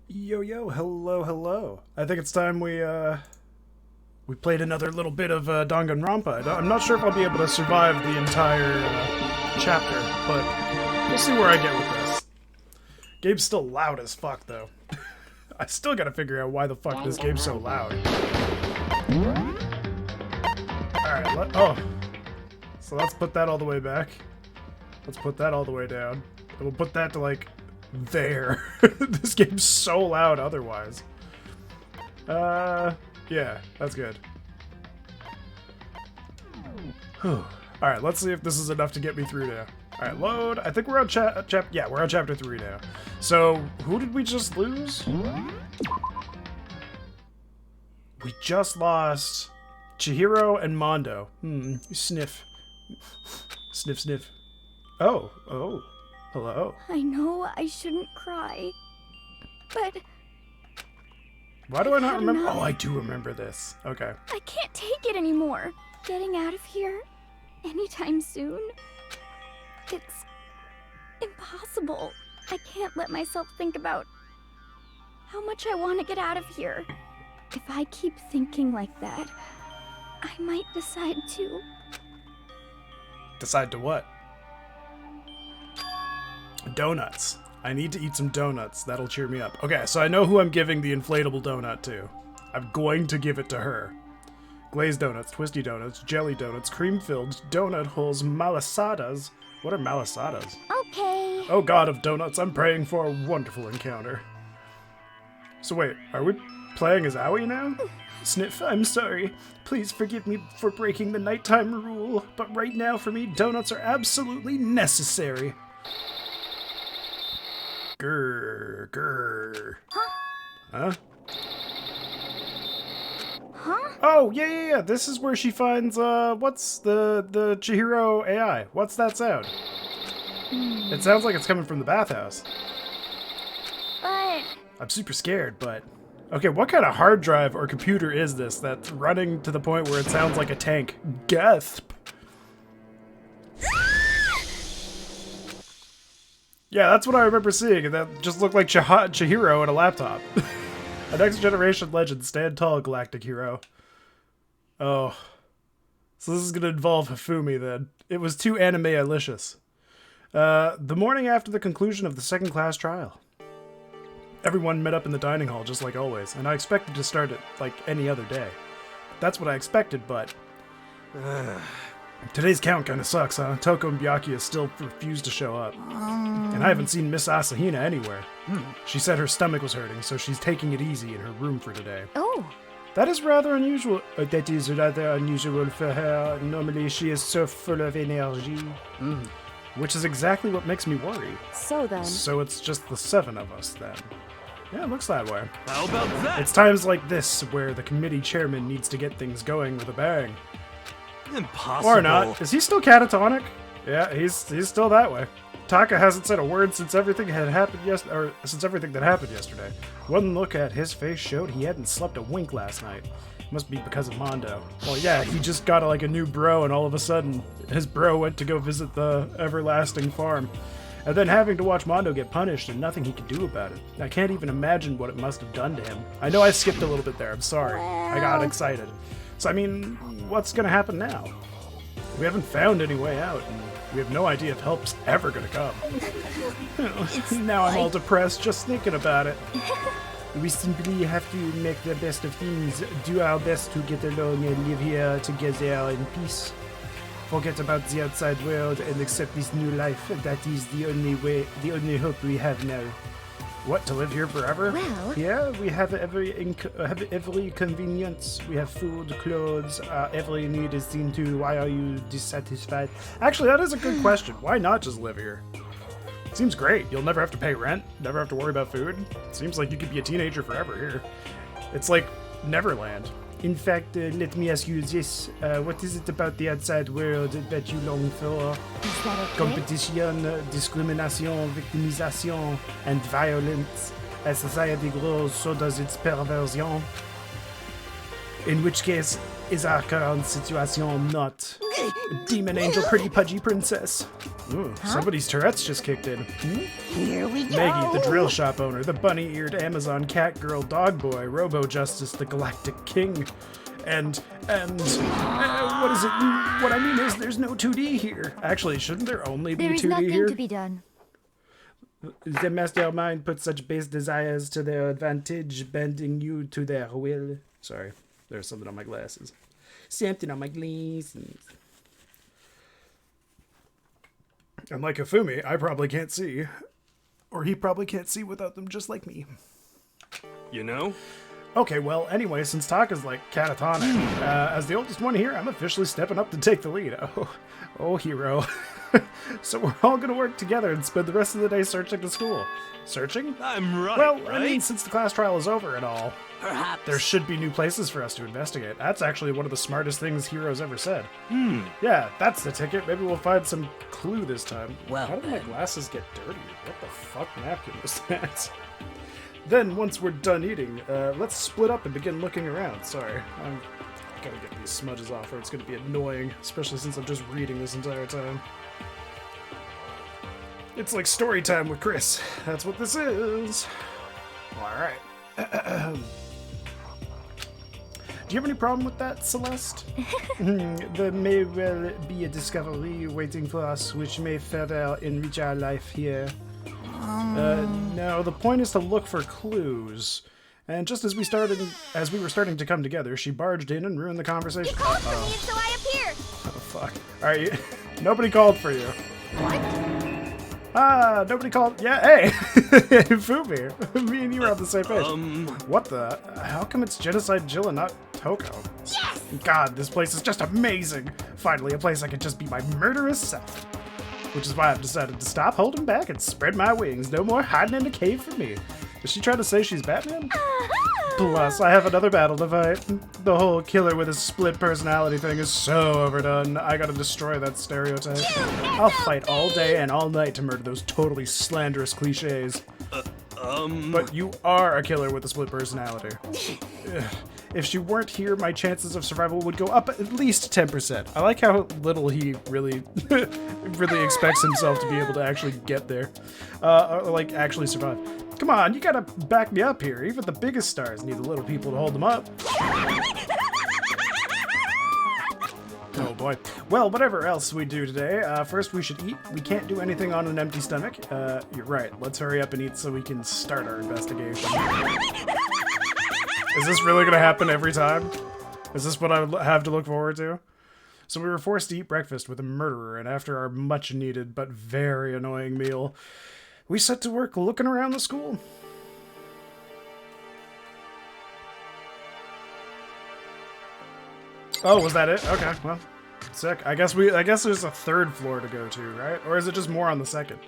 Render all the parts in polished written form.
Yo, yo, hello, hello. I think it's time we played another little bit of Danganronpa. I'm not sure if I'll be able to survive the entire chapter, but we'll see where I get with this. Game's still loud as fuck, though. I still gotta figure out why the fuck this game's so loud. Alright, so let's put that all the way back. Let's put that all the way down. And we'll put that to, like, there. This game's so loud otherwise. Yeah, that's good. Alright, let's see if this is enough to get me through now. Alright, load. I think we're on we're on chapter 3 now. So, who did we just lose? We just lost Chihiro and Mondo. Sniff. Sniff, sniff. Oh, hello. I know I shouldn't cry, but... Why do I not remember? Oh, I do remember this. Okay. I can't take it anymore. Getting out of here anytime soon. It's impossible. I can't let myself think about how much I want to get out of here. If I keep thinking like that, I might decide to... Decide to what? Donuts. I need to eat some donuts. That'll cheer me up. Okay, so I know who I'm giving the inflatable donut to. I'm going to give it to her. Glazed donuts, twisty donuts, jelly donuts, cream-filled donut holes, malasadas. What are malasadas? Okay. Oh god of donuts, I'm praying for a wonderful encounter. So wait, are we playing as Aoi now? Sniff, I'm sorry. Please forgive me for breaking the nighttime rule, but right now for me, donuts are absolutely necessary. Grr. Huh? Oh, yeah. This is where she finds, what's the Chihiro AI? What's that sound? It sounds like it's coming from the bathhouse. But... I'm super scared, but... Okay, what kind of hard drive or computer is this that's running to the point where it sounds like a tank? Gasp! Yeah, that's what I remember seeing, and that just looked like Chihiro in a laptop. A next generation legend, stand tall, galactic hero. Oh. So this is gonna involve Hifumi, then. It was too anime-alicious. The morning after the conclusion of the second class trial. Everyone met up in the dining hall, just like always, and I expected to start it like any other day. That's what I expected, but... Today's count kinda sucks, huh? Toko and Byakuya still refuse to show up. And I haven't seen Miss Asahina anywhere. She said her stomach was hurting, so she's taking it easy in her room for today. Oh. That is rather unusual. That is rather unusual for her. Normally she is so full of energy. Which is exactly what makes me worry. So then... So it's just the 7 of us, then. Yeah, it looks that way. How about that? It's times like this where the committee chairman needs to get things going with a bang. Impossible. Or not. Is he still catatonic? Yeah, he's still that way. Taka hasn't said a word since everything that happened yesterday. One look at his face showed he hadn't slept a wink last night. Must be because of Mondo. Well, yeah, he just got like a new bro, and all of a sudden, his bro went to go visit the everlasting farm. And then having to watch Mondo get punished and nothing he could do about it. I can't even imagine what it must have done to him. I know I skipped a little bit there, I'm sorry. I got excited. So, I mean, what's gonna happen now? We haven't found any way out, and we have no idea if help's ever gonna come. Now I'm all depressed just thinking about it. We simply have to make the best of things, do our best to get along and live here together in peace. Forget about the outside world and accept this new life. That is the only way, the only hope we have now. What, to live here forever? Well... Yeah, we have every convenience. We have food, clothes, every need is seen to. Why are you dissatisfied? Actually, that is a good question. Why not just live here? Seems great. You'll never have to pay rent, never have to worry about food. Seems like you could be a teenager forever here. It's like Neverland. In fact, let me ask you this. What is it about the outside world that you long for? Is that okay? Competition, discrimination, victimization, and violence. As society grows, so does its perversion. In which case, is our current situation not demon angel pretty pudgy princess? Ooh, somebody's Tourette's just kicked in. Here we go. Maggie, the drill shop owner, the bunny-eared Amazon cat girl dog boy, Robo Justice, the galactic king, and what is it? What I mean is there's no 2D here. Actually, shouldn't there only be There is 2D nothing here? to be done. The mastermind put such base desires to their advantage, bending you to their will. Sorry, there's something on my glasses. Something on my glasses. And like Hifumi, I probably can't see. Or he probably can't see without them, just like me. You know? Okay, well, anyway, since Taka's like catatonic, as the oldest one here, I'm officially stepping up to take the lead. Oh, hero. So we're all gonna work together and spend the rest of the day searching the school. Searching? I'm right, Well, right? I mean, since the class trial is over and all, Perhaps. there should be new places for us to investigate. That's actually one of the smartest things Hero's ever said. Yeah, that's the ticket. Maybe we'll find some clue this time. Well, How did my glasses get dirty? What the fuck napkin was that? Then, once we're done eating, let's split up and begin looking around. Sorry, I'm gotta get these smudges off or it's gonna be annoying, especially since I'm just reading this entire time. It's like story time with Chris. That's what this is. Alright. Do you have any problem with that, Celeste? There may well be a discovery waiting for us which may further enrich our life here. No, the point is to look for clues. And just as we were starting to come together, she barged in and ruined the conversation. You called for me, and so I appeared. Oh, fuck. Alright, nobody called for you. What? Nobody called. Yeah, hey! Fumi, me and you are on the same page. What the? How come it's Genocide Jill and not Toko? Yes! God, this place is just amazing! Finally, a place I can just be my murderous self. Which is why I've decided to stop holding back and spread my wings. No more hiding in a cave for me. Is she trying to say she's Batman? Plus, I have another battle to fight. The whole killer with a split personality thing is so overdone. I gotta destroy that stereotype. I'll fight all day and all night to murder those totally slanderous cliches. But you are a killer with a split personality. If she weren't here, my chances of survival would go up at least 10%. I like how little he really, really expects himself to be able to actually get there. Or like, actually survive. Come on, you gotta back me up here. Even the biggest stars need the little people to hold them up. Oh boy. Well, whatever else we do today, first we should eat. We can't do anything on an empty stomach. You're right. Let's hurry up and eat so we can start our investigation. Is this really gonna happen every time? Is this what I have to look forward to? So we were forced to eat breakfast with a murderer, and after our much-needed but very annoying meal, we set to work looking around the school. Oh, was that it? Okay, well, sick. I guess there's a third floor to go to, right? Or is it just more on the second?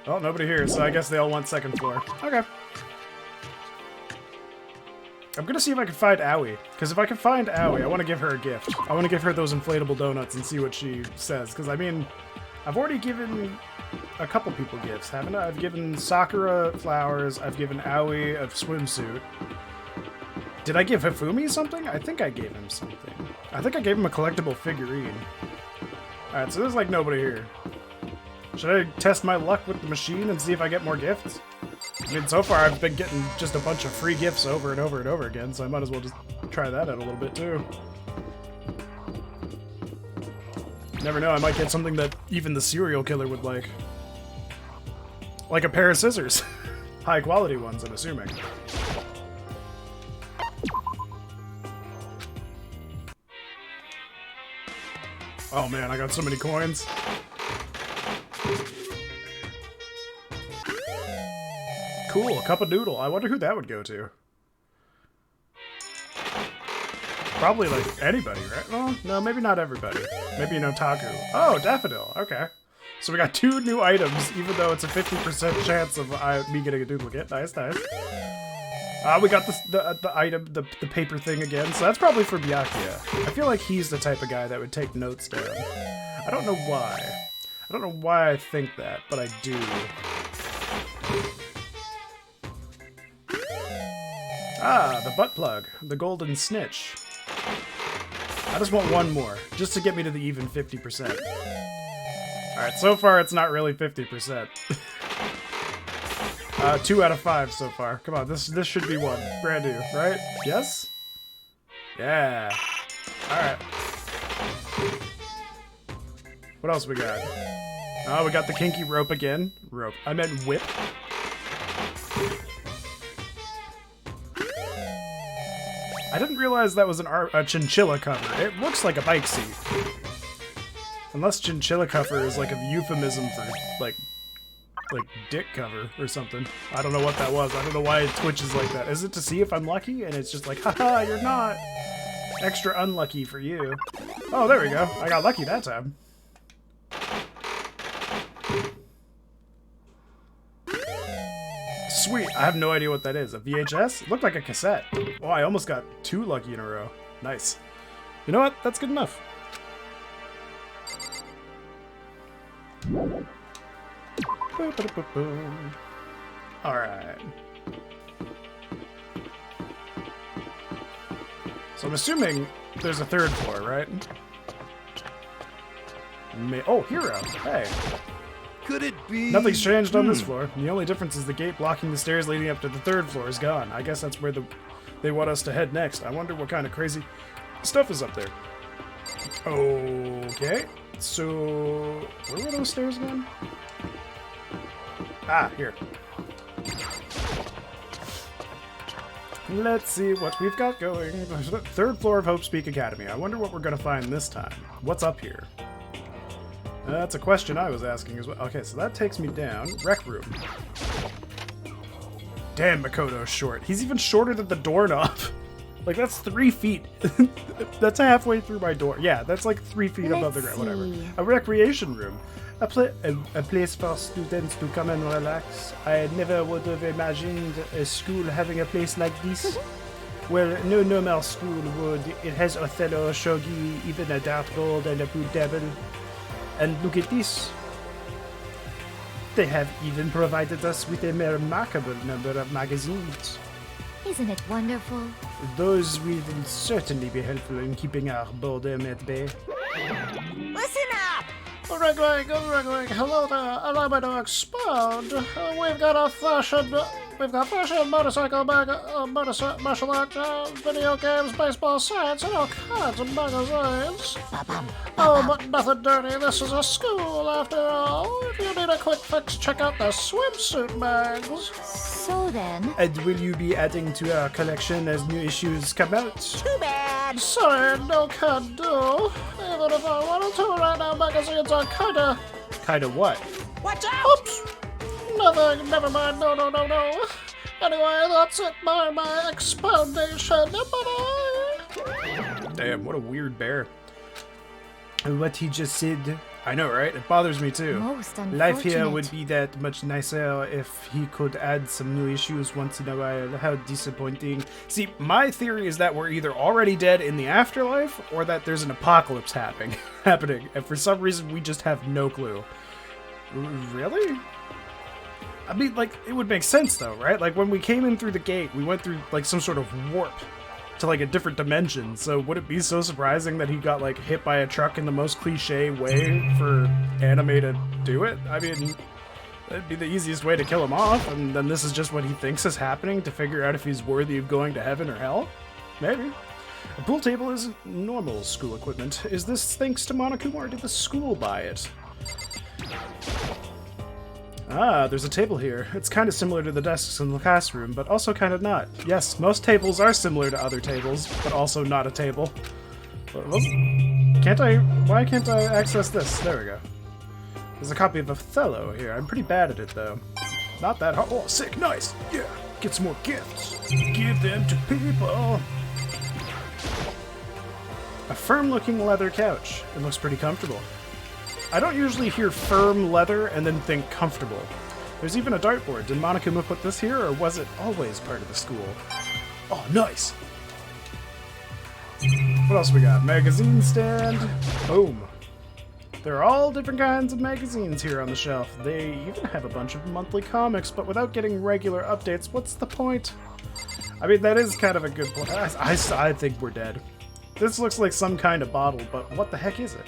Oh, nobody here, so I guess they all want second floor. Okay. I'm gonna see if I can find Aoi, because if I can find Aoi, I want to give her a gift. I want to give her those inflatable donuts and see what she says, because I mean, I've already given a couple people gifts, haven't I? I've given Sakura flowers, I've given Aoi a swimsuit. Did I give Hifumi something? I think I gave him something. I think I gave him a collectible figurine. Alright, so there's like nobody here. Should I test my luck with the machine and see if I get more gifts? I mean, so far I've been getting just a bunch of free gifts over and over and over again, so I might as well just try that out a little bit too. Never know, I might get something that even the serial killer would like. Like a pair of scissors. High quality ones, I'm assuming. Oh man, I got so many coins. Cool, cup of noodle. I wonder who that would go to. Probably like anybody, right? Well, no, maybe not everybody. Maybe an otaku. Oh, daffodil. Okay. So we got 2 new items, even though it's a 50% chance of me getting a duplicate. Nice, nice. We got the item, the paper thing again. So that's probably for Byakuya. I feel like he's the type of guy that would take notes down. I don't know why. I don't know why I think that, but I do. Ah, the butt plug. The golden snitch. I just want one more, just to get me to the even 50%. Alright, so far it's not really 50%. 2 out of 5 so far. Come on, this should be one. Brand new, right? Yes? Yeah. Alright. What else we got? Oh, we got the kinky rope again. Rope. I meant whip. I didn't realize that was a chinchilla cover. It looks like a bike seat. Unless chinchilla cover is like a euphemism for like dick cover or something. I don't know what that was. I don't know why it twitches like that. Is it to see if I'm lucky? And it's just like, haha, you're not. Extra unlucky for you. Oh, there we go. I got lucky that time. Sweet. I have no idea what that is. A VHS? It looked like a cassette. Oh, I almost got 2 lucky in a row. Nice. You know what? That's good enough. Alright. So I'm assuming there's a 3rd floor, right? Oh, hero. Hey. Could it be? Nothing's changed on this floor. The only difference is the gate blocking the stairs leading up to the 3rd floor is gone. I guess that's where they want us to head next. I wonder what kind of crazy stuff is up there. Okay. So, where were those stairs again? Ah, here. Let's see what we've got going. 3rd floor of Hope's Peak Academy. I wonder what we're gonna find this time. What's up here? That's a question I was asking as well. Okay, so that takes me down. Rec room. Damn, Makoto's short. He's even shorter than the doorknob. Like, that's 3 feet. That's halfway through my door. Yeah, that's like 3 feet above the ground. Whatever. A recreation room. A place for students to come and relax. I never would have imagined a school having a place like this. Well, no normal school would. It has Othello, shogi, even a dartboard and a blue devil. And look at this. They have even provided us with a remarkable number of magazines. Isn't it wonderful? Those will certainly be helpful in keeping our boredom at bay. Listen up! Greg, hello there. Allow me to expound. We've got fashion motorcycle martial arts, video games, baseball, science, and all kinds of magazines. Oh, but nothing dirty. This is a school after all. If you need a quick fix, check out the swimsuit mags. So then... And will you be adding to our collection as new issues come out? Too bad! Sorry, no can do. Even if I wanted to right now, magazines are kinda what? Watch out! Oops! Nothing, never mind, no. Anyway, that's it, my expoundation. Damn, what a weird bear. What he just said. I know, right? It bothers me too. Most unfortunate. Life here would be that much nicer if he could add some new issues once in a while. How disappointing. See, my theory is that we're either already dead in the afterlife or that there's an apocalypse happening. And for some reason, we just have no clue. Really? I mean, like, it would make sense though, right? Like, when we came in through the gate, we went through, like, some sort of warp to, like, a different dimension. So would it be so surprising that he got, like, hit by a truck in the most cliche way for anime to do it? I mean, that'd be the easiest way to kill him off, and then this is just what he thinks is happening to figure out if he's worthy of going to heaven or hell? Maybe. A pool table isn't normal school equipment. Is this thanks to Monokuma, or did the school buy it? Ah, there's a table here. It's kind of similar to the desks in the classroom, but also kind of not. Yes, most tables are similar to other tables, but also not a table. Why can't I access this? There we go. There's a copy of Othello here. I'm pretty bad at it, though. Not that hard. Oh, sick, nice! Yeah, get some more gifts. Give them to people. A firm-looking leather couch. It looks pretty comfortable. I don't usually hear firm leather and then think comfortable. There's even a dartboard. Did Monokuma put this here, or was it always part of the school? Oh, nice! What else we got? Magazine stand. Boom. There are all different kinds of magazines here on the shelf. They even have a bunch of monthly comics, but without getting regular updates, what's the point? I mean, that is kind of a good point. I think we're dead. This looks like some kind of bottle, but what the heck is it?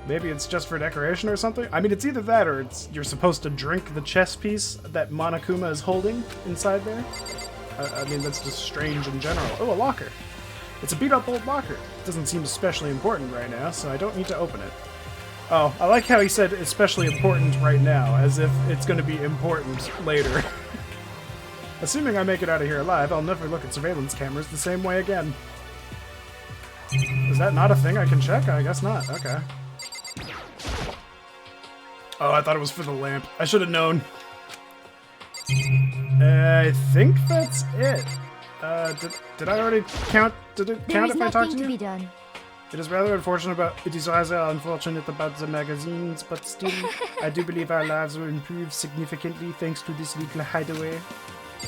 Maybe it's just for decoration or something? I mean, it's either that or you're supposed to drink the chess piece that Monokuma is holding inside there. I mean, that's just strange in general. Oh, a locker. It's a beat-up old locker. It doesn't seem especially important right now, so I don't need to open it. Oh, I like how he said especially important right now, as if it's going to be important later. Assuming I make it out of here alive, I'll never look at surveillance cameras the same way again. Is that not a thing I can check? I guess not. Okay. Oh, I thought it was for the lamp. I should have known. I think that's it. Did I already count? Did it count if I talked to you? There is nothing to be done. It is rather unfortunate about the magazines, but still, I do believe our lives will improve significantly thanks to this little hideaway.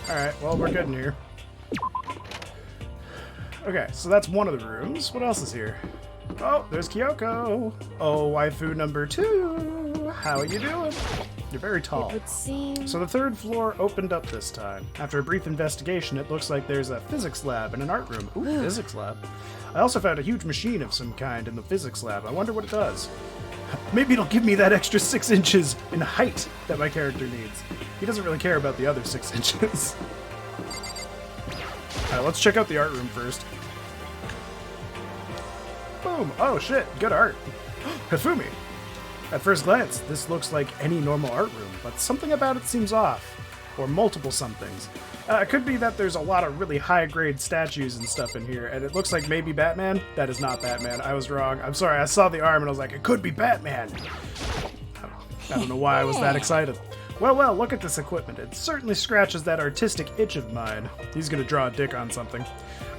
Alright, well, we're good in here. Okay, so that's one of the rooms. What else is here? Oh, there's Kyoko. Oh, waifu number 2. How are you doing? You're very tall. It would seem... So the third floor opened up this time. After a brief investigation, it looks like there's a physics lab and an art room. Ooh, physics lab. I also found a huge machine of some kind in the physics lab. I wonder what it does. Maybe it'll give me that extra 6 inches in height that my character needs. He doesn't really care about the other 6 inches. Alright, let's check out the art room first. Boom! Oh shit, good art. Hifumi! At first glance, this looks like any normal art room, but something about it seems off. Or multiple somethings. It could be that there's a lot of really high-grade statues and stuff in here, and it looks like maybe Batman. That is not Batman. I was wrong. I'm sorry, I saw the arm and I was like, it could be Batman! I don't know why I was that excited. Well, look at this equipment. It certainly scratches that artistic itch of mine. He's gonna draw a dick on something.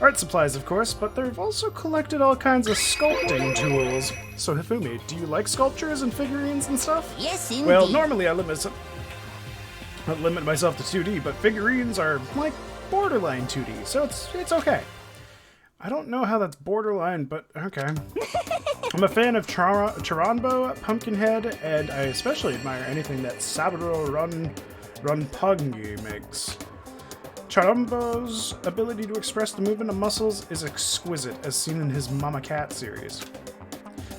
Art supplies, of course, but they've also collected all kinds of sculpting tools. So, Hifumi, do you like sculptures and figurines and stuff? Yes, indeed. Well, normally I limit myself to 2D, but figurines are like borderline 2D, so it's okay. I don't know how that's borderline, but okay. I'm a fan of Charanbo, Pumpkinhead, and I especially admire anything that Saburo Runpungi makes. Charanbo's ability to express the movement of muscles is exquisite, as seen in his Mama Cat series.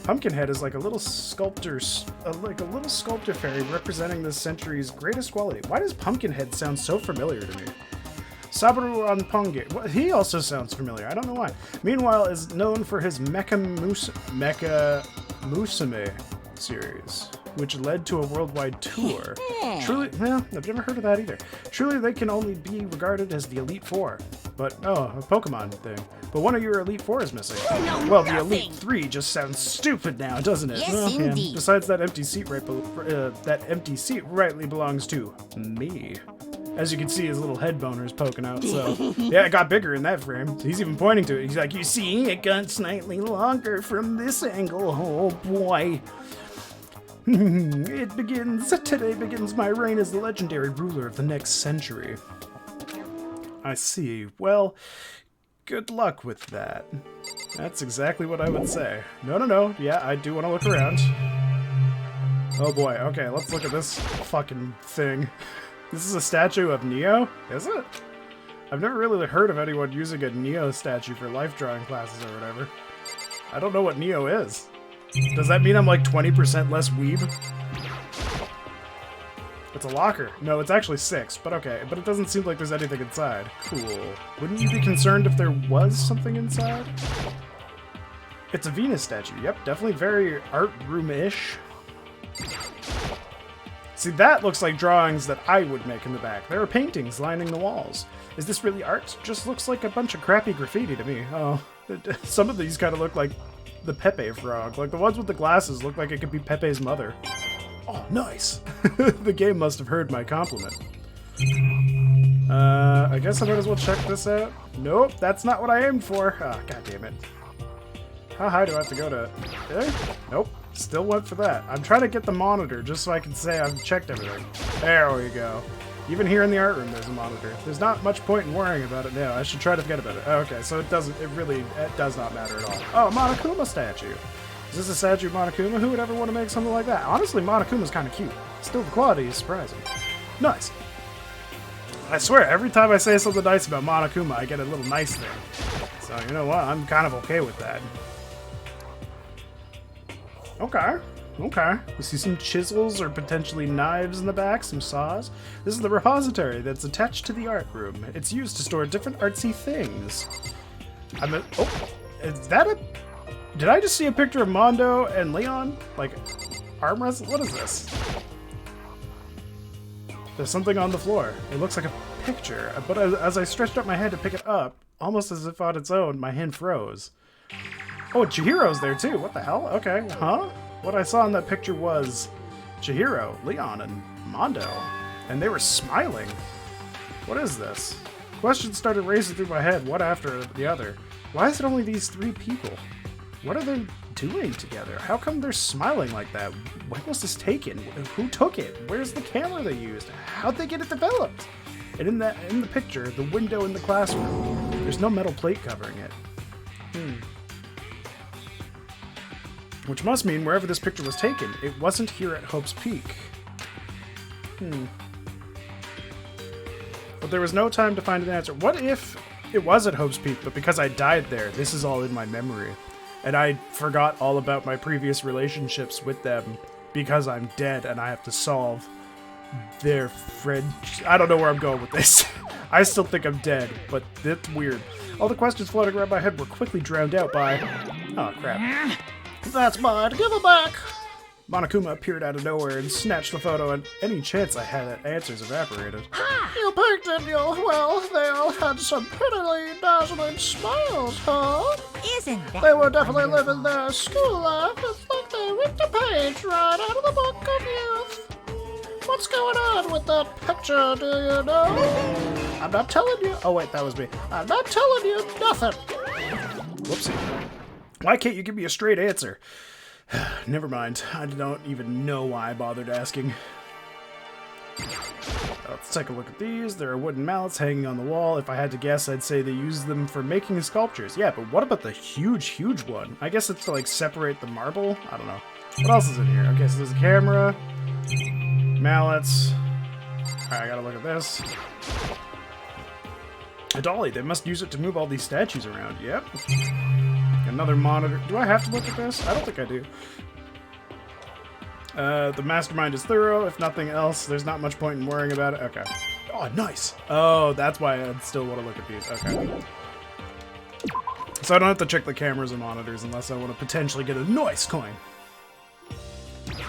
Pumpkinhead is like a little sculptor fairy representing this century's greatest quality. Why does Pumpkinhead sound so familiar to me? Saburo Runpungi. Well, he also sounds familiar. I don't know why. Meanwhile, is known for his Mecha Musume series, which led to a worldwide tour. Truly, well, I've never heard of that either. Truly, they can only be regarded as the Elite Four. But, oh, a Pokemon thing. But one of your Elite Four is missing. Well, the Elite 3 just sounds stupid now, doesn't it? Yes, indeed. Besides, that empty seat rightly belongs to me. As you can see, his little head boner's poking out, so... Yeah, it got bigger in that frame. He's even pointing to it. He's like, you see, it got slightly longer from this angle. Oh, boy. Today begins my reign as the legendary ruler of the next century. I see. Well, good luck with that. That's exactly what I would say. No. Yeah, I do want to look around. Oh boy, okay, let's look at this fucking thing. This is a statue of Neo? Is it? I've never really heard of anyone using a Neo statue for life drawing classes or whatever. I don't know what Neo is. Does that mean I'm like 20% less weeb? It's a locker. No, it's actually 6, but okay. But it doesn't seem like there's anything inside. Cool. Wouldn't you be concerned if there was something inside? It's a Venus statue. Yep, definitely very art room-ish. See, that looks like drawings that I would make in the back. There are paintings lining the walls. Is this really art? Just looks like a bunch of crappy graffiti to me. Oh, some of these kind of look like the Pepe frog. Like, the ones with the glasses look like it could be Pepe's mother. Oh, nice. The game must have heard my compliment. I guess I might as well check this out. Nope, that's not what I aimed for. Ah, oh, god damn it. How high do I have to go to... There? Nope. Still went for that. I'm trying to get the monitor just so I can say I've checked everything. There we go. Even here in the art room there's a monitor. There's not much point in worrying about it now. I should try to forget about it. Okay, so it does not matter at all. Oh, a Monokuma statue. Is this a statue of Monokuma? Who would ever want to make something like that? Honestly, Monokuma's kind of cute. Still, the quality is surprising. Nice. I swear, every time I say something nice about Monokuma, I get a little nice thing. So, you know what? I'm kind of okay with that. Okay. Okay. We see some chisels or potentially knives in the back, some saws. This is the repository that's attached to the art room. It's used to store different artsy things. Oh, is that a... Did I just see a picture of Mondo and Leon? Like, arm wrestle? What is this? There's something on the floor. It looks like a picture, but as I stretched out my hand to pick it up, almost as if on its own, my hand froze. Oh, Chihiro's there too. What the hell? Okay, huh? What I saw in that picture was Chihiro, Leon, and Mondo, and they were smiling. What is this? Questions started racing through my head, one after the other. Why is it only these three people? What are they doing together? How come they're smiling like that? When was this taken? Who took it? Where's the camera they used? How'd they get it developed? And in the picture, the window in the classroom, there's no metal plate covering it. Which must mean wherever this picture was taken, it wasn't here at Hope's Peak. But there was no time to find an answer. What if it was at Hope's Peak, but because I died there, this is all in my memory, and I forgot all about my previous relationships with them because I'm dead and I have to solve their friend... I don't know where I'm going with this. I still think I'm dead, but it's weird. All the questions floating around my head were quickly drowned out by... Oh, crap. That's mine. Give it back! Monokuma appeared out of nowhere and snatched the photo, and any chance I had at answers evaporated. You picked it, you... Well, they all had some prettily dazzling smiles, huh? Isn't that wonderful? their school life. It's like they ripped a page right out of the book of youth. What's going on with that picture, do you know? I'm not telling you... Oh, wait, that was me. I'm not telling you nothing. Whoopsie. Why can't you give me a straight answer? Never mind. I don't even know why I bothered asking. Let's take a look at these. There are wooden mallets hanging on the wall. If I had to guess, I'd say they use them for making sculptures. Yeah, but what about the huge, huge one? I guess it's to, like, separate the marble? I don't know. What else is in here? Okay, so there's a camera. Mallets. Alright, I gotta look at this. A dolly. They must use it to move all these statues around. Yep. Another monitor. Do I have to look at this? I don't think I do. The mastermind is thorough. If nothing else, there's not much point in worrying about it. Okay. Oh, nice. Oh, that's why I'd still want to look at these. Okay. So I don't have to check the cameras and monitors unless I want to potentially get a nice coin.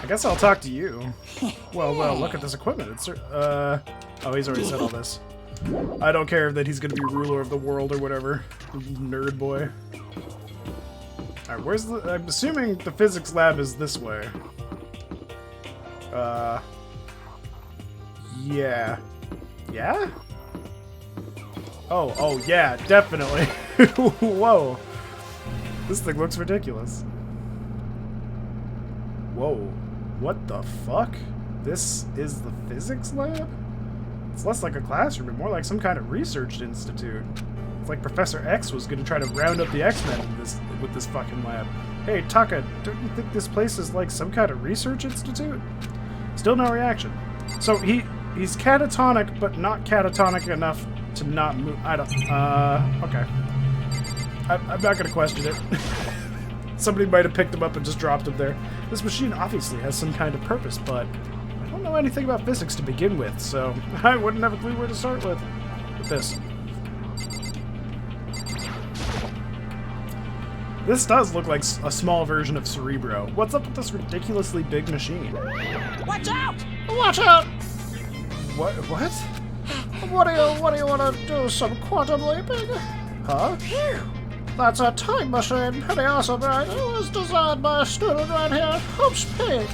I guess I'll talk to you. Well, look at this equipment. It's, oh, he's already said all this. I don't care that he's gonna be ruler of the world or whatever. Nerd boy. Alright, where's the... I'm assuming the physics lab is this way. Yeah. Yeah? Oh, yeah, definitely. Whoa. This thing looks ridiculous. Whoa. What the fuck? This is the physics lab? It's less like a classroom and more like some kind of research institute. It's like Professor X was gonna try to round up the X-Men with this fucking lab. Hey, Taka, don't you think this place is like some kind of research institute? Still no reaction. So he's catatonic, but not catatonic enough to not move. I don't... okay. I'm not gonna question it. Somebody might have picked him up and just dropped him there. This machine obviously has some kind of purpose, but I don't know anything about physics to begin with, so I wouldn't have a clue where to start with this. This does look like a small version of Cerebro. What's up with this ridiculously big machine? Watch out! Watch out! What? What do you want to do? Some quantum leaping? Huh? That's a time machine. Pretty awesome, right? It was designed by a student right here at Hope's Peak.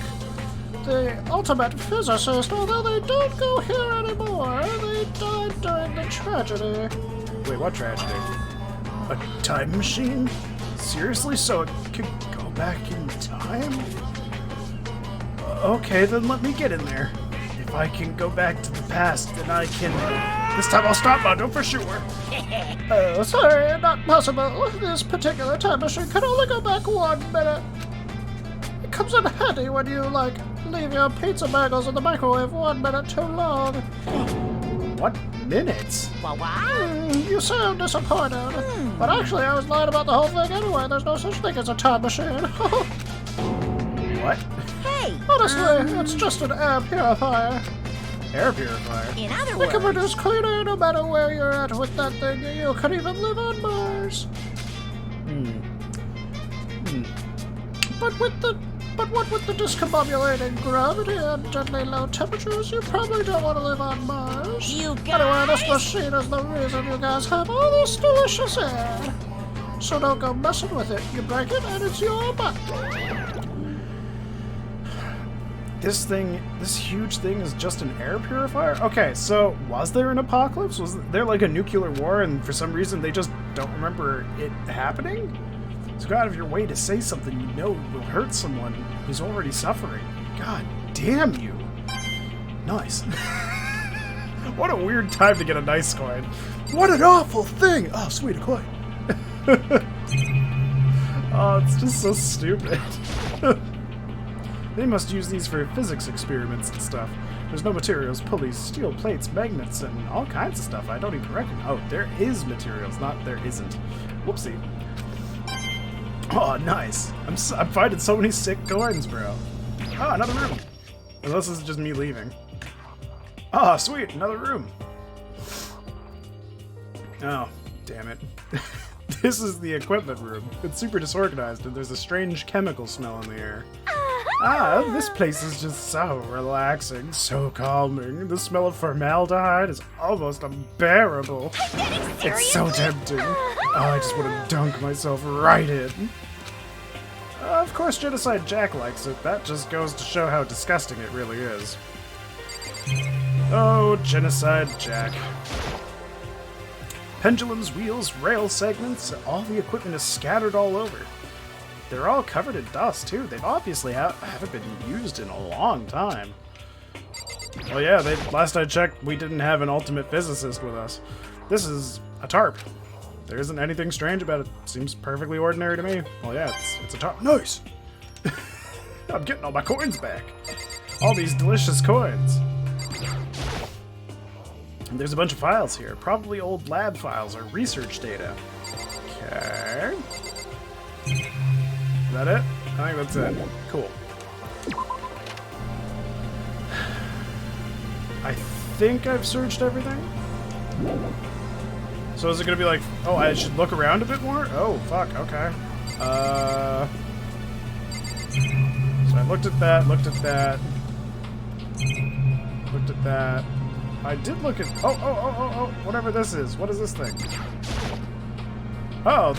The ultimate physicist, although they don't go here anymore. They died during the tragedy. Wait, what tragedy? A time machine? Seriously? So it could go back in time? Okay, then let me get in there. If I can go back to the past, then I can... This time I'll stop Mondo for sure. Sorry, not possible. This particular time machine can only go back 1 minute. It comes in handy when you, like, leave your pizza bagels in the microwave 1 minute too long. What minutes? You sound disappointed. But actually, I was lying about the whole thing anyway. There's no such thing as a time machine. What? Hey! Honestly, it's just an air purifier. Air purifier? In other It can words, produce clean air no matter where you're at with that thing. You can even live on Mars. But what with the discombobulating gravity and deadly low temperatures, you probably don't want to live on Mars. you Anyway, guys... this machine is the reason you guys have all this delicious air. So don't go messing with it. You break it and it's your butt. This huge thing is just an air purifier? Okay, so was there an apocalypse? Was there like a nuclear war and for some reason they just don't remember it happening? So go out of your way to say something you know will hurt someone who's already suffering. God damn you. Nice. What a weird time to get a nice coin. What an awful thing! Oh, sweet, a coin. Oh, it's just so stupid. They must use these for physics experiments and stuff. There's no materials, pulleys, steel plates, magnets, and all kinds of stuff I don't even reckon. Oh, there is materials, not there isn't. Whoopsie. Oh, nice. I'm finding so many sick coins, bro. Oh, another room. Unless this is just me leaving. Oh, sweet, another room. Oh, damn it. This is the equipment room. It's super disorganized and there's a strange chemical smell in the air. Ah, this place is just so relaxing, so calming. The smell of formaldehyde is almost unbearable. It's so tempting. Oh, I just want to dunk myself right in. Of course, Genocide Jack likes it. That just goes to show how disgusting it really is. Oh, Genocide Jack. Pendulums, wheels, rail segments, all the equipment is scattered all over. They're all covered in dust, too. They've obviously haven't been used in a long time. Well, yeah, last I checked, we didn't have an ultimate physicist with us. This is a tarp. There isn't anything strange about it. Seems perfectly ordinary to me. Well, yeah, it's a tarp. Nice! I'm getting all my coins back. All these delicious coins. And there's a bunch of files here. Probably old lab files or research data. Okay. Is that it? I think that's it. Cool. I think I've searched everything. So is it gonna be like, oh, I should look around a bit more? Oh, fuck, okay. So I looked at that, looked at that. Looked at that. I did look at, oh, whatever this is. What is this thing? Oh,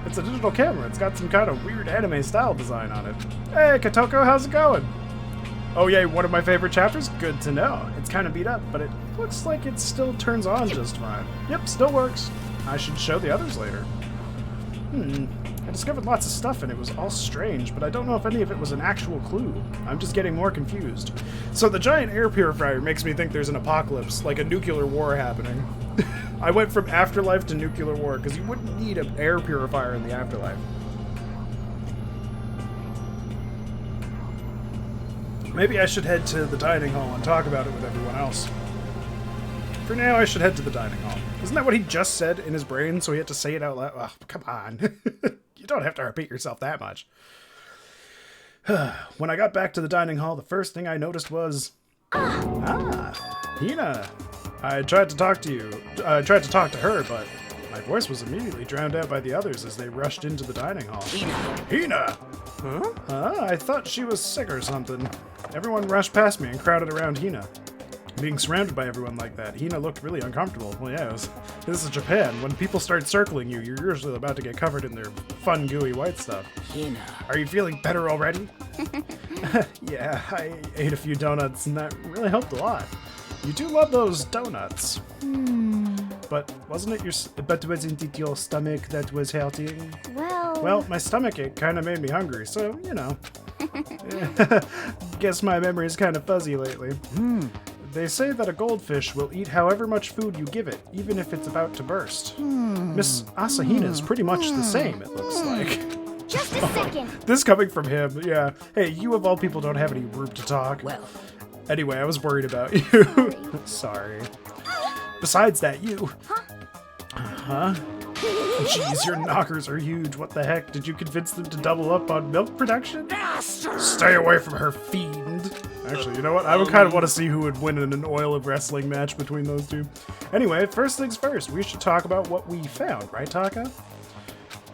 it's a digital camera. It's got some kind of weird anime style design on it. Hey, Katoko, how's it going? Oh yeah, one of my favorite chapters? Good to know. It's kind of beat up, but it looks like it still turns on just fine. Yep, still works. I should show the others later. I discovered lots of stuff and it was all strange, but I don't know if any of it was an actual clue. I'm just getting more confused. So the giant air purifier makes me think there's an apocalypse, like a nuclear war happening. I went from afterlife to nuclear war, because you wouldn't need an air purifier in the afterlife. Maybe I should head to the dining hall and talk about it with everyone else. For now, I should head to the dining hall. Isn't that what he just said in his brain, so he had to say it out loud? Oh, come on. You don't have to repeat yourself that much. When I got back to the dining hall, the first thing I noticed was... Hina. I tried to talk to her, but my voice was immediately drowned out by the others as they rushed into the dining hall. Hina! Huh? I thought she was sick or something. Everyone rushed past me and crowded around Hina. Being surrounded by everyone like that, Hina looked really uncomfortable. Well, yeah, this is Japan. When people start circling you, you're usually about to get covered in their fun, gooey white stuff. Hina. Are you feeling better already? Yeah, I ate a few donuts, and that really helped a lot. You do love those donuts. But wasn't it your stomach that was hurting? Well, my stomach ache kind of made me hungry, so, you know. Guess my memory's kind of fuzzy lately. They say that a goldfish will eat however much food you give it, even if it's about to burst. Miss Asahina's pretty much the same, it looks like. Just a second. This coming from him, yeah. Hey, you of all people don't have any room to talk. Well. Anyway, I was worried about you. Sorry. Besides that, you... Huh? Jeez, your knockers are huge. What the heck? Did you convince them to double up on milk production? Stay away from her, fiend. Actually, you know what? I would kind of want to see who would win in an oil of wrestling match between those two. Anyway, first things first, we should talk about what we found, right, Taka?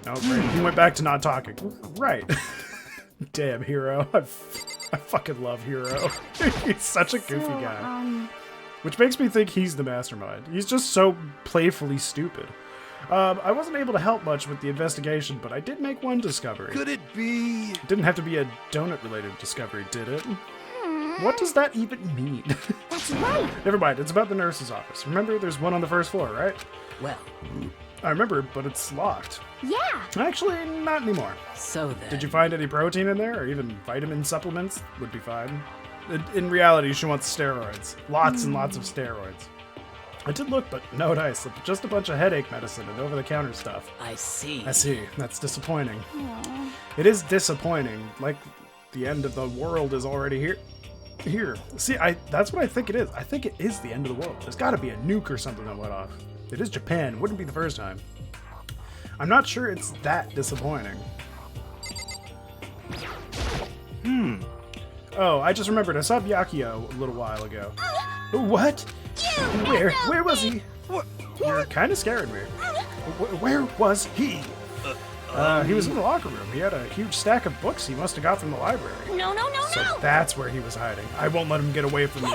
No, right. He went back to not talking. Right. Damn, Hero. I fucking love Hero. He's such a goofy guy. Which makes me think he's the mastermind. He's just so playfully stupid. I wasn't able to help much with the investigation, but I did make one discovery. Could it be? It didn't have to be a donut-related discovery, did it? What does that even mean? That's right. Never mind, it's about the nurse's office. Remember, there's one on the first floor, right? Well, I remember, but it's locked. Yeah. Actually, not anymore. so then. Did you find any protein in there, or even vitamin supplements? Would be fine. In reality, she wants steroids. Lots and lots of steroids. I did look, but no dice. Just a bunch of headache medicine and over-the-counter stuff. I see. I see. That's disappointing. It is disappointing. Like, the end of the world is already here. See, that's what I think it is. I think it is the end of the world. There's got to be a nuke or something that went off. It is Japan. Wouldn't be the first time. I'm not sure it's that disappointing. Oh, I just remembered. I saw Byakuya a little while ago. What? Where was he? You're kind of scaring me. Where was he? He was in the locker room. He had a huge stack of books he must have got from the library. No. So that's where he was hiding. I won't let him get away from me.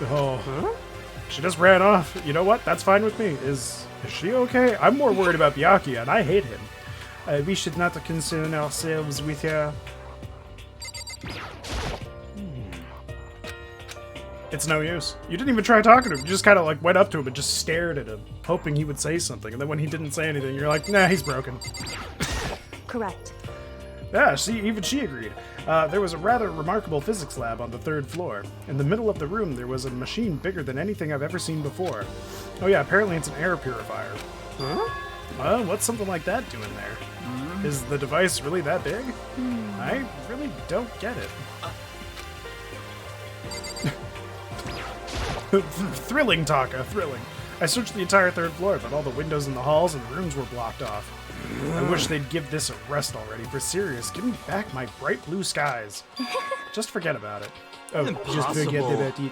Oh, huh? She just ran off. You know what? That's fine with me. Is she okay? I'm more worried about Byakuya, and I hate him. We should not concern ourselves with her. It's no use. You didn't even try talking to him. You just kind of like went up to him and just stared at him, hoping he would say something. And then when he didn't say anything, you're like, nah, he's broken. Correct. Yeah, see, even she agreed. There was a rather remarkable physics lab on the 3rd floor. In the middle of the room, there was a machine bigger than anything I've ever seen before. Oh yeah, apparently it's an air purifier. Huh? What's something like that doing there? Is the device really that big? I really don't get it. Thrilling, Taka, thrilling. I searched the entire 3rd floor, but all the windows in the halls and the rooms were blocked off. I wish they'd give this a rest already. For serious, give me back my bright blue skies. Just forget about it. Oh, just forget about it.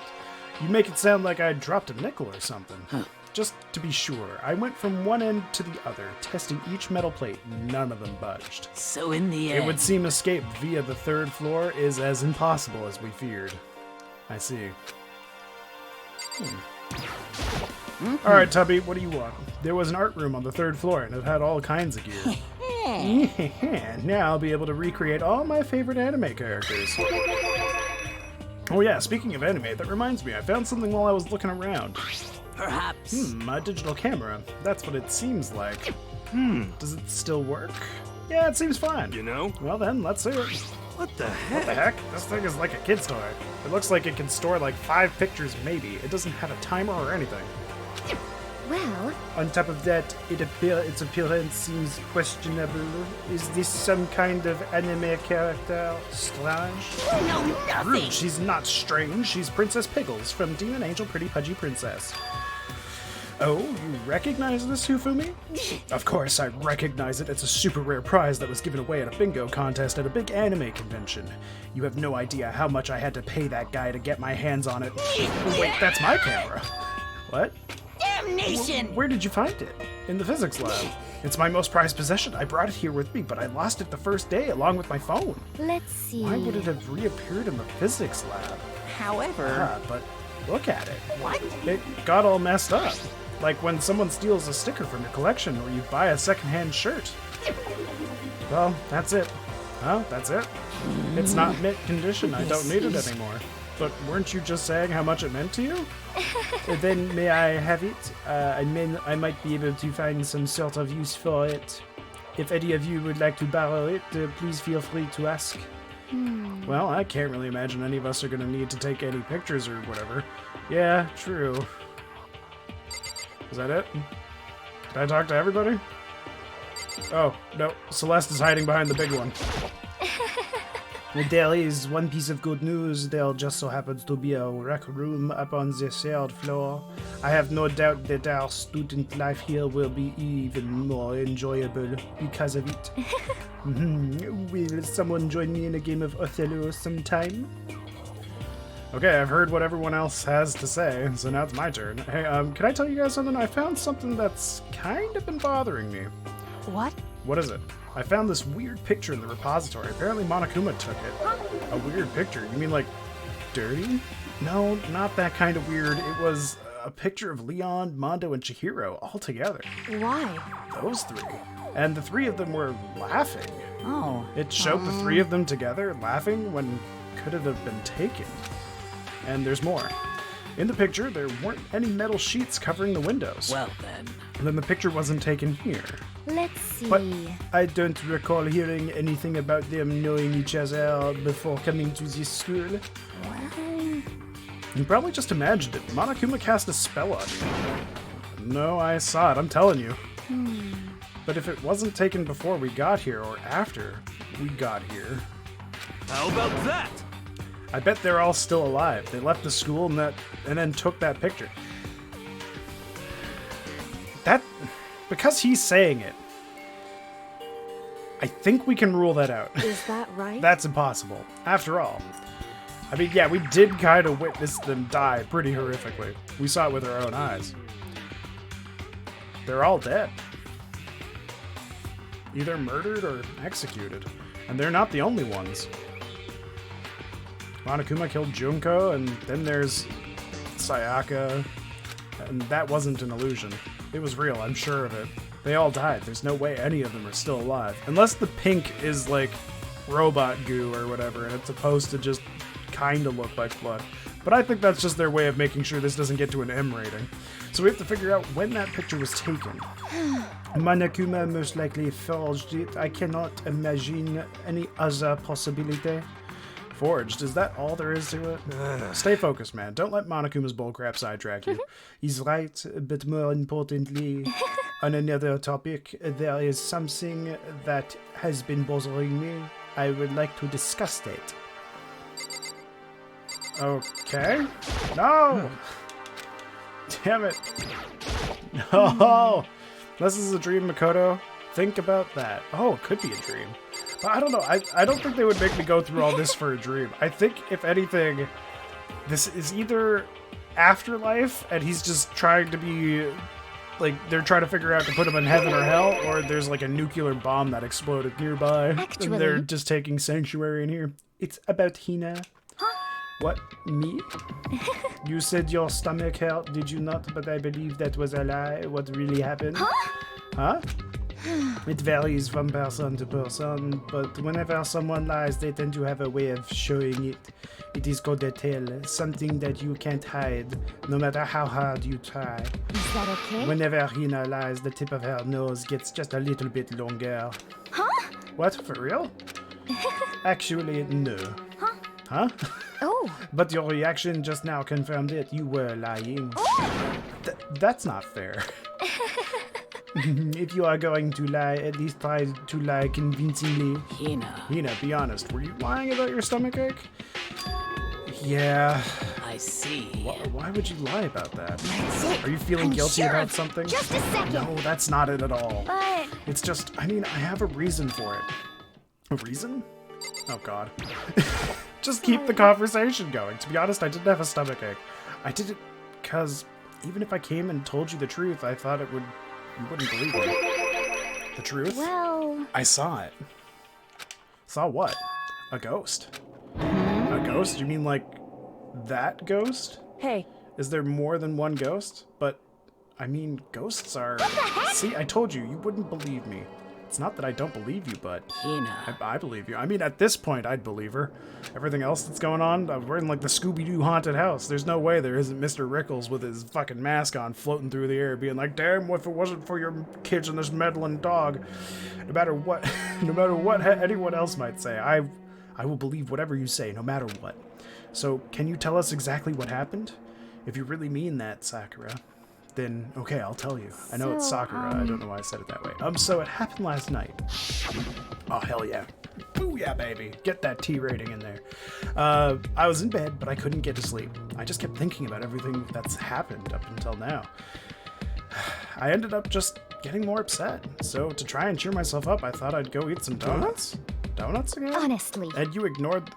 You make it sound like I dropped a nickel or something. Just to be sure, I went from one end to the other, testing each metal plate. None of them budged. So in the end. It would seem escape via the 3rd floor is as impossible as we feared. I see. Alright, Tubby, what do you want? There was an art room on the 3rd floor, and it had all kinds of gear. Now I'll be able to recreate all my favorite anime characters. Oh yeah, speaking of anime, that reminds me, I found something while I was looking around. Perhaps. A digital camera. That's what it seems like. Does it still work? Yeah, it seems fine. You know? Well then, let's see it. What the What heck? the heck? This thing is like a kid's toy. It looks like it can store like 5 pictures maybe. It doesn't have a timer or anything. Well, On top of that, its appearance seems questionable. Is this some kind of anime character? Strange? No, nothing. Rude, she's not strange. She's Princess Pickles from Demon Angel Pretty Pudgy Princess. Oh, you recognize this, Hifumi? Of course I recognize it. It's a super rare prize that was given away at a bingo contest at a big anime convention. You have no idea how much I had to pay that guy to get my hands on it. Oh, wait, that's my camera. What? Damnation! Where did you find it? In the physics lab. It's my most prized possession. I brought it here with me, but I lost it the first day along with my phone. let's see. Why would it have reappeared in the physics lab? However. But look at it. What? It got all messed up. Like when someone steals a sticker from your collection or you buy a secondhand shirt. Well, that's it. Huh? That's it? It's not mint condition. I don't need it anymore. But weren't you just saying how much it meant to you? Then may I have it? I might be able to find some sort of use for it. If any of you would like to borrow it, please feel free to ask. Well, I can't really imagine any of us are going to need to take any pictures or whatever. Yeah, true. Is that it? Did I talk to everybody? Oh, no. Celeste is hiding behind the big one. There is one piece of good news. There just so happens to be a rec room up on the 3rd floor. I have no doubt that our student life here will be even more enjoyable because of it. Will someone join me in a game of Othello sometime? Okay, I've heard what everyone else has to say, so now it's my turn. Hey, can I tell you guys something? I found something that's kind of been bothering me. What? What is it? I found this weird picture in the repository. Apparently Monokuma took it. A weird picture? You mean like dirty? No, not that kind of weird. It was a picture of Leon, Mondo, and Chihiro all together. Why? Those three. And the three of them were laughing. Oh. It showed the three of them together laughing when could it have been taken? And there's more. In the picture, there weren't any metal sheets covering the windows. Well then. And then the picture wasn't taken here. Let's see. But I don't recall hearing anything about them knowing each other before coming to this school. Well, You probably just imagined it. Monokuma cast a spell on you. No, I saw it, I'm telling you. But if it wasn't taken before we got here, or after we got here, How about that? I bet they're all still alive. They left the school and then took that picture. Because he's saying it, I think we can rule that out. Is that right? That's impossible. After all, I mean, yeah, we did kind of witness them die pretty horrifically. We saw it with our own eyes. They're all dead. Either murdered or executed. And they're not the only ones. Monokuma killed Junko, and then there's Sayaka. And that wasn't an illusion. It was real, I'm sure of it. They all died. There's no way any of them are still alive. Unless the pink is like robot goo or whatever, and it's supposed to just kind of look like blood. But I think that's just their way of making sure this doesn't get to an M rating. So we have to figure out when that picture was taken. Monokuma most likely forged it. I cannot imagine any other possibility. Forged, is that all there is to it? Stay focused, man. Don't let Monokuma's bullcrap sidetrack you. He's right, but more importantly, on another topic, there is something that has been bothering me. I would like to discuss it. Okay. No! Damn it. No! This is a dream, Makoto. Think about that. Oh, it could be a dream. But I don't know. I don't think they would make me go through all this for a dream. I think, if anything, this is either afterlife, and he's just trying to be... like, they're trying to figure out to put him in heaven or hell, or there's like a nuclear bomb that exploded nearby, and they're just taking sanctuary in here. It's about Hina. What? Me? You said your stomach hurt, did you not? But I believe that was a lie. What really happened? Huh? It varies from person to person, but whenever someone lies, they tend to have a way of showing it. It is called a tale, something that you can't hide, no matter how hard you try. is that okay? Whenever Hina lies, the tip of her nose gets just a little bit longer. Huh? What, for real? Actually, no. Huh? Oh. But your reaction just now confirmed it. You were lying. That's not fair. If you are going to lie, at least try to lie convincingly. Hina, be honest. Were you lying about your stomachache? Yeah. I see. Why would you lie about that? That's it. Are you feeling I'm guilty sure. about something? Just a second. No, that's not it at all. But It's just, I mean, I have a reason for it. A reason? Oh, God. Just keep the conversation going. To be honest, I didn't have a stomachache. I did it because even if I came and told you the truth, I thought you wouldn't believe me. The truth? well, I saw it. Saw what? A ghost. A ghost? You mean like that ghost? Hey, Is there more than one ghost? But, I mean, ghosts are... See, I told you, you wouldn't believe me. It's not that I don't believe you, but I believe you. I mean, at this point, I'd believe her. Everything else that's going on, we're in like the Scooby-Doo haunted house. There's no way there isn't Mr. Rickles with his fucking mask on floating through the air being like, damn, if it wasn't for your kids and this meddling dog. No matter what anyone else might say, I will believe whatever you say, no matter what. So, can you tell us exactly what happened? If you really mean that, Sakura. then okay, I'll tell you. I know it's Sakura. I don't know why I said it that way. So it happened last night. Oh, hell yeah. Booyah, baby. Get that T rating in there. I was in bed, but I couldn't get to sleep. I just kept thinking about everything that's happened up until now. I ended up just getting more upset. So to try and cheer myself up, I thought I'd go eat some donuts. Donuts again? Honestly. And you ignored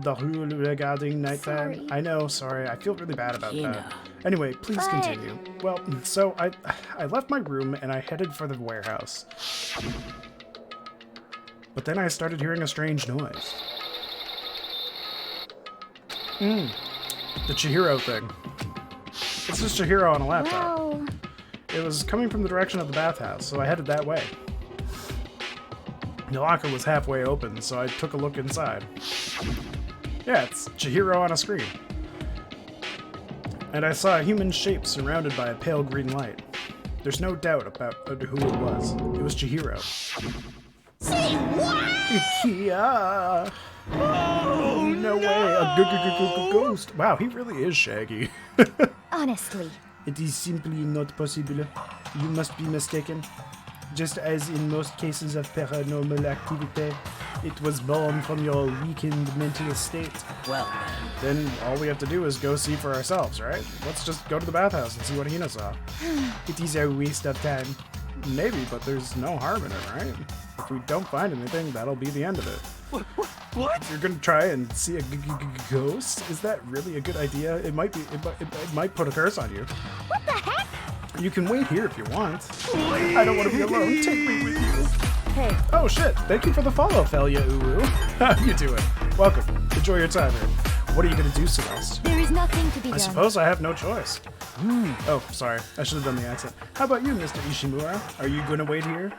the rule regarding nighttime. Sorry. I know, sorry. I feel really bad about You that. know. Anyway, please But- continue. Well, so I left my room and I headed for the warehouse. But then I started hearing a strange noise. The Chihiro thing. It's just Chihiro on a laptop. Well, It was coming from the direction of the bathhouse, so I headed that way. The locker was halfway open, so I took a look inside. Yeah, it's Chihiro on a screen. And I saw a human shape surrounded by a pale green light. There's no doubt about who it was. It was Chihiro. say what? Yeah. Oh, no way. A ghost. Wow, he really is Shaggy. Honestly. It is simply not possible. You must be mistaken. Just as in most cases of paranormal activity, it was born from your weakened mental state. Well, Then all we have to do is go see for ourselves, right? Let's just go to the bathhouse and see what Hina saw. It is a waste of time. Maybe, but there's no harm in it, right? If we don't find anything, that'll be the end of it. What? You're gonna try and see a ghost? Is that really a good idea? It might be. It might put a curse on you. What the heck? You can wait here if you want. I don't want to be alone. Take me with you. Hey, Oh shit! Thank you for the follow, Felia Uru. How you doing? Welcome. Enjoy your time here. What are you gonna do, Celeste? there is nothing to be I done. suppose I have no choice. Oh, sorry. I should have done the accent. How about you, Mr. Ishimura? Are you gonna wait here?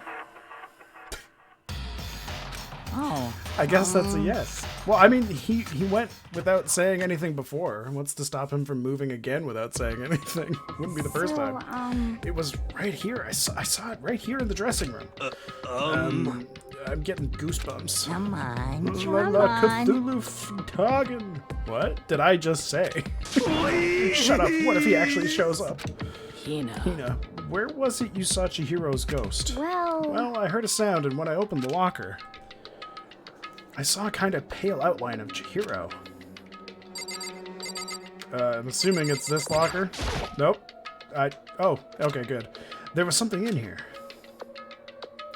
oh, I guess that's a yes. Well, I mean, he went without saying anything before. What's to stop him from moving again without saying anything? Wouldn't be the first So, time. It was right here. I saw it right here in the dressing room. I'm getting goosebumps. come on, La come la on. Cthulhu Ftagen. What did I just say? Shut up. What if he actually shows up? You know. Hina, where was it you saw Chihiro's ghost? well, I heard a sound, and when I opened the locker, I saw a kind of pale outline of Chihiro. I'm assuming it's this locker. Nope. Oh, okay, good. There was something in here.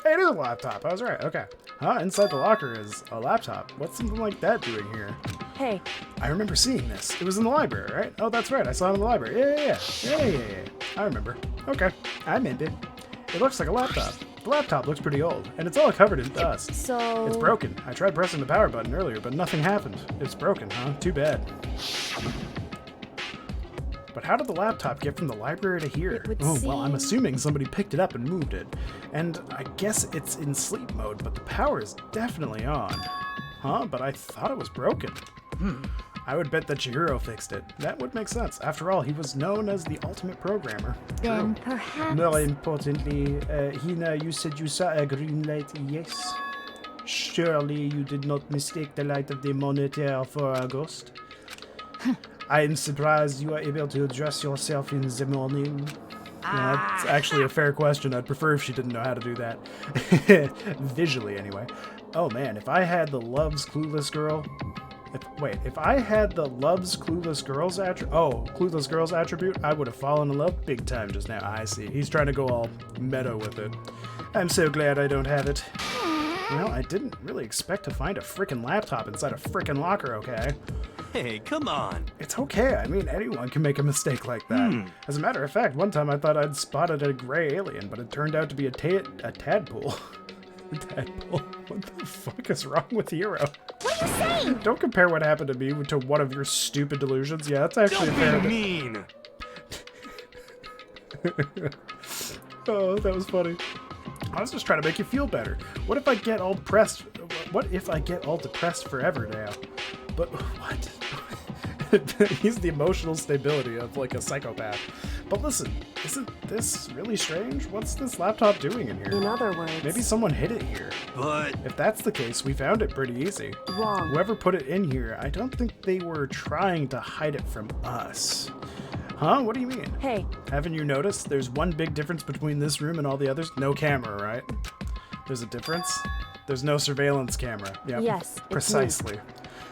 Hey, it is a laptop. I was right. Okay. Huh? Inside the locker is a laptop. What's something like that doing here? hey, I remember seeing this. It was in the library, right? Oh, that's right. I saw it in the library. Yeah. I remember. Okay. I meant it. It looks like a laptop. The laptop looks pretty old, and it's all covered in dust. so... It's broken. I tried pressing the power button earlier, but nothing happened. It's broken, huh? Too bad. But how did the laptop get from the library to here? It would Oh, well, I'm seem- assuming somebody picked it up and moved it. And I guess it's in sleep mode, but the power is definitely on. Huh? But I thought it was broken. I would bet that Chihiro fixed it. That would make sense. After all, he was known as the ultimate programmer. Then True. perhaps... More importantly, Hina, you said you saw a green light, yes? Surely you did not mistake the light of the monitor for a ghost? I am surprised you are able to dress yourself in the morning. That's actually a fair question. I'd prefer if she didn't know how to do that. Visually, anyway. Oh man, if I had the Loves Clueless Girl... If I had the Loves Clueless Girls Clueless Girls attribute, I would have fallen in love big time just now. I see. He's trying to go all meta with it. I'm so glad I don't have it. Well, I didn't really expect to find a frickin' laptop inside a frickin' locker, okay? Hey, come on. It's okay. I mean, anyone can make a mistake like that. As a matter of fact, one time I thought I'd spotted a gray alien, but it turned out to be a tadpole. A tadpole? What the fuck is wrong with Hero? What are you saying? Don't compare what happened to me to one of your stupid delusions. Yeah, that's actually Don't fair. be mean. Oh, that was funny. I was just trying to make you feel better. What if I get all depressed? What if I get all depressed forever now? But what? He's the emotional stability of like a psychopath. But listen, isn't this really strange? What's this laptop doing in here? In other words, Maybe someone hid it here. But If that's the case, we found it pretty easy. wrong. Whoever put it in here, I don't think they were trying to hide it from us. Huh? What do you mean? Hey, Haven't you noticed? There's one big difference between this room and all the others. No camera, right? There's a difference? There's no surveillance camera. Yep. Yes, it's me. Precisely.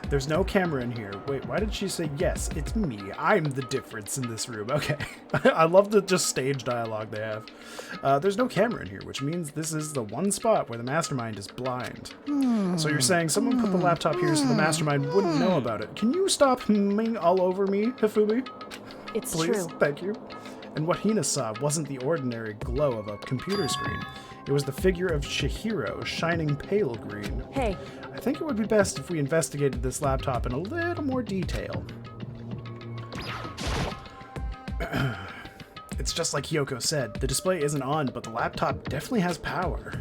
There's no camera in here. Wait, why did she say yes? It's me. I'm the difference in this room. Okay. I love the just stage dialogue they have. There's no camera in here, which means this is the one spot where the mastermind is blind. So you're saying someone put the laptop here so the mastermind wouldn't know about it. Can you stop humming all over me, Hifumi? it's Please? true. Thank you. And what Hina saw wasn't the ordinary glow of a computer screen. It was the figure of Chihiro, shining pale green. Hey, I think it would be best if we investigated this laptop in a little more detail. It's just like Kyoko said, the display isn't on, but the laptop definitely has power.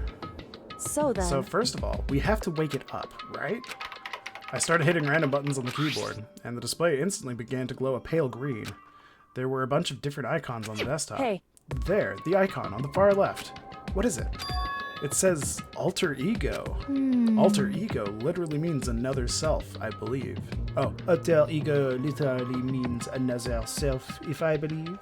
so then. So first of all, we have to wake it up, right? I started hitting random buttons on the keyboard, and the display instantly began to glow a pale green. There were a bunch of different icons on the desktop. Hey. There, the icon on the far left. What is it? It says alter ego. Alter ego literally means another self, I believe. Oh, alter ego literally means another self, if I believe.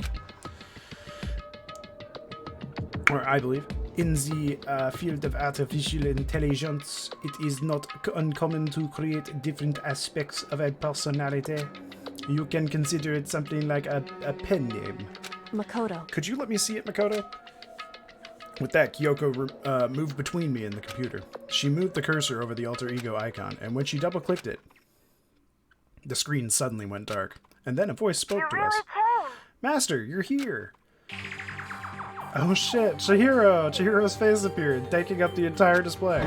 Or I believe. In the field of artificial intelligence, it is not uncommon to create different aspects of a personality. You can consider it something like a pen name. Makoto. Could you let me see it, Makoto? With that, Kyoko moved between me and the computer. She moved the cursor over the alter ego icon, and when she double-clicked it, the screen suddenly went dark. And then a voice spoke to us. Master, you're here! Oh shit, Chihiro! Chihiro's face appeared, taking up the entire display.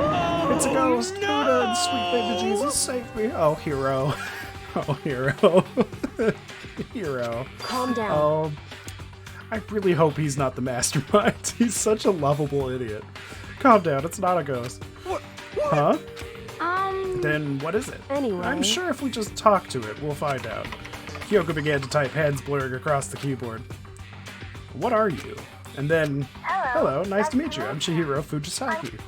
It's a ghost! Buddha, sweet baby Jesus, save me! Oh, Hero. Oh, Hero. Hero. Calm down. Oh, I really hope he's not the mastermind. He's such a lovable idiot. Calm down, it's not a ghost. Huh? Then what is it? Anyway. I'm sure if we just talk to it, we'll find out. Kyoko began to type, hands blurring across the keyboard. What are you? And then, hello, nice to meet you. I'm Chihiro Fujisaki.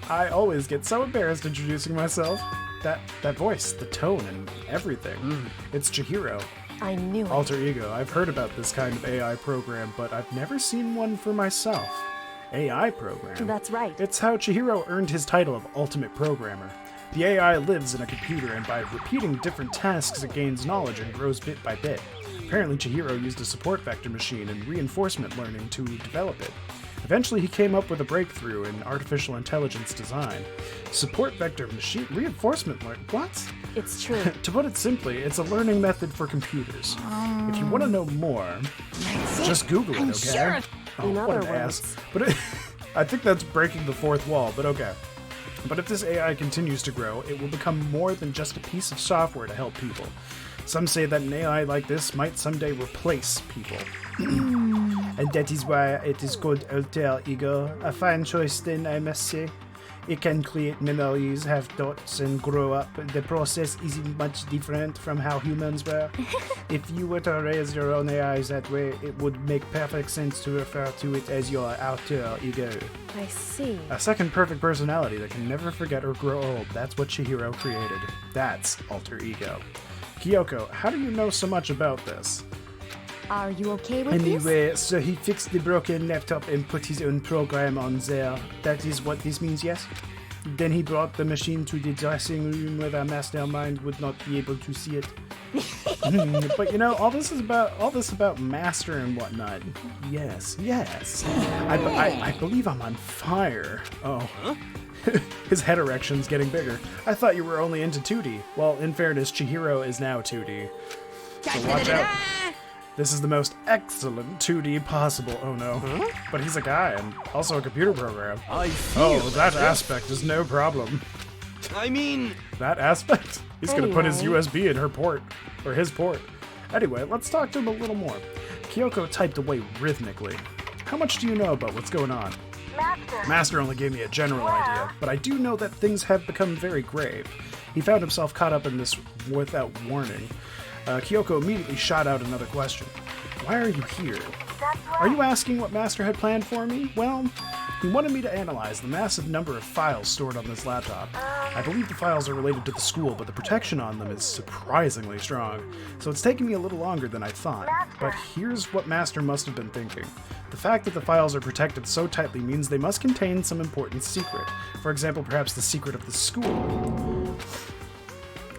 I always get so embarrassed introducing myself. That voice, the tone, and everything. It's Chihiro. I knew it. Alter ego. I've heard about this kind of AI program, but I've never seen one for myself. AI program? That's right. It's how Chihiro earned his title of Ultimate Programmer. The AI lives in a computer, and by repeating different tasks, it gains knowledge and grows bit by bit. Apparently, Chihiro used a support vector machine and reinforcement learning to develop it. Eventually, he came up with a breakthrough in artificial intelligence design. Support vector machine reinforcement learning. What? It's true. To put it simply, it's a learning method for computers. If you want to know more, just Google it, okay? Oh, In what other an ass. words. But I think that's breaking the fourth wall, but okay. But if this AI continues to grow, it will become more than just a piece of software to help people. Some say that an AI like this might someday replace people. And that is why it is called alter ego. A fine choice then, I must say. It can create memories, have thoughts, and grow up. The process isn't much different from how humans were. If you were to raise your own AIs that way, it would make perfect sense to refer to it as your alter ego. I see. A second perfect personality that can never forget or grow old. That's what Chihiro created. That's alter ego. Kyoko, how do you know so much about this? Are you okay with this? Anyway, so he fixed the broken laptop and put his own program on there. That is what this means, yes? Then he brought the machine to the dressing room where the mastermind would not be able to see it. But you know, all this about master and whatnot. Yes. I believe I'm on fire. Oh. His head erection's getting bigger. I thought you were only into 2D. Well, in fairness, Chihiro is now 2D. So watch out. This is the most excellent 2D possible. Oh no. But he's a guy and also a computer program. I feel Oh, that aspect is no problem. I mean, That aspect? He's gonna put his Anyway. USB in her port. Or his port. Anyway, let's talk to him a little more. Kyoko typed away rhythmically. How much do you know about what's going on? Master only gave me a general idea, but I do know that things have become very grave. He found himself caught up in this without warning. Kyoko immediately shot out another question. Why are you here? Are you asking what Master had planned for me? Well, He wanted me to analyze the massive number of files stored on this laptop. I believe the files are related to the school, but the protection on them is surprisingly strong, so it's taken me a little longer than I thought. But here's what Master must have been thinking. The fact that the files are protected so tightly means they must contain some important secret. For example, perhaps the secret of the school.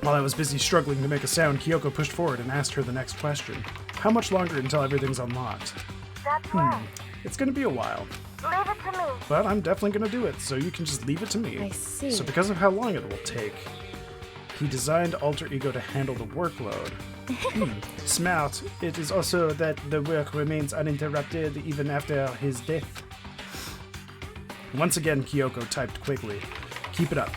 While I was busy struggling to make a sound, Kyoko pushed forward and asked her the next question. How much longer until everything's unlocked? That's right. It's gonna be a while. Leave it to me. But I'm definitely gonna do it, so you can just leave it to me. I see. So because of how long it will take, he designed Alter Ego to handle the workload. Smart. It is also that the work remains uninterrupted even after his death. Once again, Kyoko typed quickly. Keep it up,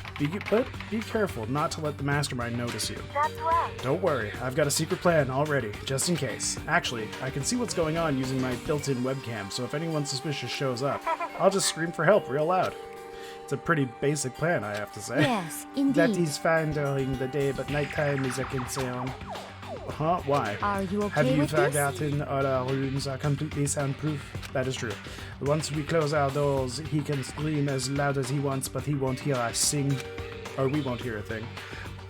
but be careful not to let the mastermind notice you. That's right. Don't worry, I've got a secret plan already, just in case. Actually, I can see what's going on using my built-in webcam, so if anyone suspicious shows up, I'll just scream for help real loud. It's a pretty basic plan, I have to say. Yes, indeed. That is fine during the day, but nighttime is a concern. Huh? Why? Are you okay Have you with this? forgotten all our rooms are completely soundproof? That is true. Once we close our doors, he can scream as loud as he wants, but he won't hear us sing. Or we won't hear a thing.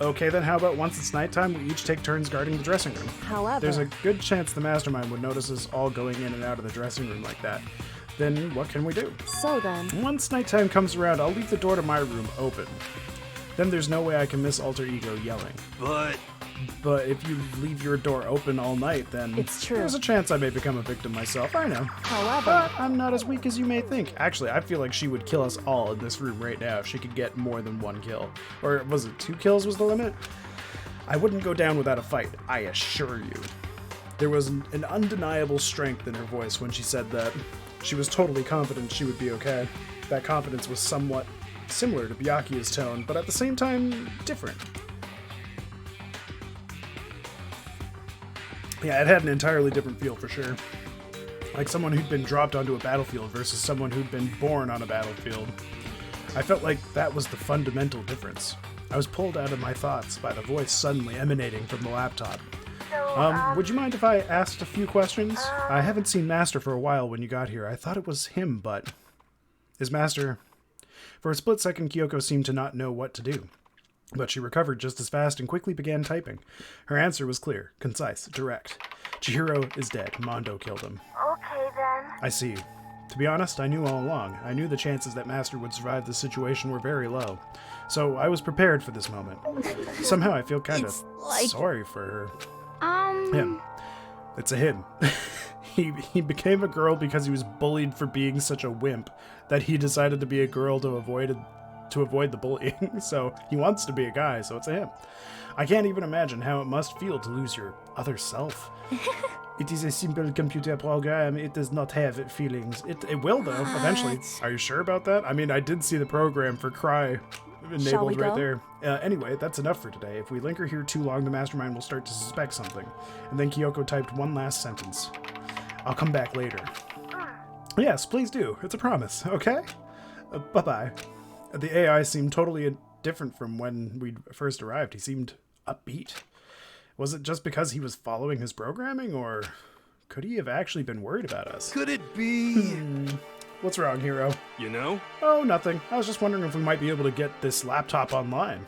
Okay, then how about once it's nighttime, we each take turns guarding the dressing room? However, There's a good chance the mastermind would notice us all going in and out of the dressing room like that. Then what can we do? so then, Once nighttime comes around, I'll leave the door to my room open. Then there's no way I can miss Alter Ego yelling. But if you leave your door open all night, then It's true. there's a chance I may become a victim myself, I know. however, But I'm not as weak as you may think. Actually, I feel like she would kill us all in this room right now if she could get more than one kill. Or was it 2 kills was the limit? I wouldn't go down without a fight, I assure you. There was an undeniable strength in her voice when she said that. She was totally confident she would be okay. That confidence was somewhat similar to Byakuya's tone, but at the same time, different. Yeah, it had an entirely different feel for sure. Like someone who'd been dropped onto a battlefield versus someone who'd been born on a battlefield. I felt like that was the fundamental difference. I was pulled out of my thoughts by the voice suddenly emanating from the laptop. So, Would you mind if I asked a few questions? I haven't seen Master for a while when you got here. I thought it was him, but... Is Master... For a split second, Kyoko seemed to not know what to do. But she recovered just as fast and quickly began typing. Her answer was clear, concise, direct. Chihiro is dead. Mondo killed him. okay then. I see. To be honest, I knew all along. I knew the chances that Master would survive this situation were very low. So I was prepared for this moment. Somehow I feel kind of It's like- sorry for her. Um, Him. It's a him. He became a girl because he was bullied for being such a wimp that he decided to be a girl to avoid the bullying. So he wants to be a guy, so it's a him. I can't even imagine how it must feel to lose your other self. It is a simple computer program. It does not have feelings. It will, though, eventually. Are you sure about that? I mean, I did see the program for Cry Shall we enabled right go? there. Anyway, that's enough for today. If we linger here too long, the mastermind will start to suspect something. And then Kyoko typed one last sentence. I'll come back later. Yes, please do. It's a promise, okay? Bye-bye. The AI seemed totally different from when we first arrived. He seemed upbeat. Was it just because he was following his programming, or could he have actually been worried about us? Could it be? What's wrong, Hero? You know? Oh, nothing. I was just wondering if we might be able to get this laptop online.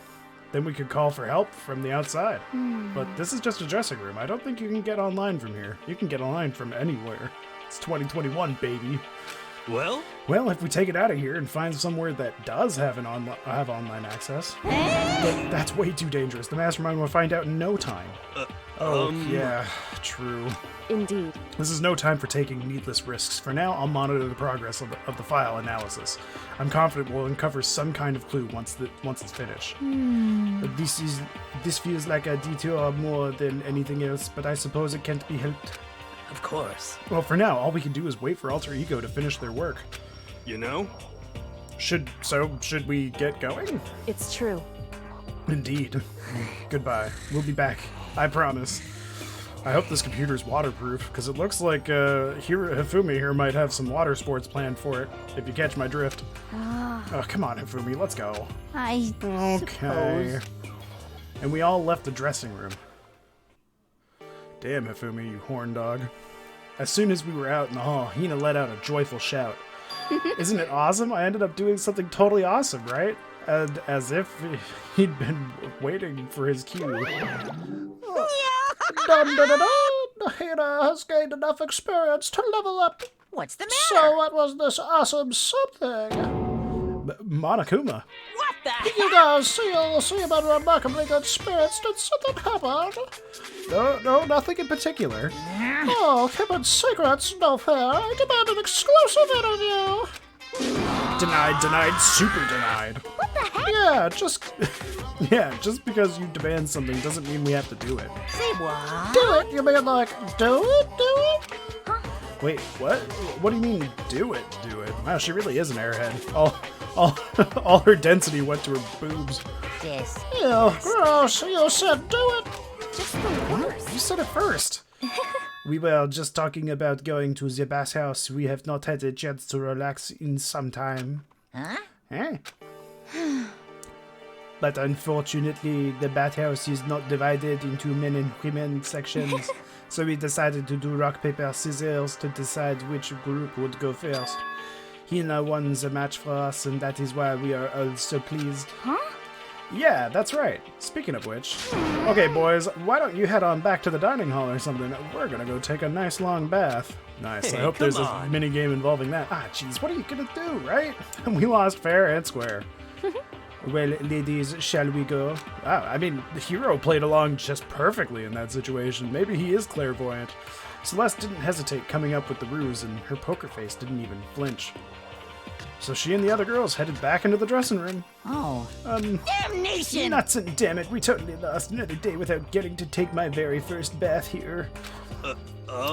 Then we could call for help from the outside. But this is just a dressing room. I don't think you can get online from here. You can get online from anywhere. It's 2021, baby. Well, Well, if we take it out of here and find somewhere that does have online access, but that's way too dangerous. The mastermind will find out in no time. Yeah, true. indeed. This is no time for taking needless risks. For now, I'll monitor the progress of the file analysis. I'm confident we'll uncover some kind of clue once it's finished. This feels like a detour more than anything else, but I suppose it can't be helped. of course. Well, for now, all we can do is wait for Alter Ego to finish their work. You know? Should we get going? It's true. Indeed. Goodbye. We'll be back. I promise. I hope this computer's waterproof, because it looks like Hifumi here might have some water sports planned for it, if you catch my drift. Oh, come on, Hifumi, let's go. I Okay. suppose. And we all left the dressing room. Damn, Hifumi, you horn dog. As soon as we were out in the hall, Hina let out a joyful shout. Isn't it awesome? I ended up doing something totally awesome, right? And as if he'd been waiting for his cue. Dun, dun, dun, dun. Hina has gained enough experience to level up. What's the So matter? what was this awesome something? Monokuma. What the heck? You guys seem remarkably good spirits. Did something happen? No, nothing in particular. Oh, keeping secrets, no fair. I demand an exclusive interview. Denied, super denied. What the heck? Just because you demand something doesn't mean we have to do it. Say what? Do it? You mean like, do it? Wait, what? What do you mean, do it? Wow, she really is an airhead. All her density went to her boobs. Yes. Ew, gross. You said do it. Just the worst. You said it first. We were just talking about going to the bathhouse. We have not had a chance to relax in some time. Huh? Eh? But unfortunately, the bathhouse is not divided into men and women sections. So we decided to do rock, paper, scissors to decide which group would go first. Hina won the match for us, and that is why we are all so pleased. Huh? Yeah, that's right. Speaking of which, okay, boys, why don't you head on back to the dining hall or something? We're gonna go take a nice long bath. Nice. Hey, I hope come there's a on. mini game involving that. Ah, jeez, what are you gonna do, right? We lost fair and square. Well, ladies, shall we go? Wow, I mean, the hero played along just perfectly in that situation. Maybe he is clairvoyant. Celeste didn't hesitate coming up with the ruse, and her poker face didn't even flinch. So she and the other girls headed back into the dressing room. Oh. Damnation! Nuts and damn it, we totally lost another day without getting to take my very first bath here.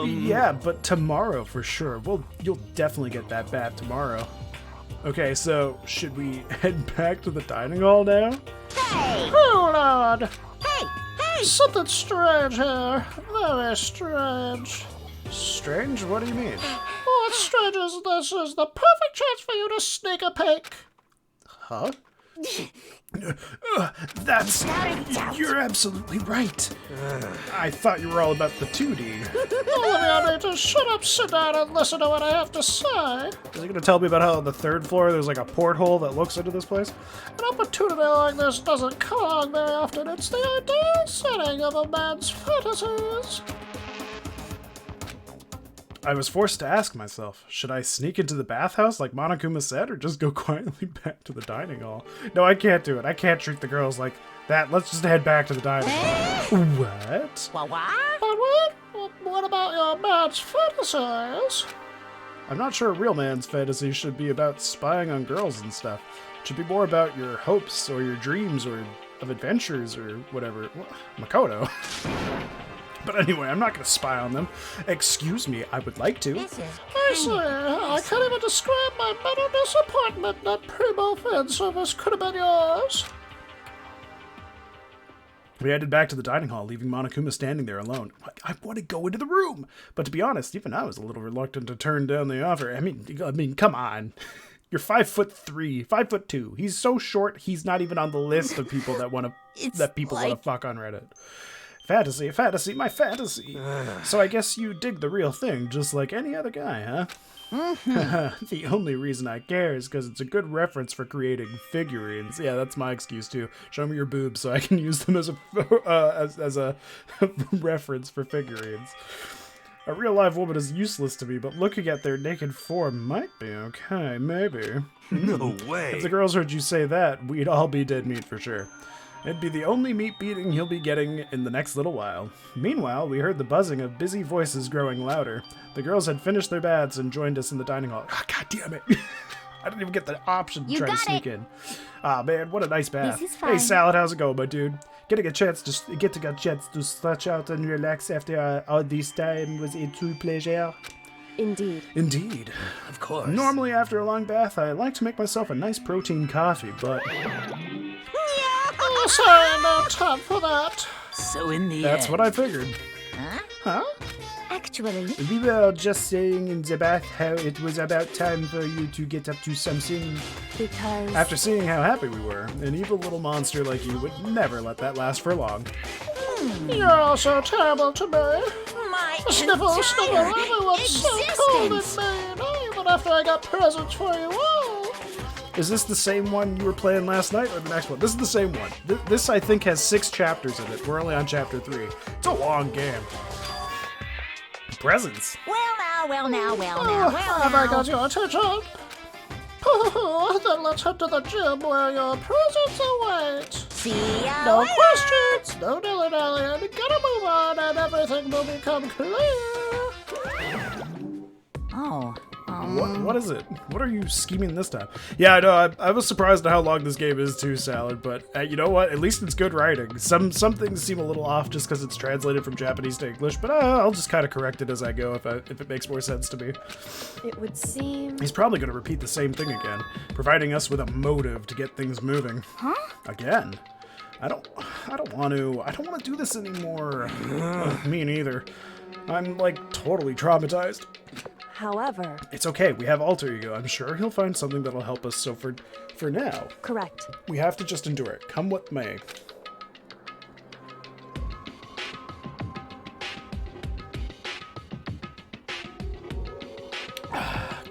Yeah, but tomorrow for sure. You'll definitely get that bath tomorrow. Okay, so should we head back to the dining hall now? Hey! Hold on! Hey! Hey! Something strange here. Very strange. Strange? What do you mean? What's strange is this is the perfect chance for you to sneak a peek. Huh? That's... You're absolutely right. I thought you were all about the 2D. Olivia, need to shut up, sit down, and listen to what I have to say. Is he going to tell me about how on the 3rd floor there's like a porthole that looks into this place? An opportunity like this doesn't come along very often. It's the ideal setting of a man's fantasies. I was forced to ask myself, should I sneak into the bathhouse like Monokuma said, or just go quietly back to the dining hall? No, I can't do it. I can't treat the girls like that. Let's just head back to the dining hall. What? What? But what about your man's fantasies? I'm not sure a real man's fantasy should be about spying on girls and stuff. It should be more about your hopes or your dreams or of adventures or whatever. Makoto. But anyway, I'm not going to spy on them. Excuse me, I would like to. This is I say, I can't even describe my mental disappointment that primo fan service could have been yours. We headed back to the dining hall, leaving Monokuma standing there alone. I want to go into the room, but to be honest, even I was a little reluctant to turn down the offer. I mean, come on. You're 5'3", 5'2". He's so short, he's not even on the list of people that want to fuck on Reddit. Fantasy, my fantasy. So I guess you dig the real thing, just like any other guy, huh? The only reason I care is because it's a good reference for creating figurines. Yeah, that's my excuse too. Show me your boobs so I can use them as a reference for figurines. A real live woman is useless to me, but looking at their naked form might be okay, maybe. No If way. the girls heard you say that, we'd all be dead meat for sure. It'd be the only meat beating he'll be getting in the next little while. Meanwhile, we heard the buzzing of busy voices growing louder. The girls had finished their baths and joined us in the dining hall. Ah, God damn it. I didn't even get the option to You try to got sneak in. Ah, man, what a nice bath. This is Hey, fine. Salad, how's it going, my dude? Getting a chance to stretch out and relax after all this time was a true pleasure. Indeed. Indeed. Of course. Normally, after a long bath, I like to make myself a nice protein coffee, but... Oh, sorry, no time for that. so in the That's end. what I figured. Huh? Huh? Actually, We were just saying in the bath how it was about time for you to get up to something. Because After seeing how happy we were, an evil little monster like you would never let that last for long. You're all so terrible to me. My Sniffle, sniffle, entire everyone's so cold and existence. mean. I even have after I got presents for you all. Is this the same one you were playing last night or the next one? This is the same one. This, I think, has 6 chapters in it. We're only on chapter 3. It's a long game. Presents. Well now. Have I got your attention? Then let's head to the gym where your presents await. See ya No later. questions, no dilly-dallying. Gotta move on and everything will become clear. Oh. What is it? What are you scheming this time? Yeah, I know. I was surprised at how long this game is too, Salad. But you know what? At least it's good writing. Some things seem a little off just because it's translated from Japanese to English. But I'll just kind of correct it as I go if it makes more sense to me. It would seem... He's probably going to repeat the same thing again, providing us with a motive to get things moving. Huh? Again. I don't want to do this anymore. Me neither. I'm like totally traumatized. However... It's okay, we have alter ego. I'm sure he'll find something that'll help us, so for now, Correct. we have to just endure it, come what may.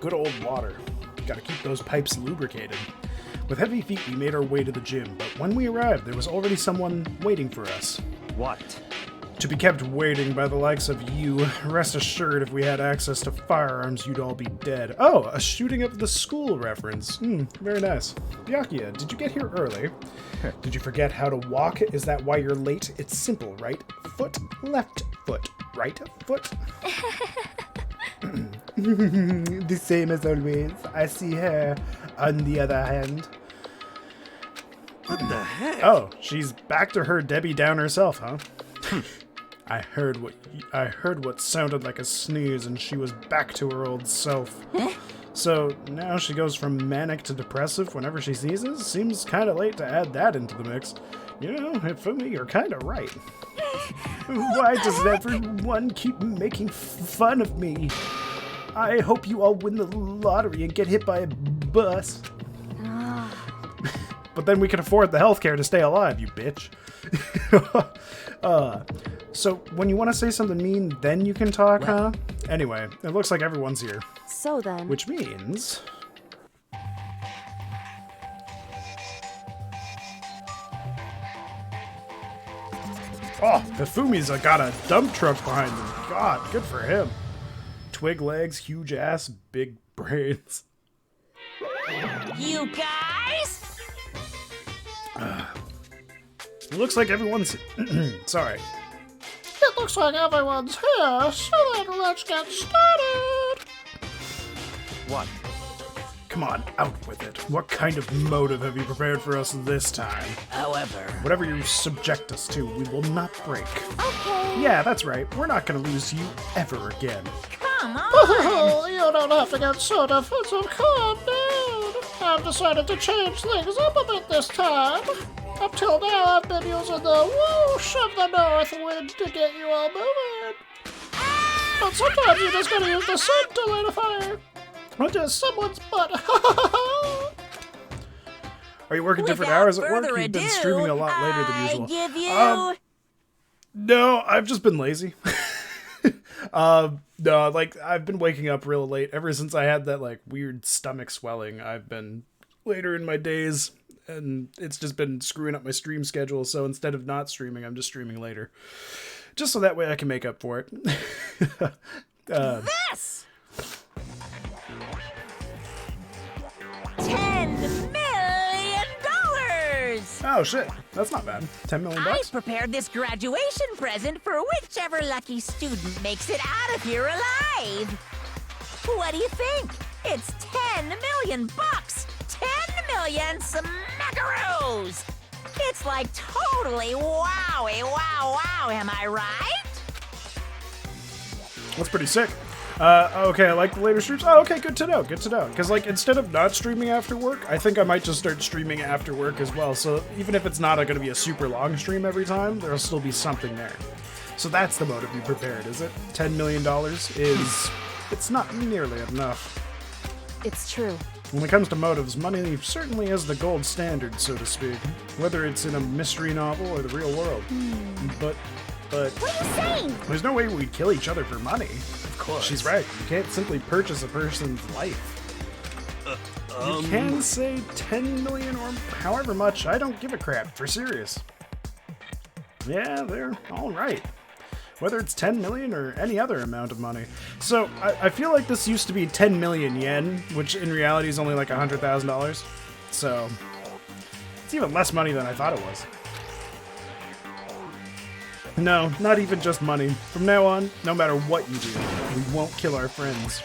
Good old water. Gotta keep those pipes lubricated. With heavy feet, we made our way to the gym, but when we arrived, there was already someone waiting for us. What? To be kept waiting by the likes of you, rest assured if we had access to firearms, you'd all be dead. Oh, a shooting up the school reference. Very nice. Byakuya, did you get here early? Did you forget how to walk? Is that why you're late? It's simple, right? Foot, left foot, right foot. The same as always. I see her, on the other hand. What the heck? Oh, she's back to her Debbie Downer self, huh? I heard what sounded like a sneeze, and she was back to her old self. So now she goes from manic to depressive whenever she sneezes? Seems kind of late to add that into the mix. You know, Ifumi, you're kind of right. Why does everyone keep making fun of me? I hope you all win the lottery and get hit by a bus. But then we can afford the healthcare to stay alive, you bitch. So when you want to say something mean, then you can talk, huh? Anyway, it looks like everyone's here. So then... Which means... Oh, Hifumi's got a dump truck behind him. God, good for him. Twig legs, huge ass, big brains. You guys? It looks like everyone's... Sorry. It looks like everyone's here, so then let's get started. What? Come on, out with it. What kind of motive have you prepared for us this time? However... Whatever you subject us to, we will not break. Okay. Yeah, that's right. We're not gonna lose you ever again. Come on! Oh, you don't have to get so defensive. Calm down. I've decided to change things up a bit this time. Up till now, I've been using the whoosh of the north wind to get you all moving. But sometimes you just gotta use the sun to light a fire. Or just someone's butt. Are you working different Without hours at work? further You've been ado, streaming a lot later than usual. I give you... No, I've just been lazy. No, like, I've been waking up real late. Ever since I had that, like, weird stomach swelling, I've been later in my days, and it's just been screwing up my stream schedule, so instead of not streaming, I'm just streaming later. Just so that way I can make up for it. This! $10 million! Oh, shit. That's not bad. $10 million? I prepared this graduation present for whichever lucky student makes it out of here alive. What do you think? It's 10 million bucks! 10 million smackaroos! It's like totally wowie wow, am I right? That's pretty sick. Okay, I like the later streams. Oh, okay, good to know, Because, like, instead of not streaming after work, I think I might just start streaming after work as well. So even if it's not going to be a super long stream every time, there'll still be something there. So that's the motive you prepared, is it? $10 million is... It's not nearly enough. It's true. When it comes to motives, money certainly is the gold standard, so to speak. Whether it's in a mystery novel or the real world. But... What are you saying? There's no way we'd kill each other for money. Of course. She's right. You can't simply purchase a person's life. You can say 10 million or however much. I don't give a crap. For serious. Yeah, they're all right. Whether it's 10 million or any other amount of money. So, I feel like this used to be 10 million yen, which in reality is only like $100,000. So, it's even less money than I thought it was. No, not even just money. From now on, no matter what you do, we won't kill our friends.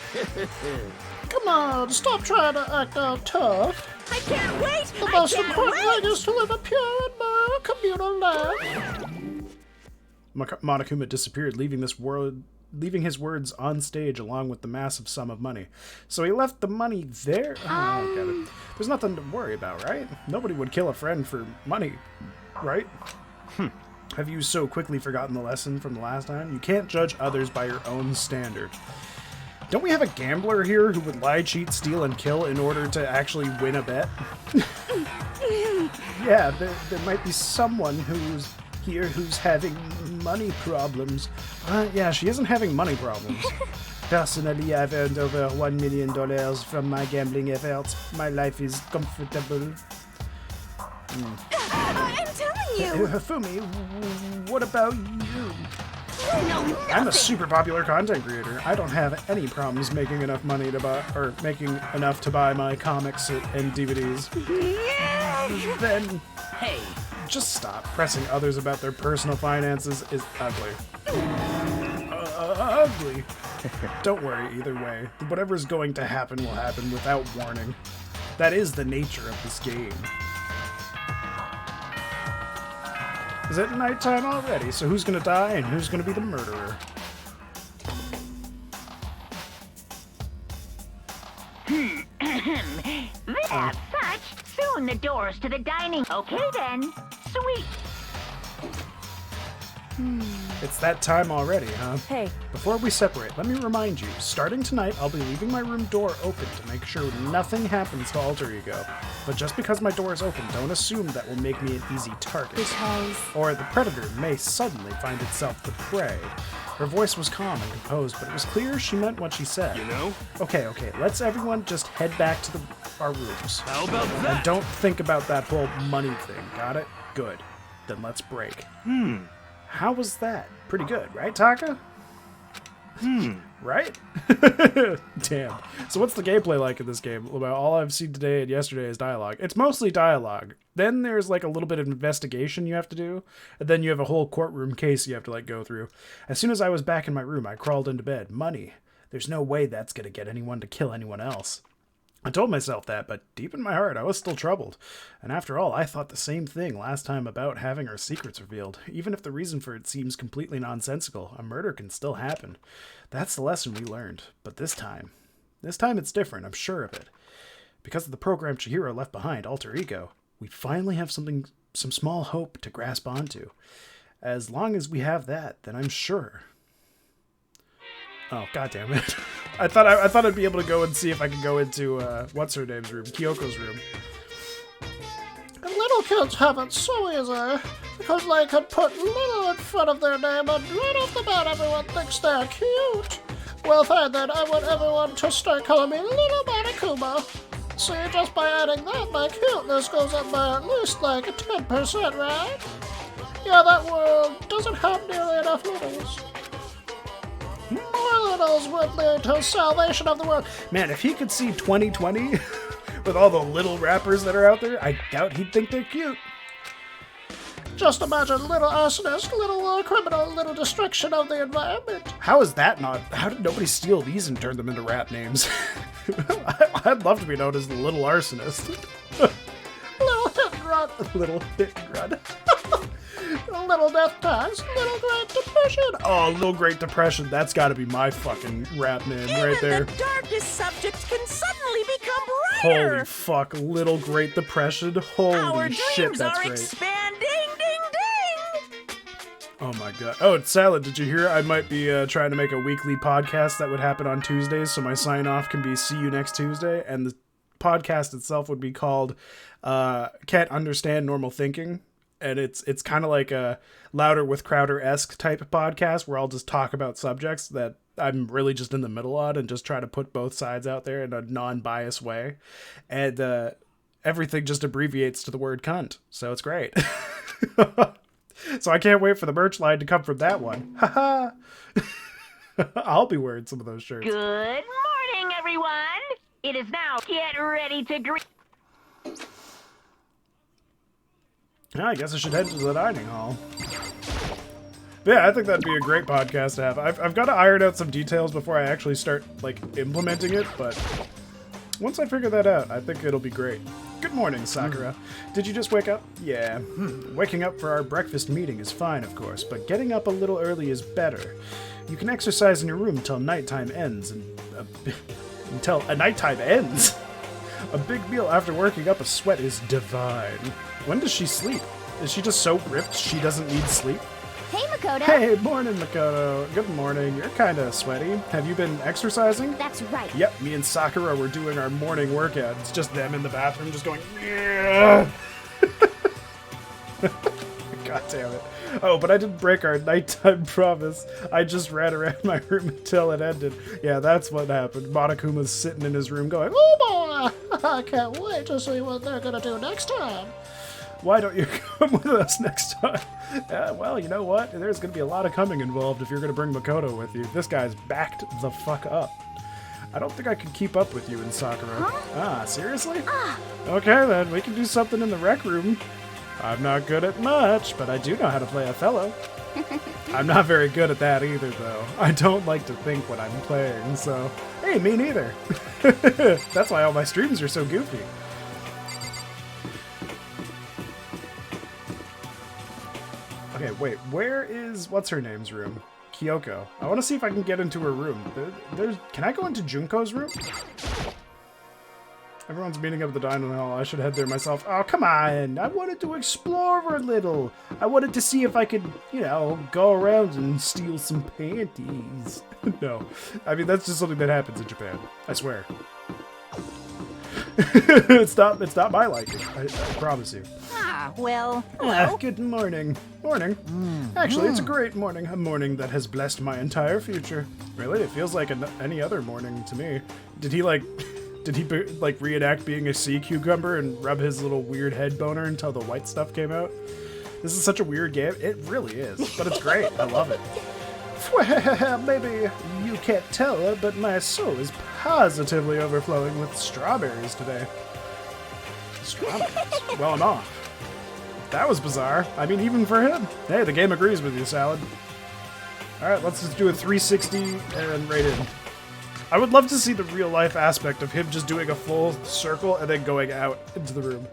Come on, stop trying to act all tough. I can't wait! The most important thing is to live a pure and moral communal life. Monokuma disappeared, leaving his words on stage along with the massive sum of money. So he left the money there? Oh, get it. There's nothing to worry about, right? Nobody would kill a friend for money, right? Have you so quickly forgotten the lesson from the last time? You can't judge others by your own standard. Don't we have a gambler here who would lie, cheat, steal, and kill in order to actually win a bet? Yeah, there might be someone who's here who's having money problems. Yeah, she isn't having money problems. Personally, I've earned over $1 million from my gambling efforts. My life is comfortable. I'm telling you! Fumi, what about you? No, I'm a super popular content creator. I don't have any problems making enough money to buy, or making enough to buy my comics and DVDs. Then, Hey, just stop. Pressing others about their personal finances is ugly. Ugly. Don't worry, either way. Whatever's going to happen will happen without warning. That is the nature of this game. Is it nighttime already? So who's gonna die and who's gonna be the murderer? that's such. Soon the doors to the dining. Okay then. Sweet. It's that time already, huh? Hey, Before we separate, let me remind you, starting tonight, I'll be leaving my room door open to make sure nothing happens to Alter Ego. But just because my door is open, don't assume that will make me an easy target. because... Or the predator may suddenly find itself the prey. Her voice was calm and composed, but it was clear she meant what she said. You know? Okay, let's everyone just head back to our rooms. How about And that? don't think about that whole money thing, got it? Good. Then let's break. How was that? Pretty good, right, Taka? Right? Damn. So what's the gameplay like in this game? Well, all I've seen today and yesterday is dialogue. It's mostly dialogue. Then there's like a little bit of investigation you have to do, and then you have a whole courtroom case you have to like go through. As soon as I was back in my room, I crawled into bed. Money. There's no way that's gonna get anyone to kill anyone else. I told myself that, but deep in my heart, I was still troubled. And after all, I thought the same thing last time about having our secrets revealed. Even if the reason for it seems completely nonsensical, a murder can still happen. That's the lesson we learned. But this time it's different, I'm sure of it. Because of the program Chihiro left behind, Alter Ego, we finally have some small hope to grasp onto. As long as we have that, then I'm sure. Oh, goddammit. I thought I'd be able to go and see if I could go into, what's-her-name's room? Kyoko's room. And little kids have it so easy, because they can put little in front of their name and right off the bat everyone thinks they're cute. Well fine then, I want everyone to start calling me Little Monokuma. See, just by adding that, my cuteness goes up by at least like 10%, right? Yeah, that world doesn't have nearly enough littles. More littles would lead to salvation of the world. Man, if he could see 2020 with all the little rappers that are out there, I doubt he'd think they're cute. Just imagine little arsonist, little criminal, little destruction of the environment. How is that not? How did nobody steal these and turn them into rap names? I'd love to be known as the Little Arsonist. Little hit and run. Little hit and run. Little death tax. Little Great Depression. Oh, Little Great Depression. That's got to be my fucking rap name right there. The darkest subject can suddenly become brighter. Holy fuck, Little Great Depression. Holy Our shit, dreams that's are great. expanding. Ding ding. Oh my god. Oh, it's Salad. Did you hear? I might be trying to make a weekly podcast that would happen on Tuesdays, so my sign-off can be see you next Tuesday, and the podcast itself would be called Can't Understand Normal Thinking. And it's kind of like a Louder with Crowder-esque type of podcast where I'll just talk about subjects that I'm really just in the middle on and just try to put both sides out there in a non-biased way. And everything just abbreviates to the word cunt. So it's great. So I can't wait for the merch line to come from that one. Haha. I'll be wearing some of those shirts. Good morning, everyone. It is now get ready to greet. I guess I should head to the dining hall. But yeah, I think that'd be a great podcast to have. I've got to iron out some details before I actually start, like, implementing it, but once I figure that out, I think it'll be great. Good morning, Sakura. Did you just wake up? Yeah. Waking up for our breakfast meeting is fine, of course, but getting up a little early is better. You can exercise in your room until nighttime ends, and until a nighttime ends. A big meal after working up a sweat is divine. When does she sleep? Is she just so ripped she doesn't need sleep? Hey, Makoto. Hey, morning, Makoto. Good morning. You're kind of sweaty. Have you been exercising? That's right. Yep, me and Sakura were doing our morning workout. It's just them in the bathroom just going, yeah. God damn it. Oh, but I didn't break our nighttime promise. I just ran around my room until it ended. Yeah, that's what happened. Monokuma's sitting in his room going, Oh boy! I can't wait to see what they're gonna do next time. why don't you come with us next time? Well, you know what? There's going to be a lot of coming involved if you're going to bring Makoto with you. This guy's backed the fuck up. I don't think I can keep up with you in Sakura. Huh? Ah, seriously? Okay, then. We can do something in the rec room. I'm not good at much, but I do know how to play Othello. I'm not very good at that either, though. I don't like to think when I'm playing, so... Hey, me neither. That's why all my streams are so goofy. Okay, wait. Where is... What's-her-name's room? Kyoko. I want to see if I can get into her room. Can I go into Junko's room? Everyone's meeting up at the dining hall. I should head there myself. Oh, come on. I wanted to explore a little. I wanted to see if I could, you know, go around and steal some panties. No. I mean, that's just something that happens in Japan. I swear. It's not my liking. I promise you. Ah, well, Ah, hello. good morning. Morning. Actually, it's a great morning. A morning that has blessed my entire future. Really? It feels like any other morning to me. Did he reenact being a sea cucumber and rub his little weird head boner until the white stuff came out? This is such a weird game. It really is, but it's great. I love it. Well, maybe you can't tell, but my soul is positively overflowing with strawberries today. Strawberries? Well, I'm off. That was bizarre. I mean, even for him. Hey, the game agrees with you, Salad. Alright, let's just do a 360 and right in. I would love to see the real-life aspect of him just doing a full circle and then going out into the room.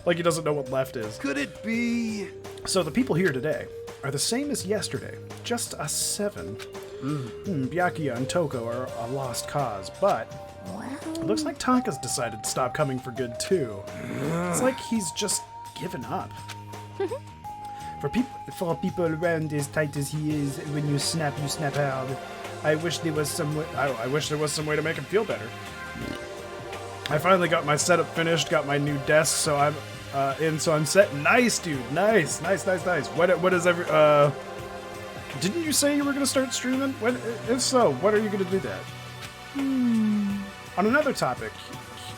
Like he doesn't know what left is. Could it be? So the people here today are the same as yesterday. Just us 7. Byakuya and Toko are a lost cause, but it looks like Tanka's decided to stop coming for good too. It's like he's just given up. For people around as tight as he is, when you snap hard. I wish there was some way. I wish there was some way to make him feel better. I finally got my setup finished, got my new desk, so I'm in. So I'm set. Nice, dude. Nice. What is every? Didn't you say you were gonna start streaming? If so, what are you gonna do that? On another topic.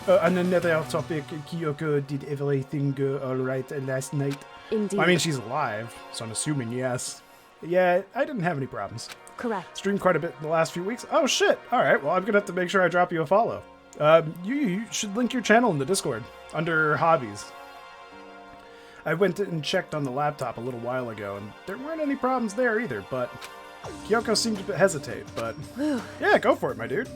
Kyoko, did everything go all right last night? Indeed. I mean, she's alive, so I'm assuming yes. Yeah, I didn't have any problems. Correct. Streamed quite a bit in the last few weeks. Oh, shit. All right, well, I'm going to have to make sure I drop you a follow. You should link your channel in the Discord under hobbies. I went and checked on the laptop a little while ago, and there weren't any problems there either, but Kyoko seemed to hesitate, but yeah, go for it, my dude.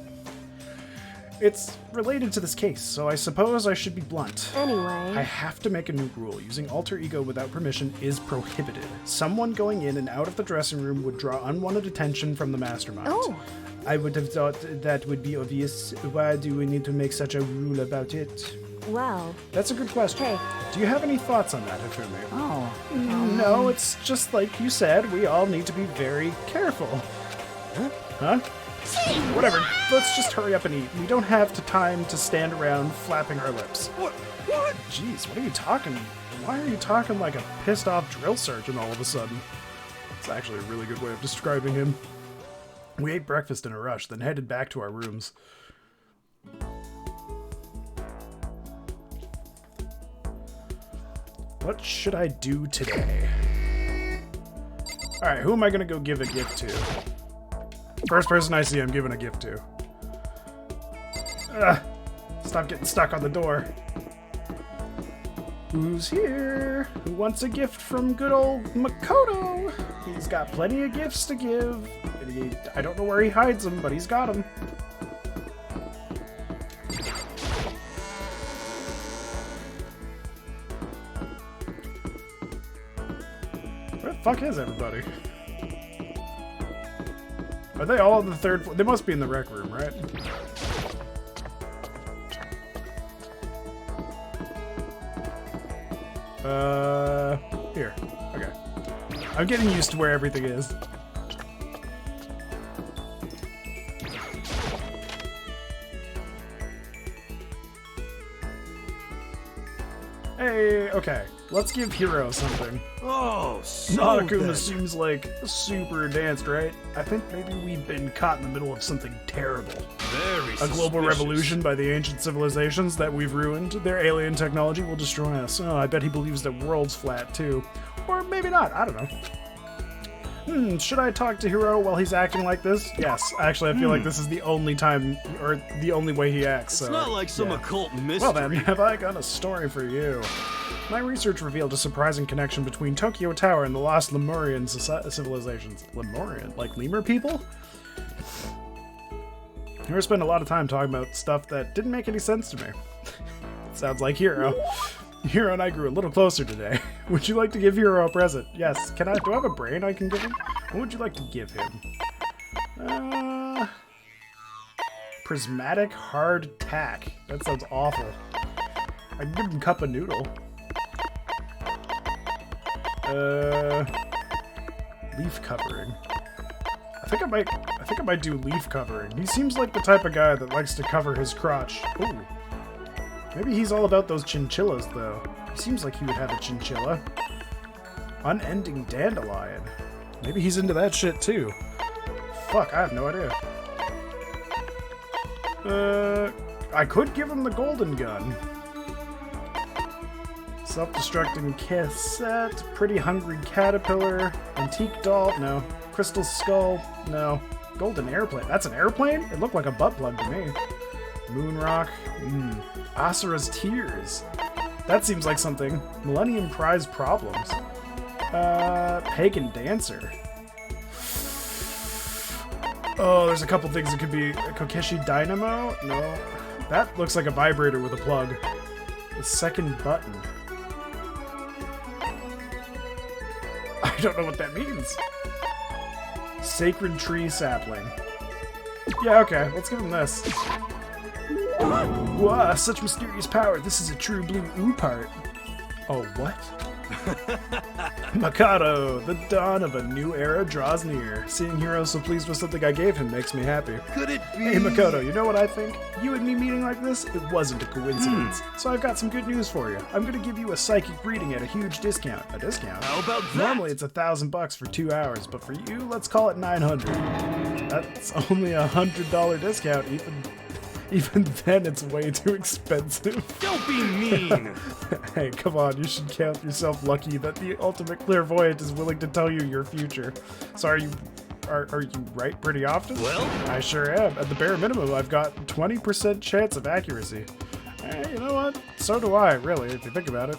It's related to this case, so I suppose I should be blunt. I Anyway, have to make a new rule. Using alter ego without permission is prohibited. Someone going in and out of the dressing room would draw unwanted attention from the mastermind. Oh. I would have thought that would be obvious. Why do we need to make such a rule about it? well, That's a good question. Hey. Do you have any thoughts on that, Hifumi? Oh, No, it's just like you said, we all need to be very careful. Huh? Whatever, let's just hurry up and eat. We don't have time to stand around flapping our lips. What? Jeez, what are you talking? Why are you talking like a pissed off drill sergeant all of a sudden? It's actually a really good way of describing him. We ate breakfast in a rush, then headed back to our rooms. What should I do today? Alright, who am I gonna go give a gift to? First person I see I'm giving a gift to. Stop getting stuck on the door. Who's here? Who wants a gift from good old Makoto? He's got plenty of gifts to give. And I don't know where he hides them, but he's got them. Where the fuck is everybody? Are they all on the third floor? They must be in the rec room, right? Here. Okay. I'm getting used to where everything is. Hey, okay. Let's give Hiro something. Oh, so Monokuma good. seems like super advanced, right? I think maybe we've been caught in the middle of something terrible. Very A global suspicious. revolution by the ancient civilizations that we've ruined. Their alien technology will destroy us. Oh, I bet he believes the world's flat, too. Or maybe not, I don't know. Should I talk to Hiro while he's acting like this? Yes, actually, I feel like this is the only time, or the only way he acts, It's so... not like some yeah. occult mystery. Well then, have I got a story for you. My research revealed a surprising connection between Tokyo Tower and the lost Lemurian civilizations. Lemurian? Like lemur people? I spent a lot of time talking about stuff that didn't make any sense to me. Sounds like Hiro. Hiro and I grew a little closer today. Would you like to give Hiro a present? Yes. Do I have a brain I can give him? What would you like to give him? Prismatic hard tack. That sounds awful. I can give him cup of noodle. Leaf covering. I think I might do leaf covering. He seems like the type of guy that likes to cover his crotch. Ooh. Maybe he's all about those chinchillas, though. He seems like he would have a chinchilla. Unending dandelion. Maybe he's into that shit, too. Fuck, I have no idea. I could give him the golden gun. Self-destructing cassette, pretty hungry caterpillar, antique doll, no. Crystal skull, no. Golden airplane, that's an airplane? It looked like a butt plug to me. Moon rock, Asura's tears. That seems like something. Millennium Prize problems. Pagan dancer. Oh, there's a couple things it could be. Kokeshi dynamo? No. That looks like a vibrator with a plug. The second button. I don't know what that means. Sacred tree sapling. Yeah, okay, let's give him this. Wow, such mysterious power. This is a true blue ooh part. Oh, what? Makoto, the dawn of a new era draws near. Seeing Hiro so pleased with something I gave him makes me happy. Could it be? Hey Makoto, you know what I think? You and me meeting like this, it wasn't a coincidence. So I've got some good news for you. I'm gonna give you a psychic reading at a huge discount. A discount? How about that? Normally it's $1,000 for 2 hours, but for you, let's call it $900. That's only $100 discount. Even then, it's way too expensive. Don't be mean. Hey, come on, you should count yourself lucky that the ultimate clairvoyant is willing to tell you your future. So are you right pretty often? Well? I sure am. At the bare minimum, I've got 20% chance of accuracy. You know what? So do I, really, if you think about it.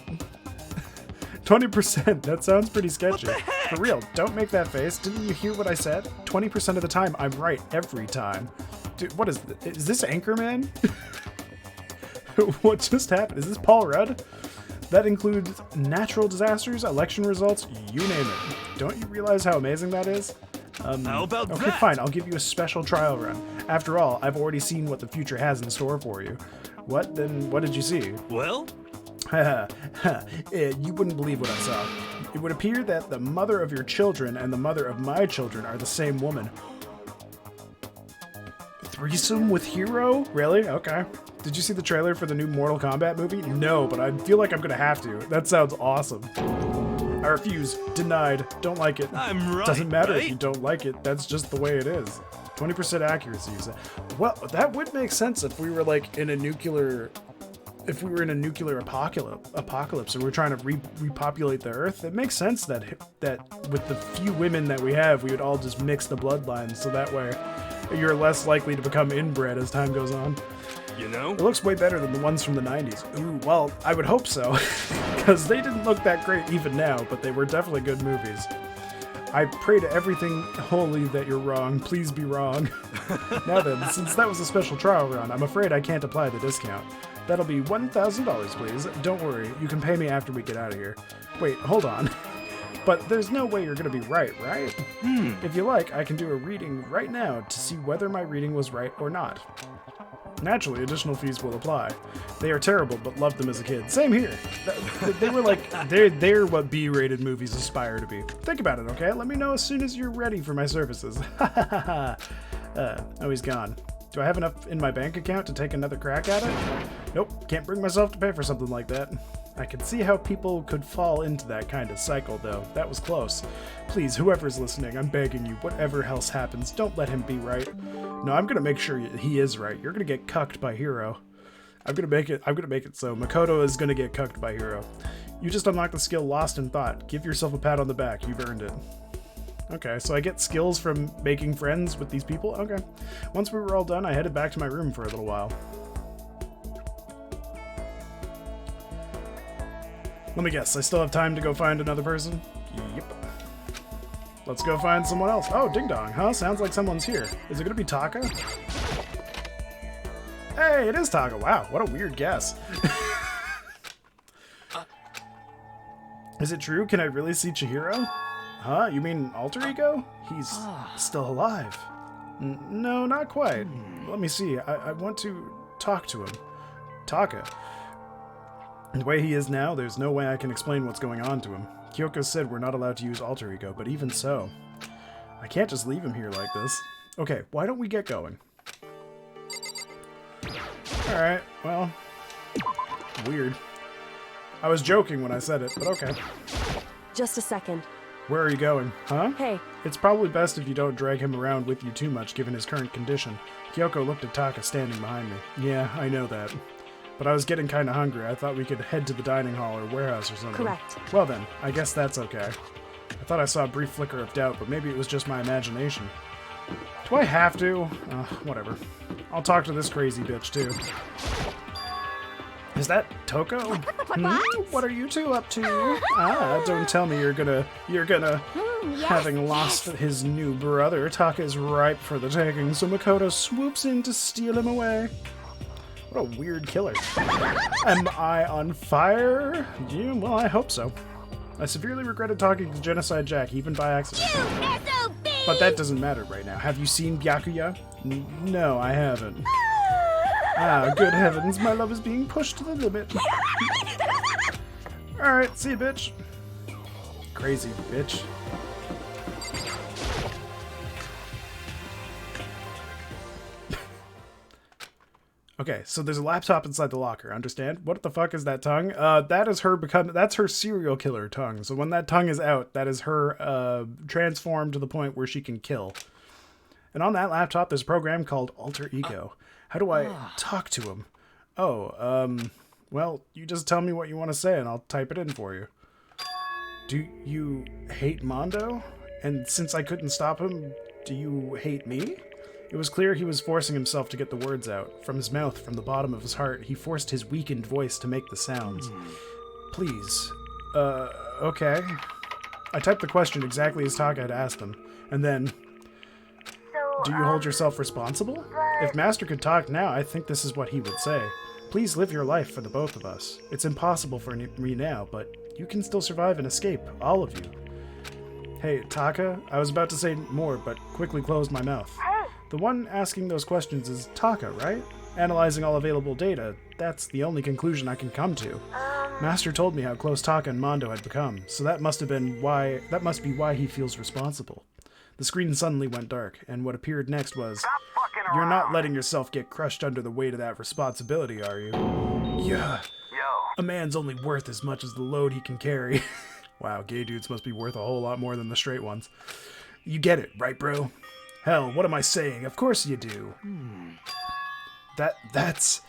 20%, that sounds pretty sketchy. What the heck? For real, don't make that face. Didn't you hear what I said? 20% of the time, I'm right every time. Dude, what is this? Is this Anchorman? What just happened? Is this Paul Rudd? That includes natural disasters, election results, you name it. Don't you realize how amazing that is? How about okay, that? fine, I'll give you a special trial run. After all, I've already seen what the future has in store for you. What? Then what did you see? Well? You wouldn't believe what I saw. It would appear that the mother of your children and the mother of my children are the same woman. Threesome with Hiro? Really? Okay. Did you see the trailer for the new Mortal Kombat movie? No, but I feel like I'm gonna have to. That sounds awesome. I refuse. Denied. Don't like it. I'm right, Doesn't matter if right? you don't like it. That's just the way it is. 20% accuracy. Well, that would make sense if we were like in a nuclear apocalypse and we're trying to repopulate the Earth. It makes sense that with the few women that we have, we would all just mix the bloodlines, so that way you're less likely to become inbred as time goes on. You know? It looks way better than the ones from the 90s. Ooh, well, I would hope so, because they didn't look that great even now, but they were definitely good movies. I pray to everything holy that you're wrong. Please be wrong. Now then, since that was a special trial run, I'm afraid I can't apply the discount. That'll be $1,000, please. Don't worry, you can pay me after we get out of here. Wait, hold on. But there's no way you're gonna be right? If you like, I can do a reading right now to see whether my reading was right or not. Naturally, additional fees will apply. They are terrible, but loved them as a kid. Same here. They were like, they're what B-rated movies aspire to be. Think about it, okay? Let me know as soon as you're ready for my services. Oh, he's gone. Do I have enough in my bank account to take another crack at it? Nope, can't bring myself to pay for something like that. I can see how people could fall into that kind of cycle, though. That was close. Please, whoever's listening, I'm begging you, whatever else happens, don't let him be right. No, I'm gonna make sure he is right. You're gonna get cucked by Hiro. I'm gonna make it so. Makoto is gonna get cucked by Hiro. You just unlocked the skill Lost in Thought. Give yourself a pat on the back. You've earned it. Okay, so I get skills from making friends with these people? Okay. Once we were all done, I headed back to my room for a little while. Let me guess, I still have time to go find another person? Yep. Let's go find someone else. Oh, ding dong, huh? Sounds like someone's here. Is it gonna be Taka? Hey, it is Taka. Wow, what a weird guess. Is it true? Can I really see Chihiro? Huh? You mean alter ego? He's still alive. No, not quite. Let me see. I want to talk to him. Taka. The way he is now, there's no way I can explain what's going on to him. Kyoko said we're not allowed to use alter ego, but even so, I can't just leave him here like this. Okay, why don't we get going? Alright, well, weird. I was joking when I said it, but okay. Just a second. Where are you going? Huh? Hey. It's probably best if you don't drag him around with you too much, given his current condition. Kyoko looked at Taka standing behind me. Yeah, I know that. But I was getting kinda hungry. I thought we could head to the dining hall or warehouse or something. Correct. Well then, I guess that's okay. I thought I saw a brief flicker of doubt, but maybe it was just my imagination. Do I have to? Whatever. I'll talk to this crazy bitch too. Is that Toko? What are you two up to? Don't tell me you're gonna, Yes, having lost his new brother, Taka is ripe for the taking, so Makoto swoops in to steal him away. What a weird killer. Am I on fire? Yeah, well, I hope so. I severely regretted talking to Genocide Jack, even by accident. But that doesn't matter right now. Have you seen Byakuya? No, I haven't. Good heavens, my love is being pushed to the limit. Alright, see you, bitch. Crazy bitch. Okay, so there's a laptop inside the locker, understand? What the fuck is that tongue? That's her serial killer tongue. So when that tongue is out, that is her transformed to the point where she can kill. And on that laptop, there's a program called Alter Ego. How do I talk to him? Well, you just tell me what you want to say and I'll type it in for you. Do you hate Mondo? And since I couldn't stop him, do you hate me? It was clear he was forcing himself to get the words out. From his mouth, from the bottom of his heart, he forced his weakened voice to make the sounds. Please. Okay. I typed the question exactly as Taka had asked him. And then, So, do you hold yourself responsible? If Master could talk now, I think this is what he would say. Please live your life for the both of us. It's impossible for me now, but you can still survive and escape, all of you. Hey, Taka, I was about to say more, but quickly closed my mouth. The one asking those questions is Taka, right? Analyzing all available data, that's the only conclusion I can come to. Master told me how close Taka and Mondo had become, so that must be why he feels responsible. The screen suddenly went dark, and what appeared next was, you're not letting yourself get crushed under the weight of that responsibility, are you? Yeah. A man's only worth as much as the load he can carry. Wow, gay dudes must be worth a whole lot more than the straight ones. You get it, right, bro? Hell, what am I saying? Of course you do. That's...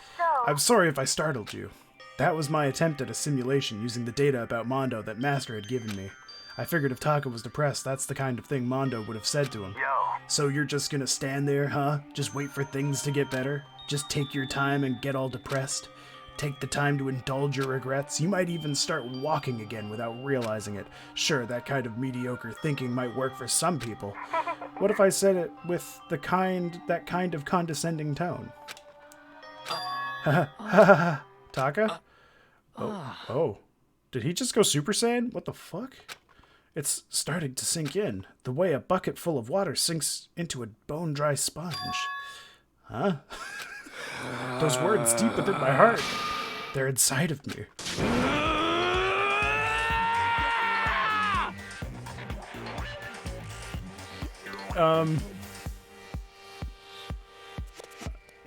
I'm sorry if I startled you. That was my attempt at a simulation using the data about Mondo that Master had given me. I figured if Taka was depressed, that's the kind of thing Mondo would have said to him. So you're just gonna stand there, huh? Just wait for things to get better? Just take your time and get all depressed? Take the time to indulge your regrets? You might even start walking again without realizing it. Sure, that kind of mediocre thinking might work for some people. What if I said it with that kind of condescending tone? Taka? Oh. Did he just go Super Saiyan? What the fuck? It's starting to sink in, the way a bucket full of water sinks into a bone-dry sponge. Huh? Those words deep within my heart. They're inside of me.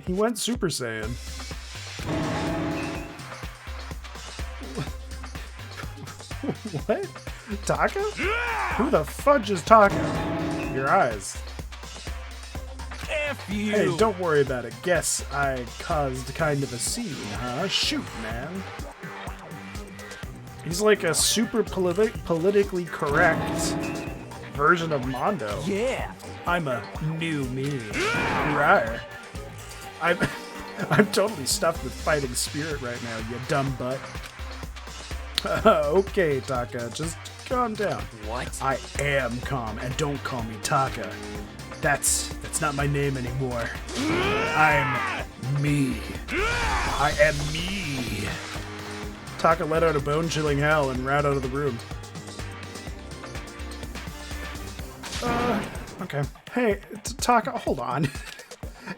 He went Super Saiyan. What? Taka? Who the fudge is Taka? Your eyes. F you! Hey, don't worry about it. Guess I caused kind of a scene, huh? Shoot, man. He's like a super politically correct version of Mondo. Yeah! I'm a new me. Right. I'm totally stuffed with fighting spirit right now, you dumb butt. Okay, Taka, just calm down. What? I am calm, and don't call me Taka. That's not my name anymore. I'm me. I am me. Taka let out a bone-chilling howl and ran out of the room. Okay. Hey, Taka, hold on.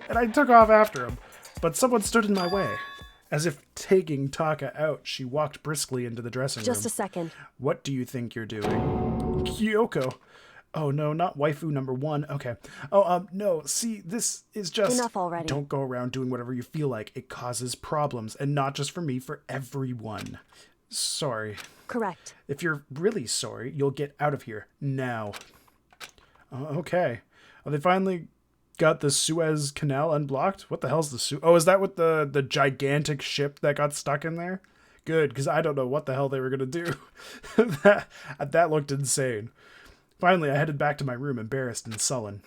And I took off after him, but someone stood in my way. As if taking Taka out, she walked briskly into the dressing room. Just a second. What do you think you're doing? Kyoko. Oh no, not waifu number one. Okay. Oh, no, see, this is just... Enough already. Don't go around doing whatever you feel like. It causes problems, and not just for me, for everyone. Sorry. Correct. If you're really sorry, you'll get out of here now. Okay. Oh, they finally got the Suez Canal unblocked? What the hell's the Suez? Oh, is that what the gigantic ship that got stuck in there? Good, because I don't know what the hell they were going to do. that looked insane. Finally, I headed back to my room, embarrassed and sullen.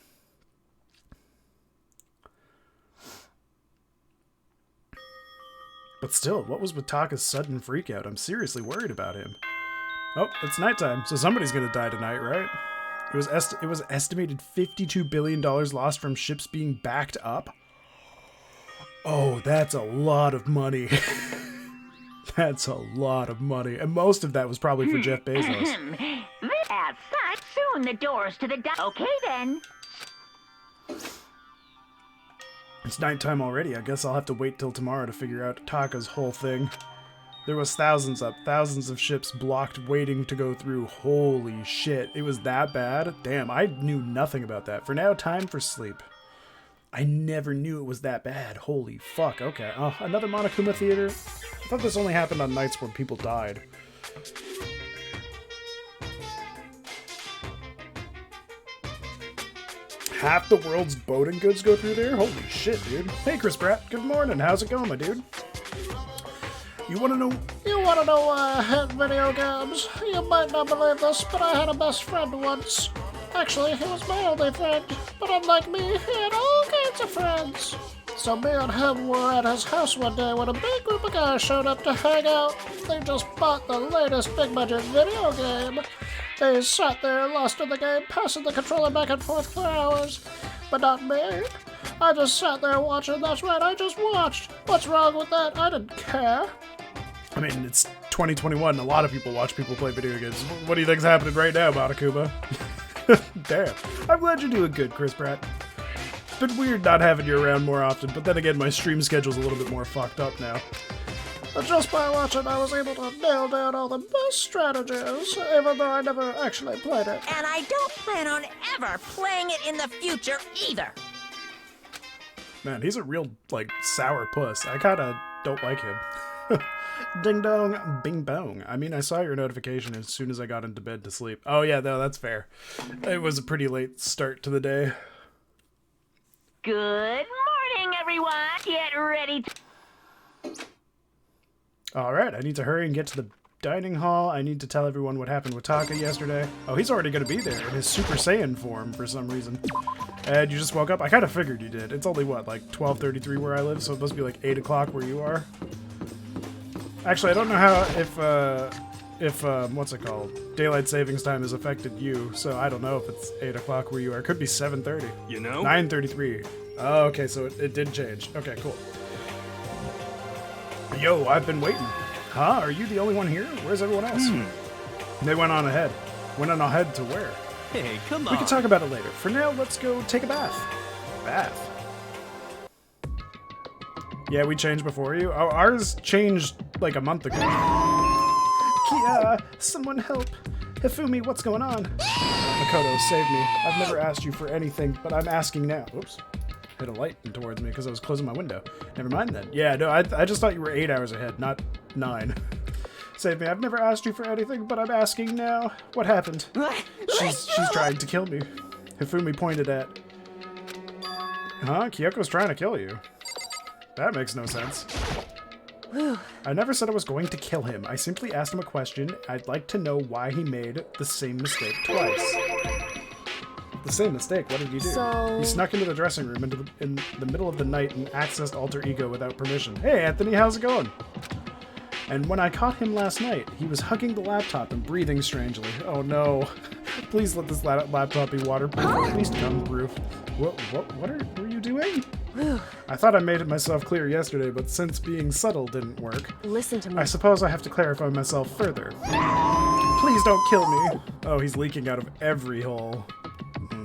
But still, what was with Taka's sudden freakout? I'm seriously worried about him. Oh, it's nighttime, so somebody's gonna die tonight, right? It was estimated $52 billion lost from ships being backed up. Oh, that's a lot of money. That's a lot of money. And most of that was probably for Jeff Bezos. Outside soon, the doors to the Okay then. It's nighttime already. I guess I'll have to wait till tomorrow to figure out Taka's whole thing. There was thousands of ships blocked waiting to go through. Holy shit. It was that bad? Damn, I knew nothing about that. For now, time for sleep. I never knew it was that bad. Holy fuck. Okay. Oh, another Monokuma theater? I thought this only happened on nights where people died. Half the world's boating goods go through there? Holy shit, dude. Hey, Chris Pratt. Good morning. How's it going, my dude? You wanna know why I hate video games? You might not believe this, but I had a best friend once. Actually, he was my only friend, but unlike me, he had all kinds of friends. So me and him were at his house one day when a big group of guys showed up to hang out. They just bought the latest big-budget video game. They sat there lost in the game, passing the controller back and forth for hours. But not me. I just sat there watching. That's right, I just watched. What's wrong with that? I didn't care. I mean, it's 2021. A lot of people watch people play video games. What do you think's happening right now, Monokuma? Damn. I'm glad you're doing good, Chris Pratt. It's been weird not having you around more often, but then again, my stream schedule's a little bit more fucked up now. But just by watching, I was able to nail down all the best strategies, even though I never actually played it. And I don't plan on ever playing it in the future either. Man, he's a real, sour puss. I kinda don't like him. Ding dong, bing bong. I mean, I saw your notification as soon as I got into bed to sleep. Oh yeah, no, that's fair. It was a pretty late start to the day. Good morning, everyone. Get ready to... Alright, I need to hurry and get to the dining hall. I need to tell everyone what happened with Taka yesterday. Oh, he's already gonna be there in his Super Saiyan form for some reason. And you just woke up? I kind of figured you did. It's only, what, like 12:33 where I live, so it must be like 8 o'clock where you are. Actually, I don't know how, if what's it called? Daylight savings time has affected you, so I don't know if it's 8 o'clock where you are. It could be 7:30. You know? 9:33. Oh, okay, so it did change. Okay, cool. Yo, I've been waiting. Huh? Are you the only one here? Where's everyone else? They went on ahead. Went on ahead to where? Hey, come on. We can talk about it later. For now, let's go take a bath. Bath? Yeah, we changed before you. Oh, ours changed like a month ago. Kia, someone help. Hifumi, what's going on? Makoto, save me. I've never asked you for anything, but I'm asking now. Oops. Hit a light towards me because I was closing my window. Never mind then. Yeah, no, I just thought you were 8 hours ahead, not 9. Save me. I've never asked you for anything, but I'm asking now. What happened? She's trying to kill me. Hifumi pointed at... Huh? Kyoko's trying to kill you. That makes no sense. I never said I was going to kill him. I simply asked him a question. I'd like to know why he made the same mistake twice. The same mistake? What did he do? So... He snuck into the dressing room in the middle of the night and accessed Alter Ego without permission. Hey, Anthony, how's it going? And when I caught him last night, he was hugging the laptop and breathing strangely. Oh no. Please let this laptop be waterproof, or at least gum-proof. What were you doing? I thought I made it myself clear yesterday, but since being subtle didn't work, Listen to me. I suppose I have to clarify myself further. Please don't kill me. Oh, he's leaking out of every hole.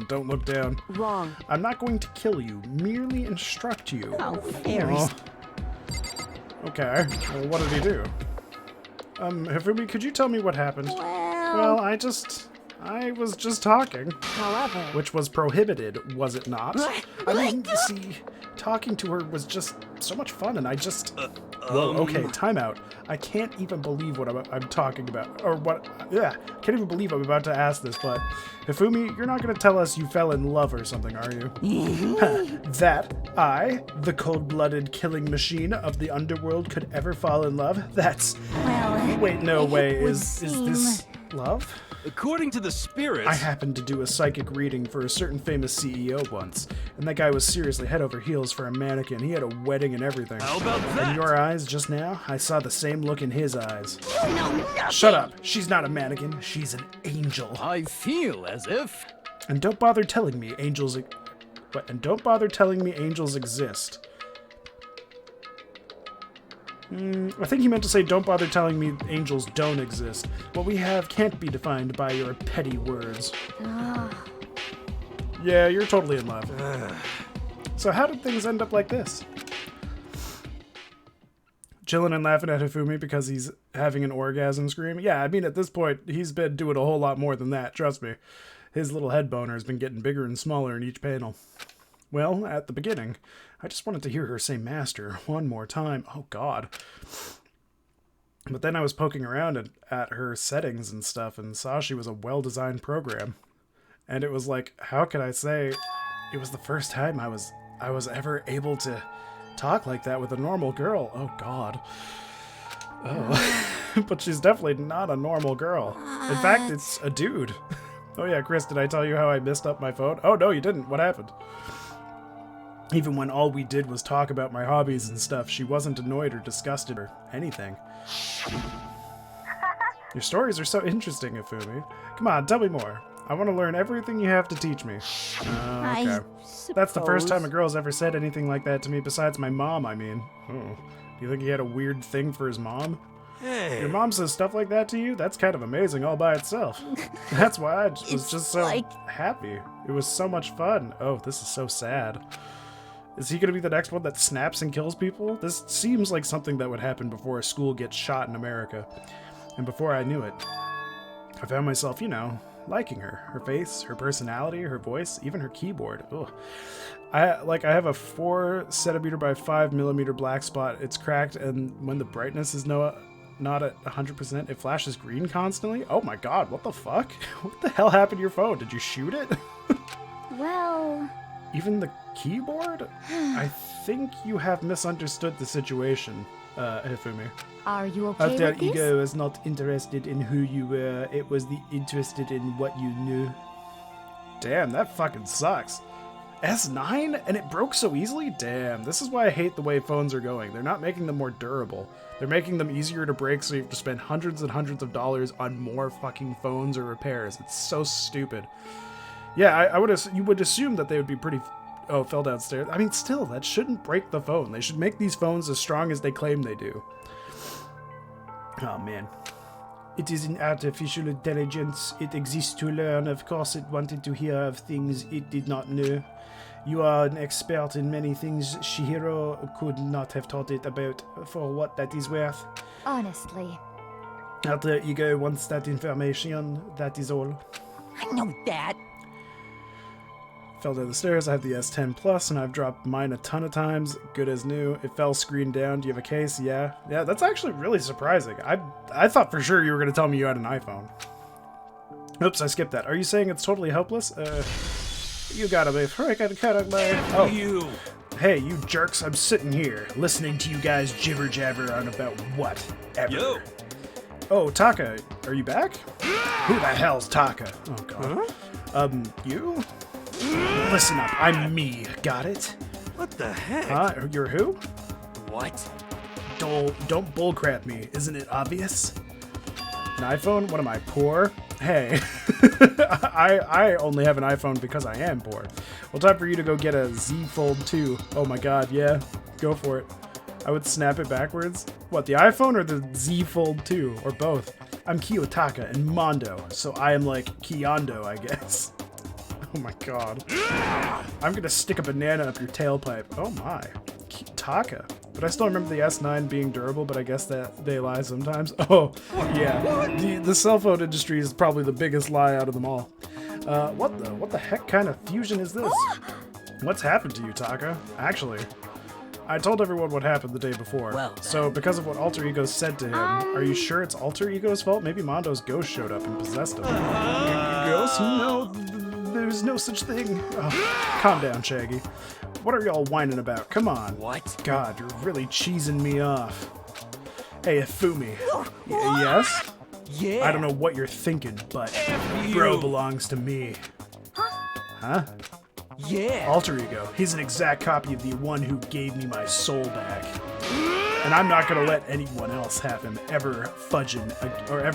Don't look down. Wrong. I'm not going to kill you, merely instruct you. Oh, very... Okay, well, what did he do? Hifumi, could you tell me what happened? Well, I was just talking. However... Which was prohibited, was it not? I mean, you see, talking to her was just so much fun, and I just... Whoa, okay, time out. I can't even believe what I'm talking about. Or what... Yeah, I can't even believe I'm about to ask this, but... Hifumi, you're not going to tell us you fell in love or something, are you? That I, the cold-blooded killing machine of the underworld, could ever fall in love? That's... Well, Wait, no way. Is seem- this love? According to the spirits... I happened to do a psychic reading for a certain famous CEO once, and that guy was seriously head over heels for a mannequin. He had a wedding and everything. How about that? In your eyes just now, I saw the same look in his eyes. Shut up. She's not a mannequin. She's an angel. I feel as if... And don't bother telling me angels... What? And don't bother telling me angels exist. I think he meant to say, don't bother telling me angels don't exist. What we have can't be defined by your petty words. Yeah, you're totally in love. So how did things end up like this? Chilling and laughing at Hifumi because he's having an orgasm scream? Yeah, I mean, at this point, he's been doing a whole lot more than that, trust me. His little head boner has been getting bigger and smaller in each panel. Well, at the beginning, I just wanted to hear her say master one more time. Oh, God. But then I was poking around at her settings and stuff and saw she was a well-designed program. And it was like, how could I say it was the first time I was ever able to talk like that with a normal girl. Oh, God. Oh. But she's definitely not a normal girl. In fact, it's a dude. Oh, yeah, Chris, did I tell you how I messed up my phone? Oh, no, you didn't. What happened? Even when all we did was talk about my hobbies and stuff, she wasn't annoyed or disgusted or anything. Your stories are so interesting, Hifumi. Come on, tell me more. I want to learn everything you have to teach me. Okay. That's the first time a girl's ever said anything like that to me besides my mom, I mean. Oh. Do you think he had a weird thing for his mom? Hey. Your mom says stuff like that to you? That's kind of amazing all by itself. That's why I was just so happy. It was so much fun. Oh, this is so sad. Is he going to be the next one that snaps and kills people? This seems like something that would happen before a school gets shot in America. And before I knew it, I found myself, you know, liking her. Her face, her personality, her voice, even her keyboard. Ugh. I have a 4 centimeter by 5 millimeter black spot. It's cracked, and when the brightness is not at 100%, it flashes green constantly. Oh my God, what the fuck? What the hell happened to your phone? Did you shoot it? Well, Even the keyboard? I think you have misunderstood the situation, Hifumi. Are you okay Alter with this? ego is not interested in who you were, it was interested in what you knew. Damn, that fucking sucks. S9? And it broke so easily? Damn, this is why I hate the way phones are going. They're not making them more durable. They're making them easier to break, so you have to spend hundreds and hundreds of dollars on more fucking phones or repairs. It's so stupid. Yeah, you would assume that they would be pretty... Oh, fell downstairs. I mean, still, that shouldn't break the phone. They should make these phones as strong as they claim they do. Oh, man. It is an artificial intelligence. It exists to learn. Of course, it wanted to hear of things it did not know. You are an expert in many things Shihiro could not have taught it about, for what that is worth. Honestly. Alter ego wants that information, that is all. I know that. Fell down the stairs. I have the S10 Plus, and I've dropped mine a ton of times. Good as new. It fell screen down. Do you have a case? Yeah. Yeah, that's actually really surprising. I thought for sure you were going to tell me you had an iPhone. Oops, I skipped that. Are you saying it's totally hopeless? You gotta be freaking kidding me. Oh, You. hey, you jerks. I'm sitting here, listening to you guys jibber-jabber on about what? Ever. Yo. Oh, Taka, are you back? Who the hell's Taka? Oh, God. You? Listen up, I'm me, got it? What the heck? Huh? You're who? What? Don't bullcrap me, isn't it obvious? An iPhone? What am I, poor? Hey, I only have an iPhone because I am poor. Well, time for you to go get a Z Fold 2. Oh my god, yeah, go for it. I would snap it backwards. What, the iPhone or the Z Fold 2? Or both? I'm Kiyotaka and Mondo, so I am like Kiyondo, I guess. Oh my god. I'm gonna stick a banana up your tailpipe. Oh my. Taka. But I still remember the S9 being durable, but I guess that they lie sometimes. Oh, yeah. The cell phone industry is probably the biggest lie out of them all. What the heck kind of fusion is this? What's happened to you, Taka? Actually, I told everyone what happened the day before. Well, so because of what Alter Ego said to him, are you sure it's Alter Ego's fault? Maybe Mondo's ghost showed up and possessed him. Ghost? No, there's no such thing. Oh, calm down, Shaggy. What are y'all whining about? Come on. What? God, you're really cheesing me off. Hey, Ifumi. Yes? Yeah. I don't know what you're thinking, but bro belongs to me. Huh? Yeah. Alter Ego. He's an exact copy of the one who gave me my soul back. And I'm not gonna let anyone else have him ever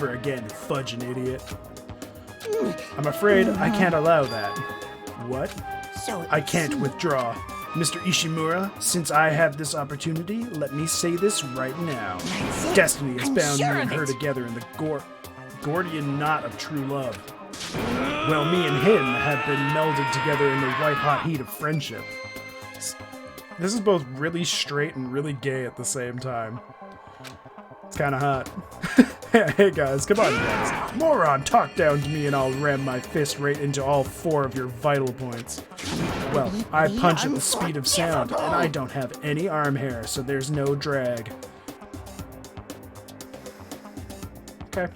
again fudge an idiot. I'm afraid I can't allow that. What? So I can't withdraw. Mr. Ishimura, since I have this opportunity, let me say this right now. Destiny has I'm bound sure me and of her it. together in the Gordian knot of true love. Well, me and him have been melded together in the white-hot heat of friendship. This is both really straight and really gay at the same time. It's kind of hot. Hey guys, come on guys. Moron, talk down to me and I'll ram my fist right into all 4 of your vital points. Well, I punch at the speed of sound, and I don't have any arm hair, so there's no drag. Okay.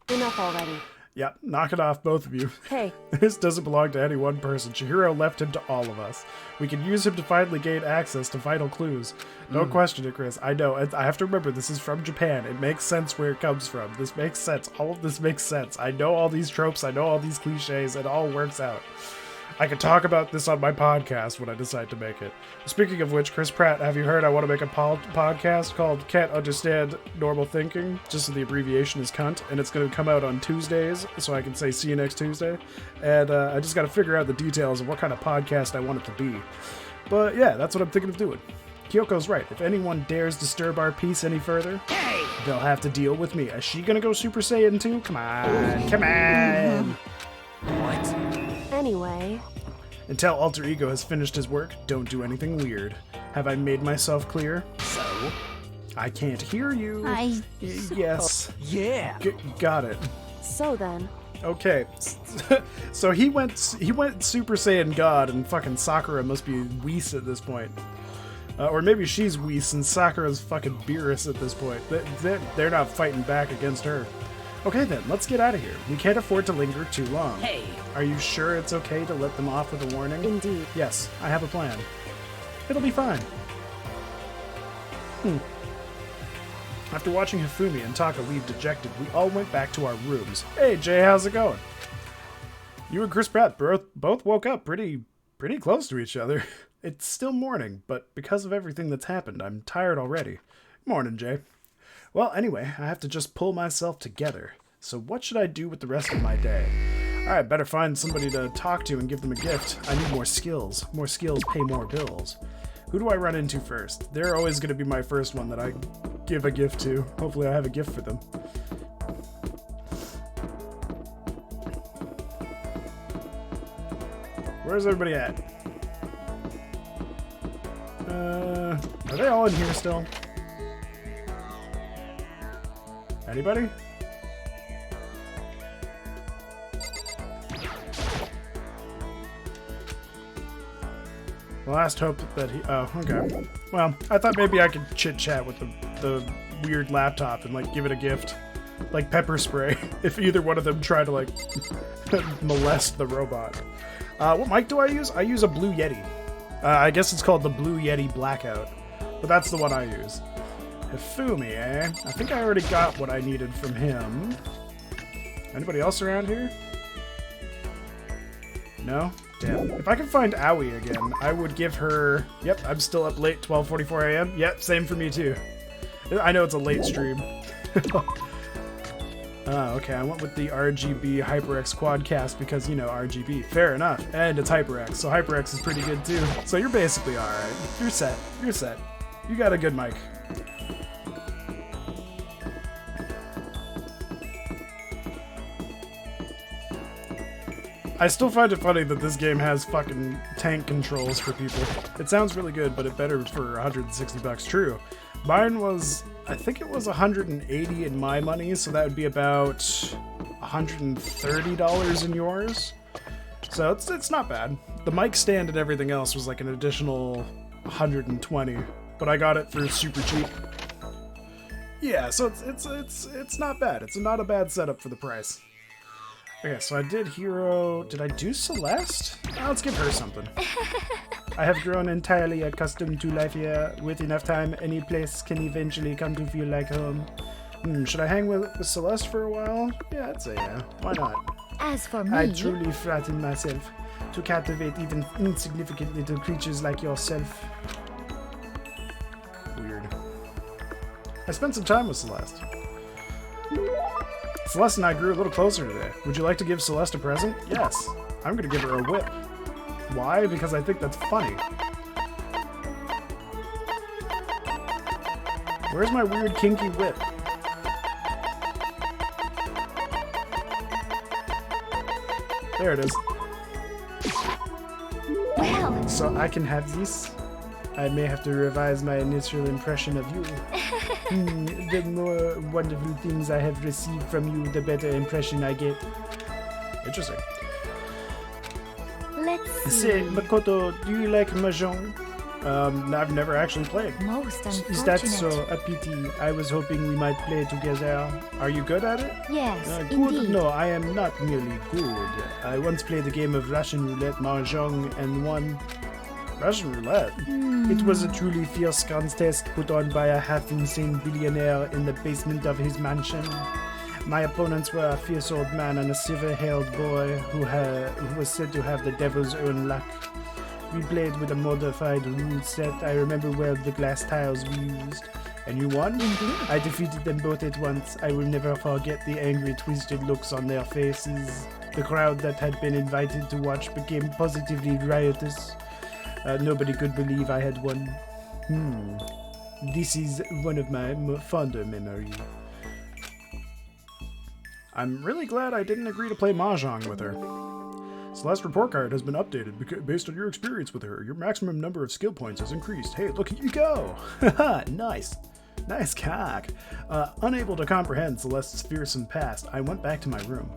Enough already. Yep, knock it off, both of you. Hey, This doesn't belong to any one person. Chihiro left him to all of us. We can use him to finally gain access to vital clues. Don't question it, Chris. I know. I have to remember, this is from Japan. It makes sense where it comes from. This makes sense. All of this makes sense. I know all these tropes. I know all these cliches. It all works out. I can talk about this on my podcast when I decide to make it. Speaking of which, Chris Pratt, have you heard I want to make a podcast called Can't Understand Normal Thinking? Just so the abbreviation is cunt. And it's going to come out on Tuesdays, so I can say see you next Tuesday. And I just got to figure out the details of what kind of podcast I want it to be. But yeah, that's what I'm thinking of doing. Kyoko's right. If anyone dares disturb our peace any further, they'll have to deal with me. Is she going to go Super Saiyan too? Come on. Come on. What? anyway. Until Alter Ego has finished his work, don't do anything weird. Have I made myself clear? So? I can't hear you. Yes. Yeah. Got it. So then, Okay. So he went Super Saiyan God, and fucking Sakura must be Whis at this point. Or maybe she's Whis and Sakura's fucking Beerus at this point. They're not fighting back against her. Okay then, let's get out of here. We can't afford to linger too long. Hey. Are you sure it's okay to let them off with a warning? Indeed. Yes, I have a plan. It'll be fine. After watching Hifumi and Taka leave dejected, we all went back to our rooms. Hey Jay, how's it going? You and Chris Pratt both woke up pretty close to each other. It's still morning, but because of everything that's happened, I'm tired already. Morning, Jay. Well, anyway, I have to just pull myself together. So what should I do with the rest of my day? Alright, better find somebody to talk to and give them a gift. I need more skills. More skills pay more bills. Who do I run into first? They're always going to be my first one that I give a gift to. Hopefully I have a gift for them. Where's everybody at? Are they all in here still? Anybody? Last hope that he... Oh, okay. Well, I thought maybe I could chit-chat with the weird laptop and, like, give it a gift. Like pepper spray, if either one of them try to, like, molest the robot. What mic do I use? I use a Blue Yeti. I guess it's called the Blue Yeti Blackout. But that's the one I use. Hifumi, eh? I think I already got what I needed from him. Anybody else around here? No? Damn. If I could find Aoi again, I would give her... Yep, I'm still up late, 12:44 a.m. Yep, same for me too. I know it's a late stream. Okay, I went with the RGB HyperX Quadcast because, you know, RGB. Fair enough. And it's HyperX, so HyperX is pretty good too. So you're basically alright. You're set. You're set. You got a good mic. I still find it funny that this game has fucking tank controls for people. It sounds really good, but it better for 160 bucks. True. Mine was, I think it was 180 in my money, so that would be about $130 in yours. So it's not bad. The mic stand and everything else was like an additional 120, but I got it for super cheap. Yeah, so it's not bad. It's not a bad setup for the price. Okay, so I did Hero. Did I do Celeste? Let's give her something. I have grown entirely accustomed to life here. With enough time, any place can eventually come to feel like home. Should I hang with Celeste for a while? Yeah, I'd say yeah. Why not? As for me, I truly flatten myself to captivate even insignificant little creatures like yourself. Weird. I spent some time with Celeste. Celeste and I grew a little closer today. Would you like to give Celeste a present? Yes. I'm gonna give her a whip. Why? Because I think that's funny. Where's my weird kinky whip? There it is. well, So I can have this? I may have to revise my initial impression of you. The more wonderful things I have received from you, the better impression I get. Interesting. let's see. Say, Makoto, do you like Mahjong? I've never actually played. Most Is that unfortunate. so? A pity. I was hoping we might play together. Are you good at it? Yes, Good? indeed. No, I am not merely good. I once played a game of Russian roulette Mahjong and won. Russian roulette? It was a truly fierce contest put on by a half-insane billionaire in the basement of his mansion. My opponents were a fierce old man and a silver-haired boy who was said to have the devil's own luck. We played with a modified rule set. I remember well the glass tiles we used. And you won? Indeed. I defeated them both at once. I will never forget the angry, twisted looks on their faces. The crowd that had been invited to watch became positively riotous. Nobody could believe I had won. This is one of my fonder memories. I'm really glad I didn't agree to play Mahjong with her. Celeste's report card has been updated based on your experience with her. Your maximum number of skill points has increased. Hey, look at you go! Haha, nice. Nice cock. Unable to comprehend Celeste's fearsome past, I went back to my room.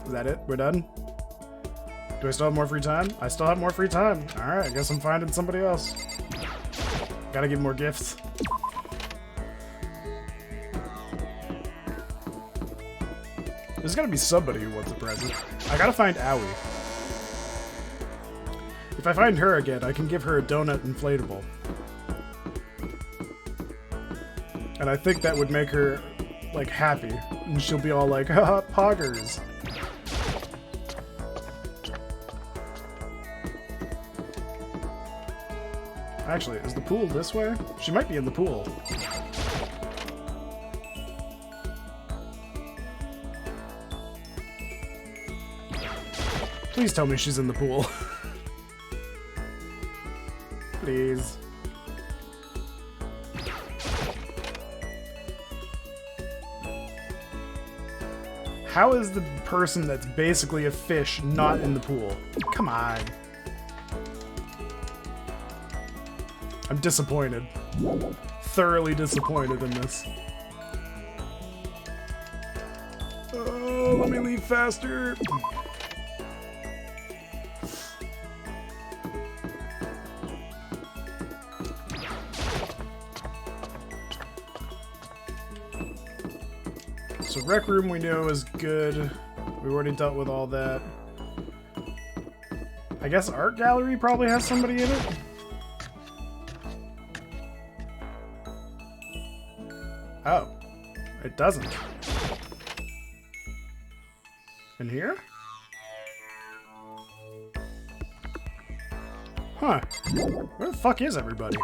Is that it? We're done? Do I still have more free time? I still have more free time. Alright, I guess I'm finding somebody else. Gotta give more gifts. There's gotta be somebody who wants a present. I gotta find Aoi. If I find her again, I can give her a donut inflatable. And I think that would make her, like, happy. And she'll be all like, haha, poggers. Actually, is the pool this way? She might be in the pool. Please tell me she's in the pool. Please. How is the person that's basically a fish not in the pool? Come on. I'm disappointed. Thoroughly disappointed in this. Oh, let me leave faster. So rec room we know is good. We already dealt with all that. I guess art gallery probably has somebody in it. Oh, it doesn't. In here? Huh. Where the fuck is everybody?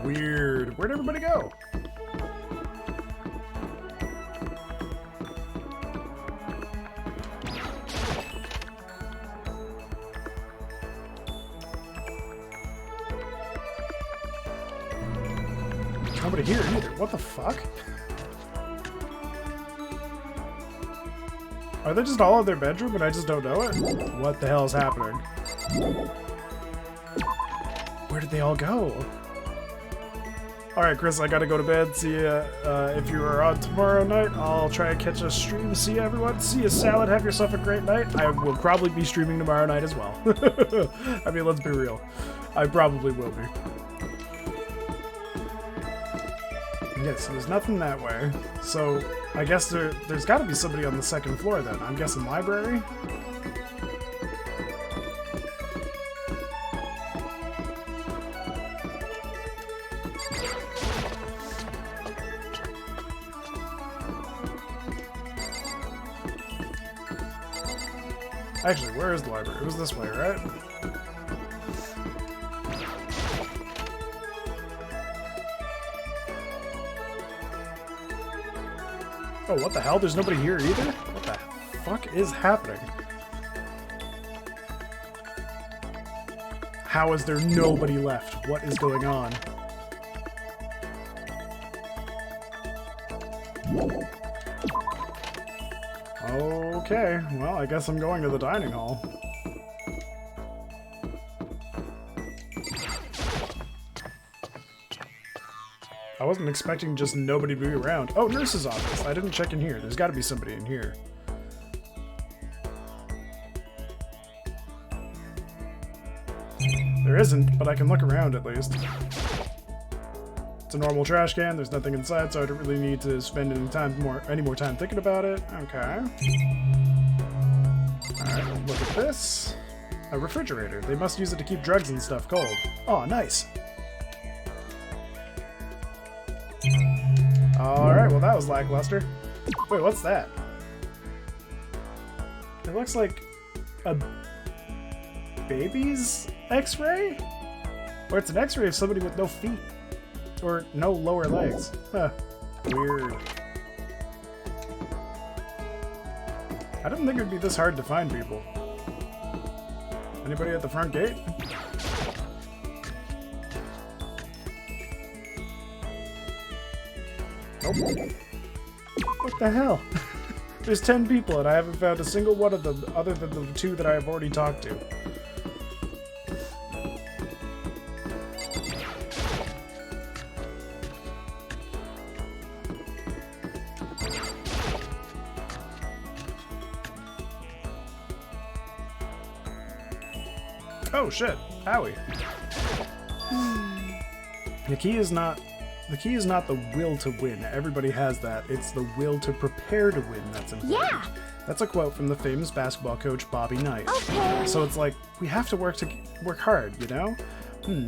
Weird. Where'd everybody go? There's nobody here either. What the fuck? Are they just all in their bedroom and I just don't know it? What the hell is happening? Where did they all go? Alright, Chris, I gotta go to bed. See ya. If you are on tomorrow night, I'll try and catch a stream. See ya, everyone. See ya, Salad. Have yourself a great night. I will probably be streaming tomorrow night as well. I mean, let's be real. I probably will be. Yeah, so there's nothing that way. So, I guess there's gotta be somebody on the second floor then. I'm guessing library? Actually, where is the library? It was this way, right? Oh, what the hell? There's nobody here either? What the fuck is happening? How is there nobody left? What is going on? Okay, well, I guess I'm going to the dining hall. I wasn't expecting just nobody to be around. Oh, nurse's office. I didn't check in here. There's got to be somebody in here. There isn't, but I can look around at least. It's a normal trash can. There's nothing inside, so I don't really need to spend any more time thinking about it. Okay. Alright, we'll look at this. A refrigerator. They must use it to keep drugs and stuff cold. Oh, nice. Alright, well that was lackluster. Wait, what's that? It looks like a baby's x-ray? Or it's an x-ray of somebody with no feet. Or no lower legs. Huh. Weird. I didn't think it would be this hard to find people. Anybody at the front gate? Nope. What the hell? There's 10 people and I haven't found a single one of them other than the 2 that I have already talked to. Oh shit, Howie. The key is not the will to win. Everybody has that. It's the will to prepare to win that's important. Yeah. That's a quote from the famous basketball coach Bobby Knight. Okay. So it's like we have to work hard, you know?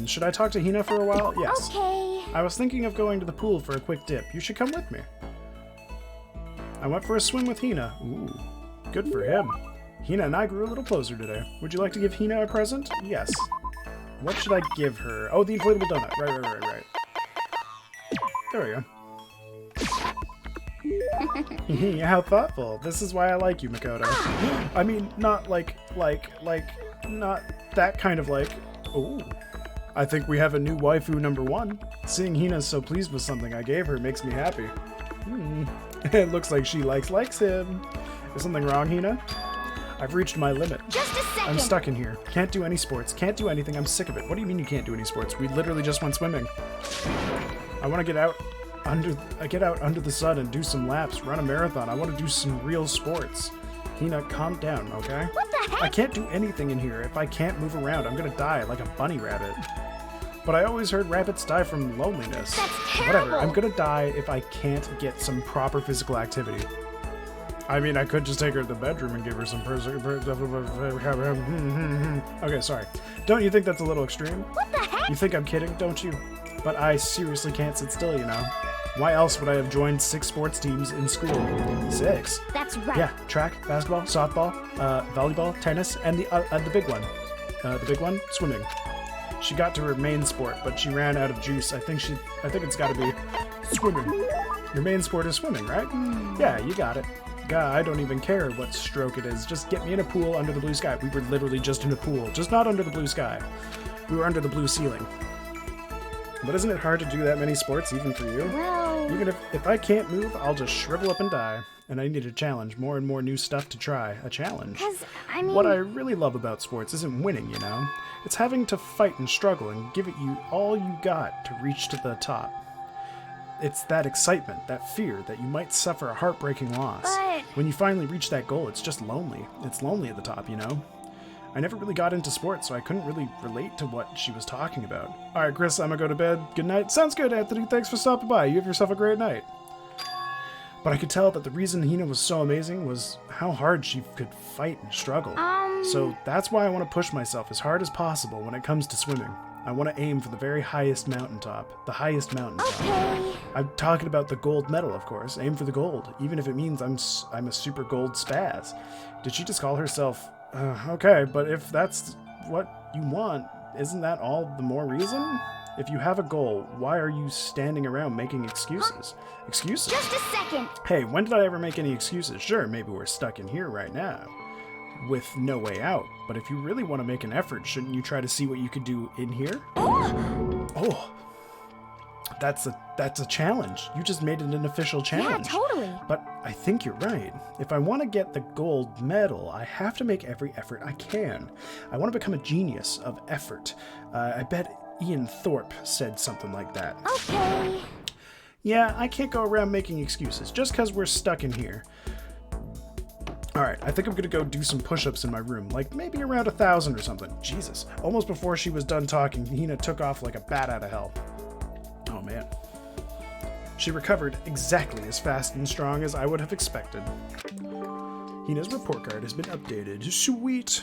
Should I talk to Hina for a while? Yes. Okay. I was thinking of going to the pool for a quick dip. You should come with me. I went for a swim with Hina. Ooh, good for him. Hina and I grew a little closer today. Would you like to give Hina a present? Yes. What should I give her? Oh, the inflatable donut. Right. There we go. How thoughtful. This is why I like you, Makoto. I mean, not like, not that kind of like. Ooh. I think we have a new waifu number 1. Seeing Hina so pleased with something I gave her makes me happy. It looks like she likes him. Is something wrong, Hina? I've reached my limit. Just a second. I'm stuck in here. Can't do any sports. Can't do anything. I'm sick of it. What do you mean you can't do any sports? We literally just went swimming. I want to get out under the sun and do some laps, run a marathon. I want to do some real sports. Hina, calm down, okay? What the heck? I can't do anything in here. If I can't move around, I'm gonna die like a bunny rabbit. But I always heard rabbits die from loneliness. That's terrible. Whatever, I'm gonna die if I can't get some proper physical activity. I mean, I could just take her to the bedroom and give her some Okay, sorry. Don't you think that's a little extreme? What the heck? You think I'm kidding, don't you? But I seriously can't sit still, you know? Why else would I have joined 6 sports teams in school? 6? That's right. Yeah, track, basketball, softball, volleyball, tennis, and the big one. The big one? Swimming. She got to her main sport, but she ran out of juice. I think it's gotta be swimming. Your main sport is swimming, right? Yeah, you got it. God, I don't even care what stroke it is. Just get me in a pool under the blue sky. We were literally just in a pool. Just not under the blue sky. We were under the blue ceiling. But isn't it hard to do that many sports, even for you? Well... Even if I can't move, I'll just shrivel up and die. And I need a challenge. More and more new stuff to try. A challenge. 'Cause, I mean... What I really love about sports isn't winning, you know? It's having to fight and struggle and give it you all you got to reach to the top. It's that excitement, that fear that you might suffer a heartbreaking loss. But... When you finally reach that goal, it's just lonely. It's lonely at the top, you know? I never really got into sports, so I couldn't really relate to what she was talking about. Alright, Chris, I'm gonna go to bed. Good night. Sounds good, Anthony. Thanks for stopping by. You have yourself a great night. But I could tell that the reason Hina was so amazing was how hard she could fight and struggle. So that's why I want to push myself as hard as possible when it comes to swimming. I want to aim for the very highest mountaintop. The highest mountaintop. Okay. I'm talking about the gold medal, of course. Aim for the gold, even if it means I'm a super gold spaz. Did she just call herself... okay, but if that's what you want, isn't that all the more reason? If you have a goal, why are you standing around making excuses? Excuses? Just a second. Hey, when did I ever make any excuses? Sure, maybe we're stuck in here right now, with no way out. But if you really want to make an effort, shouldn't you try to see what you could do in here? Oh, that's a challenge. You just made it an official challenge. Yeah, totally. But I think you're right. If I want to get the gold medal, I have to make every effort I can. I want to become a genius of effort. I bet Ian Thorpe said something like that. Okay. Yeah, I can't go around making excuses just because we're stuck in here. Alright, I think I'm gonna go do some push-ups in my room, like maybe around 1,000 or something. Jesus. Almost before she was done talking, Hina took off like a bat out of hell. Oh man. She recovered exactly as fast and strong as I would have expected. Hina's report card has been updated. Sweet!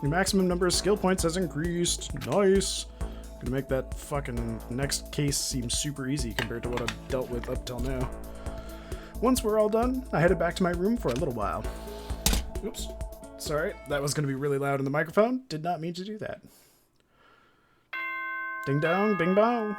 Your maximum number of skill points has increased. Nice! Gonna make that fucking next case seem super easy compared to what I've dealt with up till now. Once we're all done, I headed back to my room for a little while. Oops. Sorry, that was gonna be really loud in the microphone. Did not mean to do that. Ding dong, bing bong.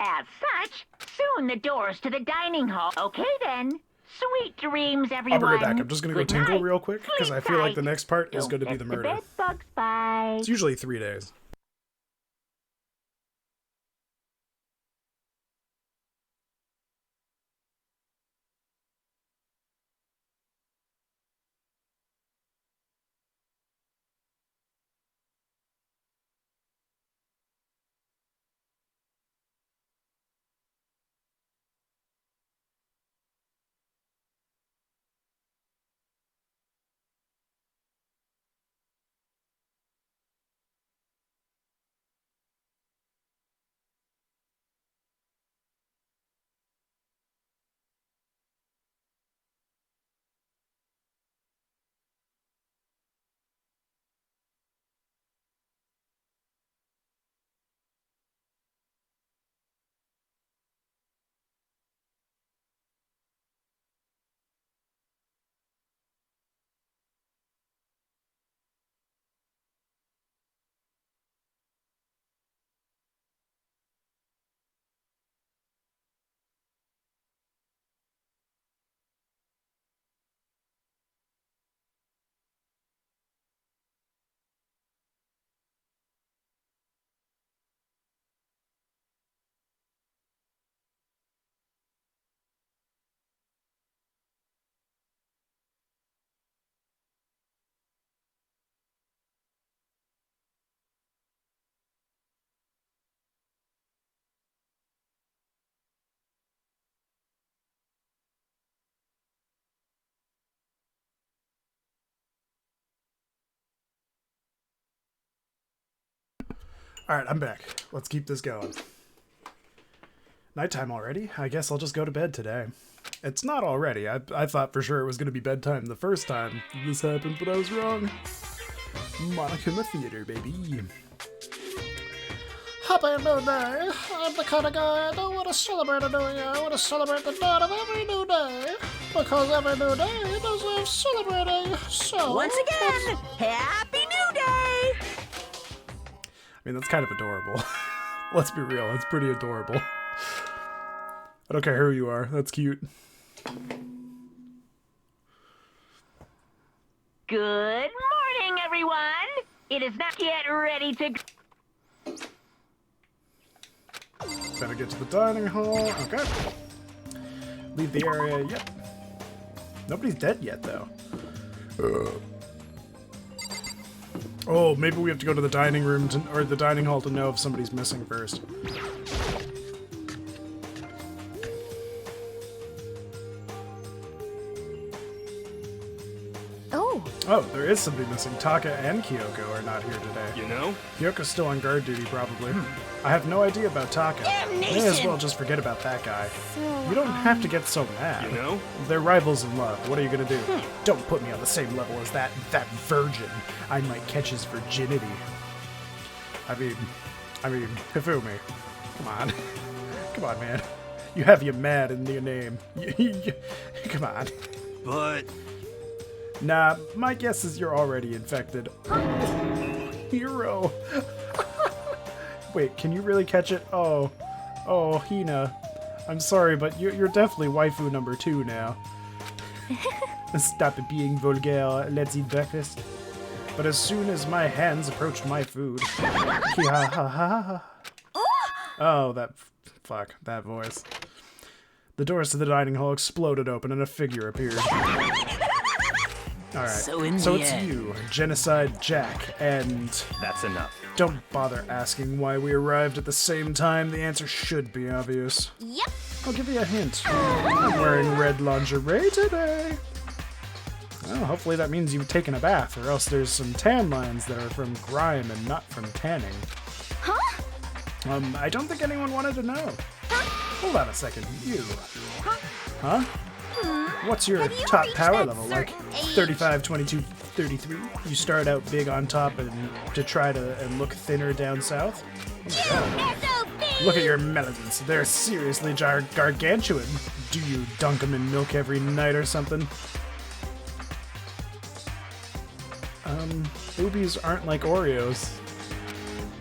As such, soon the doors to the dining hall. Okay then. Sweet dreams, everyone. I'll be right back. I'm just gonna go Good tinkle night. real quick because I feel like the next part is Don't gonna be let the the murder. bed bugs bite. It's usually 3 days. Alright, I'm back. Let's keep this going. Nighttime already? I guess I'll just go to bed today. It's not already. I thought for sure it was going to be bedtime the first time this happened, but I was wrong. Monokuma Theater, baby. Happy New Day. I'm the kind of guy I don't want to celebrate a new year. I want to celebrate the dawn of every new day. Because every new day deserves celebrating. So Once again, Happy New Day! I mean, that's kind of adorable. Let's be real, it's pretty adorable. I don't care who you are, that's cute. Good morning, everyone! It is not yet ready to... Better get to the dining hall. Okay. Leave the area. Yep. Nobody's dead yet, though. Oh, maybe we have to go to the dining room or the dining hall to know if somebody's missing first. Oh, there is somebody missing. Taka and Kyoko are not here today. You know? Kyoko's still on guard duty, probably. I have no idea about Taka. May as well just forget about that guy. You don't have to get so mad. You know? They're rivals in love. What are you gonna do? Don't put me on the same level as that virgin. I might catch his virginity. I mean, Hifumi. Come on. Come on, man. You have your mad in your name. Come on. But... Nah, my guess is you're already infected. Hero. Wait, can you really catch it? Oh, Hina. I'm sorry, but you're definitely waifu number 2 now. Stop being vulgar. Let's eat breakfast. But as soon as my hands approached my food, oh, that voice. The doors to the dining hall exploded open and a figure appeared. Alright, so it's you, Genocide Jack, and... That's enough. Don't bother asking why we arrived at the same time. The answer should be obvious. Yep. I'll give you a hint. I'm wearing red lingerie today. Well, hopefully that means you've taken a bath, or else there's some tan lines that are from grime and not from tanning. Huh? I don't think anyone wanted to know. Hold on a second. You. Huh? What's your Have you top reached power that level? Like certain age? 35, 22, 33? You start out big on top and to try to look thinner down south? Oh my God. Look at your melons. They're seriously gargantuan. Do you dunk them in milk every night or something? Boobies aren't like Oreos.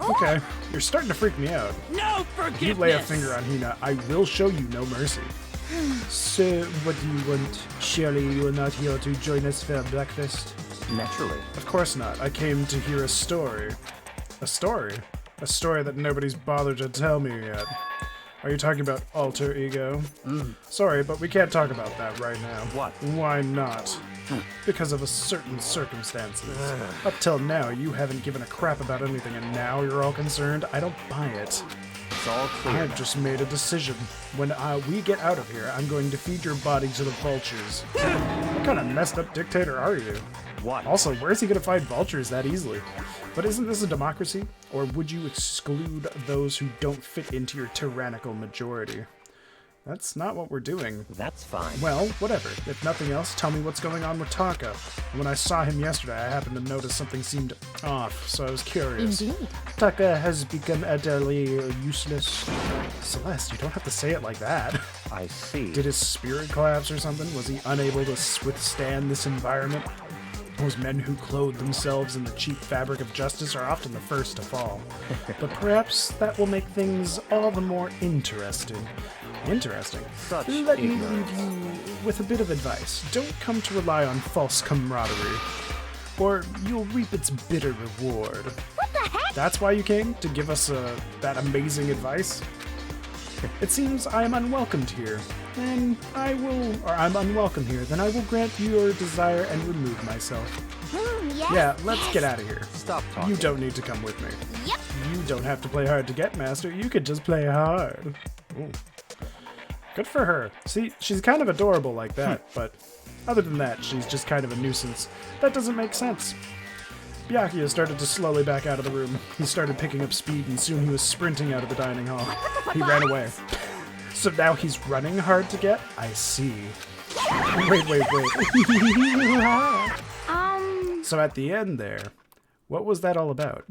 Okay, you're starting to freak me out. No If forgiveness! you lay a finger on Hina, I will show you no mercy. So, what do you want? Surely you are not here to join us for breakfast? Naturally. Of course not. I came to hear a story. A story? A story that nobody's bothered to tell me yet. Are you talking about alter ego? Sorry, but we can't talk about that right now. What? Why not? Because of a certain circumstances. Up till now, you haven't given a crap about anything, and now you're all concerned? I don't buy it. It's all clear. I've just made a decision. When we get out of here, I'm going to feed your body to the vultures. What kind of messed up dictator are you? What? Also, where's he going to find vultures that easily? But isn't this a democracy? Or would you exclude those who don't fit into your tyrannical majority? That's not what we're doing. That's fine. Well, whatever. If nothing else, tell me what's going on with Taka. When I saw him yesterday, I happened to notice something seemed off, so I was curious. Indeed. Taka has become utterly useless. Celeste, you don't have to say it like that. I see. Did his spirit collapse or something? Was he unable to withstand this environment? Those men who clothe themselves in the cheap fabric of justice are often the first to fall. But perhaps that will make things all the more interesting. Interesting. Such Let me ignorance. leave you with a bit of advice. Don't come to rely on false camaraderie, or you'll reap its bitter reward. What the heck? That's why you came? To give us that amazing advice? It seems I am unwelcomed here, and I'm unwelcome here, then I will grant your desire and remove myself. Yes. Yeah, let's get out of here. Stop talking. You don't need to come with me. Yep. You don't have to play hard to get, Master. You could just play hard. Ooh. Good for her. See, she's kind of adorable like that, but other than that, she's just kind of a nuisance. That doesn't make sense. Byakuya started to slowly back out of the room. He started picking up speed, and soon he was sprinting out of the dining hall. He ran away. So now he's running hard to get? I see. Wait. So at the end there, what was that all about?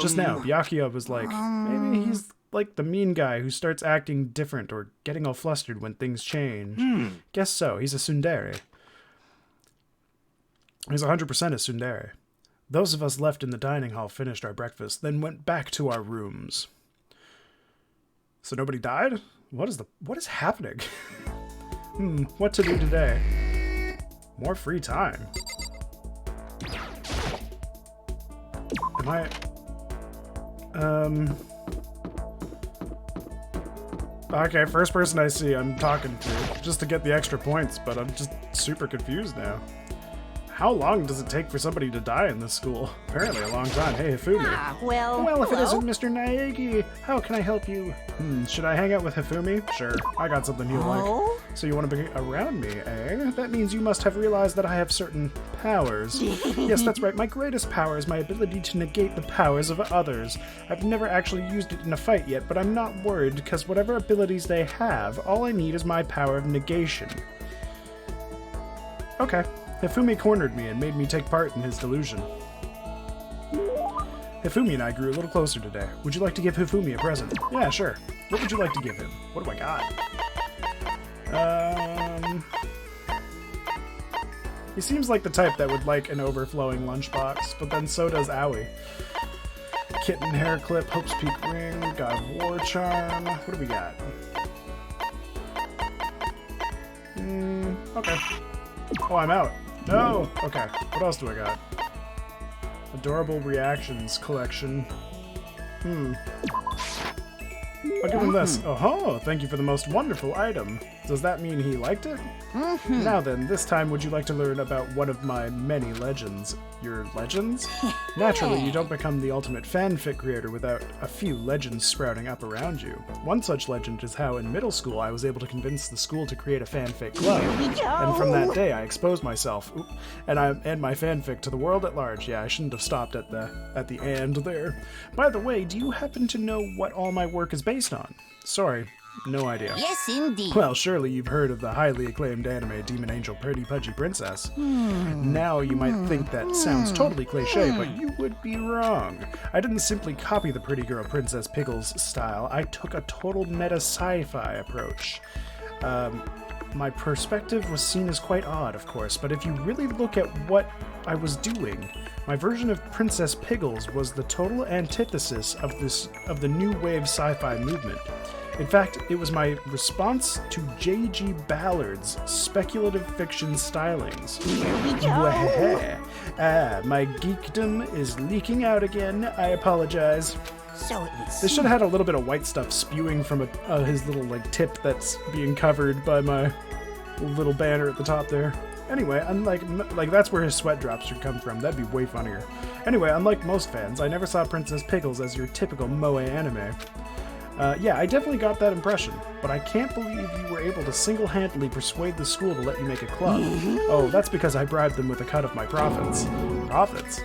Just now, Byakuya was like, maybe he's like the mean guy who starts acting different or getting all flustered when things change. Guess so, he's a tsundere. He's 100% a tsundere. Those of us left in the dining hall finished our breakfast, then went back to our rooms. So nobody died? What is happening? What to do today? More free time. Am I... Okay, first person I see I'm talking to, just to get the extra points, but I'm just super confused now. How long does it take for somebody to die in this school? Apparently a long time. Hey, Hifumi. Well, If it isn't Mr. Naegi, how can I help you? Should I hang out with Hifumi? Sure, I got something you'll like. So you want to be around me, eh? That means you must have realized that I have certain powers. Yes, that's right. My greatest power is my ability to negate the powers of others. I've never actually used it in a fight yet, but I'm not worried, because whatever abilities they have, all I need is my power of negation. Okay. Hifumi cornered me and made me take part in his delusion. Hifumi and I grew a little closer today. Would you like to give Hifumi a present? Yeah, sure. What would you like to give him? What do I got? He seems like the type that would like an overflowing lunchbox, but then so does Aoi. Kitten hair clip, Hope's Peak ring, God of War charm. What do we got? Okay. Oh, I'm out. No! Okay, what else do I got? Adorable reactions collection. I'll give him this. Oh, thank you for the most wonderful item. Does that mean he liked it? Now then, this time would you like to learn about one of my many legends? Your legends? Naturally, you don't become the ultimate fanfic creator without a few legends sprouting up around you. One such legend is how in middle school I was able to convince the school to create a fanfic club. And from that day I exposed myself and my fanfic to the world at large. Yeah, I shouldn't have stopped at the end there. By the way, do you happen to know what all my work is based on? Sorry, no idea. Yes, indeed. Well, surely you've heard of the highly acclaimed anime Demon Angel Pretty Pudgy Princess. Now you might think that sounds totally cliche, but you would be wrong. I didn't simply copy the pretty girl Princess Pickles style. I took a total meta sci-fi approach. My perspective was seen as quite odd, of course, but if you really look at what I was doing, my version of Princess Pickles was the total antithesis of the new wave sci-fi movement. In fact, it was my response to J.G. Ballard's speculative fiction stylings. My geekdom is leaking out again. I apologize. So it was. They should have had a little bit of white stuff spewing from his little tip that's being covered by my little banner at the top there. Anyway, unlike that's where his sweat drops should come from. That'd be way funnier. Anyway, unlike most fans, I never saw Princess Pickles as your typical moe anime. Yeah, I definitely got that impression, but I can't believe you were able to single-handedly persuade the school to let you make a club. Oh, that's because I bribed them with a cut of my profits. Profits?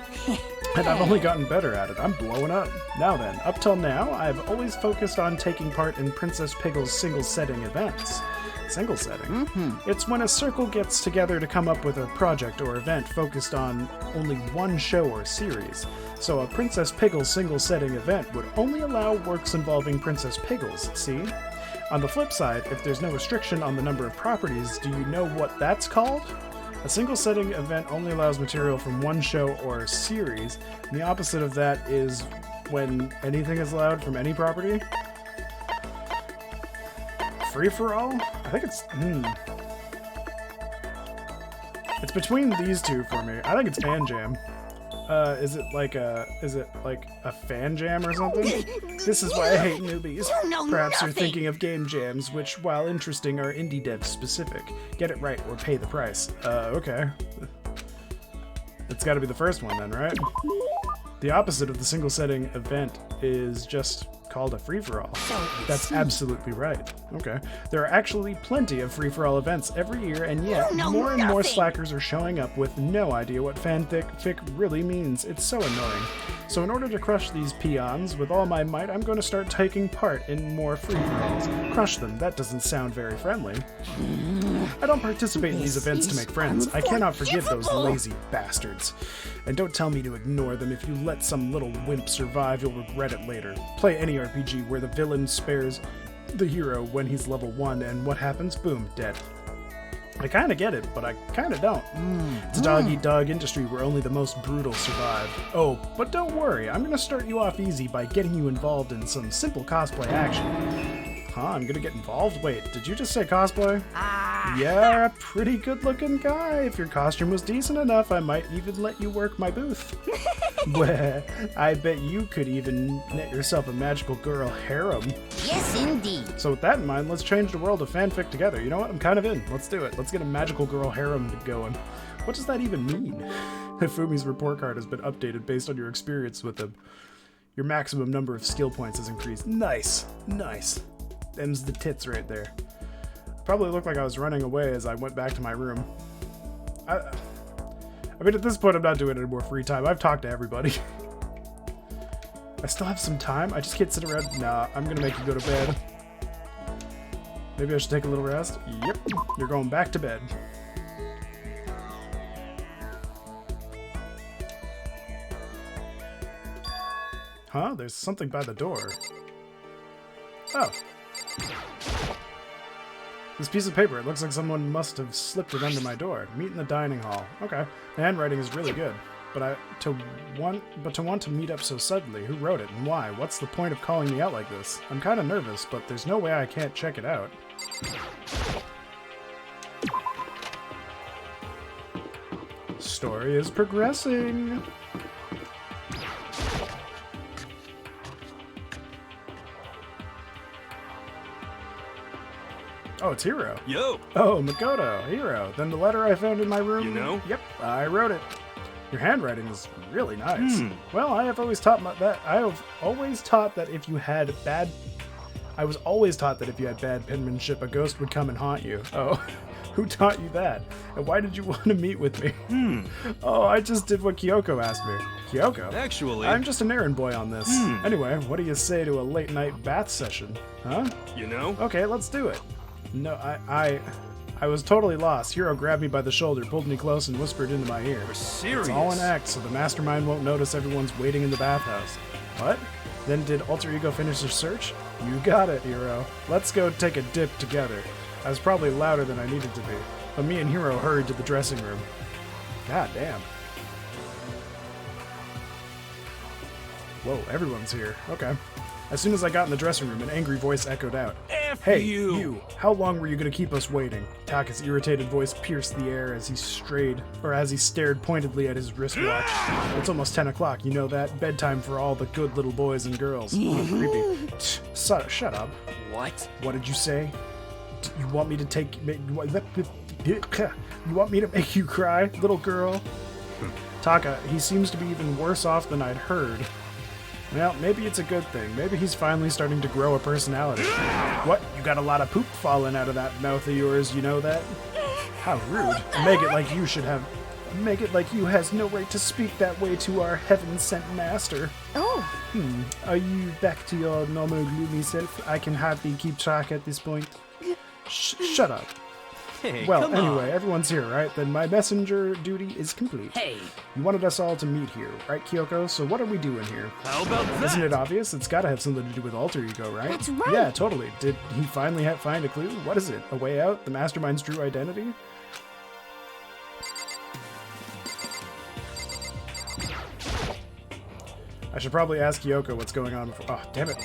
And I've only gotten better at it. I'm blowing up. Now then, up till now, I've always focused on taking part in Princess Pickles' single-setting events. Single setting? It's when a circle gets together to come up with a project or event focused on only one show or series. So a Princess Pickles single setting event would only allow works involving Princess Pickles, see? On the flip side, if there's no restriction on the number of properties, do you know what that's called? A single setting event only allows material from one show or series, and the opposite of that is when anything is allowed from any property? Free-for-all? I think it's... It's between these two for me. I think it's Fan Jam. Is it like a fan jam or something? This is why I hate newbies. Perhaps you're thinking of game jams, which, while interesting, are indie dev specific. Get it right or pay the price. Okay. It's gotta be the first one then, right? The opposite of the single setting event is just called a free-for-all. So it That's seems. absolutely right. Okay. There are actually plenty of free-for-all events every year, and yet You know more and more nothing. slackers are showing up with no idea what fanfic really means. It's so annoying. So in order to crush these peons with all my might, I'm going to start taking part in more free-for-alls. Crush them. That doesn't sound very friendly. I don't participate in these events to make friends. I cannot forgive those lazy bastards. And don't tell me to ignore them. If you let some little wimp survive, you'll regret it later. Play any RPG where the villain spares the hero when he's level 1, and what happens? Boom, dead. I kinda get it, but I kinda don't. It's a dog-eat-dog industry where only the most brutal survive. Oh, but don't worry, I'm gonna start you off easy by getting you involved in some simple cosplay action. Huh, I'm gonna get involved? Wait, did you just say cosplay? Yeah, a pretty good-looking guy. If your costume was decent enough, I might even let you work my booth. Well, I bet you could even knit yourself a magical girl harem. Yes, indeed. So with that in mind, let's change the world of fanfic together. You know what? I'm kind of in. Let's do it. Let's get a magical girl harem going. What does that even mean? Fumi's report card has been updated based on your experience with him. Your maximum number of skill points has increased. Nice. Nice. Them's the tits right there. Probably looked like I was running away as I went back to my room. I mean, at this point, I'm not doing any more free time. I've talked to everybody. I still have some time. I just can't sit around. Nah, I'm gonna make you go to bed. Maybe I should take a little rest. Yep, you're going back to bed. Huh? There's something by the door. Oh. This piece of paper, it looks like someone must have slipped it under my door. Meet in the dining hall. Okay. The handwriting is really good. But to want to meet up so suddenly, who wrote it and why? What's the point of calling me out like this? I'm kind of nervous, but there's no way I can't check it out. Story is progressing. Oh, it's Hiro. Yo! Oh, Makoto, Hiro. Then the letter I found in my room. You know? Yep, I wrote it. Your handwriting is really nice. Well, I have always taught that if you had bad. I was always taught that if you had bad penmanship, a ghost would come and haunt you. Oh, who taught you that? And why did you want to meet with me? Oh, I just did what Kyoko asked me. Kyoko? Actually, I'm just an errand boy on this. Anyway, what do you say to a late night bath session? Huh? you know? Okay, let's do it. No, I was totally lost. Hiro grabbed me by the shoulder, pulled me close, and whispered into my ear. We're serious. It's all an act, so the mastermind won't notice everyone's waiting in the bathhouse. What? Then did Alter Ego finish their search? You got it, Hiro. Let's go take a dip together. I was probably louder than I needed to be, but me and Hiro hurried to the dressing room. God damn. Whoa, everyone's here. Okay. As soon as I got in the dressing room, an angry voice echoed out. F Hey, you! you! How long were you gonna keep us waiting? Taka's irritated voice pierced the air as he stared pointedly at his wristwatch. It's almost 10 o'clock, you know that? Bedtime for all the good little boys and girls. Oh, creepy. Shut up. What? What did you say? You want me to you want me to make you cry, little girl? Taka, he seems to be even worse off than I'd heard. Well, maybe it's a good thing. Maybe he's finally starting to grow a personality. What? You got a lot of poop falling out of that mouth of yours, you know that? How rude. Make it like you has no right to speak that way to our heaven-sent master. Oh, Are you back to your normal gloomy self? I can hardly keep track at this point. Shut up. Hey, Well, come anyway, on. everyone's here, right? Then my messenger duty is complete. Hey, You wanted us all to meet here, right, Kyoko? So what are we doing here? how about that? Isn't it obvious? It's gotta have something to do with Alter Ego, right? That's right. Yeah, totally. Did he finally find a clue? What is it? A way out? The Mastermind's true identity? I should probably ask Kyoko what's going on before. Oh, damn it.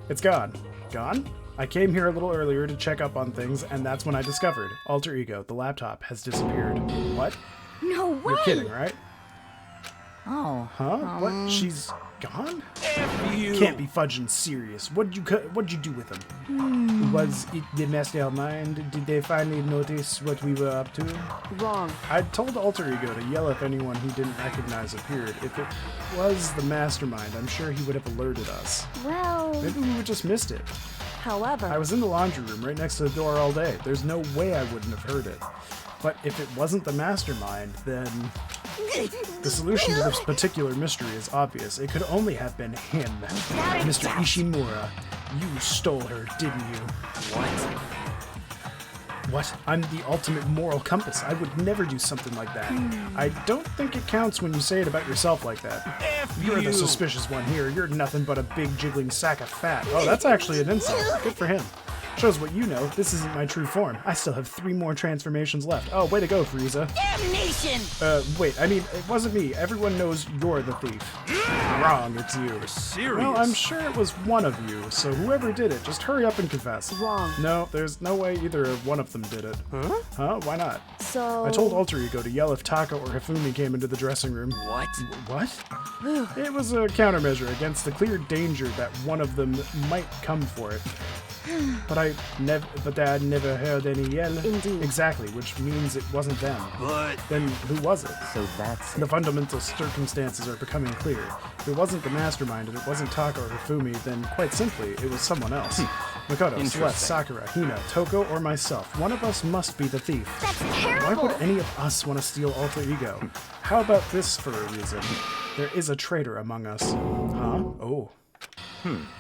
It's gone. Gone? I came here a little earlier to check up on things, and that's when I discovered Alter Ego, the laptop, has disappeared. What? no way! You're kidding, right? Oh. Huh? What? She's gone? F you! Can't be fudging serious. What'd you do with him? Was it the mastermind? Did they finally notice what we were up to? Wrong. I told Alter Ego to yell if anyone he didn't recognize appeared. If it was the mastermind, I'm sure he would have alerted us. Well, Maybe we would just missed it. However, I was in the laundry room right next to the door all day. There's no way I wouldn't have heard it. But if it wasn't the mastermind, then the solution to this particular mystery is obvious. It could only have been him. Mr. Ishimura, you stole her, didn't you? What? I'm the ultimate moral compass. I would never do something like that. I don't think it counts when you say it about yourself like that. You're the suspicious one here. You're nothing but a big jiggling sack of fat. Oh, that's actually an insult. Good for him. Shows what you know. This isn't my true form. I still have 3 more transformations left. Oh, way to go, Frieza. Damnation! Wait, I mean, it wasn't me. Everyone knows you're the thief. Wrong, it's you. Serious? Well, I'm sure it was one of you, so whoever did it, just hurry up and confess. wrong. No, there's no way either one of them did it. Huh? Why not? So I told Alter Ego to yell if Taka or Hifumi came into the dressing room. What? What? It was a countermeasure against the clear danger that one of them might come for it. But I never heard any yell. Indeed. Exactly, which means it wasn't them. But Then who was it? So that's The fundamental circumstances are becoming clear. If it wasn't the mastermind and it wasn't Taka or Hifumi, then quite simply, it was someone else. Makoto, Celeste, Interesting. Sakura, Hina, Toko, or myself. One of us must be the thief. that's Why terrible. would any of us want to steal Alter Ego? How about this for a reason? There is a traitor among us. Huh? Oh.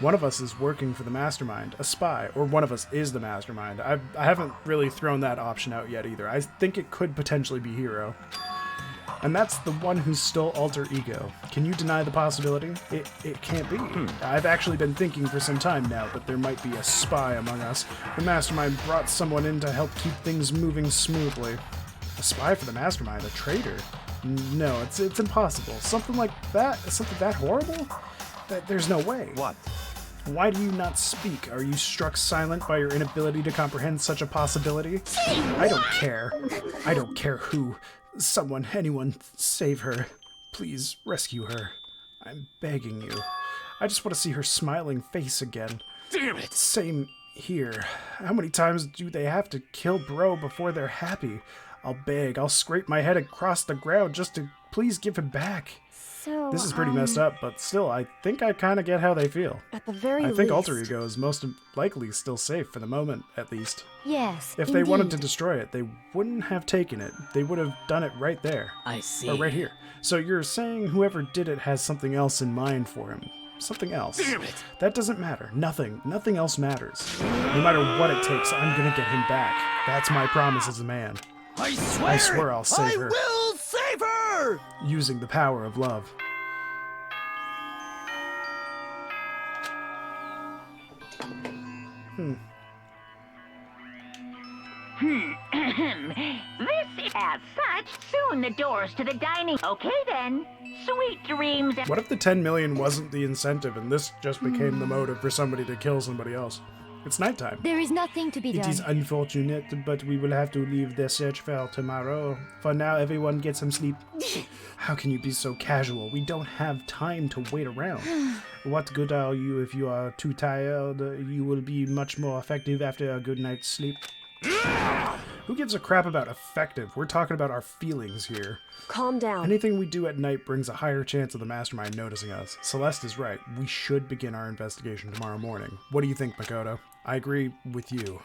One of us is working for the mastermind, a spy, or one of us is the mastermind. I haven't really thrown that option out yet either. I think it could potentially be Hiro. And that's the one who stole Alter Ego. Can you deny the possibility? It can't be. I've actually been thinking for some time now that there might be a spy among us. The mastermind brought someone in to help keep things moving smoothly. A spy for the mastermind? A traitor? No, it's impossible. Something like that? Something that horrible? There's no way. what? Why do you not speak? Are you struck silent by your inability to comprehend such a possibility? I don't care. I don't care who. Someone, anyone, save her. Please rescue her. I'm begging you. I just want to see her smiling face again. Damn it! Same here. How many times do they have to kill bro before they're happy? I'll beg. I'll scrape my head across the ground just to please give him back. So, This is pretty messed up, but still, I think I kind of get how they feel. at the very I least, think Alter Ego is most likely still safe for the moment, at least. Yes, If they wanted to indeed. destroy it, they wouldn't have taken it. They would have done it right there. I see. Or right here. So you're saying whoever did it has something else in mind for him. Something else. Damn it! That doesn't matter. Nothing else matters. No matter what it takes, I'm gonna get him back. That's my promise as a man. I swear! I swear I'll save her. I will save her! Using the power of love. This is as such. Soon the doors to the dining. Okay then. Sweet dreams. What if the 10 million wasn't the incentive and this just became the motive for somebody to kill somebody else? It's nighttime. There is nothing to be It done. is unfortunate, but we will have to leave the search for tomorrow. For now, everyone get some sleep. How can you be so casual? We don't have time to wait around. What good are you if you are too tired? You will be much more effective after a good night's sleep. Who gives a crap about effective? We're talking about our feelings here. calm down. Anything we do at night brings a higher chance of the mastermind noticing us. Celeste is right. We should begin our investigation tomorrow morning. What do you think, Makoto? I agree with you.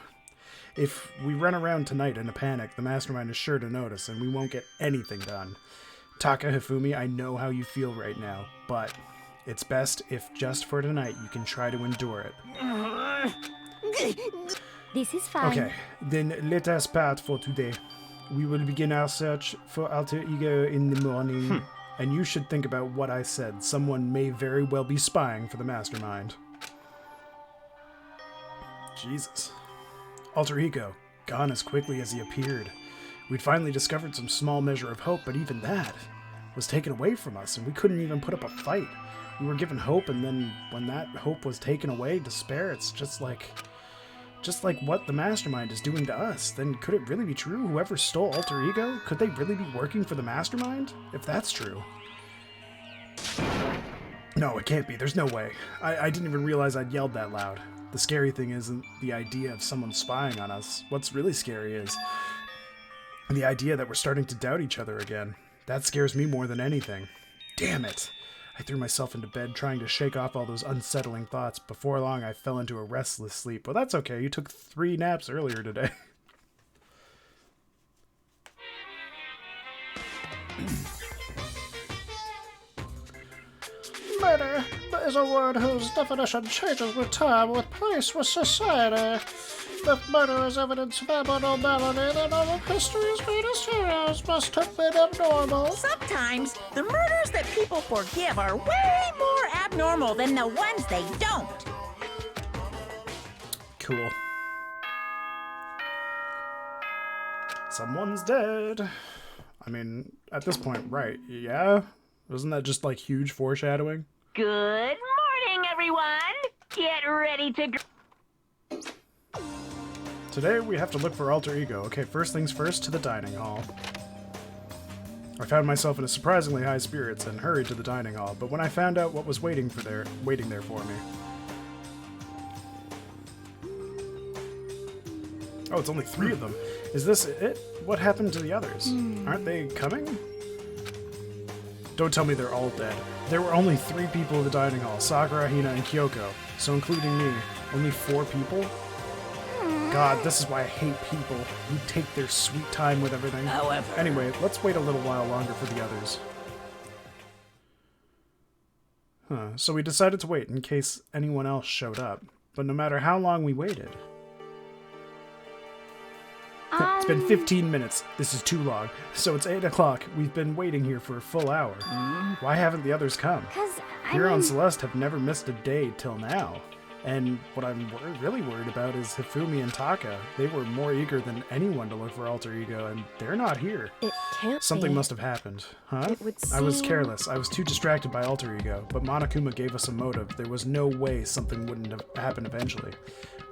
If we run around tonight in a panic, the mastermind is sure to notice, and we won't get anything done. Taka Hifumi, I know how you feel right now, but it's best if just for tonight you can try to endure it. This is fine. Okay, then let us part for today. We will begin our search for Alter Ego in the morning, and you should think about what I said. Someone may very well be spying for the mastermind. Jesus. Alter Ego, gone as quickly as he appeared. We'd finally discovered some small measure of hope, but even that was taken away from us, and we couldn't even put up a fight. We were given hope, and then when that hope was taken away, despair, it's just like what the mastermind is doing to us. Then could it really be true? Whoever stole Alter Ego, could they really be working for the mastermind? If that's true. No, it can't be. There's no way. I didn't even realize I'd yelled that loud. The scary thing isn't the idea of someone spying on us. What's really scary is the idea that we're starting to doubt each other again. That scares me more than anything. Damn it! I threw myself into bed trying to shake off all those unsettling thoughts. Before long, I fell into a restless sleep. Well, that's okay. You took 3 naps earlier today. Murder is a word whose definition changes with time, with place, with society. If murder is evidence of abnormality, then all of history's greatest heroes must have been abnormal. Sometimes the murders that people forgive are way more abnormal than the ones they don't. Cool. Someone's dead. I mean, at this point, right, yeah? Wasn't that just, like, huge foreshadowing? Good morning, everyone. Get ready to... Today, we have to look for alter ego. Okay, first things first, to the dining hall. I found myself in a surprisingly high spirits and hurried to the dining hall, but when I found out what was waiting there for me... Oh, it's only 3 of them. Is this it? What happened to the others? Aren't they coming? Don't tell me they're all dead. There were only 3 people in the dining hall, Sakura, Hina, and Kyoko. So including me, only 4 people? God, this is why I hate people who take their sweet time with everything. However... Anyway, let's wait a little while longer for the others. So we decided to wait in case anyone else showed up. But no matter how long we waited... It's been 15 minutes. This is too long. So it's 8 o'clock. We've been waiting here for a full hour. Why haven't the others come? Hero and Celeste have never missed a day till now. And what I'm really worried about is Hifumi and Taka. They were more eager than anyone to look for alter ego, and they're not here. It can't Something be. must have happened, huh? It would I was seem- careless. I was too distracted by alter ego, but Monokuma gave us a motive. There was no way something wouldn't have happened eventually.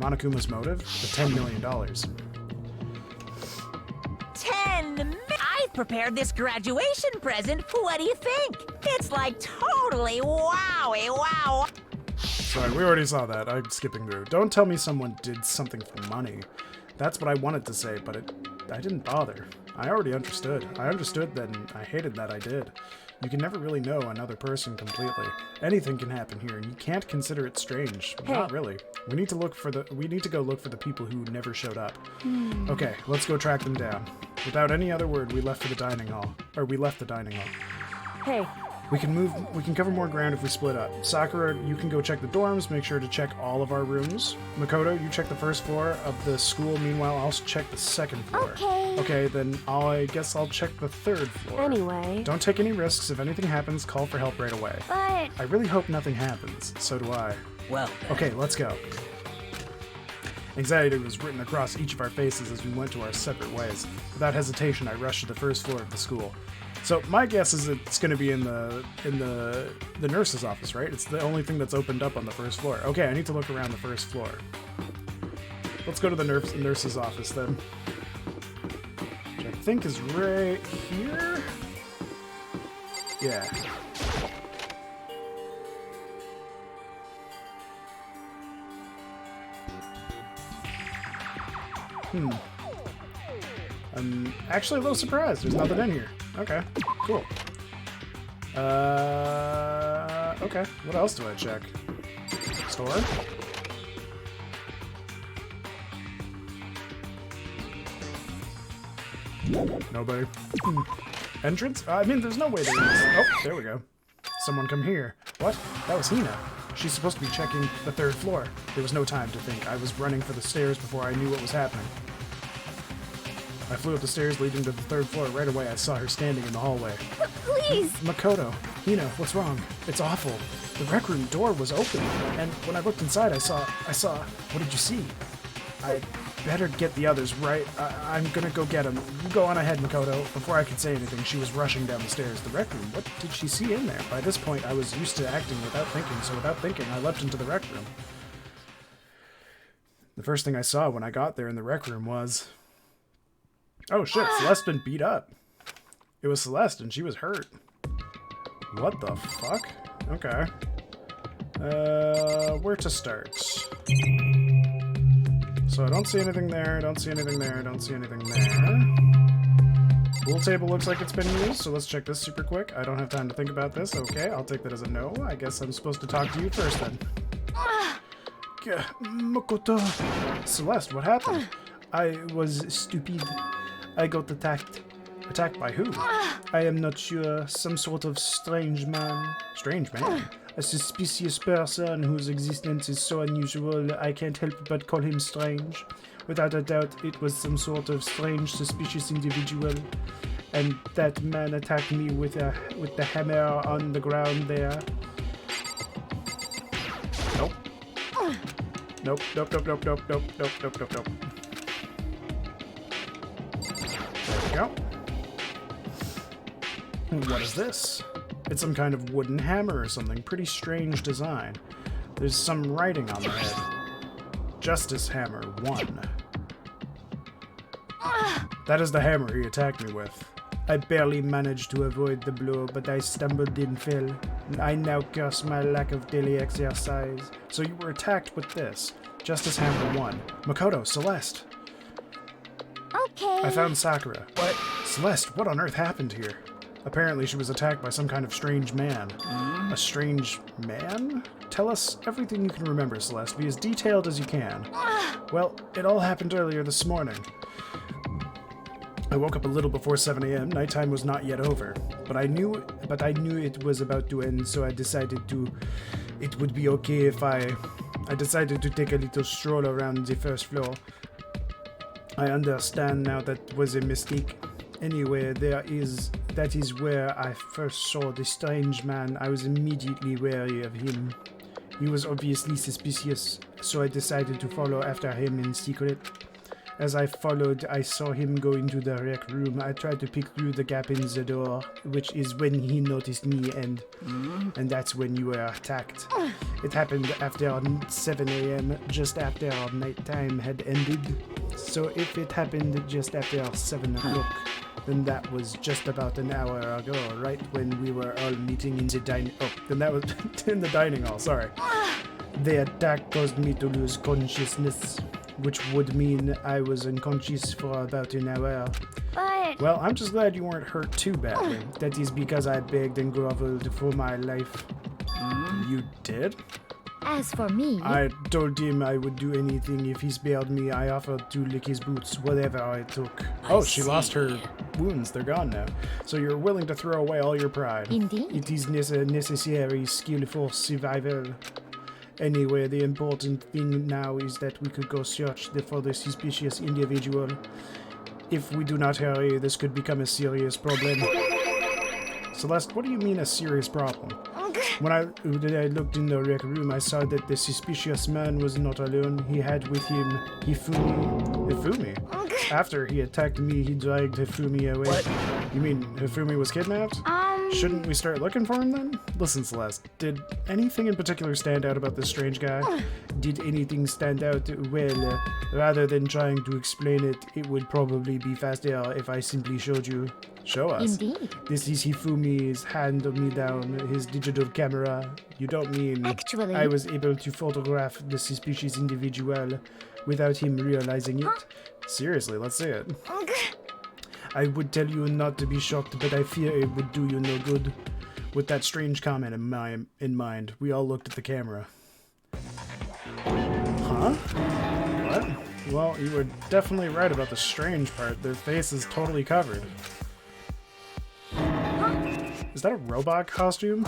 Monokuma's motive? The $10 million. 10 I've prepared this graduation present. What do you think? It's like totally wowie wow. Sorry, we already saw that. I'm skipping through. Don't tell me someone did something for money. That's what I wanted to say, but I didn't bother. I already understood. I understood then. I hated that I did. You can never really know another person completely. Anything can happen here, and you can't consider it strange. Not really. We need to go look for the people who never showed up. Okay, let's go track them down. Without any other word, we left the dining hall. Hey, We can cover more ground if we split up. Sakura, you can go check the dorms, make sure to check all of our rooms. Makoto, you check the first floor of the school, meanwhile I'll check the second floor. Okay. Okay, then I guess I'll check the third floor. anyway. Don't take any risks. If anything happens, call for help right away. But I really hope nothing happens. So do I. Well, Okay, let's go. Anxiety was written across each of our faces as we went to our separate ways. Without hesitation, I rushed to the first floor of the school. So my guess is it's going to be in the nurse's office, right? It's the only thing that's opened up on the first floor. Okay, I need to look around the first floor. Let's go to the nurse's office then. Which I think is right here. Yeah. I'm actually a little surprised. There's nothing in here. Okay, cool. Okay. What else do I check? Store? Nobody. Entrance? I mean, there's no way there is. Oh, there we go. Someone come here. What? That was Hina. She's supposed to be checking the third floor. There was no time to think. I was running for the stairs before I knew what was happening. I flew up the stairs leading to the third floor. Right away, I saw her standing in the hallway. please. Makoto, Hina, what's wrong? It's awful. The rec room door was open, and when I looked inside, I saw. What did you see? I better get the others, right? I'm gonna go get them. You go on ahead, Makoto. Before I could say anything, she was rushing down the stairs. The rec room. What did she see in there? By this point, I was used to acting without thinking, so without thinking, I leapt into the rec room. The first thing I saw when I got there in the rec room was... Oh shit, Celeste's been beat up. It was Celeste and she was hurt. What the fuck? Okay. Where to start? So I don't see anything there, don't see anything there, don't see anything there. Pool table looks like it's been used, so let's check this super quick. I don't have time to think about this. Okay, I'll take that as a no. I guess I'm supposed to talk to you first then. Makoto. Celeste, what happened? I was stupid. I got attacked. Attacked by who? I am not sure. Some sort of strange man. Strange man? A suspicious person whose existence is so unusual, I can't help but call him strange. Without a doubt, it was some sort of strange, suspicious individual. And that man attacked me with the hammer on the ground there. Nope. Nope, nope, nope, nope, nope, nope, nope, nope, nope, nope. There we go. What is this? It's some kind of wooden hammer or something. Pretty strange design. There's some writing on the head. Justice Hammer 1. That is the hammer he attacked me with. I barely managed to avoid the blow, but I stumbled and fell. I now curse my lack of daily exercise. So you were attacked with this. Justice Hammer 1. Makoto, Celeste. Okay. I found Sakura. What? Celeste, what on earth happened here? Apparently she was attacked by some kind of strange man. A strange man? Tell us everything you can remember, Celeste. Be as detailed as you can. Well, it all happened earlier this morning. I woke up a little before 7 a.m. Nighttime was not yet over. But I knew it was about to end, so I decided it would be okay if I decided to take a little stroll around the first floor. I understand now that was a mistake. Anyway, that is where I first saw the strange man. I was immediately wary of him. He was obviously suspicious, so I decided to follow after him in secret. As I followed, I saw him go into the rec room. I tried to peek through the gap in the door, which is when he noticed me, and that's when you were attacked. It happened after 7 a.m., just after our nighttime had ended. So if it happened just after 7 o'clock, then that was just about an hour ago, right when we were all meeting in the dining... Oh, then that was in the dining hall, sorry. The attack caused me to lose consciousness, which would mean I was unconscious for about an hour. But... Well, I'm just glad you weren't hurt too badly. That is because I begged and groveled for my life. You did? As for me... I told him I would do anything if he spared me. I offered to lick his boots, whatever it took. Oh, she lost her wounds. They're gone now. So you're willing to throw away all your pride. Indeed. It is a necessary skill for survival. Anyway, the important thing now is that we could go search for the suspicious individual. If we do not hurry, this could become a serious problem. Celeste, what do you mean a serious problem? When I looked in the rec room, I saw that the suspicious man was not alone. He had with him Hifumi. Hifumi? After he attacked me, he dragged Hifumi away. What? You mean Hifumi was kidnapped? Shouldn't we start looking for him then? Listen, Celeste, did anything in particular stand out about this strange guy? Did anything stand out? Well, rather than trying to explain it, it would probably be faster if I simply showed you. Show us. Indeed. This is Hifumi's hand-me-down, his digital camera. You don't mean... Actually... I was able to photograph the suspicious individual without him realizing it? Seriously, let's see it. I would tell you not to be shocked, but I fear it would do you no good. With that strange comment in mind, we all looked at the camera. Huh? What? Well, you were definitely right about the strange part. Their face is totally covered. Is that a robot costume?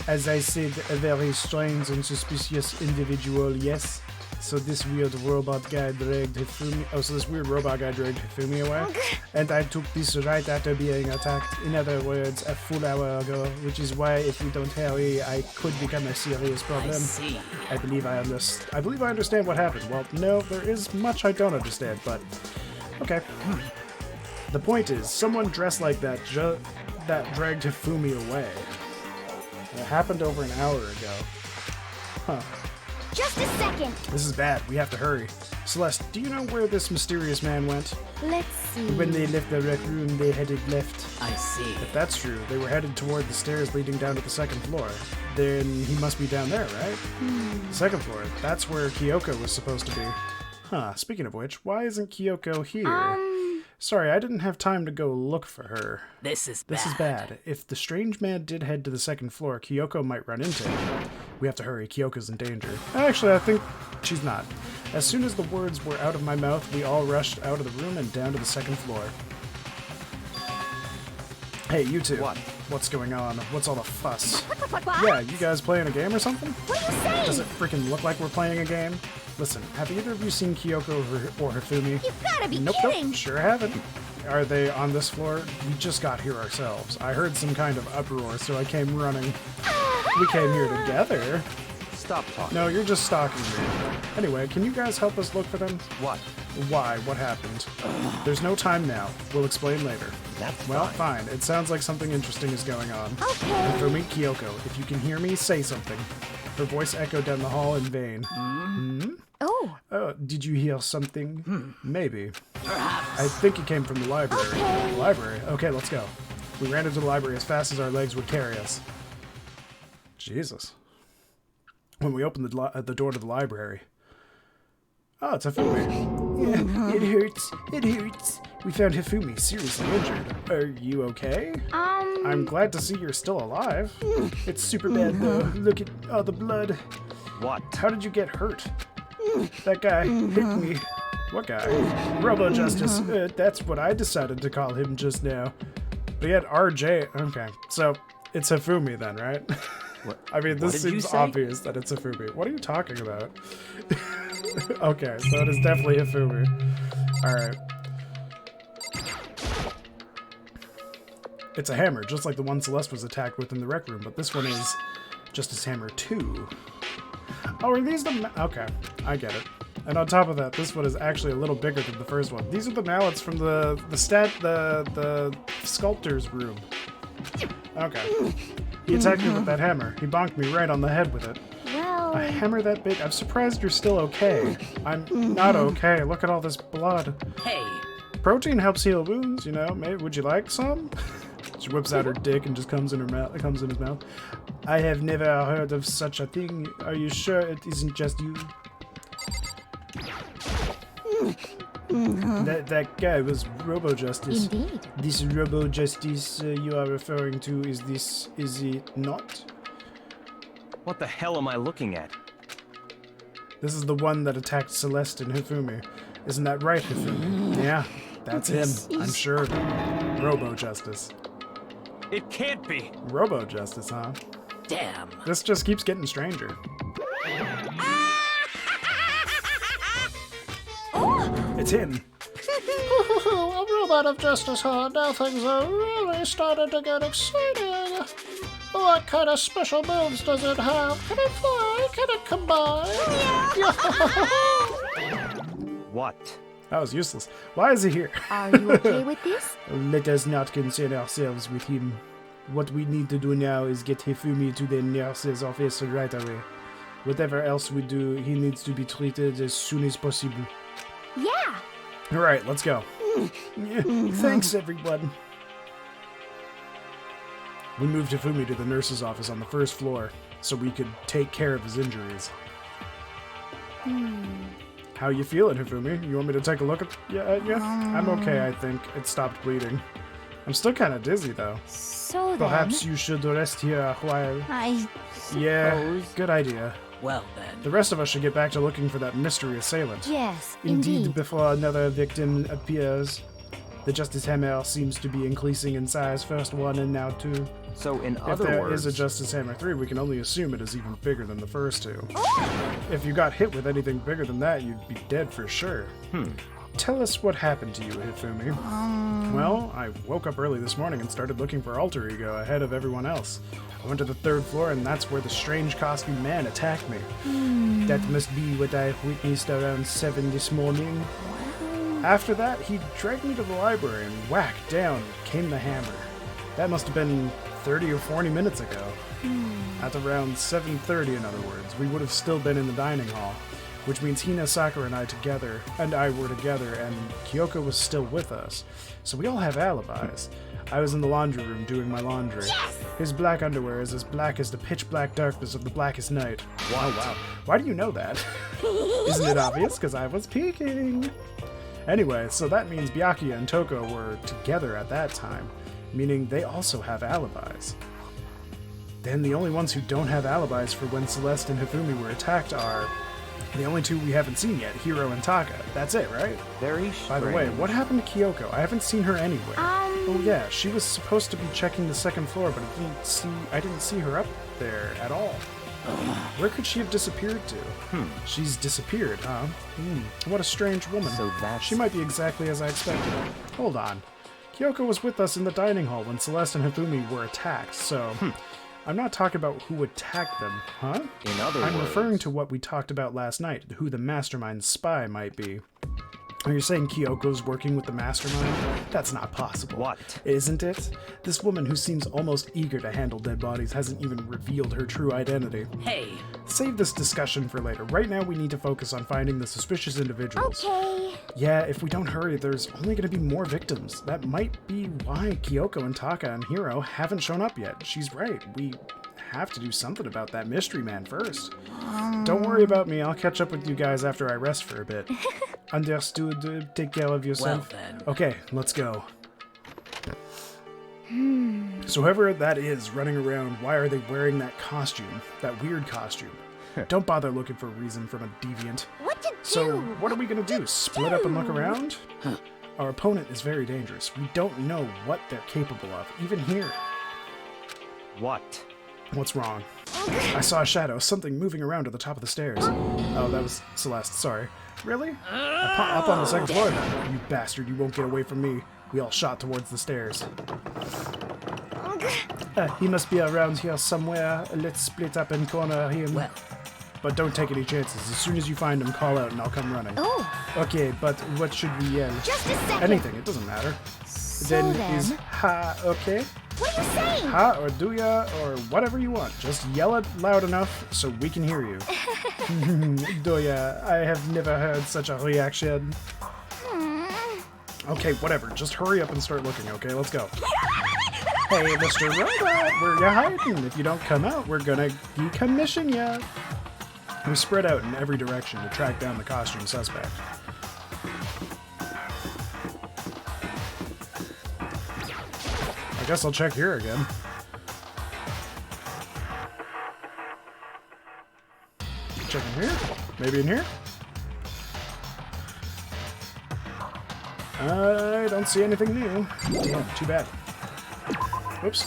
As I said, a very strange and suspicious individual, yes. So this weird robot guy dragged Hifumi... Oh, so this weird robot guy dragged Hifumi away? And I took this right after being attacked. In other words, a full hour ago. Which is why, if we don't hurry, I could become a serious problem. I believe I understand what happened. Well, no, there is much I don't understand, but... Okay. The point is, someone dressed like that dragged Hifumi away. It happened over an hour ago. Huh. Just a second. This is bad. We have to hurry. Celeste, do you know where this mysterious man went? Let's see. When they left the rec room, they headed left. I see. If that's true, they were headed toward the stairs leading down to the second floor. Then he must be down there, right? Second floor. That's where Kyoko was supposed to be. Huh, speaking of which, why isn't Kyoko here? Sorry, I didn't have time to go look for her. This is This is bad. If the strange man did head to the second floor, Kyoko might run into him. We have to hurry. Kyoko's in danger. Actually, I think she's not. As soon as the words were out of my mouth, we all rushed out of the room and down to the second floor. Hey, you two. What? What's going on? What's all the fuss? What? Yeah, you guys playing a game or something? What are you saying? Does it freaking look like we're playing a game? Listen, have either of you seen Kyoko or Hifumi? You've gotta be Nope, kidding. nope, sure haven't. Are they on this floor? We just got here ourselves. I heard some kind of uproar, so I came running. We came here together. Stop talking. No, you're just stalking me. Anyway, can you guys help us look for them? What? Why? What happened? There's no time now. We'll explain later. That's Well, fine. fine. It sounds like something interesting is going on. Okay. Hifumi, Kyoko, if you can hear me, say something. Her voice echoed down the hall in vain. Oh. Oh, did you hear something? Maybe. I think it came from the library. Okay. Library? Okay, let's go. We ran into the library as fast as our legs would carry us. Jesus. When we opened the door to the library. Oh, it's Hifumi. Yeah, it hurts. It hurts. We found Hifumi seriously injured. Are you okay? I'm glad to see you're still alive. It's super bad though. Look at all the blood. What? How did you get hurt? That guy hit me. What guy? Robo Justice. That's what I decided to call him just now. But yet RJ. Okay, so it's Hifumi then, right? What? I mean, What this did you seems say? obvious that it's Hifumi. What are you talking about? Okay, so it is definitely Hifumi. Alright. It's a hammer, just like the one Celeste was attacked with in the rec room, but this one is Justice Hammer 2. Oh, are these the... Okay, I get it. And on top of that, this one is actually a little bigger than the first one. These are the mallets from the sculptor's room. Okay. He attacked me with that hammer. He bonked me right on the head with it. Well. A hammer that big? I'm surprised you're still okay. I'm not okay. Look at all this blood. Hey, Protein helps heal wounds, you know. Maybe would you like some? She whips out her dick and just comes in her mouth. Comes in his mouth. I have never heard of such a thing. Are you sure it isn't just you? That guy was Robo Justice. Indeed. This Robo Justice you are referring to is it not? What the hell am I looking at? This is the one that attacked Celeste and Hifumi. Isn't that right, Hifumi? Yeah, that's him. I'm sure. Robo Justice. It can't be. Robo Justice, huh? damn. This just keeps getting stranger. It's him. A robot of justice, huh? Now things are really starting to get exciting. What kind of special moves does it have? Can it fly? Can it combine? What? That was useless. Why is he here? Are you okay with this? Let us not concern ourselves with him. What we need to do now is get Hifumi to the nurse's office right away. Whatever else we do, he needs to be treated as soon as possible. Yeah. Alright, let's go. Yeah, thanks, everyone. We moved Hifumi to the nurse's office on the first floor so we could take care of his injuries. How you feeling, Hifumi? You want me to take a look at... Yeah, I'm okay, I think. It stopped bleeding. I'm still kind of dizzy, though. So then. Perhaps you should rest here a while. I Yeah, suppose. good idea. Well then. The rest of us should get back to looking for that mystery assailant. Yes, Indeed, indeed. before another victim appears. The Justice Hammer seems to be increasing in size, first one and now two. So in If other there words, is a Justice Hammer 3, we can only assume it is even bigger than the first two. If you got hit with anything bigger than that, you'd be dead for sure. Tell us what happened to you, Hifumi. Well, I woke up early this morning and started looking for Alter Ego ahead of everyone else. I went to the third floor and that's where the strange costumed man attacked me. That must be what I witnessed around 7 this morning. After that, he dragged me to the library and whack, down came the hammer. That must have been 30 or 40 minutes ago. At around 7:30, in other words, we would have still been in the dining hall, which means Hina, Sakura, and I were together, and Kyoko was still with us. So we all have alibis. I was in the laundry room doing my laundry. His black underwear is as black as the pitch black darkness of the blackest night. Wow, wow. Why do you know that? Isn't it obvious? Because I was peeking. Anyway, so that means Byakuya and Toko were together at that time, meaning they also have alibis. Then the only ones who don't have alibis for when Celeste and Hifumi were attacked are the only two we haven't seen yet, Hiro and Taka. That's it, right? Very By the way, strange. what happened to Kyoko? I haven't seen her anywhere. Oh yeah, she was supposed to be checking the second floor, but I didn't see her up there at all. Where could she have disappeared to? She's disappeared, huh? What a strange woman. So that's... She might be exactly as I expected. Hold on. Kyoko was with us in the dining hall when Celeste and Hifumi were attacked, so... I'm not talking about who attacked them, huh? In other I'm words... referring to what we talked about last night, who the mastermind spy might be. Are you saying Kyoko's working with the mastermind? That's not possible. What? Isn't it? This woman who seems almost eager to handle dead bodies hasn't even revealed her true identity. Hey. Save this discussion for later. Right now we need to focus on finding the suspicious individuals. Okay. Yeah, if we don't hurry, there's only going to be more victims. That might be why Kyoko and Taka and Hiro haven't shown up yet. She's right. We have to do something about that mystery man first. Don't worry about me. I'll catch up with you guys after I rest for a bit. Understood. Take care of yourself. Well then. Okay, let's go. So whoever that is running around, why are they wearing that costume? That weird costume? Don't bother looking for a reason from a deviant. What to do? So, what are we gonna do? Split up and look around? Our opponent is very dangerous. We don't know what they're capable of, even here. What? What's wrong? I saw a shadow, something moving around at the top of the stairs. Oh, that was Celeste, sorry. Really? Up on the second floor then. You bastard, you won't get away from me. We all shot towards the stairs. He must be around here somewhere. Let's split up and corner him. Well. But don't take any chances. As soon as you find him, call out and I'll come running. Oh, Okay, but what should we yell? just a second. Anything, it doesn't matter. So Is then, ha okay? what are you saying? Ha or do ya or whatever you want. Just yell it loud enough so we can hear you. Do ya? I have never heard such a reaction. Okay, whatever. Just hurry up and start looking, okay? Let's go. Hey, Mr. Robot, where you hiding? If you don't come out, we're gonna decommission ya. We spread out in every direction to track down the costume suspect. I guess I'll check here again. Check in here? Maybe in here? I don't see anything new. Damn, too bad. Oops.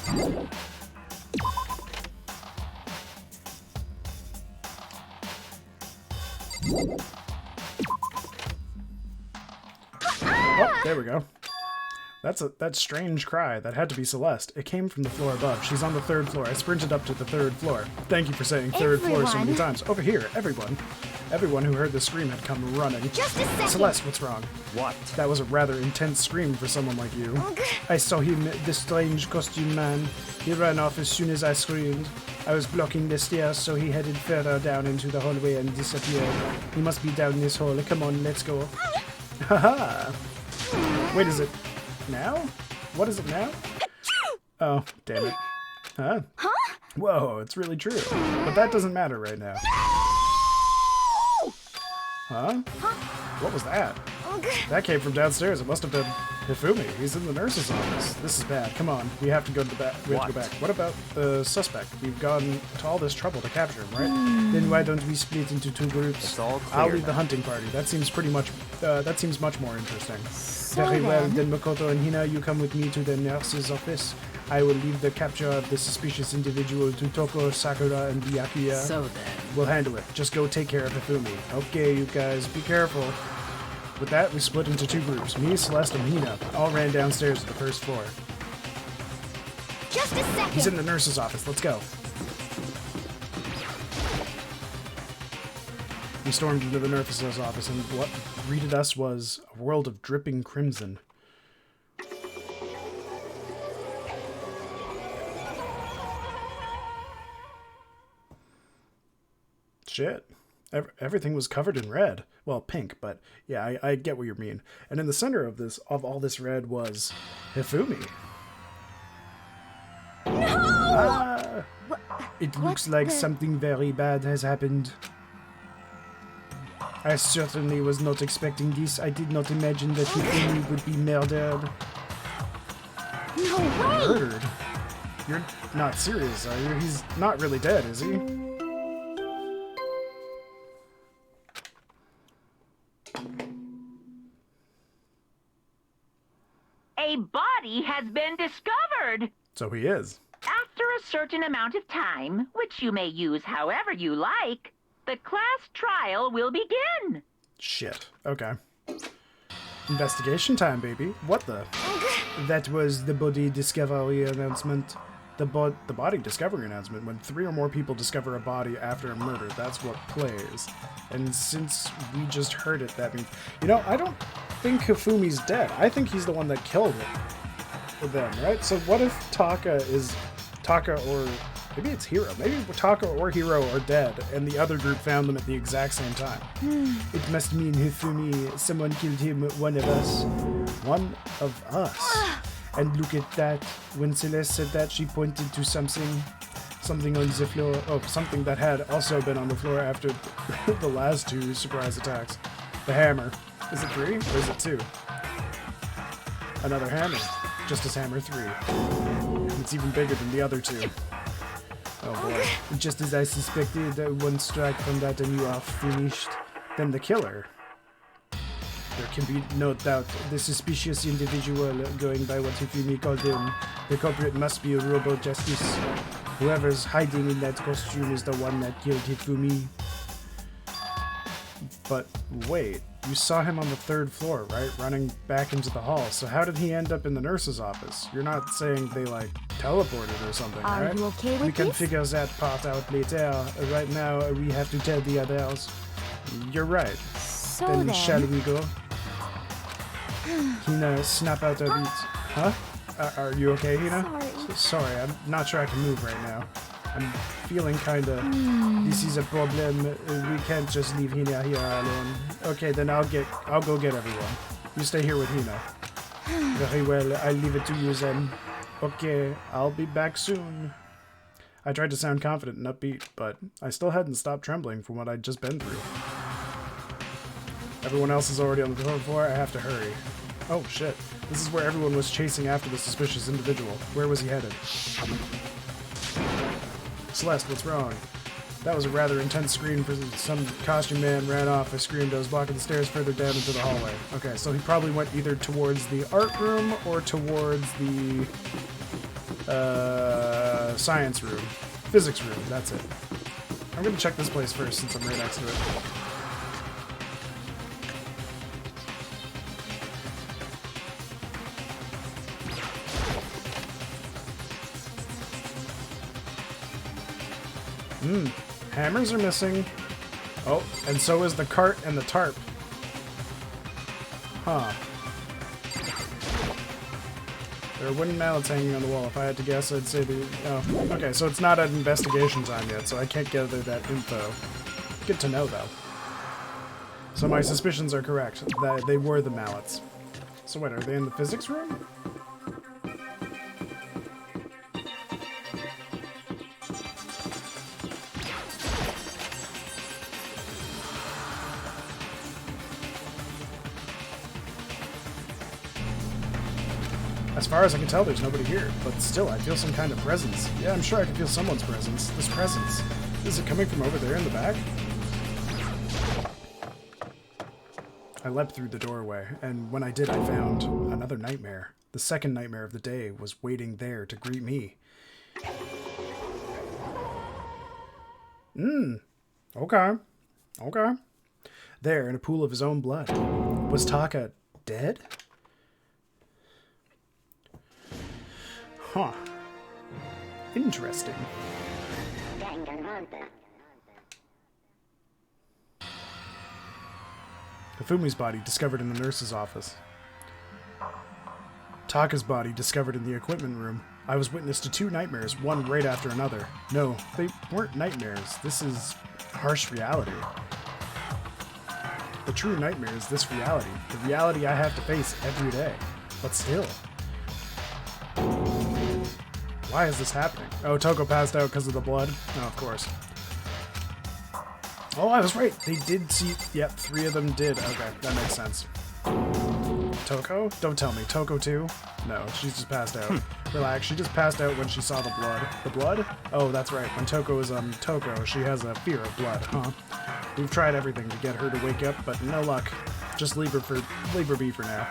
Oh, there we go. That strange cry. That had to be Celeste. It came from the floor above. She's on the third floor. I sprinted up to the third floor. Thank you for saying third floor so many Everyone. times. Over here, everyone. Everyone who heard the scream had come running. Just a second. Celeste, what's wrong? What? That was a rather intense scream for someone like you. I saw him, this strange costume man. He ran off as soon as I screamed. I was blocking the stairs, so he headed further down into the hallway and disappeared. He must be down this hole. Come on, let's go. Haha. Wait, is it now? What is it now? Oh, damn it. Huh? Whoa, it's really true. But that doesn't matter right now. Huh? What was that? That came from downstairs. It must have been Hifumi. He's in the nurse's office. This is bad. Come on. We have to go to the back. We have to go back. What about the suspect? We've gone to all this trouble to capture him, right? Then why don't we split into two groups? It's all clear I'll lead the now. hunting party. That seems pretty much. That seems much more interesting. So Very well. then- Then Makoto and Hina, you come with me to the nurse's office. I will leave the capture of the suspicious individual to Toko, Sakura, and Byakuya. So then. We'll handle it. Just go take care of Hifumi. Okay, you guys, be careful. With that, we split into two groups. Me, Celeste, and Hina all ran downstairs to the first floor. Just a second. He's in the nurse's office. Let's go. We stormed into the nurse's office, and what greeted us was a world of dripping crimson. Shit. Everything was covered in red. Well, pink, but yeah, I get what you mean. And in the center of all this red was Hifumi. No! It looks like something very bad has happened. I certainly was not expecting this. I did not imagine that Hifumi would be murdered. No way! Murdered? You're not serious, are you? He's not really dead, is he? A body has been discovered. So he is. After a certain amount of time, which you may use however you like, the class trial will begin. Shit. Okay. Investigation time, baby. What the? That was the body discovery announcement. The body discovery announcement. When 3 or more people discover a body after a murder, that's what plays. And since we just heard it, that means... You know, I don't think Hifumi's dead. I think he's the one that killed them, right? So what if Taka or... Maybe it's Hiro. Maybe Taka or Hiro are dead, and the other group found them at the exact same time. It must mean Hifumi, someone killed him, one of us. One of us. And look at that. When Celeste said that, she pointed to something on the floor. Oh, something that had also been on the floor after the last 2 surprise attacks. The hammer. Is it 3 or is it 2? Another hammer. Justice Hammer 3. It's even bigger than the other 2. Oh boy. Just as I suspected, one strike from that and you are finished. Then the killer. There can be no doubt. The suspicious individual, going by what Hifumi called him, the culprit must be a Robo Justice. Whoever's hiding in that costume is the one that killed Hifumi. But wait, you saw him on the 3rd floor, right? Running back into the hall. So how did he end up in the nurse's office? You're not saying they, like, teleported or something, right? Are you okay with We can this? figure that part out later. Right now, we have to tell the others. You're right. So Then then... shall we go? Hina, snap out a beat. Huh? Are you okay, Hina? Sorry, I'm not sure I can move right now. I'm feeling kinda... This is a problem. We can't just leave Hina here alone. Okay, then I'll go get everyone. You stay here with Hina. Very well, I'll leave it to you then. Okay, I'll be back soon. I tried to sound confident and upbeat, but I still hadn't stopped trembling from what I'd just been through. Everyone else is already on the 3rd floor. I have to hurry. Oh shit. This is where everyone was chasing after the suspicious individual. Where was he headed? Celeste, what's wrong? That was a rather intense scream for some costume man ran off. I screamed. I was blocking the stairs further down into the hallway. Okay, so he probably went either towards the art room or towards the science room. Physics room, that's it. I'm gonna check this place first since I'm right next to it. Hammers are missing. Oh, and so is the cart and the tarp. Huh. There are wooden mallets hanging on the wall. If I had to guess, I'd say the... Oh, okay, so it's not at investigation time yet, so I can't gather that info. Good to know, though. So my suspicions are correct. That they were the mallets. So wait, are they in the physics room? As far as I can tell, there's nobody here, but still, I feel some kind of presence. Yeah, I'm sure I can feel someone's presence. This presence. Is it coming from over there in the back? I leapt through the doorway, and when I did, I found another nightmare. The second nightmare of the day was waiting there to greet me. Okay. Okay. There, in a pool of his own blood. Was Taka dead? Huh. Interesting. Danganronpa. Hifumi's body discovered in the nurse's office. Taka's body discovered in the equipment room. I was witness to 2 nightmares, one right after another. No, they weren't nightmares. This is harsh reality. The true nightmare is this reality. The reality I have to face every day. But still. Why is this happening? Oh, Toko passed out because of the blood? Oh, of course. Oh, I was right. They did see... Yep, 3 of them did. Okay, that makes sense. Toko? Don't tell me. Toko too? No, she's just passed out. Relax, she just passed out when she saw the blood. The blood? Oh, that's right. When Toko is Toko, she has a fear of blood, huh? We've tried everything to get her to wake up, but no luck. Just leave her be for now.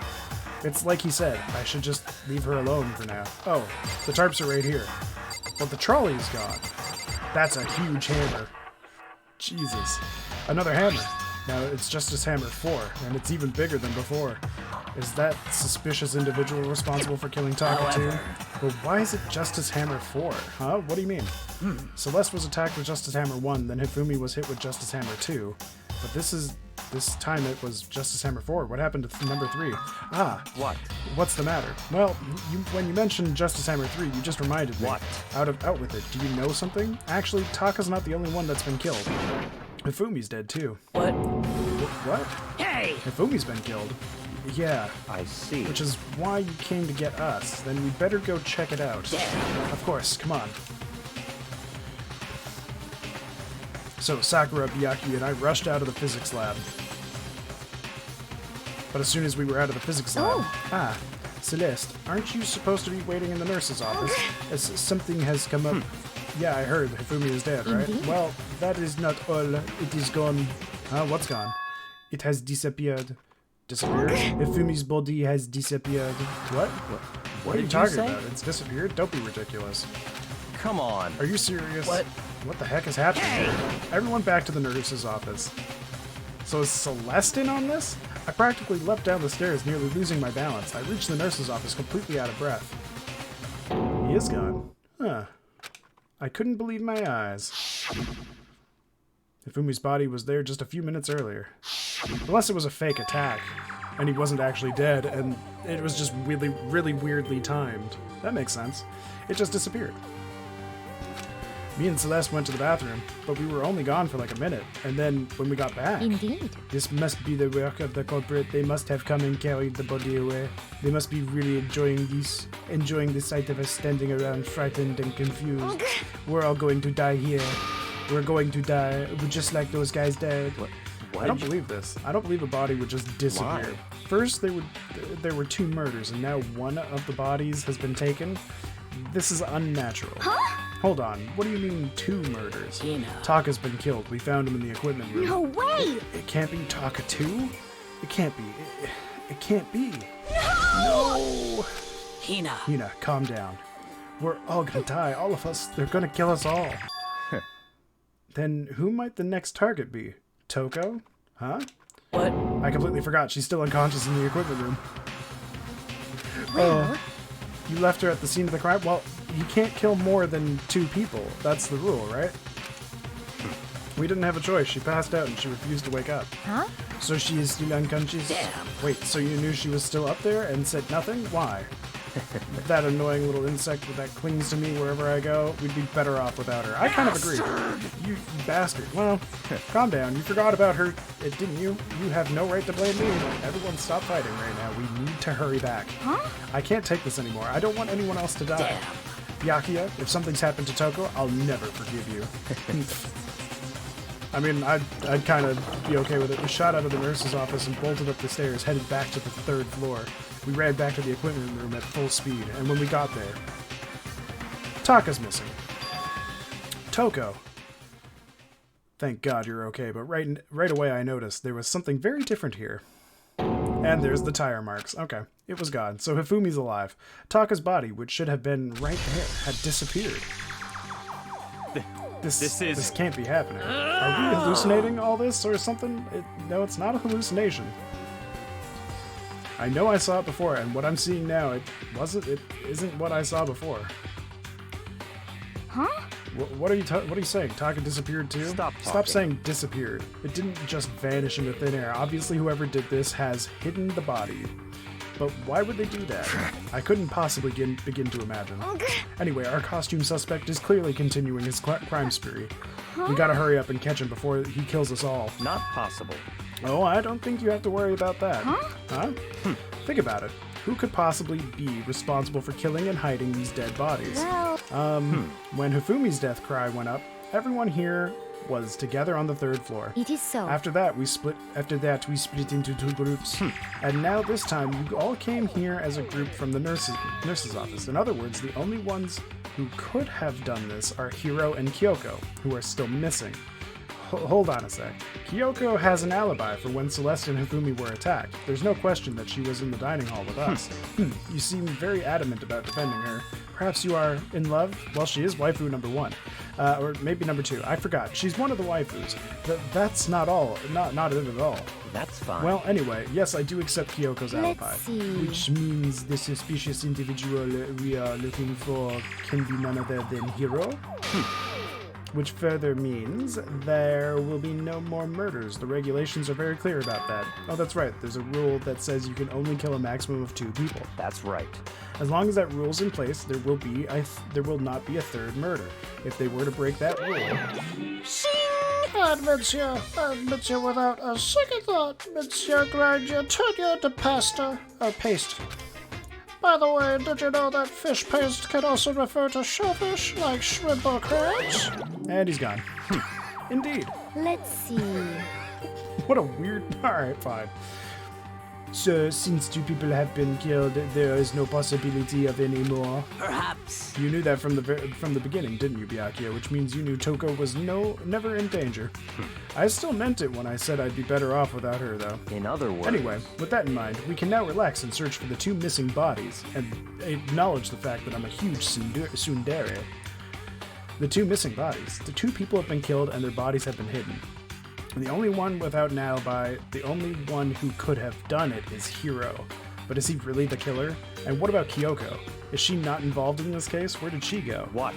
It's like he said, I should just leave her alone for now. Oh, the tarps are right here. But the trolley's gone. That's a huge hammer. Jesus. Another hammer. Now it's Justice Hammer 4, and it's even bigger than before. Is that suspicious individual responsible for killing Taka too? But why is it Justice Hammer 4? Huh? What do you mean? Celeste was attacked with Justice Hammer 1, then Hifumi was hit with Justice Hammer 2. But this time it was Justice Hammer 4. What happened to number 3? Ah. What? What's the matter? Well, when you mentioned Justice Hammer 3, you just reminded me. What? Out with it. Do you know something? Actually, Taka's not the only one that's been killed. Hifumi's dead too. What? What? Hey! Hifumi's been killed. Yeah. I see. Which is why you came to get us. Then we better go check it out. Yeah. Of course, come on. So Sakura, Byakuya, and I rushed out of the physics lab. But as soon as we were out of the physics lab... Celeste, aren't you supposed to be waiting in the nurse's office? As something has come up... Yeah, I heard. Hifumi is dead, right? Indeed. Well, that is not all. It is gone. What's gone? It has disappeared. Disappeared? Hifumi's body has disappeared. What are you did talking say? about? It's disappeared? Don't be ridiculous. Come on. Are you serious? What? What the heck is happening here? Everyone back to the nurse's office. So is Celeste in on this? I practically leapt down the stairs, nearly losing my balance. I reached the nurse's office completely out of breath. He is gone. Huh. I couldn't believe my eyes. Hifumi's body was there just a few minutes earlier. Unless it was a fake attack, and he wasn't actually dead, and it was just really, really weirdly timed. That makes sense. It just disappeared. Me and Celeste went to the bathroom, but we were only gone for like a minute, and then when we got back... Indeed. This must be the work of the culprit. They must have come and carried the body away. They must be really enjoying the sight of us standing around frightened and confused. We're all going to die here. We're going to die, just like those guys died. I don't believe this. I don't believe a body would just disappear. Why? First, there were 2 murders, and now one of the bodies has been taken. This is unnatural. Huh? Hold on. What do you mean 2 murders? Hina. Taka's been killed. We found him in the equipment room. No way! It can't be Taka 2? It can't be. It can't be. No! Hina. Hina, calm down. We're all gonna die. All of us. They're gonna kill us all. Then who might the next target be? Toko? Huh? What? I completely forgot. She's still unconscious in the equipment room. Oh. You left her at the scene of the crime? Well, you can't kill more than 2 people. That's the rule, right? We didn't have a choice. She passed out and she refused to wake up. Huh? So she is still unconscious? Damn. Wait, so you knew she was still up there and said nothing? Why? That annoying little insect that clings to me wherever I go, we'd be better off without her. I kind of agree. You bastard. Well, calm down. You forgot about her, didn't you? You have no right to blame me. Everyone stop fighting right now. We need to hurry back. Huh? I can't take this anymore. I don't want anyone else to die. Damn. Byakuya, if something's happened to Toko, I'll never forgive you. I mean, I'd kind of be okay with it. We shot out of the nurse's office and bolted up the stairs, headed back to the 3rd floor. We ran back to the equipment room at full speed, and when we got there, Taka's missing. Toko. Thank God you're okay, but right away I noticed there was something very different here. And there's the tire marks. Okay, it was gone. So Hifumi's alive. Taka's body, which should have been right there, had disappeared. This can't be happening. Are we hallucinating all this or something? No, it's not a hallucination. I know I saw it before, and what I'm seeing now, it isn't what I saw before. Huh? What are you saying? Taka disappeared too? Stop Stop saying disappeared. It didn't just vanish into thin air. Obviously, whoever did this has hidden the body. But why would they do that? I couldn't possibly begin to imagine. Anyway, our costume suspect is clearly continuing his crime spree. We gotta hurry up and catch him before he kills us all. Not possible. Oh, I don't think you have to worry about that. Huh? Think about it. Who could possibly be responsible for killing and hiding these dead bodies? Well, When Hifumi's death cry went up, everyone here was together on the 3rd floor. it is so. After that, we split into 2 groups. And now this time, you all came here as a group from the nurse's office. In other words, the only ones who could have done this are Hiro and Kyoko, who are still missing. Hold on a sec. Kyoko has an alibi for when Celeste and Hifumi were attacked. There's no question that she was in the dining hall with us. You seem very adamant about defending her. Perhaps you are in love? Well, she is waifu number 1. Or maybe number 2. I forgot. She's one of the waifus. That's not all. Not it at all. That's fine. Well, anyway, yes, I do accept Kyoko's alibi. Let's see. Which means the suspicious individual we are looking for can be none other than Hiro. Which further means there will be no more murders. The regulations are very clear about that. Oh, that's right. There's a rule that says you can only kill a maximum of 2 people. That's right. As long as that rule's in place, there will not be a 3rd murder. If they were to break that rule, I admit you without a second thought. Monsieur grind your turkey into pasta. Paste. By the way, did you know that fish paste can also refer to shellfish, like shrimp or crabs? and he's gone. Indeed. Let's see. What a weird... Alright, fine. So, since 2 people have been killed, there is no possibility of any more. Perhaps. You knew that from the beginning, didn't you, Byakuya? Which means you knew Toko was never in danger. I still meant it when I said I'd be better off without her, though. In other words... Anyway, with that in mind, we can now relax and search for the 2 missing bodies, and acknowledge the fact that I'm a huge tsundere. The 2 missing bodies. The 2 people have been killed and their bodies have been hidden. The only one without an alibi, the only one who could have done it is Hiro. But is he really the killer? And what about Kyoko? Is she not involved in this case? Where did she go? What?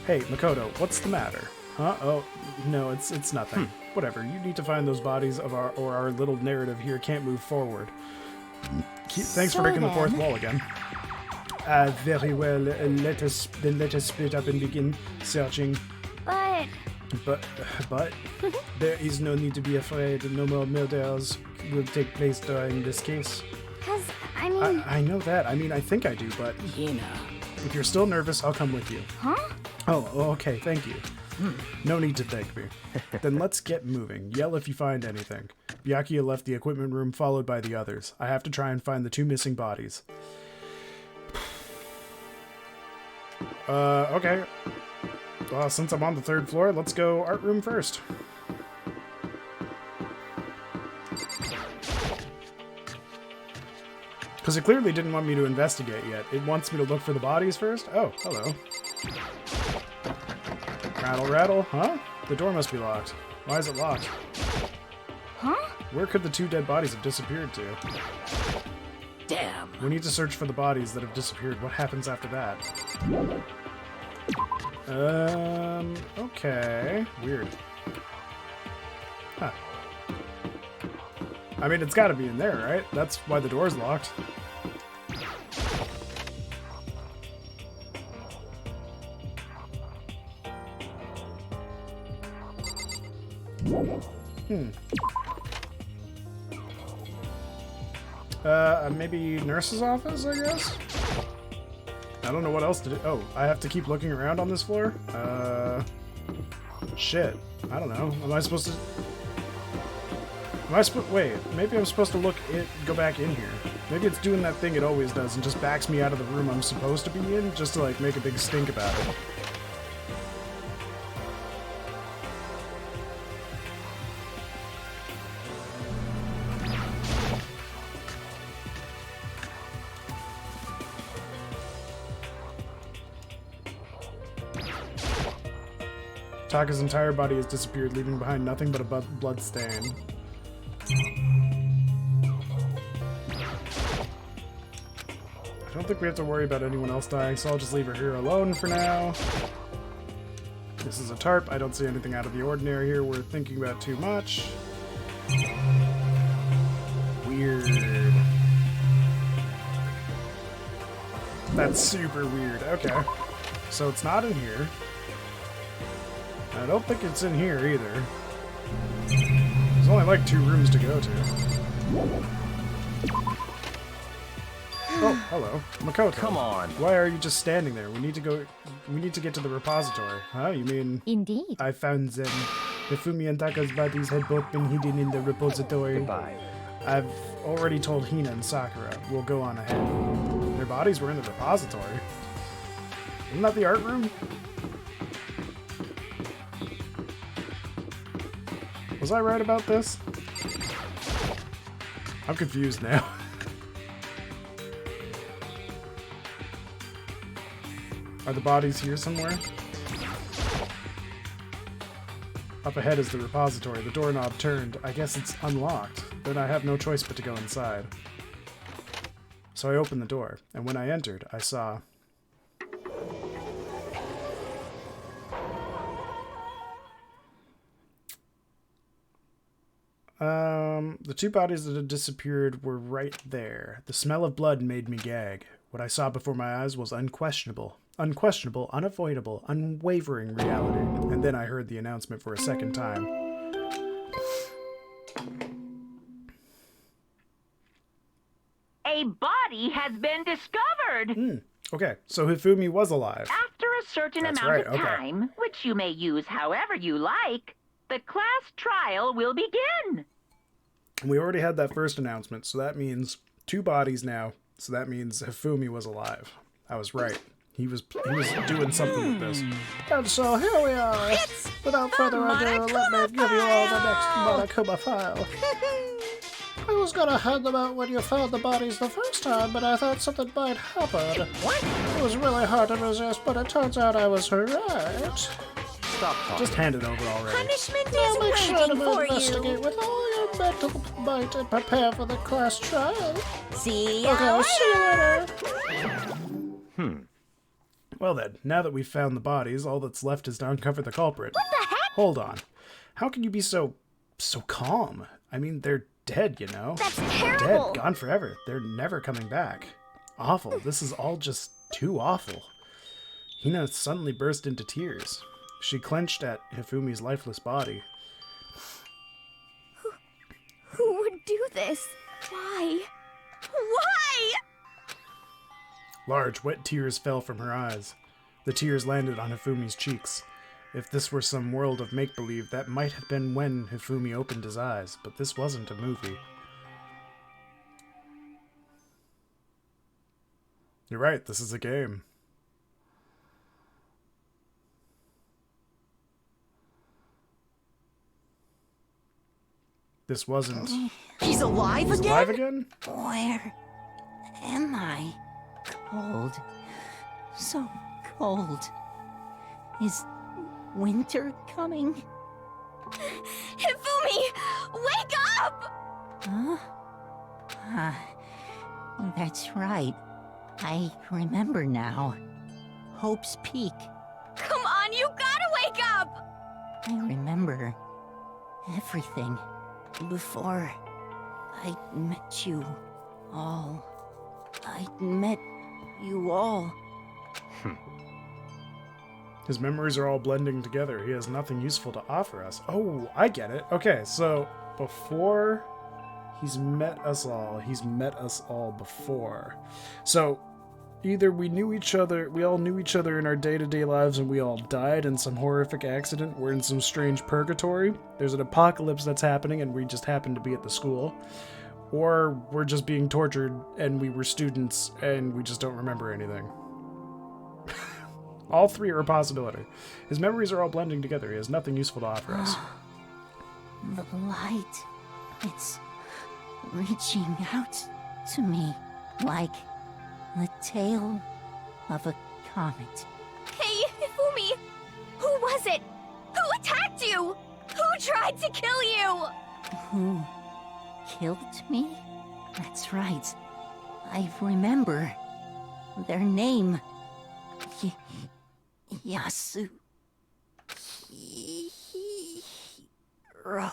Hey, Makoto, what's the matter? Huh? Oh, no, it's nothing. Whatever, you need to find those bodies or our little narrative here can't move forward. Thanks for breaking the 4th wall again. Very well, let us split up and begin searching. But there is no need to be afraid. No more murders will take place during this case. Because, I mean... I know that. I mean, I think I do, but... You know. If you're still nervous, I'll come with you. Huh? Oh, okay, thank you. No need to thank me. Then let's get moving. Yell if you find anything. Byakuya left the equipment room, followed by the others. I have to try and find the 2 missing bodies. Okay. Well, since I'm on the 3rd floor, let's go art room first. Because it clearly didn't want me to investigate yet. It wants me to look for the bodies first? Oh, hello. Rattle, rattle. Huh? The door must be locked. Why is it locked? Huh? Where could the 2 dead bodies have disappeared to? Damn. We need to search for the bodies that have disappeared. What happens after that? Okay. Weird. Huh. I mean, it's gotta be in there, right? That's why the door's locked. Maybe nurse's office, I guess? I don't know what else to do. Oh, I have to keep looking around on this floor? Shit. I don't know. Am I supposed to... Wait, maybe I'm supposed to go back in here. Maybe it's doing that thing it always does and just backs me out of the room I'm supposed to be in, just to, like, make a big stink about it. Taka's entire body has disappeared, leaving behind nothing but a blood stain. I don't think we have to worry about anyone else dying, so I'll just leave her here alone for now. This is a tarp. I don't see anything out of the ordinary here worth thinking about too much. Weird. That's super weird. Okay. So it's not in here. I don't think it's in here either. There's only like 2 rooms to go to. Oh, hello. Makoto. Come on. Why are you just standing there? We need to get to the repository. Huh? You mean... Indeed. I found them. Hifumi and Taka's bodies had both been hidden in the repository. Goodbye. I've already told Hina and Sakura. We'll go on ahead. Their bodies were in the repository. Isn't that the art room? Was I right about this? I'm confused now. Are the bodies here somewhere? Up ahead is the repository. The doorknob turned. I guess it's unlocked. Then I have no choice but to go inside. So I opened the door, and when I entered, I saw... the 2 bodies that had disappeared were right there. The smell of blood made me gag. What I saw before my eyes was unquestionable. Unquestionable, unavoidable, unwavering reality. And then I heard the announcement for a second time. A body has been discovered. Okay, so Hifumi was alive. After a certain That's amount right, of okay. time, which you may use however you like, the class trial will begin. We already had that first announcement, so that means 2 bodies now. So that means Hifumi was alive. I was right. He was doing something with this. And so here we are. Without further ado, let me give you all the next Monokuma file. I was gonna hand them out when you found the bodies the first time, but I thought something might happen. It was really hard to resist, but it turns out I was right. Stop talking. Just hand it over already. Punishment Now make is sure to waiting for investigate you. with all your mental might and prepare for the class trial. See ya Okay, I'll see you later. later. Well then, now that we've found the bodies, all that's left is to uncover the culprit. What the heck? Hold on. How can you be so calm? I mean, they're dead, you know? That's terrible. Dead, gone forever. They're never coming back. Awful. This is all just too awful. Hina suddenly burst into tears. She clenched at Hifumi's lifeless body. Who would do this? Why? Why? Large, wet tears fell from her eyes. The tears landed on Hifumi's cheeks. If this were some world of make-believe, that might have been when Hifumi opened his eyes, but this wasn't a movie. You're right, this is a game. This wasn't... He's alive He's again? alive again? Where am I? Cold. So cold. Is winter coming? Hifumi! Wake up! Huh? That's right. I remember now. Hope's Peak. Come on, you gotta wake up! I remember everything before I met you all. I met you all. His memories are all blending together. He has nothing useful to offer us. Oh, I get it. Okay, so before he's met us all before. So either we all knew each other in our day-to-day lives and we all died in some horrific accident. We're in some strange purgatory. There's an apocalypse that's happening and we just happen to be at the school. Or we're just being tortured and we were students and we just don't remember anything. All 3 are a possibility. His memories are all blending together. He has nothing useful to offer us. The light. It's reaching out to me like the tail of a comet. Hey, Hifumi! Who was it? Who attacked you? Who tried to kill you? Who killed me? That's right. I remember their name. Yasu. Hiro.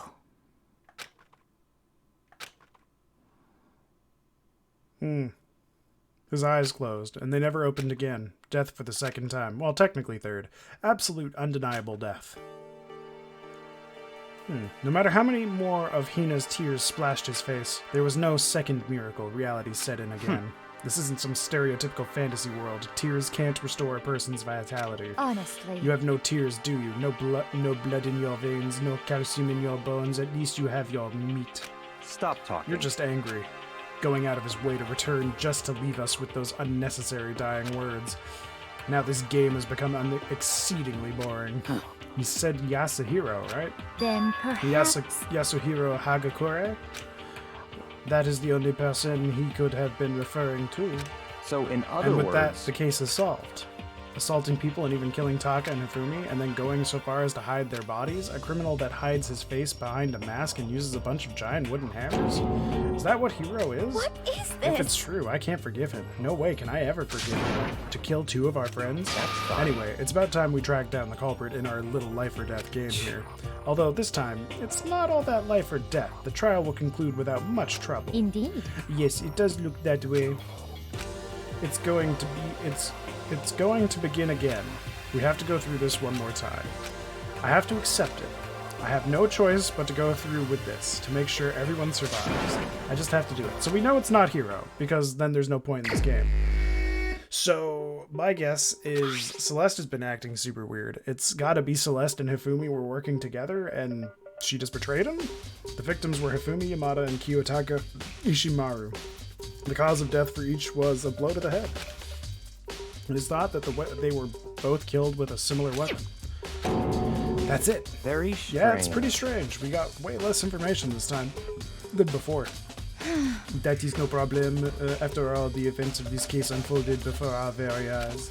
His eyes closed, and they never opened again. Death for the second time. Well, technically third. Absolute, undeniable death. No matter how many more of Hina's tears splashed his face, there was no second miracle. Reality set in again. This isn't some stereotypical fantasy world. Tears can't restore a person's vitality. Honestly. You have no tears, do you? No blood in your veins, no calcium in your bones. At least you have your meat. Stop talking. You're just angry, going out of his way to return just to leave us with those unnecessary dying words. Now this game has become exceedingly boring. He said Yasuhiro, right? Then perhaps... Yasuhiro Hagakure? That is the only person he could have been referring to. So in other And with words, that, the case is solved. Assaulting people and even killing Taka and Hifumi, and then going so far as to hide their bodies? A criminal that hides his face behind a mask and uses a bunch of giant wooden hammers? Is that what Hiro is? What is If this? it's true, I can't forgive him. No way can I ever forgive him. To kill two of our friends? Anyway, it's about time we track down the culprit in our little life or death game here. Although this time, it's not all that life or death. The trial will conclude without much trouble. Indeed. Yes, it does look that way. It's going to begin again. We have to go through this one more time. I have to accept it. I have no choice but to go through with this to make sure everyone survives. I just have to do it. So we know it's not Hiro, because then there's no point in this game. So my guess is Celeste has been acting super weird. It's gotta be Celeste and Hifumi were working together and she just betrayed him? The victims were Hifumi, Yamada, and Kiyotaka Ishimaru. The cause of death for each was a blow to the head. It is thought that they were both killed with a similar weapon. That's it. very strange. Yeah, it's pretty strange. We got way less information this time than before. That is no problem. After all, the events of this case unfolded before our very eyes.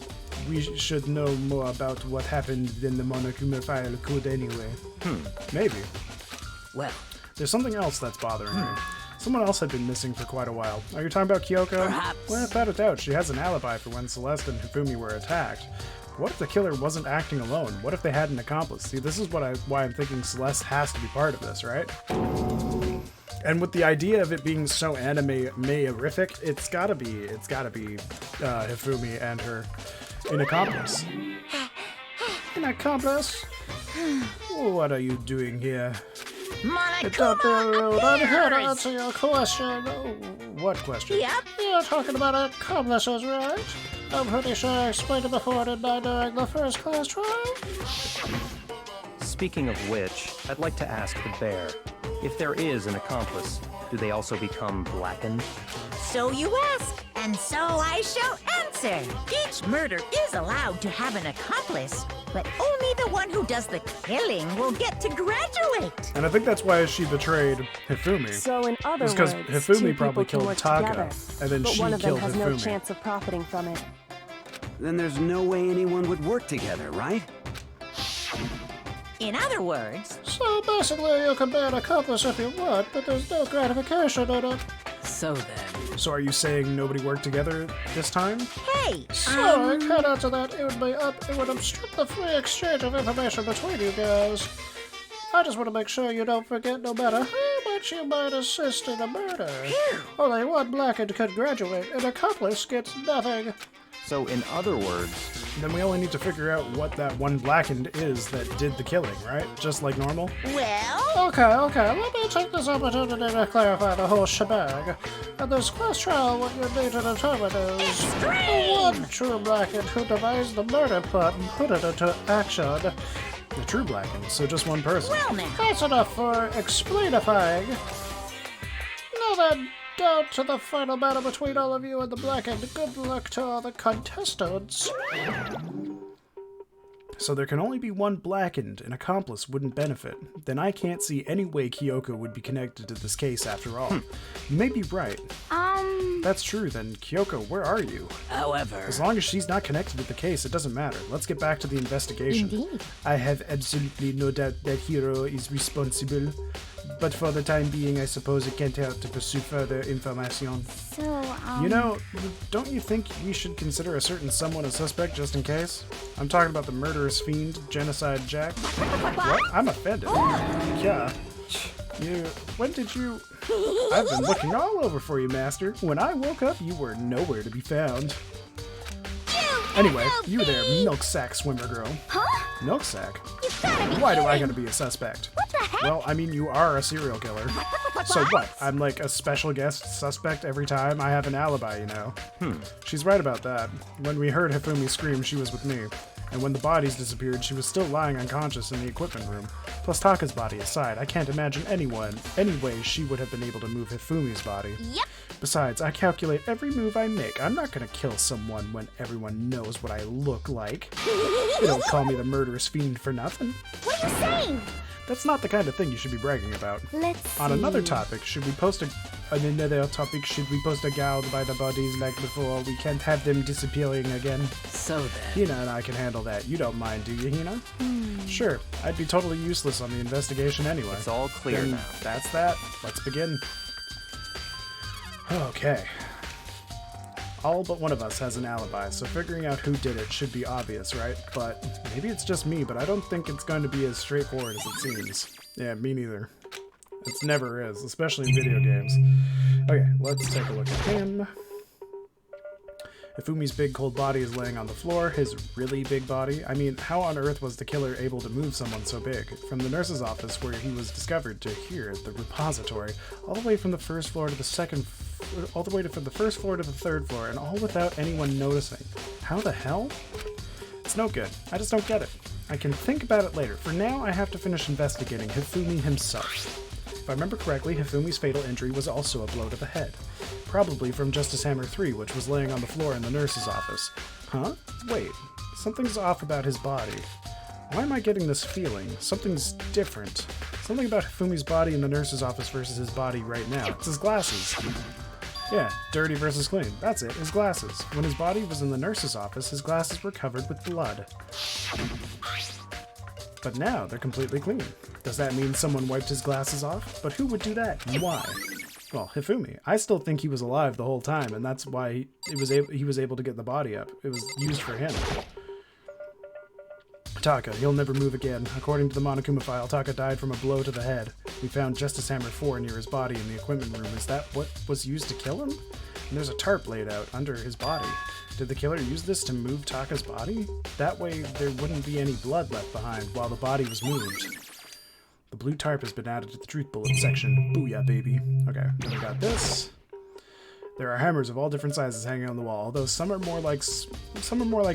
We should know more about what happened than the Monokuma file could anyway. Maybe. Well, There's something else that's bothering me. Someone else had been missing for quite a while. Are you talking about Kyoko? Perhaps. Well, without a doubt, she has an alibi for when Celeste and Hifumi were attacked. What if the killer wasn't acting alone? What if they had an accomplice? See, this is why I'm thinking Celeste has to be part of this, right? And with the idea of it being so anime-maiorific, it's gotta be Hifumi and her an accomplice. An accomplice? What are you doing here? Monokuma I'm here to appears! answer your question. What question? Yep. You're talking about accomplices, right? I'm pretty sure I explained it before, didn't I, during the first class trial? Speaking of which, I'd like to ask the bear, if there is an accomplice, do they also become blackened? So you ask, and so I shall answer. Each murder is allowed to have an accomplice, but only the one who does the killing will get to graduate. And I think that's why she betrayed Hifumi. So in other It's words, 'cause Hifumi two probably people can killed work Taka, together, and then but she one of them killed has no Hifumi. chance of profiting from it. Then there's no way anyone would work together, right? In other words, So basically, you can be an accomplice if you want, but there's no gratification in it. so then, So are you saying nobody worked together this time? hey, Sorry, can't answer that. It would obstruct the free exchange of information between you guys. I just want to make sure you don't forget no matter how much you might assist in a murder. Only one blackened could graduate, an accomplice gets nothing. So in other words, Then we only need to figure out what that one blackened is that did the killing, right? Just like normal? well, Okay, let me take this opportunity to clarify the whole shebang. In this class trial, what you need to determine is the one true blackened who devised the murder plot and put it into action. The true blackened, so just one person. well now. That's enough for explainifying. Now then, down to the final battle between all of you and the blackened. Good luck to all the contestants. So there can only be one blackened. An accomplice wouldn't benefit. Then I can't see any way Kyoko would be connected to this case after all. You may be right. That's true, then Kyoko, where are you? however, As long as she's not connected to the case, it doesn't matter. Let's get back to the investigation. Indeed. I have absolutely no doubt that Hiro is responsible, but for the time being, I suppose it can't hurt to pursue further information. So, You know, don't you think we should consider a certain someone a suspect just in case? I'm talking about the murderous fiend, Genocide Jack. What? I'm offended. Yeah. When did you... I've been looking all over for you, Master. When I woke up, you were nowhere to be found. Anyway, you there, milk sack swimmer girl. Huh? Milk sack? You gotta be Why do I kidding. gotta be a suspect? What the heck? Well, I mean, you are a serial killer. So what? I'm like a special guest suspect every time? I have an alibi, you know. She's right about that. When we heard Hifumi scream, she was with me. And when the bodies disappeared, she was still lying unconscious in the equipment room. Plus Taka's body aside, I can't imagine any way she would have been able to move Hifumi's body. Yep. Besides, I calculate every move I make. I'm not gonna kill someone when everyone knows what I look like. They don't call me the murderous fiend for nothing. What are you saying? That's not the kind of thing you should be bragging about. Let's see. On another topic, should we post a gal by the bodies like before? We can't have them disappearing again. So then. Hina and I can handle that. You don't mind, do you, Hina? Sure. I'd be totally useless on the investigation anyway. It's all clear Then now. That's that. Let's begin. Okay. All but one of us has an alibi, so figuring out who did it should be obvious, right? But maybe it's just me, but I don't think it's going to be as straightforward as it seems. Yeah, me neither. It never is, especially in video games. Okay, let's take a look at him. Hifumi's big cold body is laying on the floor, his really big body. I mean, how on earth was the killer able to move someone so big? From the nurse's office where he was discovered to here at the repository, all the way from the first floor to the from the first floor to the third floor, and all without anyone noticing. How the hell? It's no good. I just don't get it. I can think about it later. For now, I have to finish investigating Hifumi himself. If I remember correctly, Hifumi's fatal injury was also a blow to the head. Probably from Justice Hammer 3, which was laying on the floor in the nurse's office. Huh? Wait, something's off about his body. Why am I getting this feeling? Something's different. Something about Hifumi's body in the nurse's office versus his body right now. It's his glasses. Yeah, dirty versus clean. That's it, his glasses. When his body was in the nurse's office, his glasses were covered with blood. But now they're completely clean. Does that mean someone wiped his glasses off? But who would do that? And why? Well, Hifumi. I still think he was alive the whole time, and that's why he was able to get the body up. It was used for him. Taka, he'll never move again. According to the Monokuma file, Taka died from a blow to the head. We found Justice Hammer 4 near his body in the equipment room. Is that what was used to kill him? And there's a tarp laid out under his body. Did the killer use this to move Taka's body? That way there wouldn't be any blood left behind while the body was moved. The blue tarp has been added to the truth bullet section. Booyah, baby. Okay, then we got this. There are hammers of all different sizes hanging on the wall, although some are more like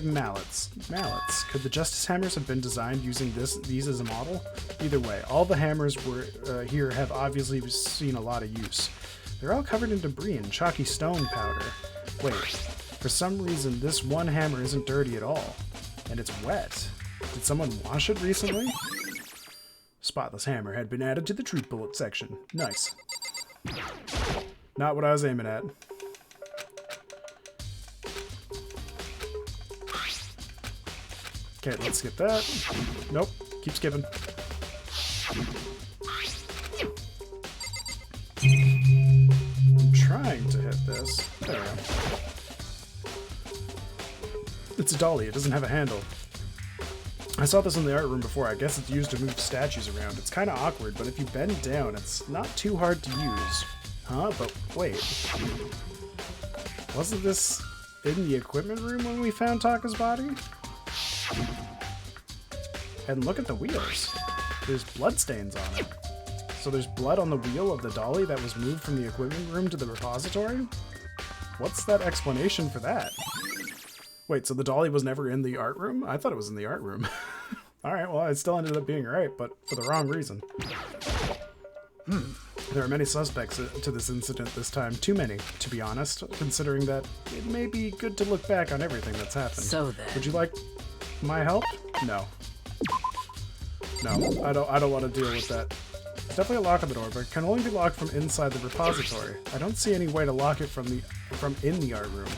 mallets. Mallets. Could the Justice Hammers have been designed using these as a model? Either way, all the hammers here have obviously seen a lot of use. They're all covered in debris and chalky stone powder. Wait, for some reason this one hammer isn't dirty at all, and it's wet. Did someone wash it recently? Spotless hammer had been added to the truth bullet section. Nice. Not what I was aiming at. Okay, let's skip that. Nope, keep skipping. I'm trying to hit this. There we go. It's a dolly, it doesn't have a handle. I saw this in the art room before. I guess it's used to move statues around. It's kind of awkward, but if you bend down, it's not too hard to use. Huh? But wait. Wasn't this in the equipment room when we found Taka's body? And look at the wheels. There's bloodstains on it. So there's blood on the wheel of the dolly that was moved from the equipment room to the repository? What's that explanation for that? Wait, so the dolly was never in the art room? I thought it was in the art room. Alright, well, it still ended up being right, but for the wrong reason. There are many suspects to this incident this time. Too many, to be honest, considering that it may be good to look back on everything that's happened. So then. Would you like my help? No. No, I don't want to deal with that. There's definitely a lock on the door, but it can only be locked from inside the repository. I don't see any way to lock it from in the art room.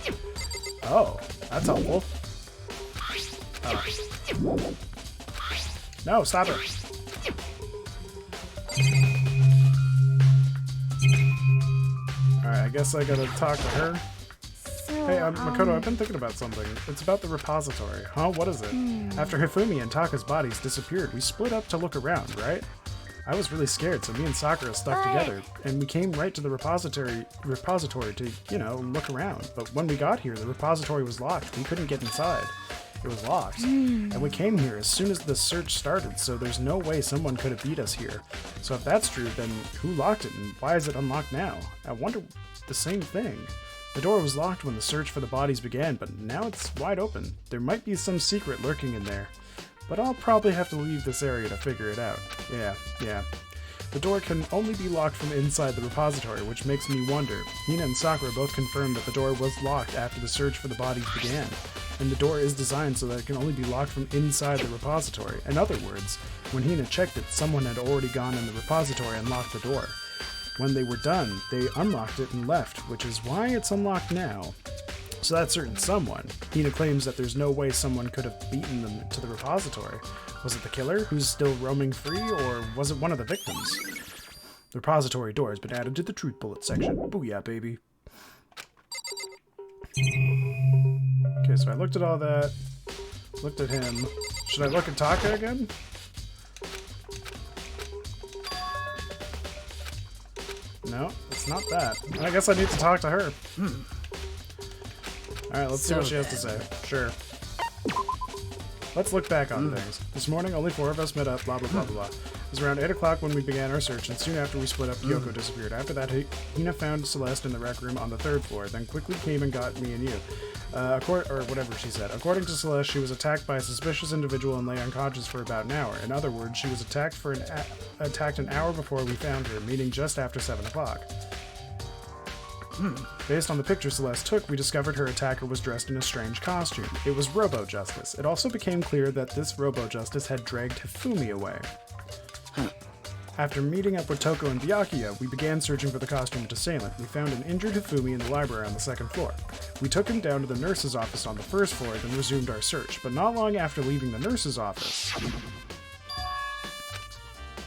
Oh, that's helpful. Oh. No, stop it. Alright, I guess I gotta talk to her. So, Hey, Makoto, I've been thinking about something. It's about the repository. Huh? What is it? After Hifumi and Taka's bodies disappeared, we split up to look around, right? I was really scared, so me and Sakura stuck together, and we came right to the repository to, you know, look around. But when we got here, the repository was locked. We couldn't get inside. It was locked. And we came here as soon as the search started, so there's no way someone could have beat us here. So if that's true, then who locked it, and why is it unlocked now? I wonder the same thing. The door was locked when the search for the bodies began, but now it's wide open. There might be some secret lurking in there. But I'll probably have to leave this area to figure it out. Yeah. The door can only be locked from inside the repository, which makes me wonder. Hina and Sakura both confirmed that the door was locked after the search for the bodies began. And the door is designed so that it can only be locked from inside the repository. In other words, when Hina checked it, someone had already gone in the repository and locked the door. When they were done, they unlocked it and left, which is why it's unlocked now. So that certain someone, Hina claims that there's no way someone could have beaten them to the repository. Was it the killer, who's still roaming free, or was it one of the victims? The repository door has been added to the truth bullet section. Booyah, baby. Okay, so I looked at all that, looked at him. Should I look at Taka again? No, it's not that. I guess I need to talk to her. Alright, let's see what she has to say. Sure. Let's look back on things. This morning, only 4 of us met up, blah blah blah blah. It was around 8 o'clock when we began our search, and soon after we split up, Kyoko disappeared. After that, Hina found Celeste in the rec room on the 3rd floor, then quickly came and got me and you. Or whatever she said. According to Celeste, she was attacked by a suspicious individual and lay unconscious for about an hour. In other words, she was attacked an hour before we found her, meaning just after 7 o'clock. Based on the picture Celeste took, we discovered her attacker was dressed in a strange costume. It was Robo-Justice. It also became clear that this Robo-Justice had dragged Hifumi away. After meeting up with Toko and Byakuya, we began searching for the costumed assailant. We found an injured Hifumi in the library on the 2nd floor. We took him down to the nurse's office on the 1st floor, then resumed our search, but not long after leaving the nurse's office...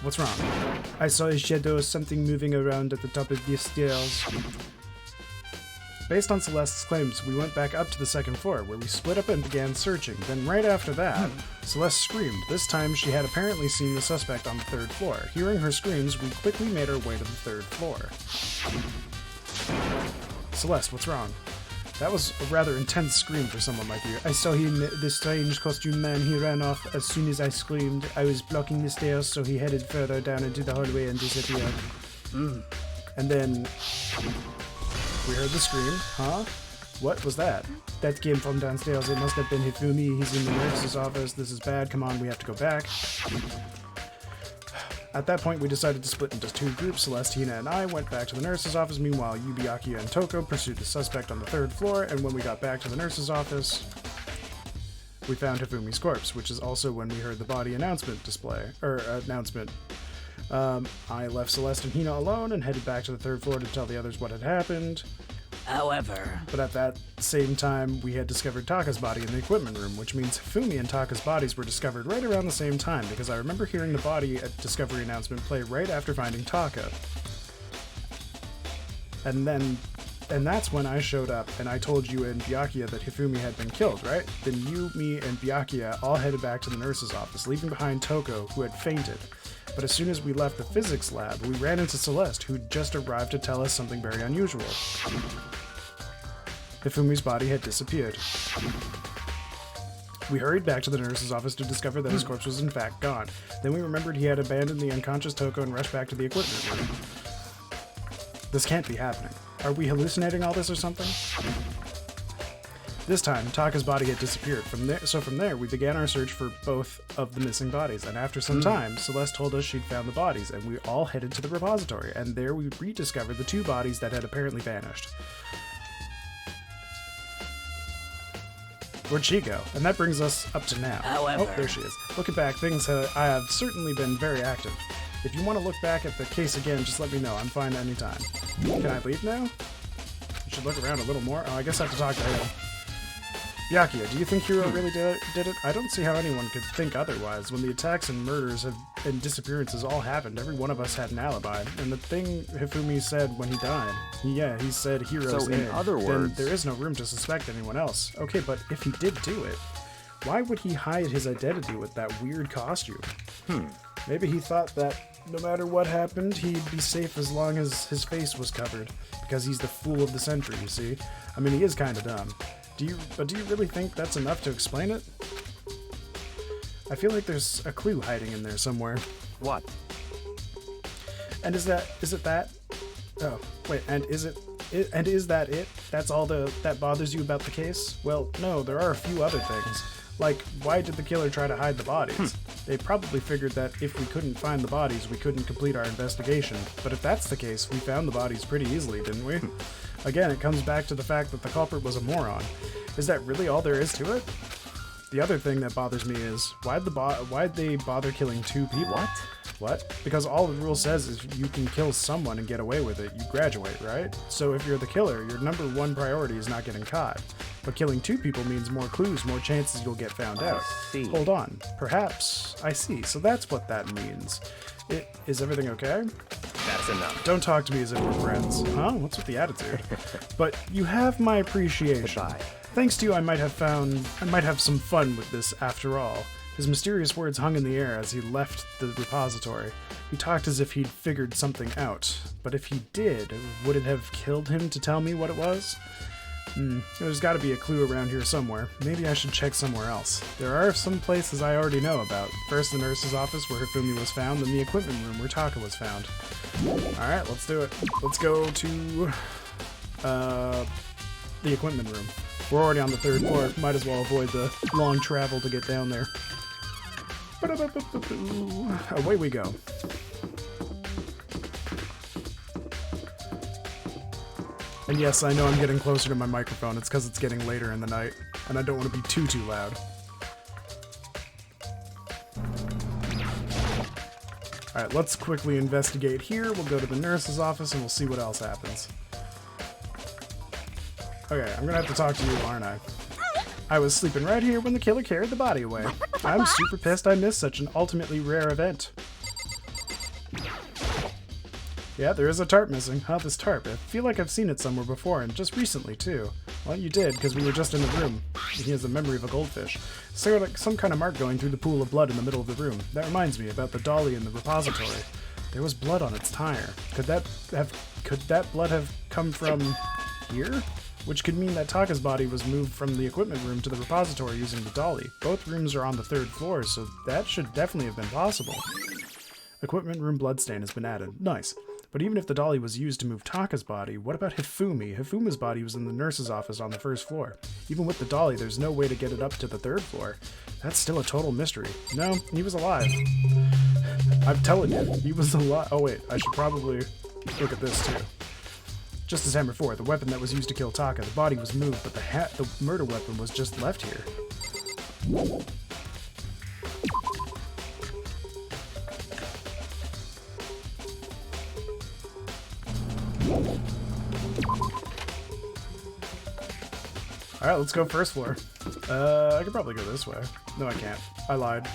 What's wrong? I saw a shadow or something moving around at the top of the stairs. Based on Celeste's claims, we went back up to the 2nd floor, where we split up and began searching. Then right after that, Celeste screamed. This time, she had apparently seen the suspect on the 3rd floor. Hearing her screams, we quickly made our way to the 3rd floor. Celeste, what's wrong? That was a rather intense scream for someone like you. I saw him, this strange costume man. He ran off as soon as I screamed. I was blocking the stairs, so he headed further down into the hallway and disappeared. And then... we heard the scream. Huh? What was that? That came from downstairs. It must have been Hifumi. He's in the nurse's office. This is bad. Come on, we have to go back. At that point, we decided to split into 2 groups. Celeste, Hina, and I went back to the nurse's office. Meanwhile, Byakuya and Toko pursued the suspect on the 3rd floor, and when we got back to the nurse's office, we found Hifumi's corpse, which is also when we heard the body announcement. I left Celeste and Hina alone and headed back to the 3rd floor to tell the others what had happened. However... But at that same time, we had discovered Taka's body in the equipment room, which means Hifumi and Taka's bodies were discovered right around the same time, because I remember hearing the body discovery announcement play right after finding Taka. And that's when I showed up, and I told you and Byakuya that Hifumi had been killed, right? Then you, me, and Byakuya all headed back to the nurse's office, leaving behind Toko, who had fainted. But as soon as we left the physics lab, we ran into Celeste, who'd just arrived to tell us something very unusual. Hifumi's body had disappeared. We hurried back to the nurse's office to discover that his corpse was in fact gone. Then we remembered he had abandoned the unconscious Toko and rushed back to the equipment room. This can't be happening. Are we hallucinating all this or something? This time, Taka's body had disappeared. From there, we began our search for both of the missing bodies, and after some time, Celeste told us she'd found the bodies, and we all headed to the repository, and there we rediscovered the 2 bodies that had apparently vanished. Where'd she go? And that brings us up to now. However... Oh, there she is. Looking back, things I have certainly been very active. If you want to look back at the case again, just let me know. I'm fine anytime. Can I leave now? I should look around a little more. Oh, I guess I have to talk to him. Byakuya, do you think Hiro really did it? I don't see how anyone could think otherwise. When the attacks and murders and disappearances all happened, every one of us had an alibi. And the thing Hifumi said when he died, he said Hiro's So in other words... then there is no room to suspect anyone else. Okay, but if he did do it, why would he hide his identity with that weird costume? Maybe he thought that no matter what happened, he'd be safe as long as his face was covered. Because he's the fool of the century, you see? I mean, he is kind of dumb. Do you really think that's enough to explain it? I feel like there's a clue hiding in there somewhere. What? And is it that? Oh, wait, and is that it? That's all that bothers you about the case? Well, no, there are a few other things. Like, why did the killer try to hide the bodies? They probably figured that if we couldn't find the bodies, we couldn't complete our investigation. But if that's the case, we found the bodies pretty easily, didn't we? Again, it comes back to the fact that the culprit was a moron. Is that really all there is to it? The other thing that bothers me is, why'd they bother killing 2 people? What? Because all the rule says is you can kill someone and get away with it. You graduate, right? So if you're the killer, your number 1 priority is not getting caught. But killing 2 people means more clues, more chances you'll get found out. see. Hold on. Perhaps. I see. So that's what that means. Is everything okay? That's enough. Don't talk to me as if we're friends. Huh? What's with the attitude? But you have my appreciation. Goodbye. Thanks to you, I might have some fun with this after all. His mysterious words hung in the air as he left the repository. He talked as if he'd figured something out. But if he did, would it have killed him to tell me what it was? There's gotta be a clue around here somewhere. Maybe I should check somewhere else. There are some places I already know about. First, the nurse's office where Hifumi was found, then the equipment room where Taka was found. Alright, let's do it. Let's go to the equipment room. We're already on the 3rd floor. Might as well avoid the long travel to get down there. Away we go. And yes, I know I'm getting closer to my microphone. It's because it's getting later in the night, and I don't want to be too loud. Alright, let's quickly investigate here. We'll go to the nurse's office and we'll see what else happens. Okay, I'm gonna have to talk to you, aren't I? I was sleeping right here when the killer carried the body away. I'm super pissed I missed such an ultimately rare event. Yeah, there is a tarp missing. Huh, this tarp. I feel like I've seen it somewhere before, and just recently, too. Well, you did, because we were just in the room. He has the memory of a goldfish. So like some kind of mark going through the pool of blood in the middle of the room. That reminds me about the dolly in the repository. There was blood on its tire. Could that blood have come from here? Which could mean that Taka's body was moved from the equipment room to the repository using the dolly. Both rooms are on the 3rd floor, so that should definitely have been possible. Equipment room bloodstain has been added. Nice. But even if the dolly was used to move Taka's body, what about Hifumi? Hifumi's body was in the nurse's office on the 1st floor. Even with the dolly, there's no way to get it up to the 3rd floor. That's still a total mystery. No, he was alive. I'm telling you, he was alive. Oh wait, I should probably look at this too. Just as Hammer 4, the weapon that was used to kill Taka, the body was moved, but the murder weapon was just left here. Alright, let's go 1st floor. I could probably go this way. No, I can't. I lied.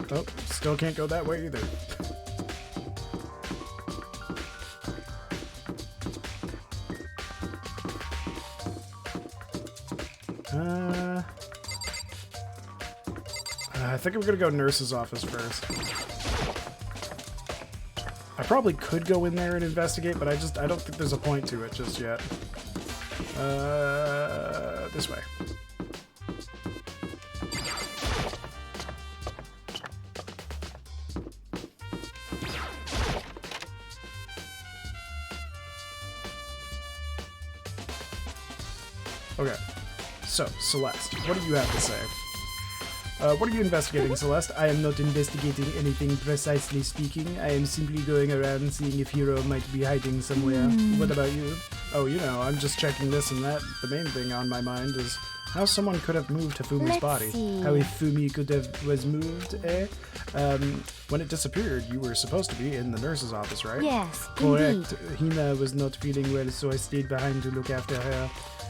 Oh, still can't go that way either. I think I'm gonna go nurse's office first. I probably could go in there and investigate, but I don't think there's a point to it just yet. This way. Okay. So, Celeste, what do you have to say? What are you investigating, Celeste? I am not investigating anything precisely speaking. I am simply going around seeing if Hiro might be hiding somewhere. What about you? Oh, you know, I'm just checking this and that. The main thing on my mind is how someone could have moved Hifumi's body. see. How Hifumi was moved, eh? When it disappeared, you were supposed to be in the nurse's office, right? Yes, Correct. Hina was not feeling well, so I stayed behind to look after her.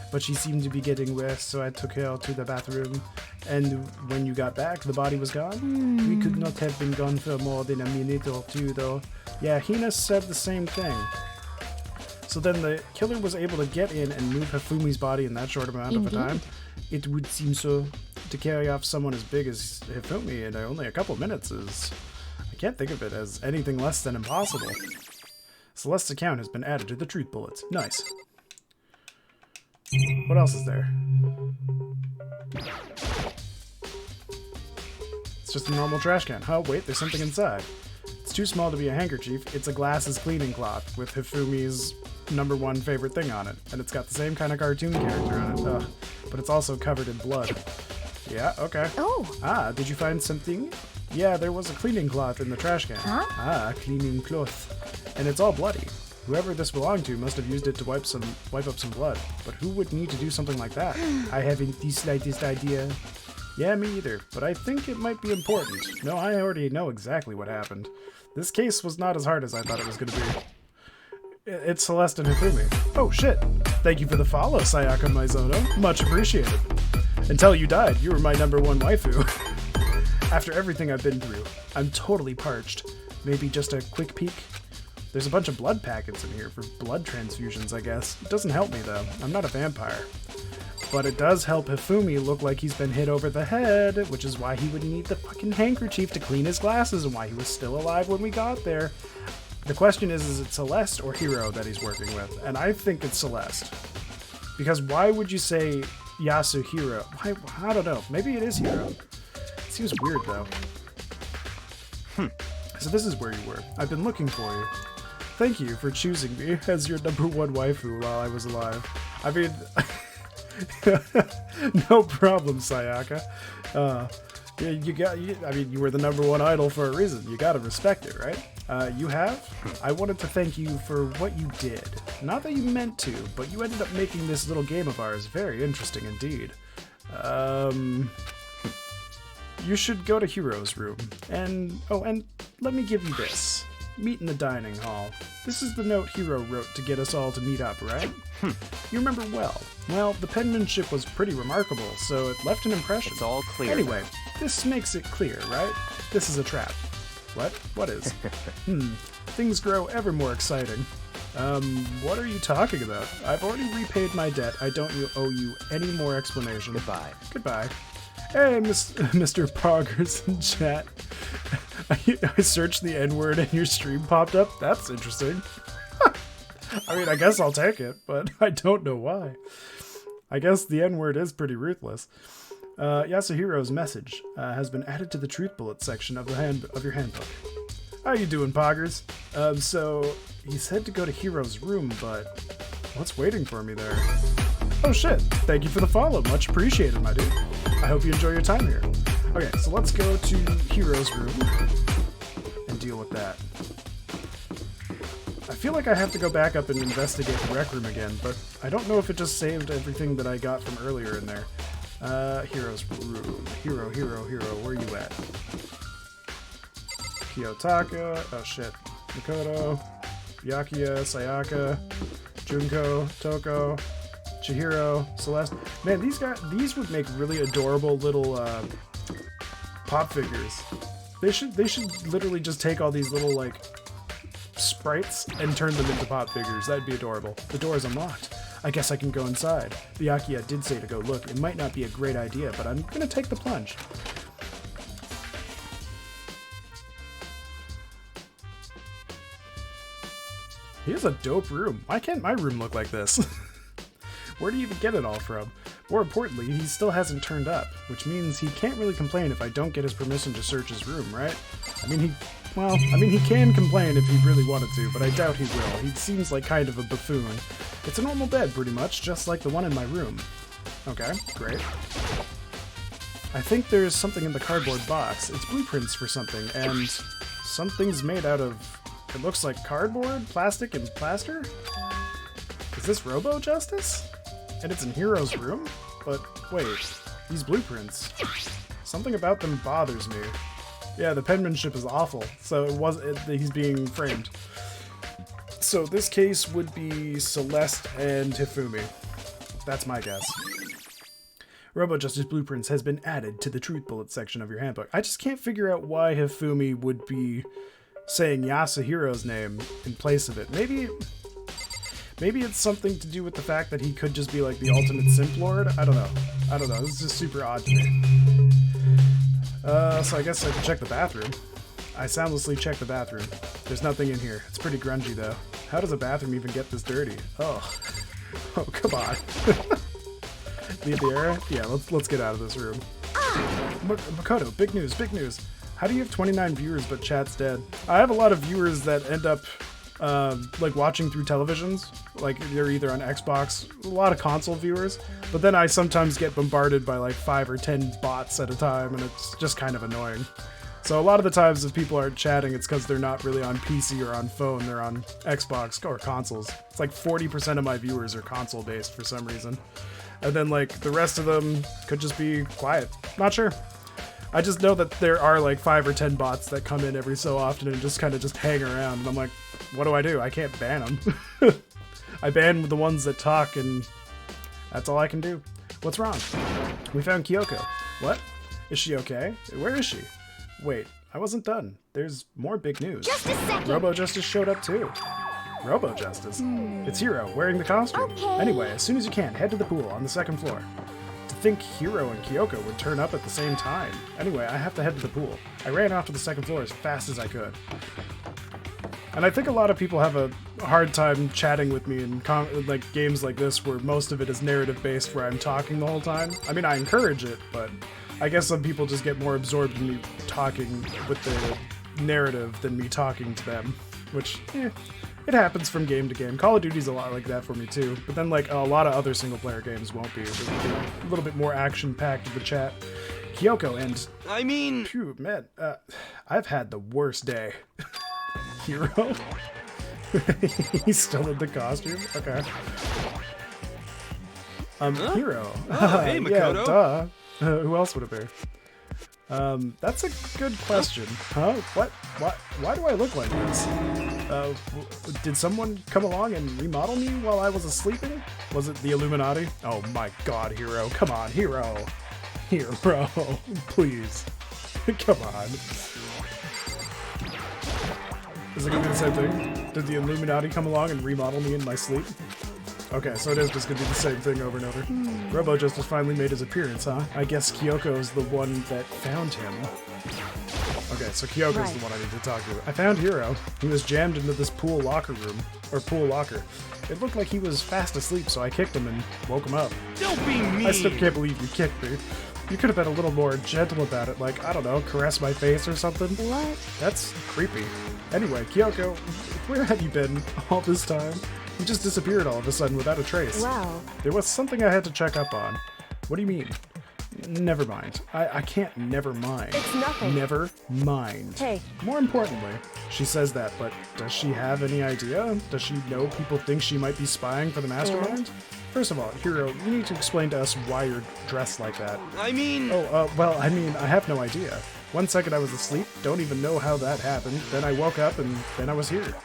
But she seemed to be getting worse, so I took her to the bathroom. And when you got back, the body was gone? We could not have been gone for more than a minute or two, though. Yeah, Hina said the same thing. So then the killer was able to get in and move Hifumi's body in that short amount of a time? It would seem so. To carry off someone as big as Hifumi in only a couple minutes is... I can't think of it as anything less than impossible. Celeste's account has been added to the truth bullets. Nice. What else is there? It's just a normal trash can. Oh, wait, there's something inside. It's too small to be a handkerchief. It's a glasses cleaning cloth with Hifumi's #1 favorite thing on it. And it's got the same kind of cartoon character on it. Ugh. But it's also covered in blood. Yeah, okay. Oh. Ah, did you find something? Yeah, there was a cleaning cloth in the trash can. Huh? Ah, cleaning cloth. And it's all bloody. Whoever this belonged to must have used it to wipe up some blood. But who would need to do something like that? I haven't the slightest idea. Yeah, me either, but I think it might be important. No, I already know exactly what happened. This case was not as hard as I thought it was going to be. It's Celeste and Hifumi. Oh, shit. Thank you for the follow, Sayaka Maizono. Much appreciated. Until you died, you were my #1 waifu. After everything I've been through, I'm totally parched. Maybe just a quick peek? There's a bunch of blood packets in here for blood transfusions, I guess. It doesn't help me, though. I'm not a vampire. But it does help Hifumi look like he's been hit over the head, which is why he would need the fucking handkerchief to clean his glasses and why he was still alive when we got there. The question is it Celeste or Hiro that he's working with? And I think it's Celeste. Because why would you say Yasuhiro? I don't know. Maybe it is Hiro. It seems weird, though. So this is where you were. I've been looking for you. Thank you for choosing me as your #1 waifu while I was alive. I mean... No problem, Sayaka. You were the #1 idol for a reason. You gotta respect it, right? You have? I wanted to thank you for what you did. Not that you meant to, but you ended up making this little game of ours very interesting indeed. You should go to Hiro's room. And let me give you this. Meet in the dining hall. This is the note Hiro wrote to get us all to meet up, right? You remember well. Well, the penmanship was pretty remarkable, so it left an impression. It's all clear. Anyway, this makes it clear, right? This is a trap. What? What is? Things grow ever more exciting. What are you talking about? I've already repaid my debt. I don't owe you any more explanation. Goodbye. Goodbye. Hey, Mr. Poggers in chat. I searched the N-word and your stream popped up? That's interesting. I mean, I guess I'll take it, but I don't know why. I guess the N-word is pretty ruthless. Yasuhiro's message has been added to the truth bullet section of your handbook. How you doing, Poggers? So, he said to go to Hiro's room, but what's waiting for me there? Oh shit, thank you for the follow. Much appreciated, my dude. I hope you enjoy your time here. Okay, so let's go to Hiro's room and deal with that. I feel like I have to go back up and investigate the rec room again, but I don't know if it just saved everything that I got from earlier in there. Hiro's room. Hiro, where you at? Kiyotaka, oh shit. Mikoto, Byakuya, Sayaka, Junko, Toko, Chihiro, Celeste. Man, these would make really adorable little pop figures. They should literally just take all these little like sprites and turn them into pop figures. That'd be adorable. The door is unlocked. I guess I can go inside. Byakuya did say to go look. It might not be a great idea, but I'm gonna take the plunge. He has a dope room. Why can't my room look like this? Where do you even get it all from? More importantly, he still hasn't turned up, which means he can't really complain if I don't get his permission to search his room, right? I mean, he can complain if he really wanted to, but I doubt he will. He seems like kind of a buffoon. It's a normal bed, pretty much, just like the one in my room. Okay, great. I think there's something in the cardboard box. It's blueprints for something, and something's made out of... It looks like cardboard, plastic, and plaster? Is this Robo-Justice? And it's in Hiro's room? But wait, these blueprints. Something about them bothers me. Yeah, the penmanship is awful, so he's being framed. So this case would be Celeste and Hifumi. That's my guess. Robo-Justice Blueprints has been added to the Truth Bullet section of your handbook. I just can't figure out why Hifumi would be saying Yasuhiro's name in place of it. Maybe it's something to do with the fact that he could just be like the ultimate simp lord? I don't know. This is just super odd to me. So I guess I can check the bathroom. I soundlessly check the bathroom. There's nothing in here. It's pretty grungy, though. How does a bathroom even get this dirty? Oh. Oh, come on. Leave the area? Yeah, let's get out of this room. Makoto, big news, big news. How do you have 29 viewers but chat's dead? I have a lot of viewers that end up like watching through televisions. Like they're either on Xbox, a lot of console viewers, but then I sometimes get bombarded by like 5 or 10 bots at a time, and it's just kind of annoying. So a lot of the times if people aren't chatting, it's because they're not really on PC or on phone, they're on Xbox or consoles. It's like 40% of my viewers are console based for some reason. And then like the rest of them could just be quiet. Not sure. I just know that there are like 5 or 10 bots that come in every so often and just kind of just hang around. And I'm like, what do? I can't ban them. I ban the ones that talk, and that's all I can do. What's wrong? We found Kyoko. What? Is she okay? Where is she? Wait, I wasn't done. There's more big news. Just a second. Robo Justice showed up too. Robo Justice? It's Hiro, wearing the costume. Okay. Anyway, as soon as you can, head to the pool on the 2nd floor. To think Hiro and Kyoko would turn up at the same time. Anyway, I have to head to the pool. I ran off to the 2nd floor as fast as I could. And I think a lot of people have a hard time chatting with me in like games like this where most of it is narrative based, where I'm talking the whole time. I mean, I encourage it, but I guess some people just get more absorbed in me talking with the narrative than me talking to them, which, it happens from game to game. Call of Duty's a lot like that for me too, but then like a lot of other single player games won't be. They'll be a little bit more action packed with the chat. Kyoko and... I mean... Phew, man, I've had the worst day. Hiro? He's still in the costume? Okay. Hiro. Oh, hey, Makoto. Yeah, duh. Who else would it be? That's a good question. Huh? What? Why do I look like this? Did someone come along and remodel me while I was sleeping? Was it the Illuminati? Oh my god, Hiro. Come on, Hiro. Hiro, please. Come on. Is it gonna be the same thing? Did the Illuminati come along and remodel me in my sleep? Okay, so it is just gonna be the same thing over and over. Robo Justice finally made his appearance, huh? I guess Kyoko's the one that found him. Okay, so Kyoko's the one I need to talk to. I found Hiro. He was jammed into this pool locker room. Or pool locker. It looked like he was fast asleep, so I kicked him and woke him up. Don't be mean! I still can't believe you kicked me. You could have been a little more gentle about it, like, I don't know, caress my face or something. What? That's creepy. Anyway, Kyoko, where have you been all this time? You just disappeared all of a sudden without a trace. Wow. There was something I had to check up on. What do you mean? Never mind. I can't never mind. It's nothing. Never mind. Hey. More importantly, she says that, but does she have any idea? Does she know people think she might be spying for the mastermind? First of all, Hiro, you need to explain to us why you're dressed like that. I mean... Well, I mean, I have no idea. 1 second I was asleep, don't even know how that happened, then I woke up and then I was here.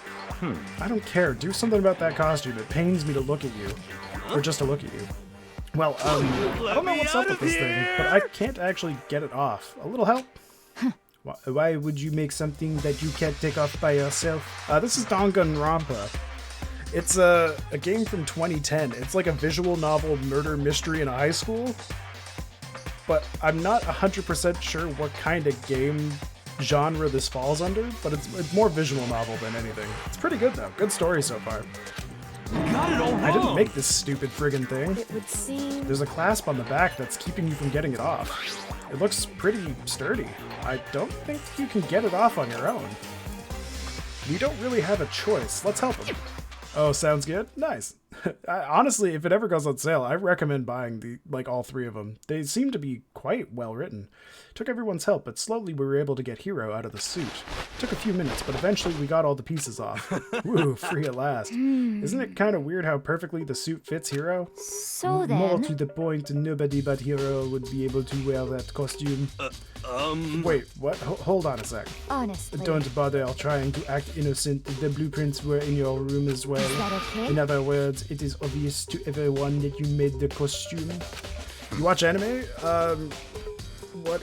I don't care, do something about that costume, it pains me to look at you. Or just to look at you. Well, I don't know what's up with this thing, but I can't actually get it off. A little help? Why would you make something that you can't take off by yourself? This is Danganronpa. It's a game from 2010. It's like a visual novel murder mystery in a high school. But I'm not 100% sure what kind of game genre this falls under, but it's more visual novel than anything. It's pretty good though. Good story so far. Got it all wrong. I didn't make this stupid friggin' thing. It would seem... There's a clasp on the back that's keeping you from getting it off. It looks pretty sturdy. I don't think you can get it off on your own. We don't really have a choice. Let's help him. Oh, sounds good? Nice. Honestly, if it ever goes on sale, I recommend buying all 3 of them. They seem to be quite well written. Took everyone's help, but slowly we were able to get Hiro out of the suit. Took a few minutes, but eventually we got all the pieces off. Woo, free at last. Isn't it kind of weird how perfectly the suit fits Hiro? So More then... to the point, nobody but Hiro would be able to wear that costume. Wait, what? Hold on a sec. Honestly. Don't bother trying to act innocent. The blueprints were in your room as well. Is that okay? In other words, it is obvious to everyone that you made the costume. You watch anime?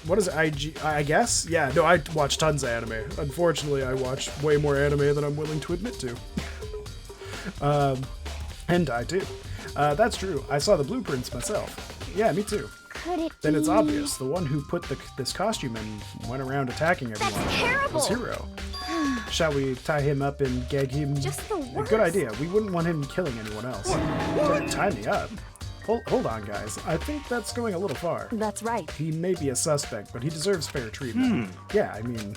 What is IG? I guess? Yeah, no, I watch tons of anime. Unfortunately, I watch way more anime than I'm willing to admit to. And I do. That's true. I saw the blueprints myself. Yeah, me too. could it Then be? it's obvious. The one who put this costume and went around attacking everyone That's terrible. was Hiro. Shall we tie him up and gag him? Just the worst. Good idea. We wouldn't want him killing anyone else. Don't tie me up. Hold on, guys. I think that's going a little far. That's right. He may be a suspect, but he deserves fair treatment. Yeah, I mean,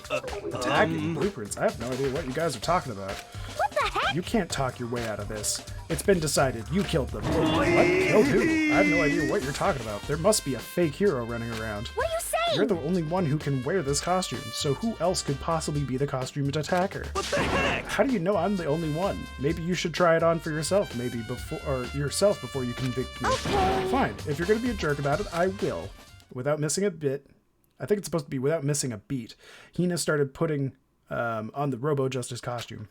tagging blueprints. I have no idea what you guys are talking about. What the heck? You can't talk your way out of this. It's been decided. You killed them. What? Killed who? I have no idea what you're talking about. There must be a fake hero running around. What are you saying? You're the only one who can wear this costume, so who else could possibly be the costumed attacker? What the heck? How do you know I'm the only one? Maybe you should try it on for yourself, before you convict me. Okay. Fine. If you're gonna be a jerk about it, I will. Without missing a bit. I think it's supposed to be without missing a beat. Hina started putting on the Robo Justice costume.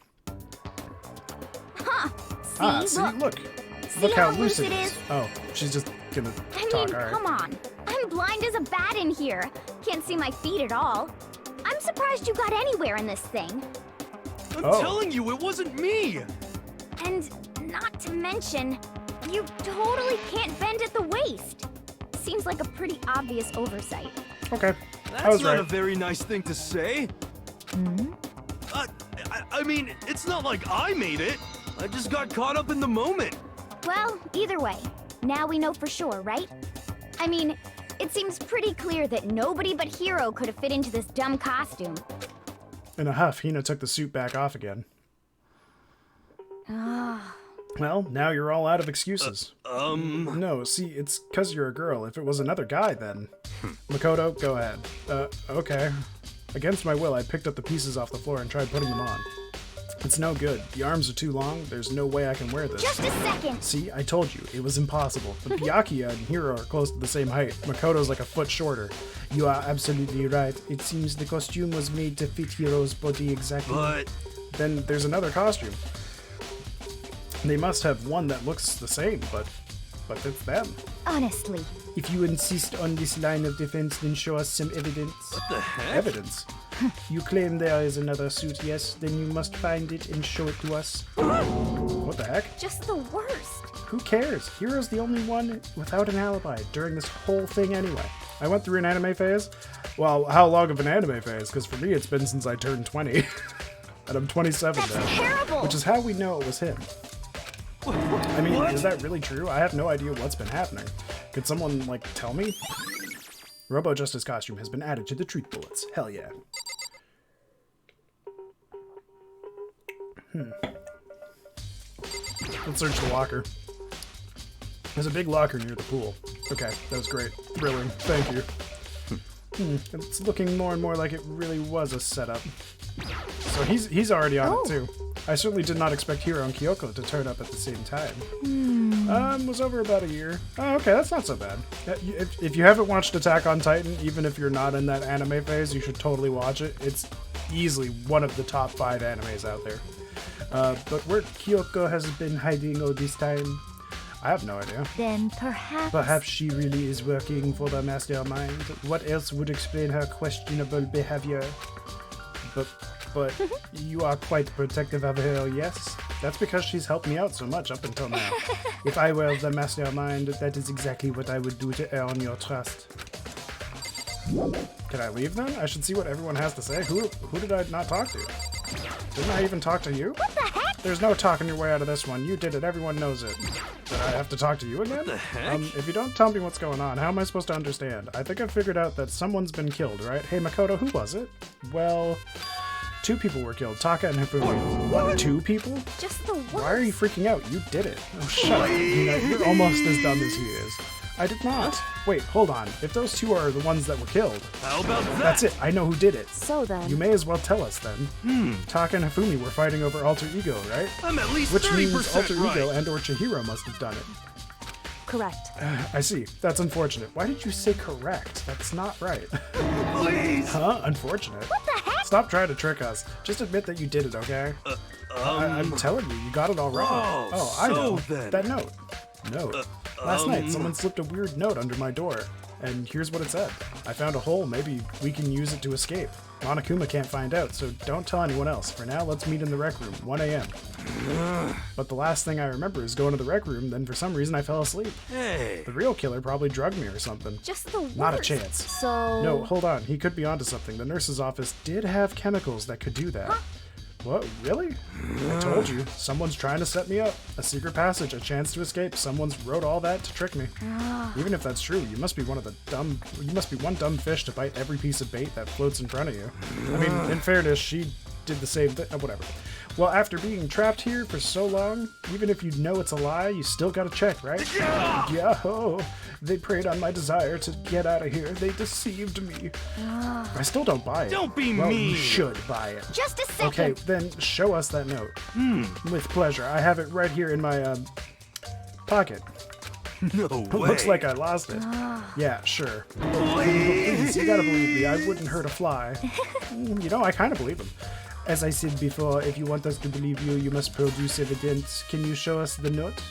See, Look. See Look how how loose loose it it is. is? Oh, she's just gonna I talk. mean, All right. come on. I'm blind as a bat in here. Can't see my feet at all. I'm surprised you got anywhere in this thing. I'm Oh. telling you, it wasn't me. And not to mention, you totally can't bend at the waist. Seems like a pretty obvious oversight. Okay. That's I was not right. a very nice thing to say. I mean, it's not like I made it. I just got caught up in the moment. Well, either way, now we know for sure, right? I mean, it seems pretty clear that nobody but Hiro could have fit into this dumb costume. In a huff, Hina took the suit back off again. Well, now you're all out of excuses. No, see, it's 'cause you're a girl. If it was another guy, then... Makoto, go ahead. Okay. Against my will, I picked up the pieces off the floor and tried putting them on. It's no good. The arms are too long. There's no way I can wear this. Just a second! See, I told you, it was impossible. But Byakuya and Hiro are close to the same height. Makoto's like a foot shorter. You are absolutely right. It seems the costume was made to fit Hiro's body exactly. But Then there's another costume. They must have one that looks the same, but it's them. Honestly. If you insist on this line of defense, then show us some evidence. what the heck? Evidence? You claim there is another suit, yes? Then you must find it and show it to us. What the heck? Just the worst. Who cares? Hero's the only one without an alibi during this whole thing anyway. I went through an anime phase. Well, how long of an anime phase? Because for me, it's been since I turned 20. And I'm 27 That's now. terrible! Which is how we know it was him. I mean, is that really true? I have no idea what's been happening. Could someone, like, tell me? Robo Justice costume has been added to the treat bullets. Hell yeah. Let's search the locker. There's a big locker near the pool. Okay, that was great. Thrilling. Thank you. It's looking more and more like it really was a setup. So he's already on it too. I certainly did not expect Hiro and Kyoko to turn up at the same time. Was over about a year. Oh, okay, that's not so bad. If you haven't watched Attack on Titan, even if you're not in that anime phase, you should totally watch it. It's easily one of the top 5 animes out there. But where Kyoko has been hiding all this time, I have no idea. Then perhaps... Perhaps she really is working for the mastermind. What else would explain her questionable behavior? But you are quite protective of her, yes? That's because she's helped me out so much up until now. If I were the mastermind, that is exactly what I would do to earn your trust. Can I leave then? I should see what everyone has to say. Who did I not talk to? Didn't I even talk to you? What the heck? There's no talking your way out of this one. You did it. Everyone knows it. Did I have to talk to you again? What the heck? If you don't tell me what's going on, how am I supposed to understand? I think I figured out that someone's been killed, right? Hey, Makoto, who was it? Well, 2 people were killed. Taka and Hifumi. What? 2 people? Just the worst. Why are you freaking out? You did it. Oh, shut up. You're almost as dumb as he is. I did not. Wait, hold on. If those 2 are the ones that were killed, How about that? that's it. I know who did it. So then, You may as well tell us then. Taka and Hifumi were fighting over Alter Ego, right? I'm at least Which 30% means Alter right. Ego and or Chihiro must have done it. correct. I see. That's unfortunate. Why did you say correct? That's not right. Please. Huh? Unfortunate. What the heck? Stop trying to trick us. Just admit that you did it, okay? I'm telling you, you got it all wrong. Oh, I know. so then. That note. Note. Last night, someone slipped a weird note under my door. And here's what it said. I found a hole. Maybe we can use it to escape. Monokuma can't find out, so don't tell anyone else. For now, let's meet in the rec room, 1 a.m. But the last thing I remember is going to the rec room, then for some reason I fell asleep. Hey. The real killer probably drugged me or something. Just the worst. Not a chance. So... No, hold on. He could be onto something. The nurse's office did have chemicals that could do that. Huh? What? Really? I told you. Someone's trying to set me up. A secret passage, a chance to escape. Someone's wrote all that to trick me. Even if that's true, you must be one dumb fish to bite every piece of bait that floats in front of you. I mean, in fairness, she did the same thing. Whatever. Well, after being trapped here for so long, even if you know it's a lie, you still gotta check, right? Yeah. Oh, they preyed on my desire to get out of here. They deceived me. I still don't buy it. Don't be well, mean. You should buy it. Just a second. Okay, then show us that note. With pleasure. I have it right here in my pocket. No way. Looks like I lost it. Yeah, sure. Please, you gotta believe me. I wouldn't hurt a fly. You know, I kind of believe him. As I said before, if you want us to believe you, you must produce evidence. Can you show us the note?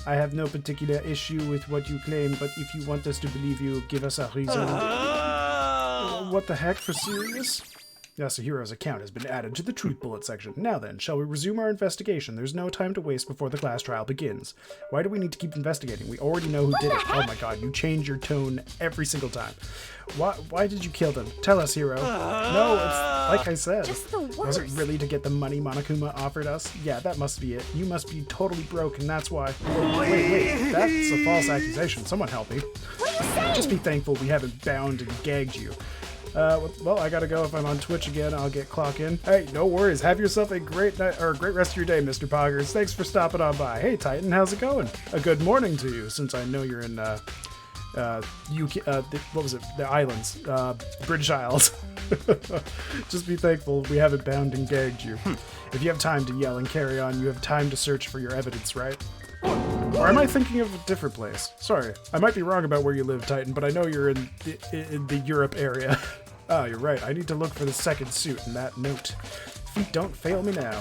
I have no particular issue with what you claim, but if you want us to believe you, give us a reason. What the heck, for serious? Yasuhiro's account has been added to the truth bullet section. Now then, shall we resume our investigation? There's no time to waste before the class trial begins. Why do we need to keep investigating? We already know who did it. Oh my god, you change your tone every single time. Why did you kill them? Tell us, Hiro. No, it's like I said. Just the worst. Was it really to get the money Monokuma offered us? Yeah, that must be it. You must be totally broke, and that's why. Wait, that's a false accusation. Someone help me. What are you saying? Just be thankful we haven't bound and gagged you. Well, I gotta go. If I'm on Twitch again, I'll get clock in. Hey, no worries. Have yourself a great night or a great rest of your day, Mr. Poggers. Thanks for stopping on by. Hey, Titan, how's it going? A good morning to you, since I know you're in what was it? The islands, British Isles. Just be thankful we haven't bound and gagged you. If you have time to yell and carry on, you have time to search for your evidence, right? Or am I thinking of a different place? Sorry, I might be wrong about where you live, Titan, but I know you're in the Europe area. Oh, you're right. I need to look for the second suit in that note. Feet don't fail me now.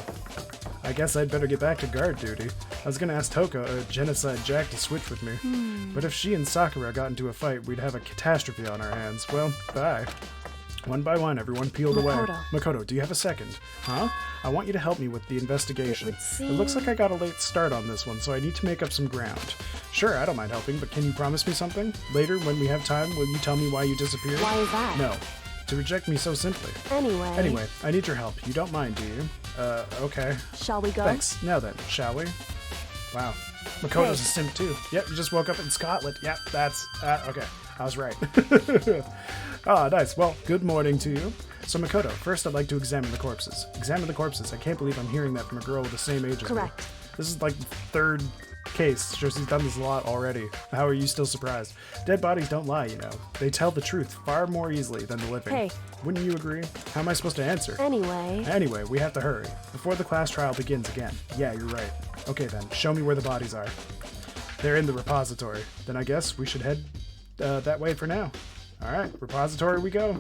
I guess I'd better get back to guard duty. I was gonna ask Toko, or Genocide Jack, to switch with me. But if she and Sakura got into a fight, we'd have a catastrophe on our hands. Well, bye. One by one, everyone peeled away. Makoto, do you have a second? Huh? I want you to help me with the investigation. It looks like I got a late start on this one, so I need to make up some ground. Sure, I don't mind helping, but can you promise me something? Later, when we have time, will you tell me why you disappeared? Why is that? No. To reject me so simply. Anyway, I need your help. You don't mind, do you? Okay. Shall we go? Thanks. Now then, shall we? Wow. Makoto's a simp too. Yep, you just woke up in Scotland. Yep, that's... okay, I was right. Ah, nice. Well, good morning to you. So, Makoto, first I'd like to examine the corpses. Examine the corpses. I can't believe I'm hearing that from a girl with the same age as me. Correct. This is like the third case. Sure, she's done this a lot already. How are you still surprised? Dead bodies don't lie, you know. They tell the truth far more easily than the living. Hey. Wouldn't you agree? How am I supposed to answer? Anyway, we have to hurry. Before the class trial begins again. Yeah, you're right. Okay then, show me where the bodies are. They're in the repository. Then I guess we should head that way for now. Alright, repository we go.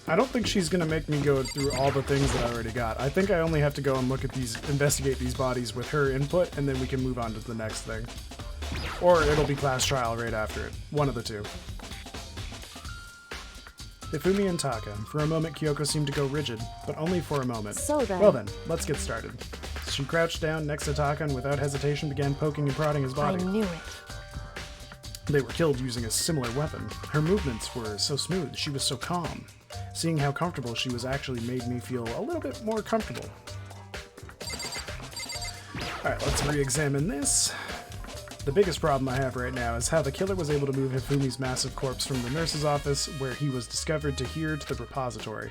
I don't think she's gonna make me go through all the things that I already got. I think I only have to go and look at these, investigate these bodies with her input, and then we can move on to the next thing. Or it'll be class trial right after it. One of the two. Hifumi and Taka. For a moment, Kyoko seemed to go rigid, but only for a moment. So then... Well then, let's get started. She crouched down next to Taka and without hesitation began poking and prodding his body. I knew it. They were killed using a similar weapon. Her movements were so smooth, she was so calm. Seeing how comfortable she was actually made me feel a little bit more comfortable. Alright, let's re-examine this. The biggest problem I have right now is how the killer was able to move Hifumi's massive corpse from the nurse's office, where he was discovered, to here to the repository.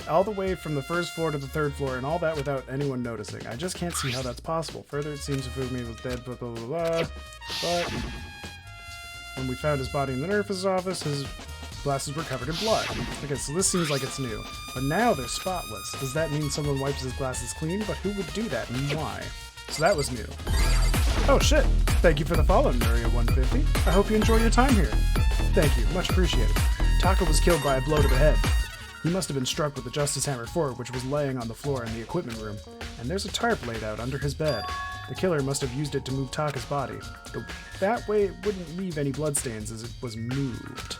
All the way from the first floor to the third floor, and all that without anyone noticing. I just can't see how that's possible. Further, it seems Hifumi was dead, blah blah blah blah. But when we found his body in the nurse's office, his glasses were covered in blood. Okay, so this seems like it's new. But now they're spotless. Does that mean someone wipes his glasses clean? But who would do that, and why? So that was new. Oh shit! Thank you for the follow, Nuria150. I hope you enjoy your time here. Thank you, much appreciated. Taka was killed by a blow to the head. He must have been struck with the Justice Hammer 4, which was laying on the floor in the equipment room. And there's a tarp laid out under his bed. The killer must have used it to move Taka's body. That way it wouldn't leave any bloodstains as it was moved.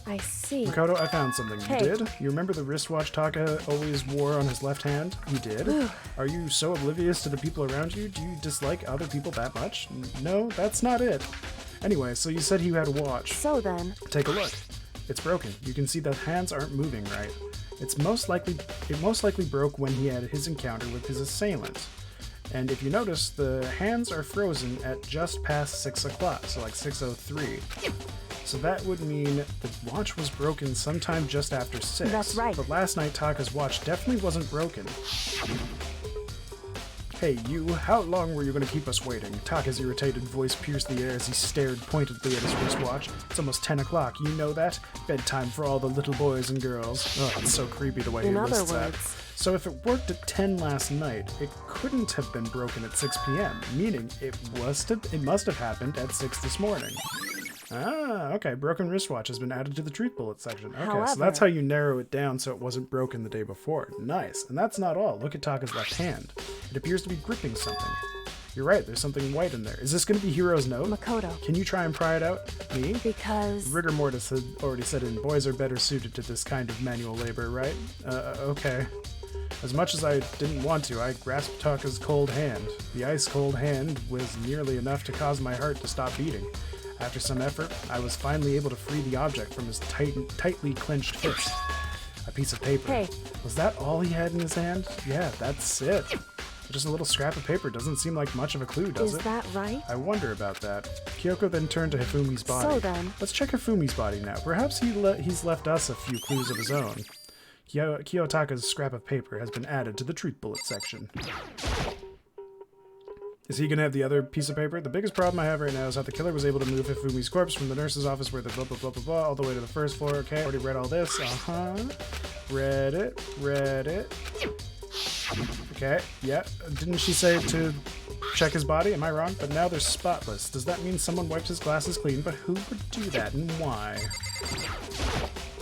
I see. Makoto, I found something. Hey. You did? You remember the wristwatch Taka always wore on his left hand? You did? Are you so oblivious to the people around you? Do you dislike other people that much? No, that's not it. Anyway, so you said you had a watch. So then... Take a look. It's broken. You can see the hands aren't moving right. It most likely broke when he had his encounter with his assailant. And if you notice, the hands are frozen at just past 6 o'clock, so like 6:03. So that would mean the watch was broken sometime just after 6. That's right. But last night Taka's watch definitely wasn't broken. Hey, you, how long were you going to keep us waiting? Taka's irritated voice pierced the air as he stared pointedly at his wristwatch. It's almost 10 o'clock, you know that? Bedtime for all the little boys and girls. Oh, it's so creepy the way he lists that. So if it worked at 10 last night, it couldn't have been broken at 6 p.m., meaning it must have happened at 6 this morning. Ah, okay. Broken wristwatch has been added to the truth bullet section. Okay, However, so that's how you narrow it down so it wasn't broken the day before. Nice. And that's not all. Look at Taka's left hand. It appears to be gripping something. You're right, there's something white in there. Is this going to be Hiro's note? Makoto. Can you try and pry it out? Me? Because... Rigor mortis had already set in. Boys are better suited to this kind of manual labor, right? Okay. As much as I didn't want to, I grasped Taka's cold hand. The ice-cold hand was nearly enough to cause my heart to stop beating. After some effort, I was finally able to free the object from his tightly clenched fist. A piece of paper. Hey. Was that all he had in his hand? Yeah, that's it. Just a little scrap of paper doesn't seem like much of a clue, does it? Is that right? I wonder about that. Kyoko then turned to Hifumi's body. So then... Let's check Hifumi's body now. Perhaps he's left us a few clues of his own. Kiyotaka's scrap of paper has been added to the truth bullet section. Is he gonna have the other piece of paper? The biggest problem I have right now is how the killer was able to move Hifumi's corpse from the nurse's office where the blah blah blah blah blah all the way to the first floor. Okay, already read all this. Read it. Okay, yeah. Didn't she say to check his body? Am I wrong? But now they're spotless. Does that mean someone wiped his glasses clean? But who would do that and why?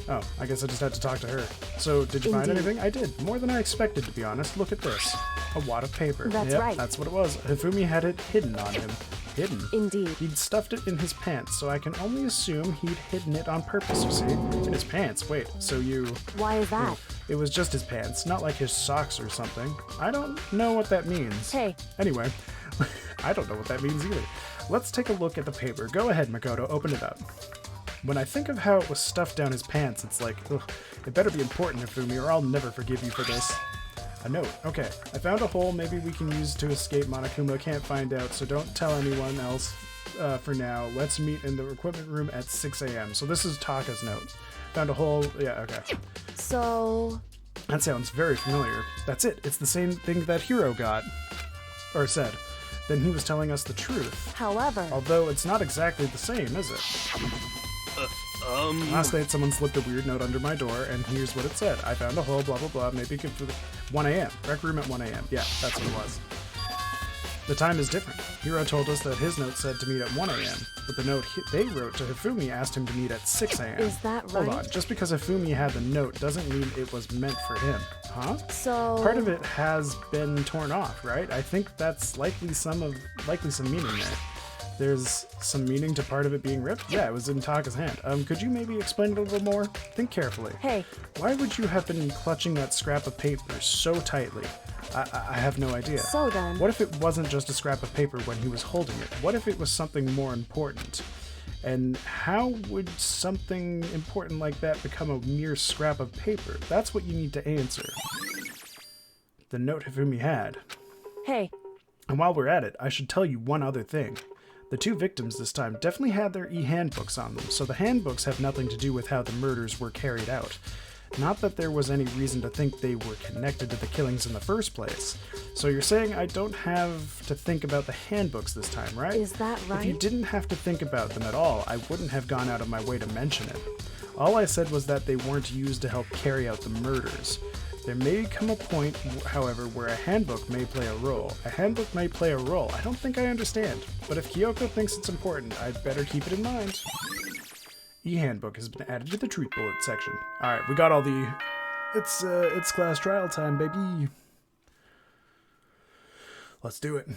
Oh, I guess I just had to talk to her. So, did you find anything? I did. More than I expected, to be honest. Look at this. A wad of paper. That's yep, right. That's what it was. Hifumi had it hidden on him. Hidden? Indeed. He'd stuffed it in his pants, so I can only assume he'd hidden it on purpose, you see? In his pants. Wait, so you... Why is that? It was just his pants, not like his socks or something. I don't know what that means. Hey. Anyway, I don't know what that means either. Let's take a look at the paper. Go ahead, Makoto, open it up. When I think of how it was stuffed down his pants, it's like, ugh, it better be important, Hifumi, or I'll never forgive you for this. A note. Okay, I found a hole maybe we can use to escape Monokuma. Can't find out, so don't tell anyone else for now. Let's meet in the equipment room at 6 a.m. So this is Taka's note. Found a hole. Yeah, okay. So... That sounds very familiar. That's it. It's the same thing that Hiro got. Or said. Then he was telling us the truth. However... Although it's not exactly the same, is it? Last night someone slipped a weird note under my door, and here's what it said. I found a hole, blah blah blah, maybe good for the 1 a.m. Rec room at 1 a.m. Yeah, that's what it was. The time is different. Hiro told us that his note said to meet at 1 a.m., but the note they wrote to Hifumi asked him to meet at 6 a.m. Is that right? Hold on, just because Hifumi had the note doesn't mean it was meant for him. Huh? So... Part of it has been torn off, right? I think that's likely some meaning there. There's some meaning to part of it being ripped? Yeah, it was in Taka's hand. Could you maybe explain it a little more? Think carefully. Hey. Why would you have been clutching that scrap of paper so tightly? I have no idea. So then... What if it wasn't just a scrap of paper when he was holding it? What if it was something more important? And how would something important like that become a mere scrap of paper? That's what you need to answer. The note Hifumi had. Hey. And while we're at it, I should tell you one other thing. The two victims this time definitely had their e-handbooks on them, so the handbooks have nothing to do with how the murders were carried out. Not that there was any reason to think they were connected to the killings in the first place. So you're saying I don't have to think about the handbooks this time, right? Is that right? If you didn't have to think about them at all, I wouldn't have gone out of my way to mention it. All I said was that they weren't used to help carry out the murders. There may come a point, however, where a handbook may play a role. A handbook may play a role. I don't think I understand. But if Kyoko thinks it's important, I'd better keep it in mind. e-handbook has been added to the truth bullet section. All right, we got all the... It's class trial time, baby. Let's do it.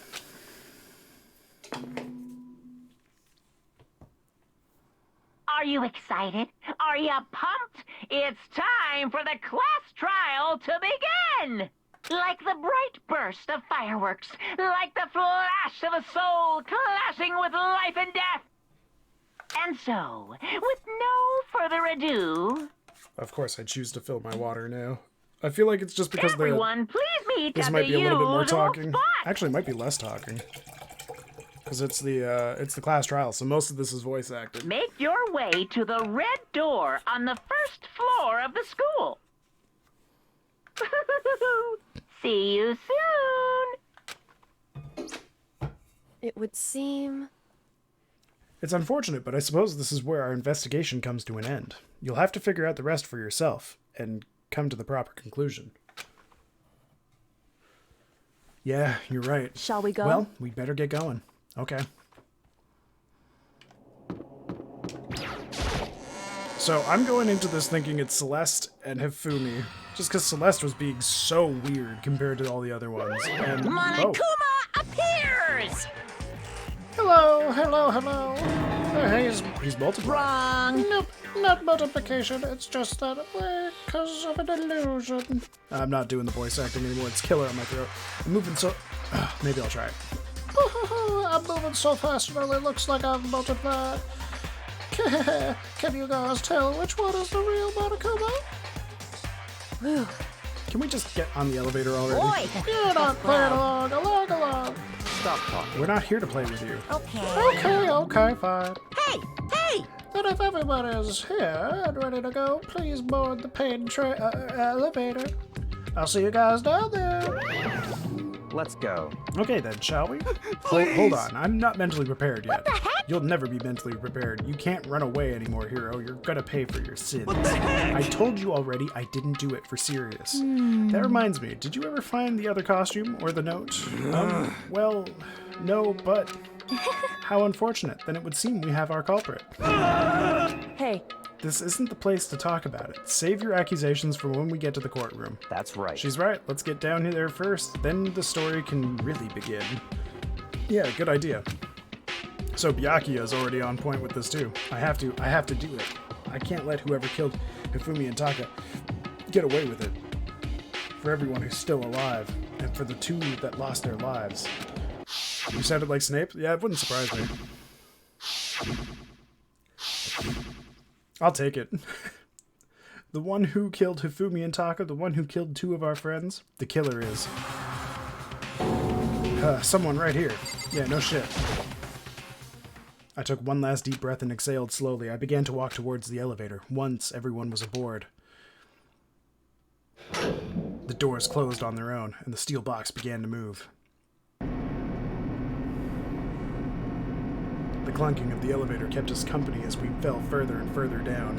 Are you excited? Are you pumped? It's time for the class trial to begin! Like the bright burst of fireworks, like the flash of a soul clashing with life and death. And so, with no further ado... Of course, I choose to fill my water now. I feel like it's just because everyone, please meet this at might the be a little bit more usual talking. spot. Actually, it might be less talking. Because it's the class trial, so most of this is voice acted. Make your way to the red door on the first floor of the school. See you soon. It would seem... It's unfortunate, but I suppose this is where our investigation comes to an end. You'll have to figure out the rest for yourself, and come to the proper conclusion. Yeah, you're right. Shall we go? Well, we'd better get going. Okay. So I'm going into this thinking it's Celeste and Hifumi, just because Celeste was being so weird compared to all the other ones. And Monokuma appears! Hello, hello, hello. He's multiplying. Wrong. Nope, not multiplication. It's just that way because of an illusion. I'm not doing the voice acting anymore. It's killer on my throat. I'm moving so... maybe I'll try it. I'm moving so fast it only looks like I've multiplied. Can you guys tell which one is the real Monokuma? Whew. Can we just get on the elevator already? Boy! You're not playing along. Along. Stop talking. We're not here to play with you. Okay. Okay, fine. Hey! Then if everybody is here and ready to go, please board the paid elevator. I'll see you guys down there. Let's go. Okay then, shall we? Hold on, I'm not mentally prepared yet. What the heck? You'll never be mentally prepared. You can't run away anymore, hero. You're gonna pay for your sins. What the heck? I told you already I didn't do it for serious. That reminds me, did you ever find the other costume or the note? Well, no, but... How unfortunate. Then it would seem we have our culprit. Hey, This isn't the place to talk about it. Save your accusations for when we get to the courtroom. That's right. She's right. Let's get down there first. Then the story can really begin. Yeah, good idea. So Byakuya is already on point with this too. I have to do it. I can't let whoever killed Hifumi and Taka get away with it. For everyone who's still alive, and for the two that lost their lives. You sounded like Snape? Yeah, it wouldn't surprise me. I'll take it. The one who killed Hifumi and Taka, the one who killed two of our friends, the killer is... someone right here. Yeah, no shit. I took one last deep breath and exhaled slowly. I began to walk towards the elevator. Once everyone was aboard. The doors closed on their own, and the steel box began to move. The clunking of the elevator kept us company as we fell further and further down.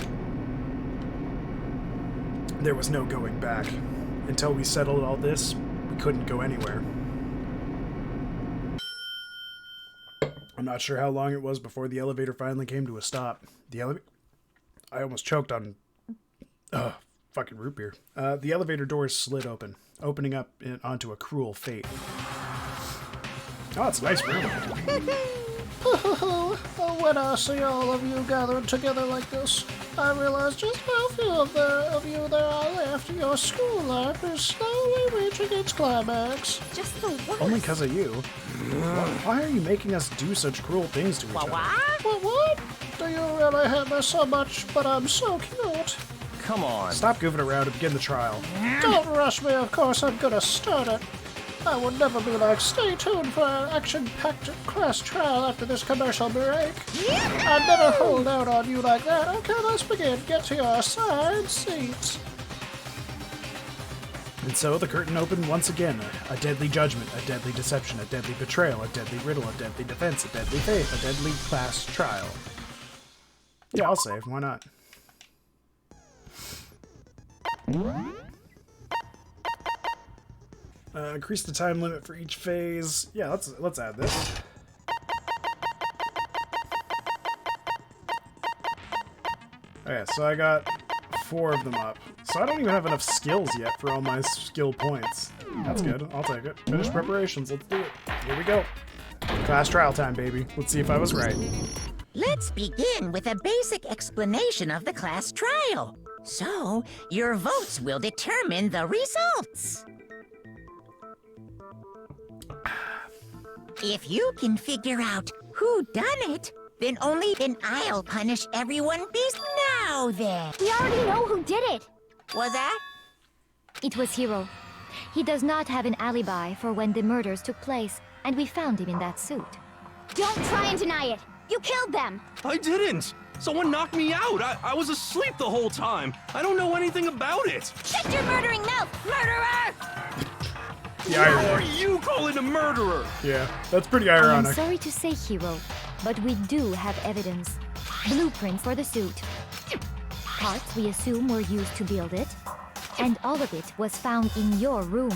There was no going back. Until we settled all this, we couldn't go anywhere. I'm not sure how long it was before the elevator finally came to a stop. I almost choked on... fucking root beer. The elevator doors slid open, opening up onto a cruel fate. Oh, it's a nice room. When I see all of you gathered together like this, I realize just how few of you there are left. Your school life is slowly reaching its climax. Just the worst. Only because of you. Why are you making us do such cruel things to each other? What? Do you really hate me so much, but I'm so cute? Come on. Stop goofing around and begin the trial. Don't rush me, of course I'm gonna start it. I would never be like, stay tuned for an action-packed class trial after this commercial break. I'd never hold out on you like that. Okay, let's begin. Get to your assigned seats. And so the curtain opened once again. A deadly judgment, a deadly deception, a deadly betrayal, a deadly riddle, a deadly defense, a deadly faith, a deadly class trial. Yeah, I'll save. Why not? Increase the time limit for each phase. Yeah, let's add this. Okay, so I got 4 of them up. So I don't even have enough skills yet for all my skill points. That's good. I'll take it. Finish preparations. Let's do it. Here we go. Class trial time, baby. Let's see if I was right. Let's begin with a basic explanation of the class trial. So, your votes will determine the results. If you can figure out who done it, then only then I'll punish everyone beast now then. We already know who did it. Was that? It was Hiro. He does not have an alibi for when the murders took place, and we found him in that suit. Don't try and deny it. You killed them. I didn't! Someone knocked me out! I was asleep the whole time! I don't know anything about it! Shut your murdering mouth, murderer! The Who irony. are you calling a murderer? Yeah, that's pretty I am ironic. sorry to say, Hiro, but we do have evidence. Blueprints for the suit. Parts we assume were used to build it. And all of it was found in your room.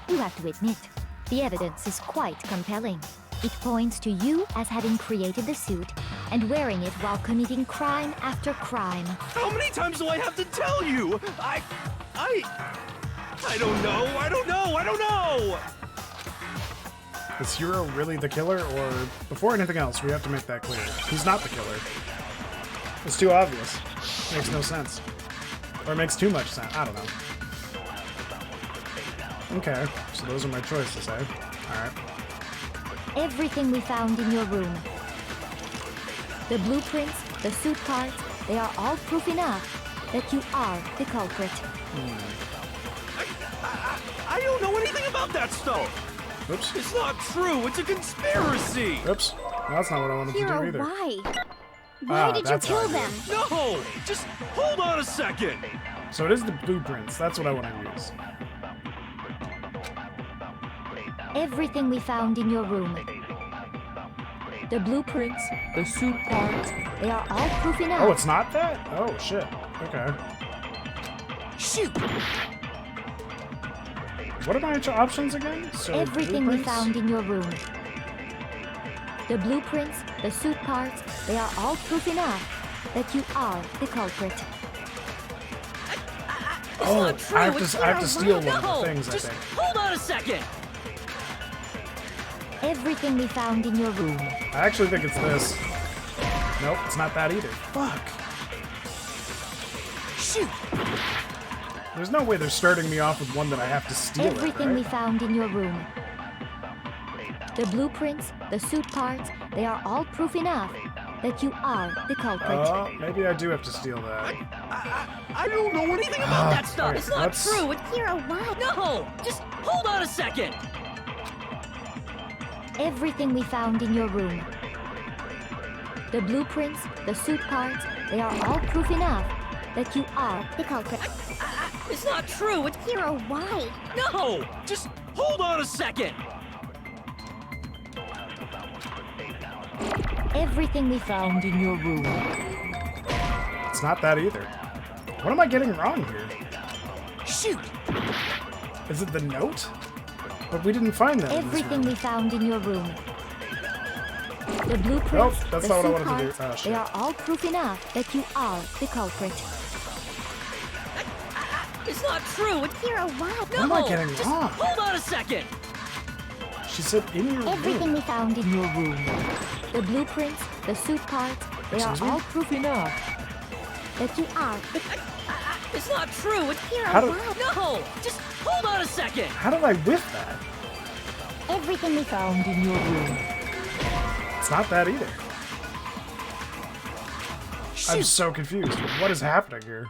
You have to admit, the evidence is quite compelling. It points to you as having created the suit and wearing it while committing crime after crime. How many times do I have to tell you? I don't know! Is Hiro really the killer, or before anything else, we have to make that clear. He's not the killer. It's too obvious. Makes no sense. Or it makes too much sense. I don't know. Okay, so those are my choices, eh? Alright. Everything we found in your room. The blueprints, the suit parts, they are all proof enough that you are the culprit. I don't know anything about that stuff! Oops. It's not true! It's a conspiracy! Oops. That's not what I wanted to do Hiro, either. why? Why did you that's kill how I them? No! Just hold on a second! So it is the blueprints. That's what I want to use. Everything we found in your room. The blueprints, the suit parts, they are all proof enough. Oh, it's not that? Oh, shit. Okay. Shoot! What are my options again? So Everything we blueprints? found in your room. The blueprints, the suit parts, they are all proof enough that you are the culprit. Oh, not true. I have It's to steal one of No! the things, Just I think. hold on a second! Everything we found in your room. I actually think it's this. Nope, it's not that either. Fuck. Shoot! There's no way they're starting me off with one that I have to steal. Everything we right? found in your room. The blueprints, the suit parts, they are all proof enough that you are the culprit. Oh, maybe I do have to steal that. I don't know anything about that stuff! Alright, It's not let's- true! Hiro, why? No! Just hold on a second! Everything we found in your room. The blueprints, the suit parts, they are all proof enough that you are the culprit. It's not true! It's Hiro, why? No! Just hold on a second! Everything we found in your room. It's not that either. What am I getting wrong here? Shoot! Is it the note? But we didn't find that. Everything we found in your room. The blueprints, Nope, that's the not what I suit wanted to do. parts, Oh, shit. they are all proof enough that you are the culprit. It's not true! It's Hiro, why? What am I getting Just wrong? hold on a second! She said in your Everything room. we found in your room. The blueprints, the suit parts, they are Excuse me? all proof enough that you are the It's not true! It's Hiro, How do- why? No! Just hold on a second! How did I whiff that? Everything we found in your room. It's not that either. I'm Shoot! so confused. What is happening here?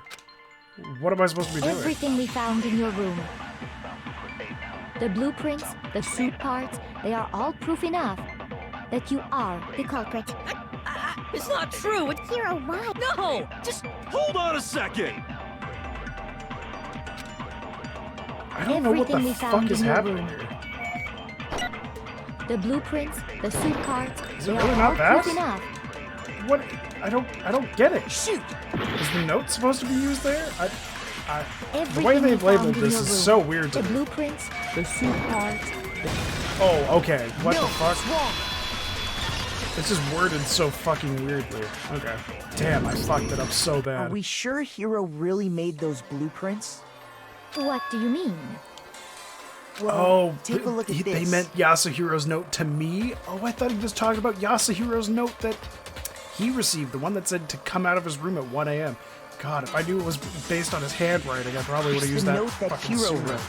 What am I supposed to be doing? Everything we found in your room. The blueprints, the suit parts, they are all proof enough that you are the culprit. It's not true! It's Hiro, why? No! Just hold on a second! I don't know what Everything we the found fuck is in your happening room. here. The blueprints, the suit parts, Is it they really are not all that? proof enough. What? I don't get it. Shoot! Is the note supposed to be used there? the Everything way we they've labeled found in this your is room. so weird to The me. blueprints, the suit parts. Oh, okay. What no, the fuck? it's wrong. It's just worded so fucking weirdly. Okay. Damn, I fucked it up so Are bad. we sure Hiro really made those blueprints? What do you mean? Well, Oh, take a look at this. they meant Yasuhiro's note to me? Oh, I thought he was talking about Yasuhiro's note that he received, the one that said to come out of his room at 1 a.m. God, if I knew it was based on his handwriting, I probably would have used the that note that fucking Hiro sooner. wrote,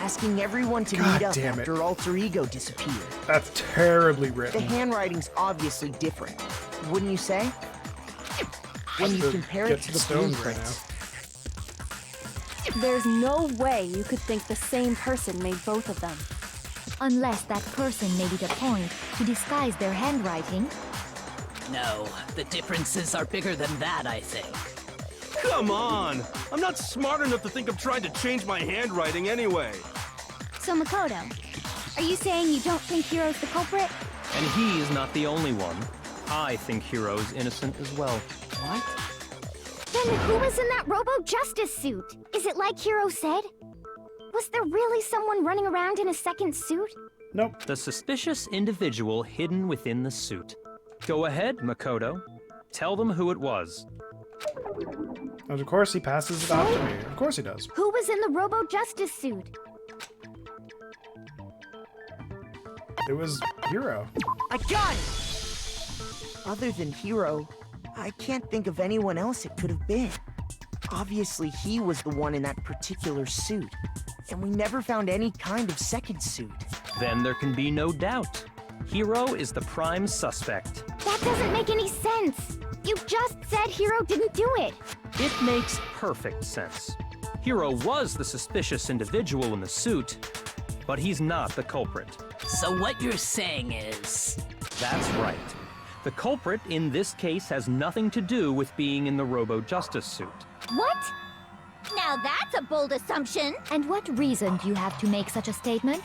asking everyone to God meet up damn it. after Alter Ego disappeared. That's terribly The written. handwriting's obviously different, wouldn't you say? When you To compare get it to the the stones right blueprints. There's no way you could think the same person made both of them. Unless that person made it a point to disguise their handwriting. No, the differences are bigger than that, I think. Come on! I'm not smart enough to think of trying to change my handwriting anyway. So Makoto, are you saying you don't think Hiro's the culprit? And he is not the only one. I think Hiro's innocent as well. What? Then who was in that Robo-Justice suit? Is it like Hiro said? Was there really someone running around in a second suit? Nope. The suspicious individual hidden within the suit. Go ahead, Makoto. Tell them who it was. And of course he passes it off to me. Of course he does. Who was in the Robo-Justice suit? It was Hiro. I got it! Other than Hiro, I can't think of anyone else it could have been. Obviously, he was the one in that particular suit, and we never found any kind of second suit. Then there can be no doubt. Hiro is the prime suspect. That doesn't make any sense. You just said Hiro didn't do it. It makes perfect sense. Hiro was the suspicious individual in the suit, but he's not the culprit. So what you're saying is... That's right. The culprit in this case has nothing to do with being in the Robo-Justice suit. What? Now that's a bold assumption. And what reason do you have to make such a statement?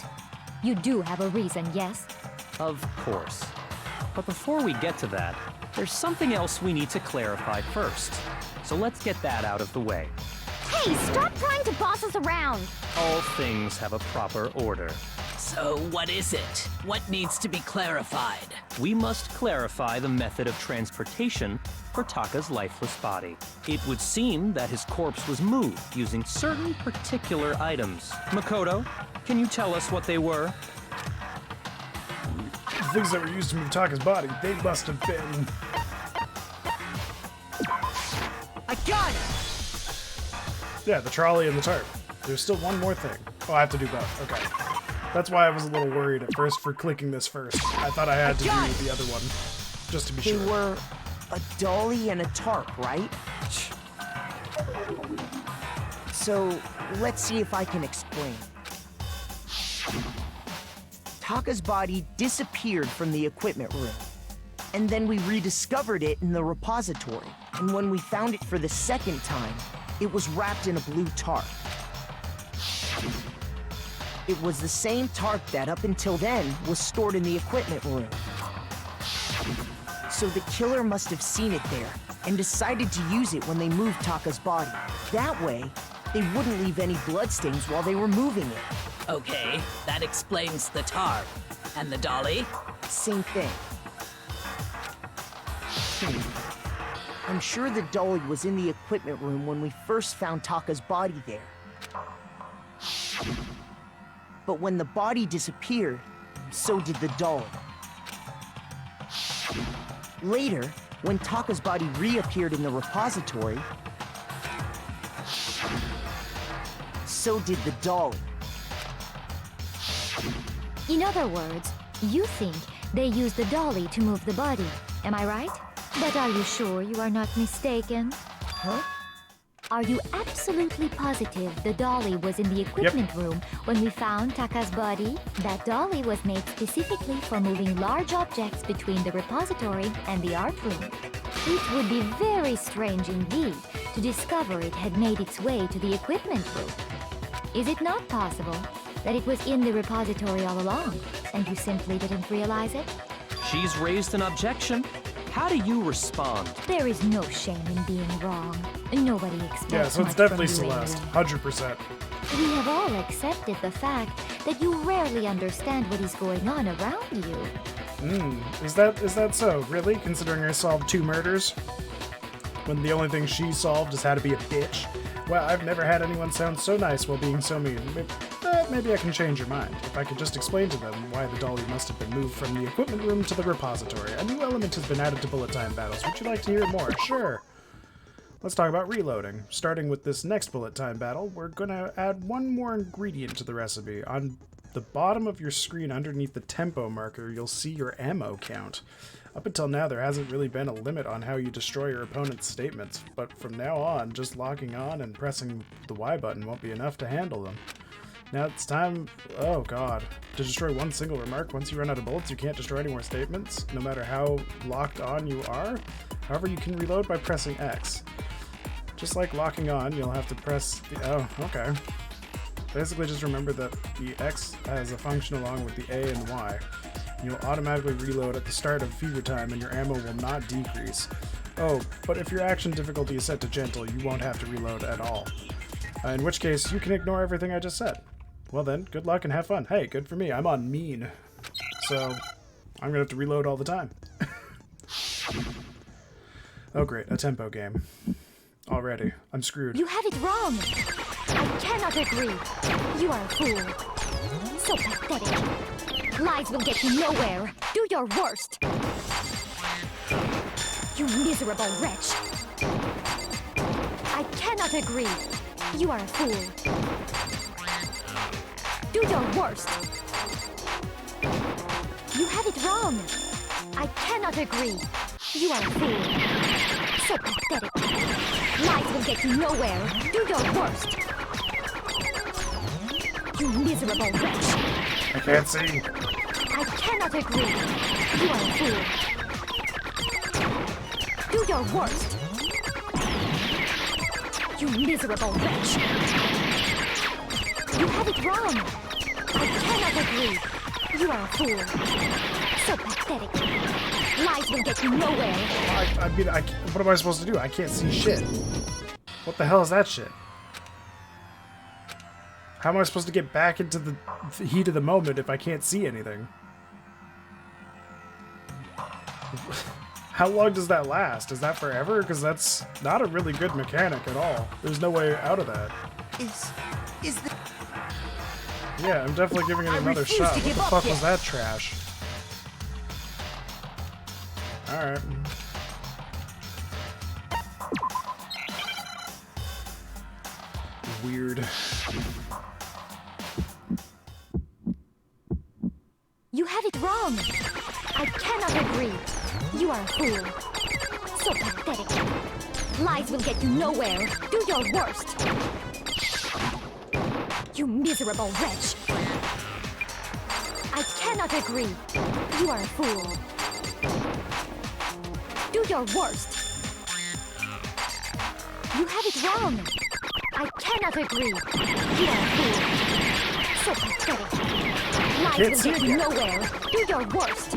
You do have a reason, yes? Of course. But before we get to that, there's something else we need to clarify first. So let's get that out of the way. Hey, stop trying to boss us around. All things have a proper order. So what is it? What needs to be clarified? We must clarify the method of transportation for Taka's lifeless body. It would seem that his corpse was moved using certain particular items. Makoto, can you tell us what they were? The things that were used to move Taka's body, they must have been... I got it! Yeah, the trolley and the tarp. There's still one more thing. Oh, I have to do both. Okay. That's why I was a little worried at first for clicking this first. I thought I had to do the other one, just to be They sure. were a dolly and a tarp, right? So, let's see if I can explain. Taka's body disappeared from the equipment room, and then we rediscovered it in the repository. And when we found it for the second time, it was wrapped in a blue tarp. It was the same tarp that, up until then, was stored in the equipment room. So the killer must have seen it there, and decided to use it when they moved Taka's body. That way, they wouldn't leave any bloodstains while they were moving it. Okay, that explains the tarp. And the dolly? Same thing. I'm sure the dolly was in the equipment room when we first found Taka's body there. But when the body disappeared, so did the dolly. Later, when Taka's body reappeared in the repository, so did the dolly. In other words, you think they used the dolly to move the body. Am I right? But are you sure you are not mistaken? Huh? Are you absolutely positive the dolly was in the equipment room when we found Taka's body? That dolly was made specifically for moving large objects between the repository and the art room. It would be very strange indeed to discover it had made its way to the equipment room. Is it not possible that it was in the repository all along, and you simply didn't realize it? She's raised an objection. How do you respond? There is no shame in being wrong. Nobody expects Yeah, so it's much definitely from you, Celeste. Aaron. 100%. We have all accepted the fact that you rarely understand what is going on around you. Is that so? Really? Considering I solved 2 murders? When the only thing she solved is how to be a bitch? Well, I've never had anyone sound so nice while being so mean. Maybe I can change your mind. If I could just explain to them why the dolly must have been moved from the equipment room to the repository. A new element has been added to bullet time battles. Would you like to hear more? Sure. Let's talk about reloading. Starting with this next bullet time battle, we're gonna add one more ingredient to the recipe. On the bottom of your screen underneath the tempo marker, you'll see your ammo count. Up until now, there hasn't really been a limit on how you destroy your opponent's statements, but from now on, just locking on and pressing the Y button won't be enough to handle them. Now it's time, oh god, to destroy one single remark. Once you run out of bullets, you can't destroy any more statements, no matter how locked on you are. However, you can reload by pressing X. Just like locking on, you'll have to press the, oh, okay. Basically just remember that the X has a function along with the A and Y. You'll automatically reload at the start of fever time and your ammo will not decrease. Oh, but if your action difficulty is set to gentle, you won't have to reload at all. In which case, you can ignore everything I just said. Well then, good luck and have fun. Hey, good for me, I'm on mean. So, I'm gonna have to reload all the time. Oh great, a tempo game. Already, I'm screwed. You have it wrong. I cannot agree. You are a fool. So pathetic. Lies will get you nowhere. Do your worst. You miserable wretch. I cannot agree. You are a fool. Do your worst. You have it wrong. I cannot agree. You are a fool. So pathetic. Lies will get you nowhere. Do your worst. You miserable wretch. I can't see. I cannot agree. You are a fool. Do your worst. You miserable wretch. You have it wrong. I cannot agree. You are a fool. So pathetic. Lies will get you nowhere. I mean, what am I supposed to do? I can't see shit. What the hell is that shit? How am I supposed to get back into the heat of the moment if I can't see anything? How long does that last? Is that forever? Because that's not a really good mechanic at all. There's no way out of that. Is the... Yeah, I'm definitely giving it another shot. What the fuck was that trash? Alright. Weird. You have it wrong. I cannot agree. You are a fool. So pathetic. Lies will get you nowhere. Do your worst. You miserable wretch. I cannot agree. You are a fool. Do your worst. You have it wrong. I cannot agree. You are a fool. So pathetic. Lies will get you nowhere. Do your worst.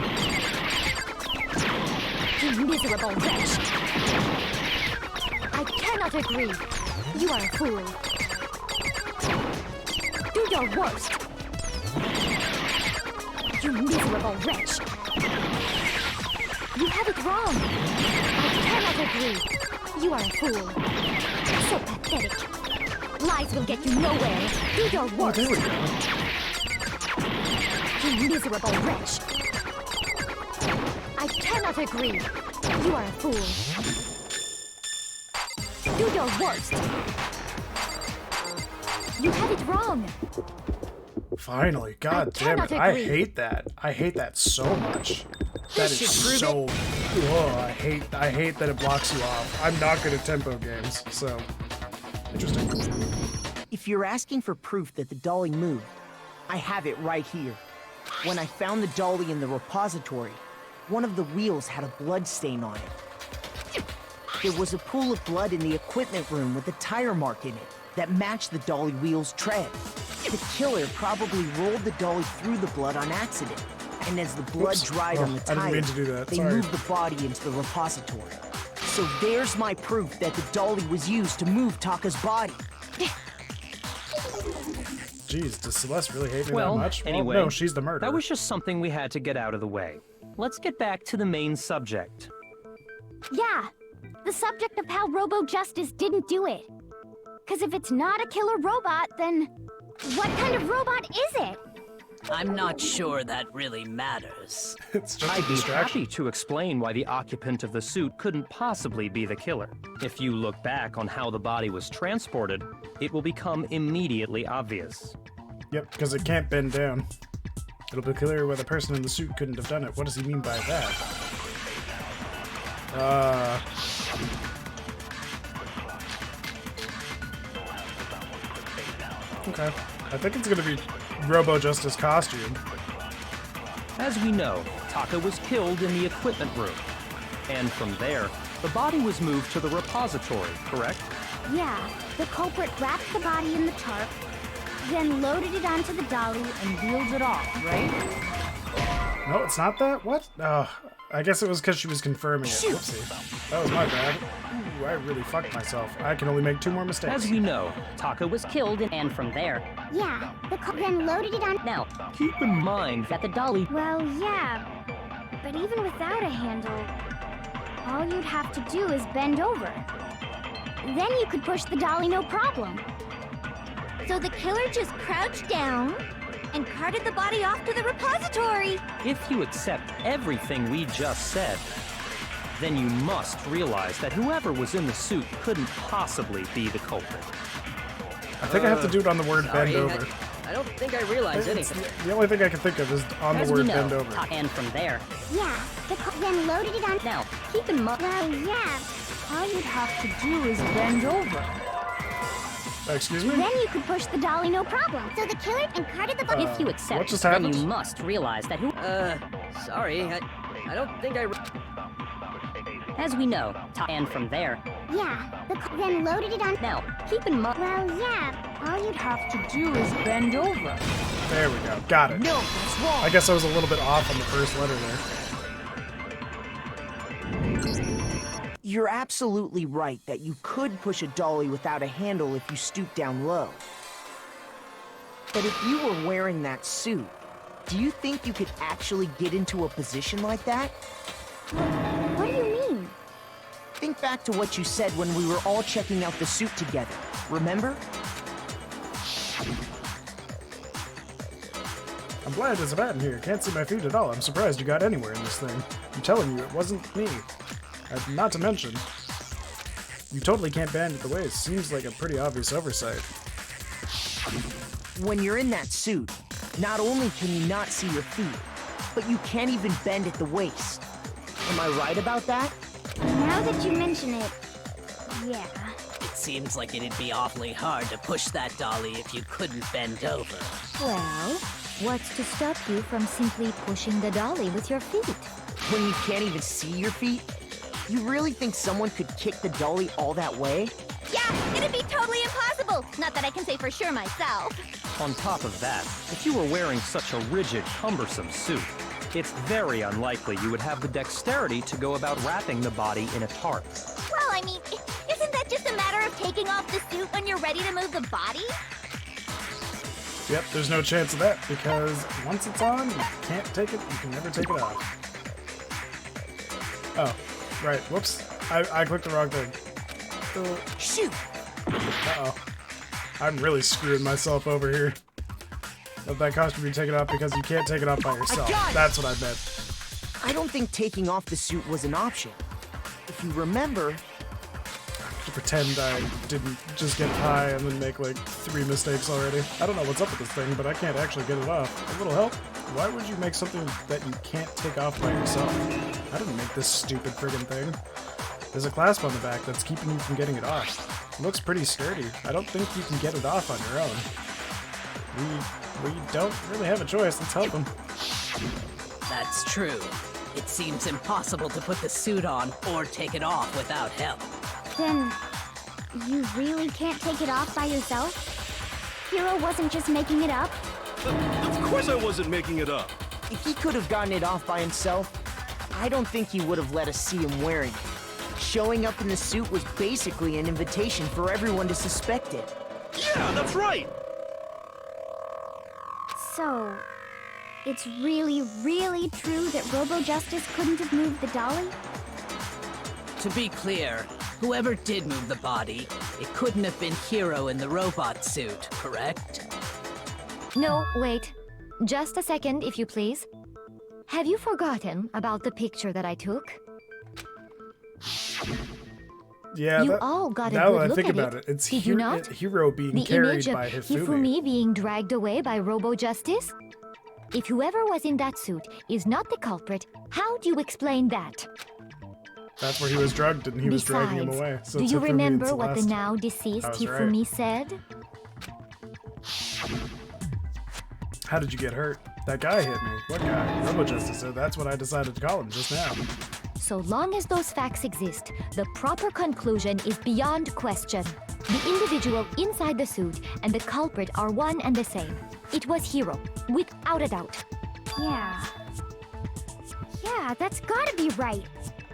You miserable wretch. I cannot agree. You are a fool. Do your worst. You miserable wretch. You have it wrong. I cannot agree. You are a fool. So pathetic. Lies will get you nowhere. Do your worst. There we go. You miserable wretch. I cannot agree. You are a fool. Do your worst. You have it wrong. Finally, god damn it. I hate that. I hate that so much. That is so... Whoa, I hate that it blocks you off. I'm not good at tempo games, so... Interesting. If you're asking for proof that the dolly moved, I have it right here. When I found the dolly in the repository, one of the wheels had a blood stain on it. There was a pool of blood in the equipment room with a tire mark in it that matched the dolly wheel's tread. The killer probably rolled the dolly through the blood on accident, and as the blood dried on the tire, they moved the body into the repository. So there's my proof that the dolly was used to move Taka's body. Jeez, does Celeste really hate me Well, that much? anyway, well, no, she's the murderer. That was just something we had to get out of the way. let's get back to the main subject. Yeah, the subject of how Robo Justice didn't do it. Because if it's not a killer robot, then what kind of robot is it? I'm not sure that really matters. It's just a I'd be distraction. happy to explain why the occupant of the suit couldn't possibly be the killer. If you look back on how the body was transported, it will become immediately obvious. Yep, because it can't bend down. It'll be clear why the person in the suit couldn't have done it. What does he mean by that? Okay. I think it's gonna be Robo Justice costume. As we know, Taka was killed in the equipment room. And from there, the body was moved to the repository, correct? Yeah, the culprit wrapped the body in the tarp, then loaded it onto the dolly and wheeled it off, right? No, it's not that? What? I guess it was because she was confirming it. Whoopsie. That was my bad. Ooh, I really fucked myself. I can only make 2 more mistakes. As we know, Taka was killed and from there. Yeah, then loaded it on. Now, keep in mind that the dolly... Well, yeah, but even without a handle, all you'd have to do is bend over. Then you could push the dolly no problem. So the killer just crouched down and carted the body off to the repository. If you accept everything we just said, then you must realize that whoever was in the suit couldn't possibly be the culprit. I think I have to do it on the word Sorry, bend over. I don't think I realized anything. The only thing I can think of is on As the we word know, bend over. and from there. Yeah, then loaded it on. Now, keep in mind... Well, yeah, all you'd have to do is bend over. Excuse me? Then you could push the dolly no problem. So the killer and carted the body. If you accept, what just then happened? you must realize that who... Sorry, I don't think I... As we know, and from there. Yeah, then loaded it on. Now, keep in mind... Well, yeah, all you'd have to do is bend over. There we go. Got it. No, that's wrong. I guess I was a little bit off on the first letter there. You're absolutely right that you could push a dolly without a handle if you stoop down low. But if you were wearing that suit, do you think you could actually get into a position like that? What do you mean? Think back to what you said when we were all checking out the suit together. Remember? I'm blind as a bat in here. Can't see my feet at all. I'm surprised you got anywhere in this thing. I'm telling you, it wasn't me. Not to mention, you totally can't bend at the waist. Seems like a pretty obvious oversight. When you're in that suit, not only can you not see your feet, but you can't even bend at the waist. Am I right about that? Now that you mention it, yeah. It seems like it'd be awfully hard to push that dolly if you couldn't bend over. Well, what's to stop you from simply pushing the dolly with your feet? When you can't even see your feet? You really think someone could kick the dolly all that way? Yeah, it'd be totally impossible. Not that I can say for sure myself. On top of that, if you were wearing such a rigid, cumbersome suit, it's very unlikely you would have the dexterity to go about wrapping the body in a tarp. Well, I mean, isn't that just a matter of taking off the suit when you're ready to move the body? Yep, there's no chance of that, because once it's on, you can't take it, you can never take it off. Oh, right, whoops. I clicked the wrong thing. Shoot! Uh-oh. I'm really screwing myself over here. Let that costume be taken off because you can't take it off by yourself. That's what I meant. I don't think taking off the suit was an option. If you remember... To pretend I didn't just get high and then make like 3 mistakes already. I don't know what's up with this thing, but I can't actually get it off. A little help? Why would you make something that you can't take off by yourself? I didn't make this stupid friggin' thing. There's a clasp on the back that's keeping you from getting it off. It looks pretty sturdy. I don't think you can get it off on your own. We don't really have a choice. Let's help him. That's true. It seems impossible to put the suit on or take it off without help. Then, you really can't take it off by yourself? Hiro wasn't just making it up? Of course I wasn't making it up. If he could have gotten it off by himself, I don't think he would have let us see him wearing it. Showing up in the suit was basically an invitation for everyone to suspect it. Yeah, that's right. So, it's really, really true that Robo Justice couldn't have moved the dolly? To be clear, whoever did move the body, it couldn't have been Hiro in the robot suit, correct? No, wait. Just a second, if you please. Have you forgotten about the picture that I took? Yeah, You all got a now good that I look think at about it, it's did you not? Hiro being The carried image of by Hifumi. Hifumi being dragged away by Robo Justice? If whoever was in that suit is not the culprit, how do you explain that? That's where he was drugged and he was dragging him away. So Do it's you Hifumi and remember what the Celeste. now deceased I was right. Hifumi said? How did you get hurt? That guy hit me. What guy? Robo Justice. So that's what I decided to call him just now. So long as those facts exist, the proper conclusion is beyond question. The individual inside the suit and the culprit are one and the same. It was Hiro, without a doubt. Yeah. Yeah, that's gotta be right.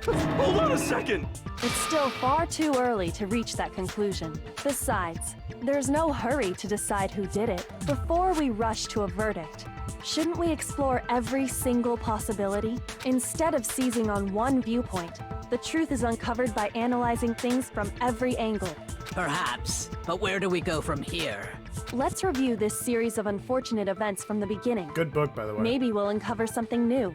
Hold on a second! It's still far too early to reach that conclusion. Besides, there's no hurry to decide who did it before we rush to a verdict. Shouldn't we explore every single possibility? Instead of seizing on one viewpoint, the truth is uncovered by analyzing things from every angle. Perhaps, but where do we go from here? Let's review this series of unfortunate events from the beginning. Good book, by the way. Maybe we'll uncover something new.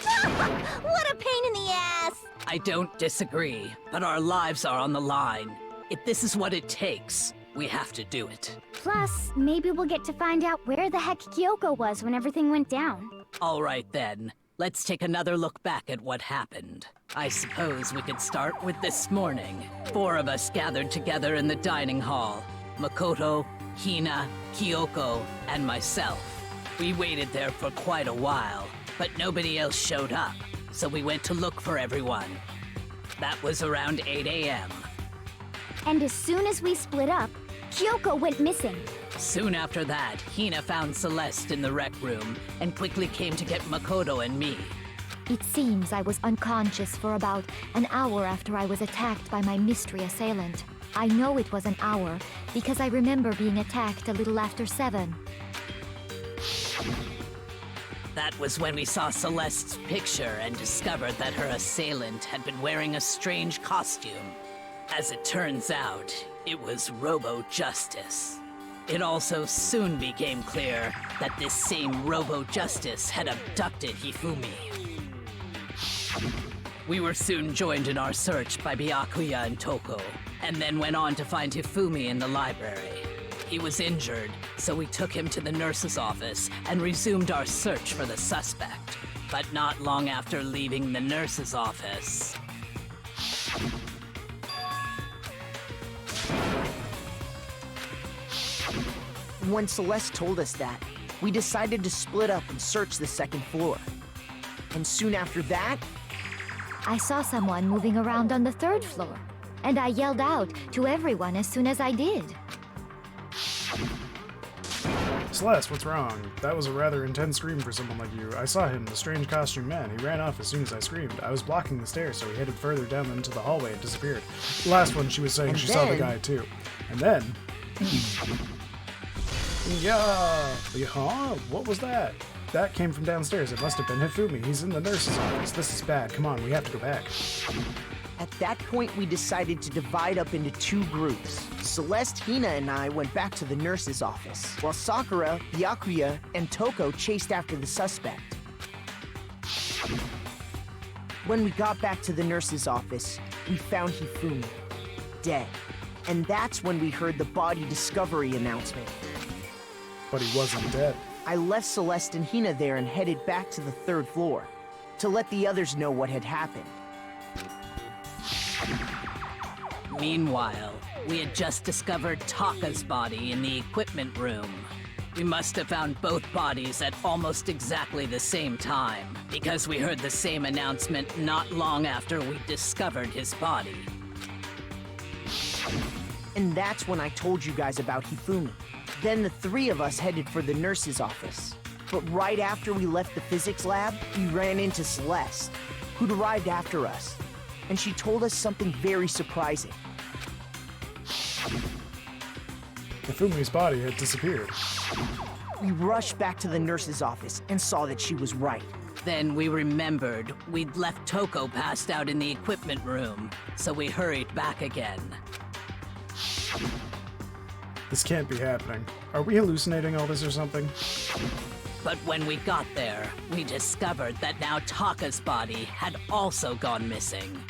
What a pain in the ass! I don't disagree, but our lives are on the line. If this is what it takes, we have to do it. Plus, maybe we'll get to find out where the heck Kyoko was when everything went down. All right then, let's take another look back at what happened. I suppose we could start with this morning. 4 of us gathered together in the dining hall. Makoto, Hina, Kyoko, and myself. We waited there for quite a while, but nobody else showed up, so we went to look for everyone. That was around 8 a.m. And as soon as we split up, Kyoko went missing. Soon after that, Hina found Celeste in the rec room and quickly came to get Makoto and me. It seems I was unconscious for about an hour after I was attacked by my mystery assailant. I know it was an hour because I remember being attacked a little after 7. That was when we saw Celeste's picture and discovered that her assailant had been wearing a strange costume. As it turns out, it was Robo Justice. It also soon became clear that this same Robo Justice had abducted Hifumi. We were soon joined in our search by Byakuya and Toko, and then went on to find Hifumi in the library. He was injured, so we took him to the nurse's office and resumed our search for the suspect. But not long after leaving the nurse's office... When Celeste told us that, we decided to split up and search the 2nd floor. And soon after that, I saw someone moving around on the 3rd floor, and I yelled out to everyone as soon as I did. Celeste, what's wrong? That was a rather intense scream for someone like you. I saw him, the strange costume man. He ran off as soon as I screamed. I was blocking the stairs, so he headed further down into the hallway and disappeared. The last one, she was saying she saw the guy too. And then... Yeah, what was that? That came from downstairs. It must have been Hifumi. He's in the nurse's office. This is bad. Come on, we have to go back. at that point we decided to divide up into 2 groups. Celeste, Hina, and I went back to the nurse's office, while Sakura, Byakuya, and Toko chased after the suspect. When we got back to the nurse's office, we found Hifumi, dead. And that's when we heard the body discovery announcement. But he wasn't dead. I left Celeste and Hina there and headed back to the 3rd floor to let the others know what had happened. Meanwhile, we had just discovered Taka's body in the equipment room. We must have found both bodies at almost exactly the same time, because we heard the same announcement not long after we discovered his body. And that's when I told you guys about Hifumi. Then the 3 of us headed for the nurse's office. But right after we left the physics lab, we ran into Celeste, who'd arrived after us. And she told us something very surprising. Hifumi's body had disappeared. We rushed back to the nurse's office and saw that she was right. Then we remembered we'd left Toko passed out in the equipment room, so we hurried back again. This can't be happening. Are we hallucinating all this or something? But when we got there, we discovered that now Taka's body had also gone missing.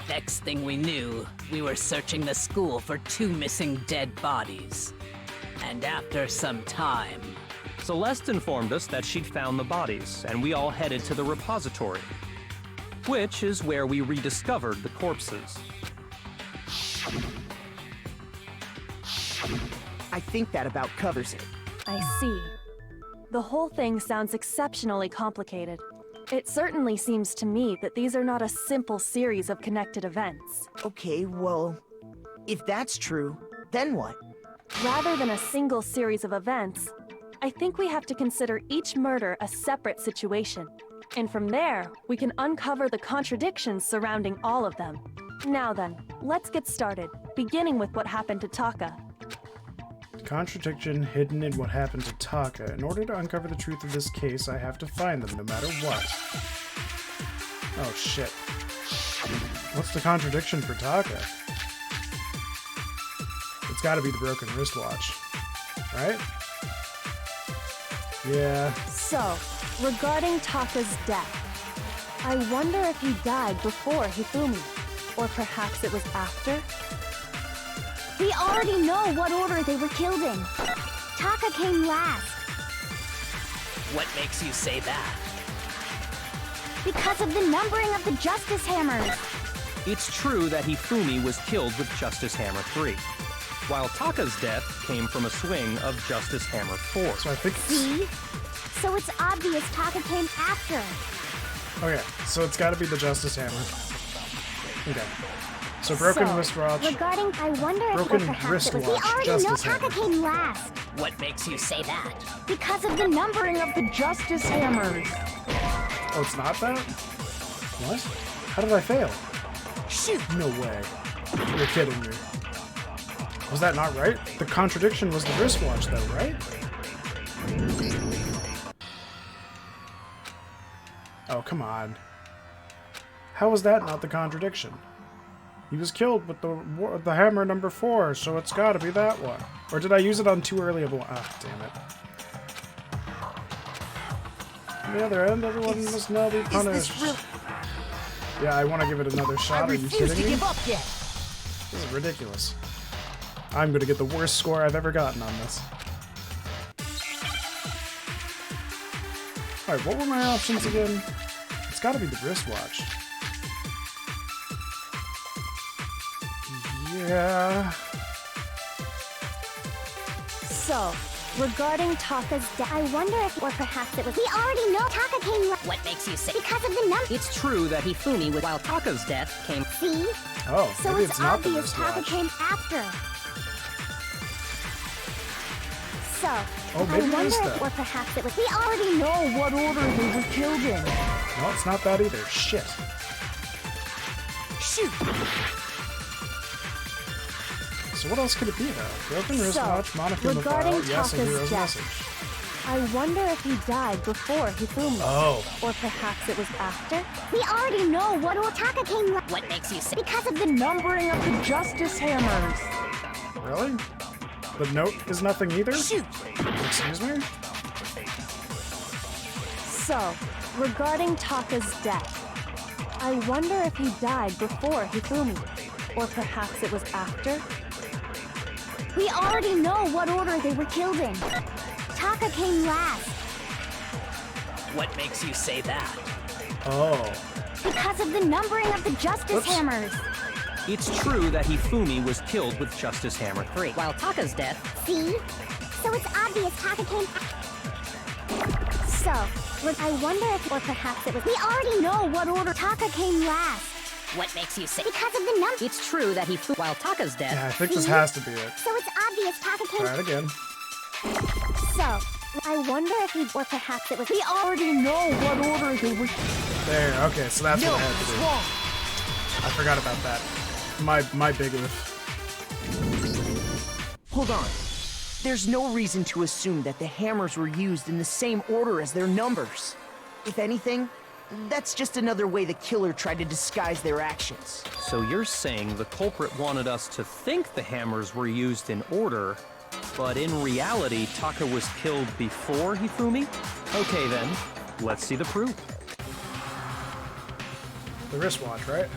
Next thing we knew, we were searching the school for 2 missing dead bodies. And after some time... Celeste informed us that she'd found the bodies, and we all headed to the repository, which is where we rediscovered the corpses. I think that about covers it. I see. The whole thing sounds exceptionally complicated. It certainly seems to me that these are not a simple series of connected events. Okay, well, if that's true, then what? Rather than a single series of events, I think we have to consider each murder a separate situation. And from there, we can uncover the contradictions surrounding all of them. Now then, let's get started, beginning with what happened to Taka. Contradiction hidden in what happened to Taka. In order to uncover the truth of this case, I have to find them no matter what. Oh shit. What's the contradiction for Taka? It's gotta be the broken wristwatch. Right? Yeah. So, regarding Taka's death, I wonder if he died before Hifumi, or perhaps it was after? We already know what order they were killed in. Taka came last. What makes you say that? Because of the numbering of the Justice Hammers. It's true that Hifumi was killed with Justice Hammer 3, while Taka's death came from a swing of Justice Hammer 4. So I think... See? So it's obvious Taka came after. Okay, so it's gotta be the Justice Hammer. Okay. So broken wristwatch. Regarding, I wonder if broken perhaps it was. We wristwatch, already know Justice Taka Hammer. came last. What makes you say that? Because of the numbering of the Justice Hammers. Oh, it's not that? What? How did I fail? Shoot! No way. You're kidding me. Was that not right? The contradiction was the wristwatch though, right? Oh, come on. How was that not the contradiction? He was killed with the hammer number 4, so it's gotta be that one. Or did I use it on too early of a one? Ah, damn it. On the other end, everyone must now be punished. Yeah, I want to give it another shot. Are you kidding me? Give up yet. This is ridiculous. I'm gonna get the worst score I've ever gotten on this. Alright, what were my options again? It's gotta be the wristwatch. Yeah. So, regarding Taka's death, I wonder if, or perhaps it was. We already know Taka came last. What makes you say? Because of the number. It's true that Hifumi, while Taka's death came... See? Oh, So maybe it's it's not the obvious Taka wristwatch. came after. So, Oh, maybe I it wonder is if, that. or perhaps it was. We already know what order they were killed in. No, it's not that either. Shit. Shoot! So what else could it be though? Broken So, wristwatch, Monokuma regarding file, yes, and Taka's hero's death. message. I wonder if he died before Hifumi, Oh. or perhaps it was after? We already know what order Taka came last. What makes you say? Because of the numbering of the Justice Hammers. Really? The note is nothing either? Shoot! Excuse me? So, regarding Taka's death, I wonder if he died before Hifumi, or perhaps it was after? We already know what order they were killed in. Taka came last. What makes you say that? Oh. Because of the numbering of the Justice Oops. Hammers. It's true that Hifumi was killed with Justice Hammer 3, while Taka's death... See? So it's obvious Taka came. So, I wonder if, or perhaps it was. We already know what order Taka came last. What makes you say? Because of the number. It's true that Hifumi, while Taka's death... Yeah, I think this has to be it. So it's obvious Taka came. Try it again. So, I wonder if he, or perhaps it was. We already know what order they were. There, okay, so that's what I had to do. wrong. I forgot about that. My big oof. Hold on. There's no reason to assume that the hammers were used in the same order as their numbers. If anything, that's just another way the killer tried to disguise their actions. So you're saying the culprit wanted us to think the hammers were used in order, but in reality, Taka was killed before Hifumi? Okay then, let's see the proof. The wristwatch, right?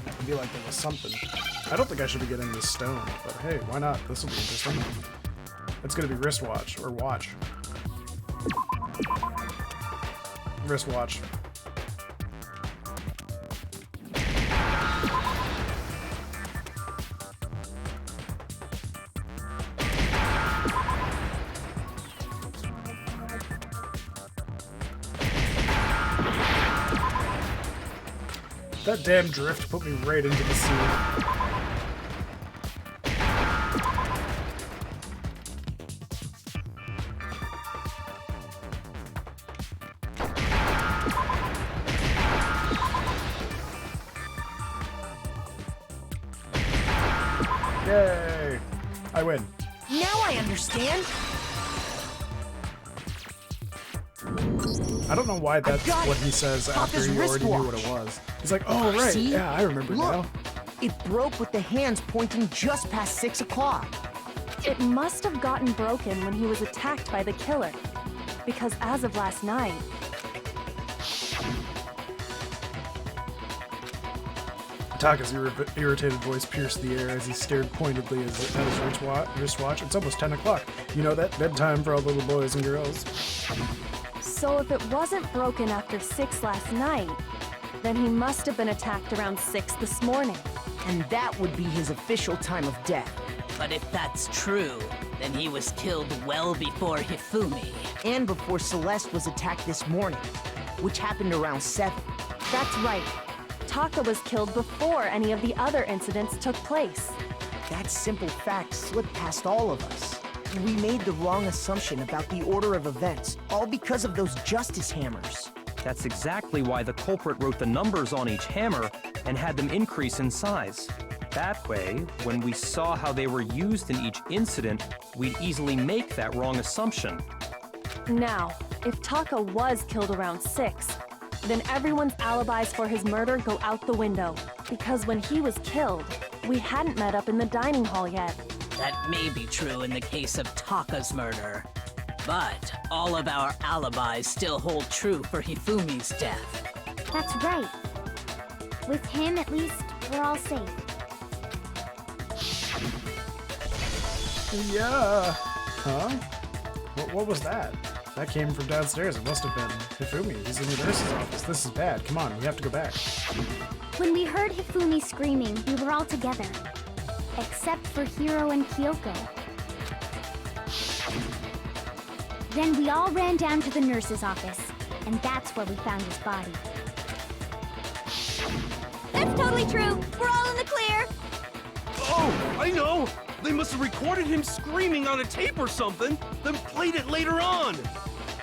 It'd be like there was something. I don't think I should be getting this stone, but hey, why not? This will be interesting. It's gonna be wristwatch, or watch. Wristwatch. That damn drift put me right into the sea. Yay! I win. Now I understand. I don't know why that's what he says after he already knew what it was. He's like, oh, right, See? yeah, I remember Look, now. It broke with the hands pointing just past 6 o'clock. It must have gotten broken when he was attacked by the killer. Because as of last night, Taka's irritated voice pierced the air as he stared pointedly at his wristwatch. It's almost 10 o'clock. You know that? Bedtime for all little boys and girls. so if it wasn't broken after 6 last night, then he must have been attacked around 6 this morning. And that would be his official time of death. But if that's true, then he was killed well before Hifumi. And before Celeste was attacked this morning, which happened around 7. That's right. Taka was killed before any of the other incidents took place. That simple fact slipped past all of us. We made the wrong assumption about the order of events, all because of those justice hammers. That's exactly why the culprit wrote the numbers on each hammer and had them increase in size. That way, when we saw how they were used in each incident, we'd easily make that wrong assumption. Now, if Taka was killed around 6, then everyone's alibis for his murder go out the window. Because when he was killed, we hadn't met up in the dining hall yet. That may be true in the case of Taka's murder. But all of our alibis still hold true for Hifumi's death. That's right. With him, at least, we're all safe. Yeah. Huh? What was that? That came from downstairs. It must have been Hifumi. He's in the nurse's office. This is bad. Come on, we have to go back. When we heard Hifumi screaming, we were all together. Except for Hiro and Kyoko. Then we all ran down to the nurse's office, and that's where we found his body. That's totally true! We're all in the clear! Oh, I know! They must have recorded him screaming on a tape or something, then played it later on!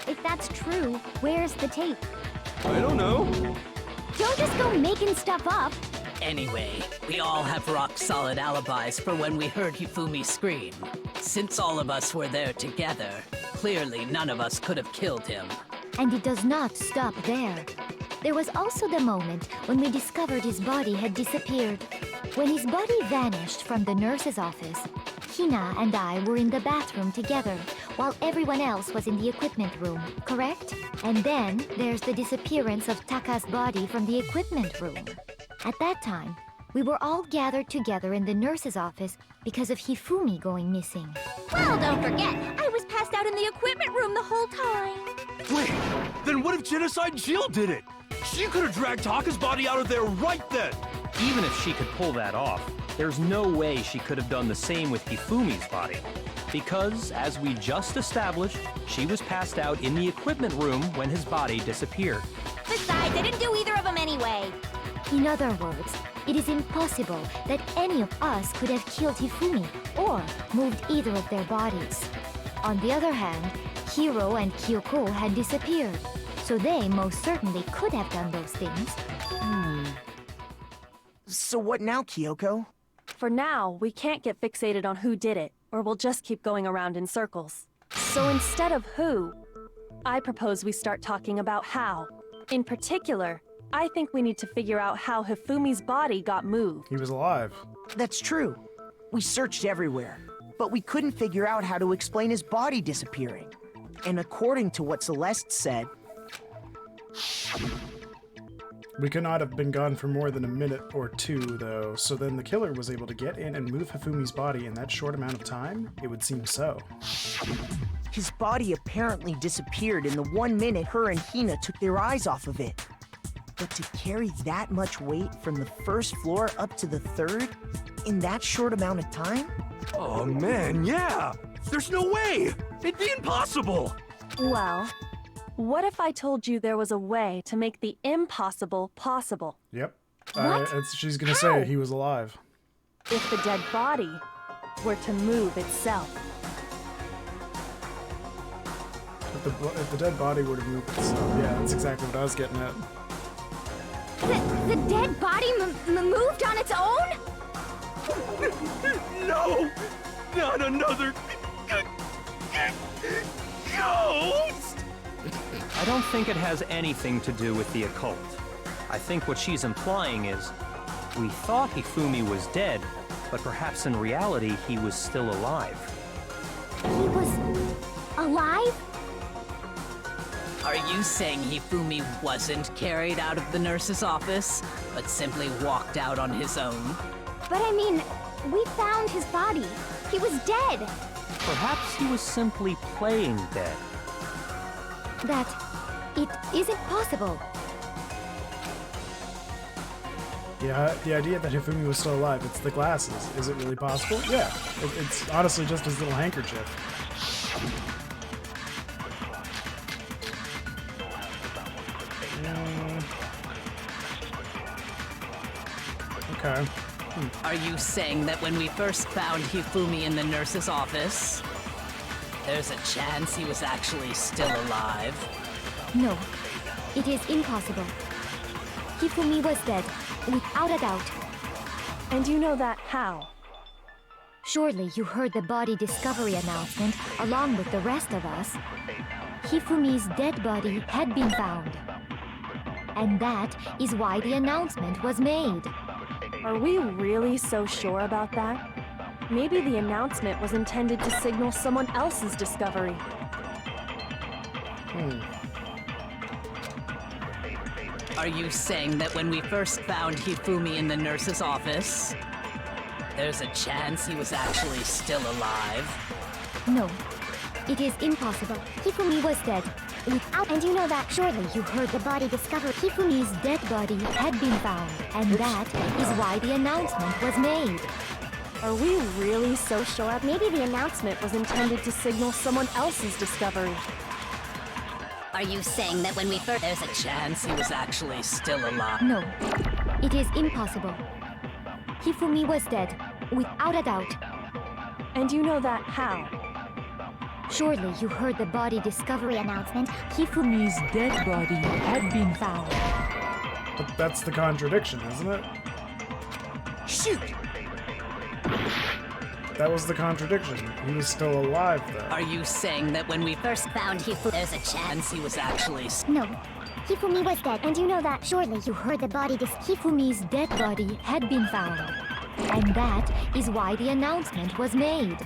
If that's true, where's the tape? I don't know. Don't just go making stuff up! Anyway, we all have rock-solid alibis for when we heard Hifumi scream. Since all of us were there together, clearly none of us could have killed him. And it does not stop there. There was also the moment when we discovered his body had disappeared. When his body vanished from the nurse's office, Hina and I were in the bathroom together, while everyone else was in the equipment room, correct? And then there's the disappearance of Taka's body from the equipment room. At that time, we were all gathered together in the nurse's office because of Hifumi going missing. Well, don't forget, I was passed out in the equipment room the whole time. Wait, then what if Genocide Jill did it? She could have dragged Taka's body out of there right then! Even if she could pull that off, there's no way she could have done the same with Hifumi's body. Because, as we just established, she was passed out in the equipment room when his body disappeared. Besides, I didn't do either of them anyway. In other words, it is impossible that any of us could have killed Hifumi or moved either of their bodies. On the other hand, Hiro and Kyoko had disappeared, so they most certainly could have done those things. So what now, Kyoko? For now, we can't get fixated on who did it, or we'll just keep going around in circles. So instead of who, I propose we start talking about how. In particular, I think we need to figure out how Hifumi's body got moved. He was alive. That's true. We searched everywhere, but we couldn't figure out how to explain his body disappearing. And according to what Celeste said, We could not have been gone for more than a minute or two, though, so then the killer was able to get in and move Hifumi's body in that short amount of time? It would seem so. his body apparently disappeared in the 1 minute her and Hina took their eyes off of it. But to carry that much weight from the first floor up to the third in that short amount of time? Oh man, yeah! There's no way! It'd be impossible! Well, what if I told you there was a way to make the impossible possible? Yep. What? She's gonna How? say he was alive. If the dead body were to move itself. If the dead body were to move itself. Yeah, that's exactly what I was getting at. The dead body moved on its own? No! Not another ghost! I don't think it has anything to do with the occult. I think what she's implying is, we thought Hifumi was dead, but perhaps in reality he was still alive. He was alive? Are you saying Hifumi wasn't carried out of the nurse's office, but simply walked out on his own? But I mean, we found his body. He was dead. Perhaps he was simply playing dead. That it isn't possible. Yeah, the idea that Hifumi was still alive, it's the glasses. Is it really possible? Yeah. It's honestly just his little handkerchief. Okay. Are you saying that when we first found Hifumi in the nurse's office, there's a chance he was actually still alive? No, it is impossible. Hifumi was dead, without a doubt. And you know that how? Surely you heard the body discovery announcement along with the rest of us. Hifumi's dead body had been found. And that is why the announcement was made. Are we really so sure about that? Maybe the announcement was intended to signal someone else's discovery. Are you saying that when we first found Hifumi in the nurse's office, there's a chance he was actually still alive? No, it is impossible. Hifumi was dead, without... And you know that surely you heard the body discovered. Hifumi's dead body had been found, and that is why the announcement was made. Are we really so sure? Maybe the announcement was intended to signal someone else's discovery. Are you saying that when we first... There's a chance he was actually still alive? No, it is impossible. Hifumi was dead, without a doubt. And you know that how? Surely you heard the body discovery announcement. Hifumi's dead body had been found. But that's the contradiction, isn't it? Shoot! That was the contradiction. He was still alive, though. Are you saying that when we first found Hifumi, there's a chance he was actually... No, Hifumi was dead, and you know that. Surely you heard the body Hifumi's dead body had been found. And that is why the announcement was made.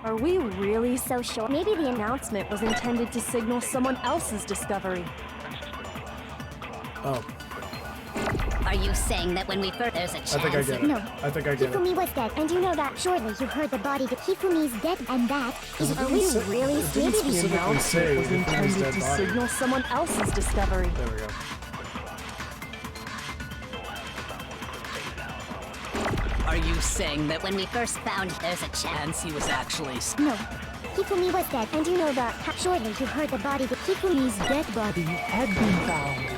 Are we really so sure? Maybe the announcement was intended to signal someone else's discovery. Oh. Are you saying that when we first... There's a chance... I think I get it. No. I think I get it. Hifumi was dead, and you know that. Surely you heard the body Hifumi's dead, and that is... It Are didn't we say- really... it didn't Maybe the specifically announcement say was Hifumi's intended dead to body. signal someone else's discovery. There we go. Are you saying that when we first found... There's a chance he was actually... No. Hifumi was dead, and you know that. Surely you heard the body Hifumi's dead body had been found.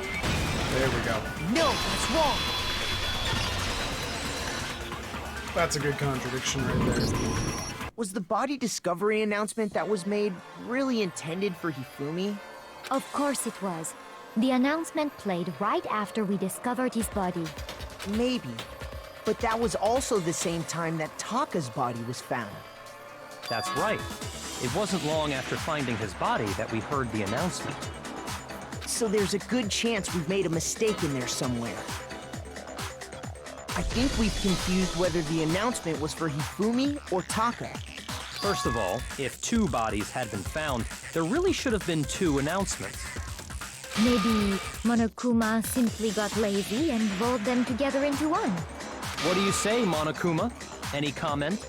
There we go. No, that's wrong! That's a good contradiction right there. Was the body discovery announcement that was made really intended for Hifumi? Of course it was. The announcement played right after we discovered his body. Maybe. But that was also the same time that Taka's body was found. That's right. It wasn't long after finding his body that we heard the announcement. So there's a good chance we've made a mistake in there somewhere. I think we've confused whether the announcement was for Hifumi or Taka. First of all, if 2 bodies had been found, there really should have been 2 announcements. Maybe Monokuma simply got lazy and rolled them together into one. What do you say, Monokuma? Any comment?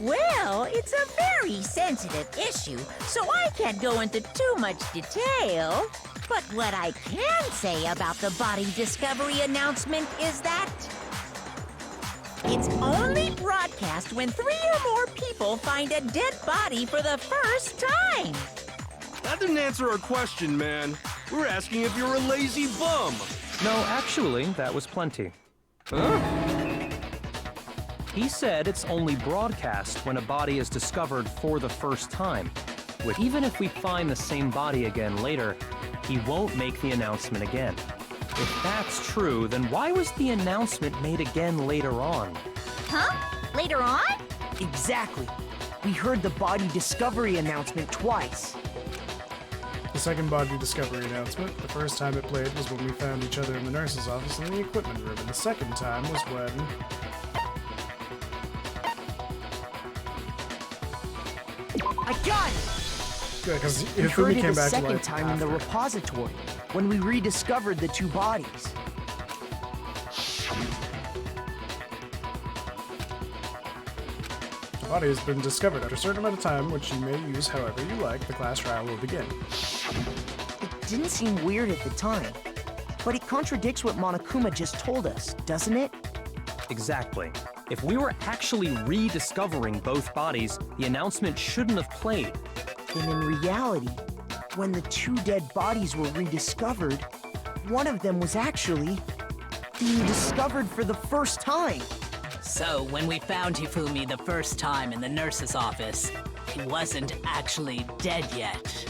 Well, it's a very sensitive issue, so I can't go into too much detail. But what I can say about the body discovery announcement is that it's only broadcast when 3 or more people find a dead body for the first time. That didn't answer our question, man. We're asking if you're a lazy bum. No, actually, that was plenty. Huh? He said it's only broadcast when a body is discovered for the first time. Even if we find the same body again later, he won't make the announcement again. If that's true, then why was the announcement made again later on? Huh? Later on? Exactly. We heard the body discovery announcement twice. The second body discovery announcement, the first time it played was when we found each other in the nurse's office in the equipment room, and the second time was when... I got it! Good, because We heard Hifumi it came the back to second life time in the after. repository, when we rediscovered the 2 bodies. The body has been discovered after a certain amount of time, which you may use however you like. The class trial will begin. It didn't seem weird at the time, but it contradicts what Monokuma just told us, doesn't it? Exactly. If we were actually rediscovering both bodies, the announcement shouldn't have played. Then in reality, when the 2 dead bodies were rediscovered, one of them was actually being discovered for the first time. So, when we found Hifumi the first time in the nurse's office, he wasn't actually dead yet.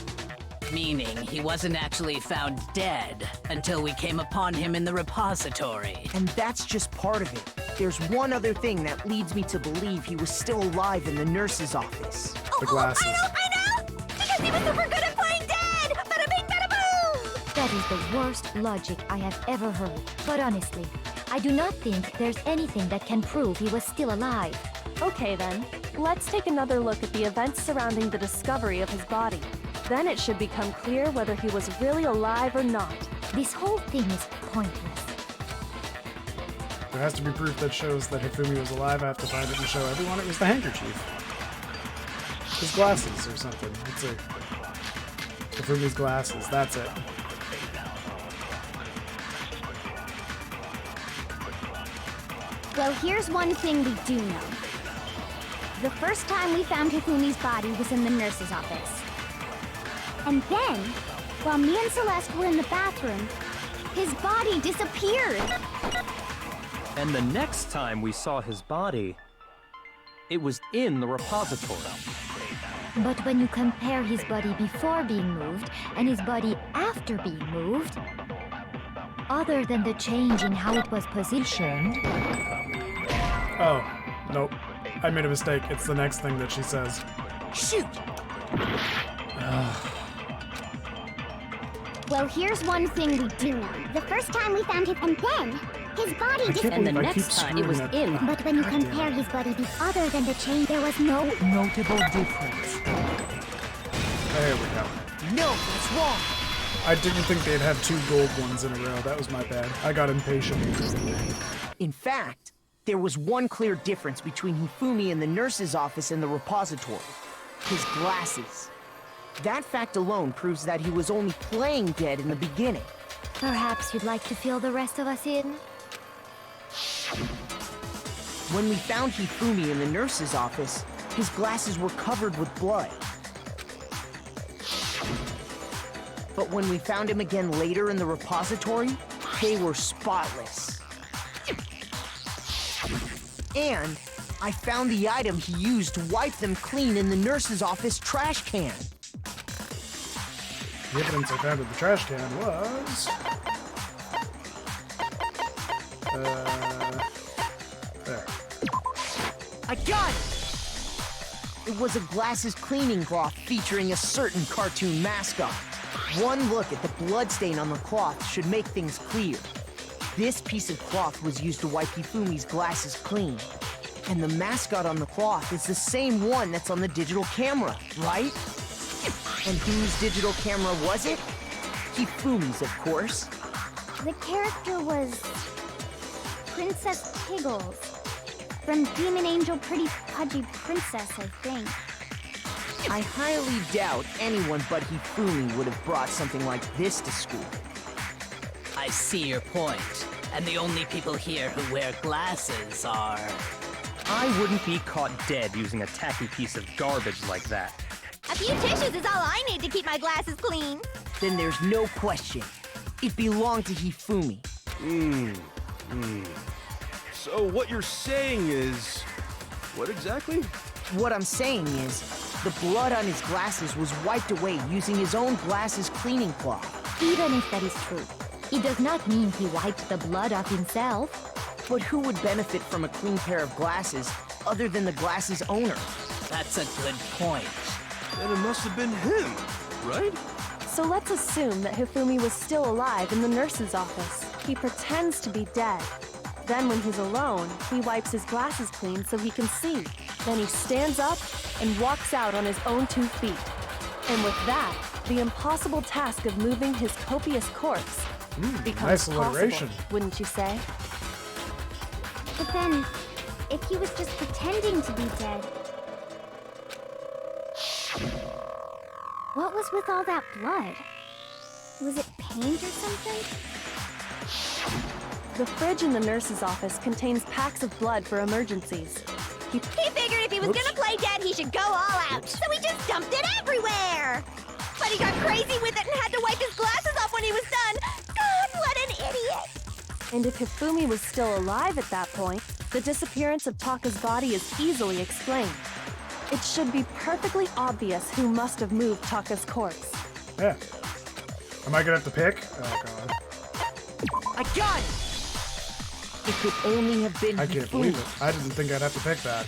Meaning, he wasn't actually found dead until we came upon him in the repository. And that's just part of it. There's one other thing that leads me to believe he was still alive in the nurse's office. The glasses. I know! Because he was super good at playing dead! Bada bing, bada boom! That is the worst logic I have ever heard. But honestly, I do not think there's anything that can prove he was still alive. Okay then, let's take another look at the events surrounding the discovery of his body. Then it should become clear whether he was really alive or not. This whole thing is pointless. There has to be proof that shows that Hifumi was alive. I have to find it and show everyone it was the handkerchief. His glasses or something. Let's see. Hifumi's glasses, that's it. Well, here's one thing we do know. The first time we found Hifumi's body was in the nurse's office. And then, while me and Celeste were in the bathroom, his body disappeared. And the next time we saw his body, it was in the repository. But when you compare his body before being moved and his body after being moved, other than the change in how it was positioned... Oh, nope. I made a mistake. It's the next thing that she says. Shoot! Well, here's one thing we do know. The first time we found him, and then his body And the I keep next time it was screwing in. that up. But when you compare his body other than the change, there was no Notable difference. There we go. No, that's wrong. I didn't think they'd have 2 gold ones in a row. That was my bad. I got impatient. In fact, there was one clear difference between Hifumi in the nurse's office and the repository. His glasses. That fact alone proves that he was only playing dead in the beginning. Perhaps you'd like to fill the rest of us in? When we found Hifumi in the nurse's office, his glasses were covered with blood. But when we found him again later in the repository, they were spotless. And I found the item he used to wipe them clean in the nurse's office trash can. The evidence I found in the trash can was... There. I got it! It was a glasses cleaning cloth featuring a certain cartoon mascot. One look at the bloodstain on the cloth should make things clear. This piece of cloth was used to wipe Hifumi's glasses clean. And the mascot on the cloth is the same one that's on the digital camera, right? And whose digital camera was it? Hifumi's, of course. The character was Princess Tiggles. From Demon Angel Pretty Pudgy Princess, I think. I highly doubt anyone but Hifumi would have brought something like this to school. I see your point. And the only people here who wear glasses are... I wouldn't be caught dead using a tacky piece of garbage like that. A few tissues is all I need to keep my glasses clean. Then there's no question. It belonged to Hifumi. So what you're saying is... what exactly? What I'm saying is, the blood on his glasses was wiped away using his own glasses cleaning cloth. Even if that is true, it does not mean he wiped the blood off himself. But who would benefit from a clean pair of glasses other than the glasses owner? That's a good point. Then it must have been him, right? So let's assume that Hifumi was still alive in the nurse's office. He pretends to be dead. Then when he's alone, he wipes his glasses clean so he can see. Then he stands up and walks out on his own 2 feet. And with that, the impossible task of moving his copious corpse becomes nice possible, alliteration. wouldn't you say? But then, if he was just pretending to be dead, what was with all that blood? Was it paint or something? The fridge in the nurse's office contains packs of blood for emergencies. He figured if he was gonna play dead, he should go all out. So he just dumped it everywhere. But he got crazy with it and had to wipe his glasses off when he was done. God, what an idiot! And if Hifumi was still alive at that point, the disappearance of Taka's body is easily explained. It should be perfectly obvious who must have moved Taka's corpse. Yeah. Am I gonna have to pick? Oh god. I got it! It could only have been I can't believe it. I didn't think I'd have to pick that.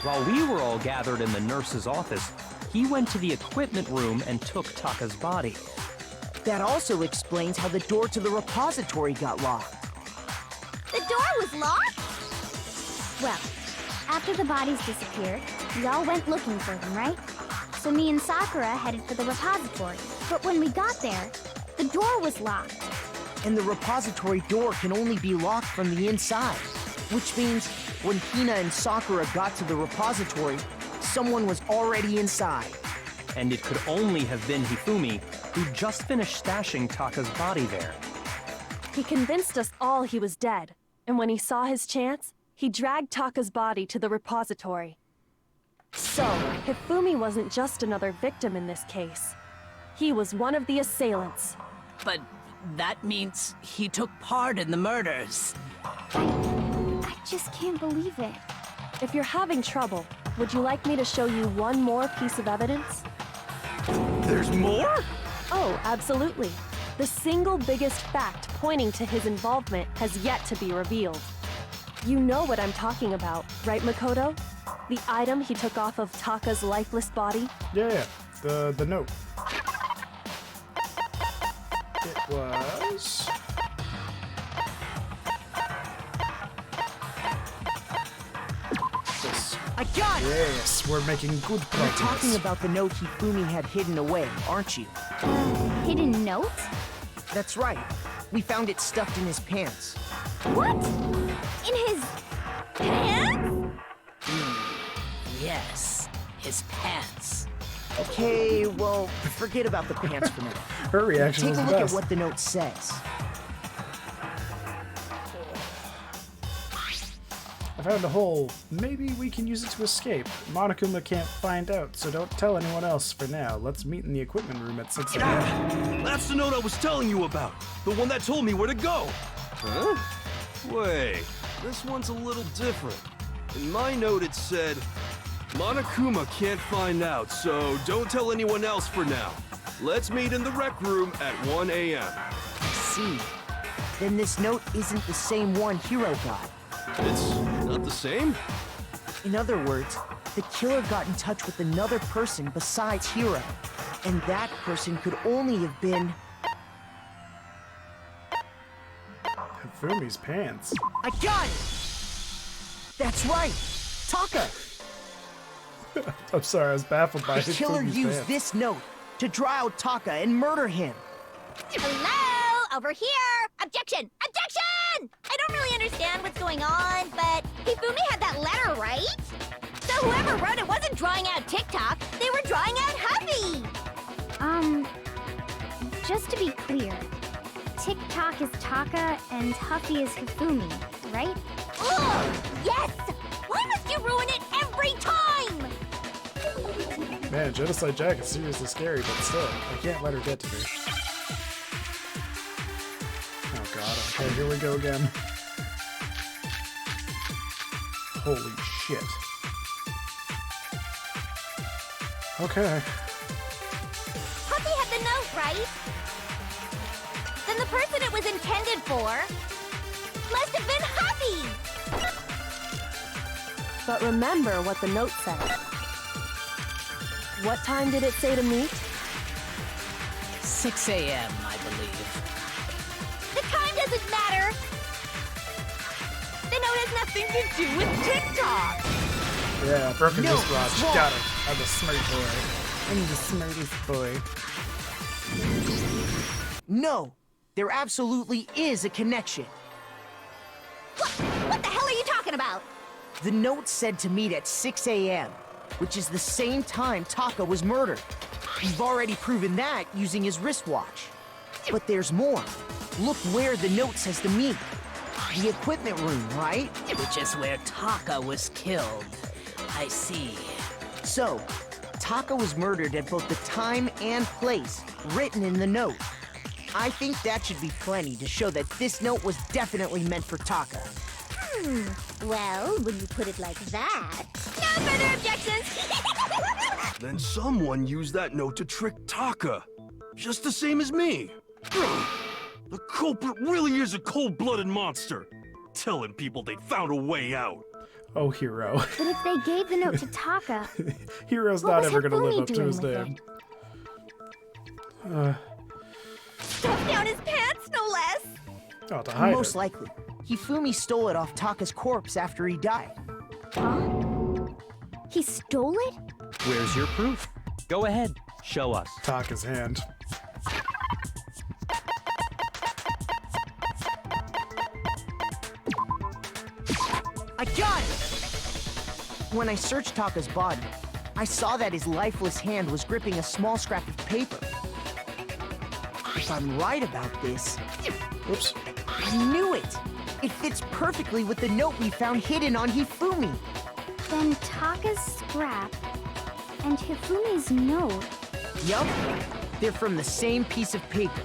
While we were all gathered in the nurse's office, he went to the equipment room and took Taka's body. That also explains how the door to the repository got locked. The door was locked? Well, after the bodies disappeared, we all went looking for them, right? So me and Sakura headed for the repository. But when we got there, the door was locked. And the repository door can only be locked from the inside. Which means when Hina and Sakura got to the repository, someone was already inside. And it could only have been Hifumi, who just finished stashing Taka's body there. He convinced us all he was dead, and when he saw his chance, he dragged Taka's body to the repository. So, Hifumi wasn't just another victim in this case. He was one of the assailants. But that means he took part in the murders. I just can't believe it. If you're having trouble, would you like me to show you one more piece of evidence? There's more? Oh, absolutely. The single biggest fact pointing to his involvement has yet to be revealed. You know what I'm talking about, right, Makoto? The item he took off of Taka's lifeless body? Yeah. The note. It was... this. I got it! Yes, we're making good You're progress. talking about the note Hifumi had hidden away, aren't you? Hidden note? That's right. We found it stuffed in his pants. What? In his pants? Yes, his pants. Okay, well, forget about the pants for now. Her reaction Take was a the look best. at what the note says. I found a hole. Maybe we can use it to escape. Monokuma can't find out, so don't tell anyone else for now. Let's meet in the equipment room at 6 a.m. That's the note I was telling you about. The one that told me where to go. Huh? Wait, this one's a little different. In my note it said, Monokuma can't find out, so don't tell anyone else for now. Let's meet in the rec room at 1 a.m. I see. Then this note isn't the same one Hiro got. It's not the same? In other words, the killer got in touch with another person besides Hiro. And that person could only have been... Hifumi's pants. I got it! That's right! Taka! I'm sorry, I was baffled by The killer Hifumi's used pants. this note to draw out Taka and murder him. Hello? Over here! Objection! Objection! I don't really understand what's going on, but Hifumi had that letter, right? So whoever wrote it wasn't drawing out TikTok, they were drawing out Happy! Just to be clear, TikTok is Taka and Huffy is Hifumi, right? Ugh! Yes! Why must you ruin it every time? Man, Genocide Jack is seriously scary, but still, I can't let her get to me. Oh god, okay, here we go again. Holy shit. Okay. Huffy had the note, right? Then the person it was intended for must have been Huffy! But remember what the note said. What time did it say to meet? 6 a.m., I believe. The time doesn't matter! The note has nothing to do with TikTok! Yeah, broken No, wristwatch. it's wrong. Got it. I'm the smart boy. I'm the smartest boy. No, there absolutely is a connection. What the hell are you talking about? The note said to meet at 6 a.m., which is the same time Taka was murdered. We've already proven that using his wristwatch. But there's more. Look where the note says to meet. The equipment room, right? Which is where Taka was killed. I see. So, Taka was murdered at both the time and place written in the note. I think that should be plenty to show that this note was definitely meant for Taka. Well, when you put it like that... No further objections! Then someone used that note to trick Taka. Just the same as me. The culprit really is a cold-blooded monster. Telling people they found a way out. Oh, Hiro. But if they gave the note to Taka, Hiro's what not was ever gonna live Hifumi up to doing his with name. Stuffed down his pants, no less! Oh, to hide Most it. likely, Hifumi stole it off Taka's corpse after he died. he stole it? Where's your proof? Go ahead, show us. Taka's hand. I got it! When I searched Taka's body, I saw that his lifeless hand was gripping a small scrap of paper. If I'm right about this, Oops. I knew it! It fits perfectly with the note we found hidden on Hifumi. Then Taka's scrap and Hifumi's note. Yup, they're from the same piece of paper.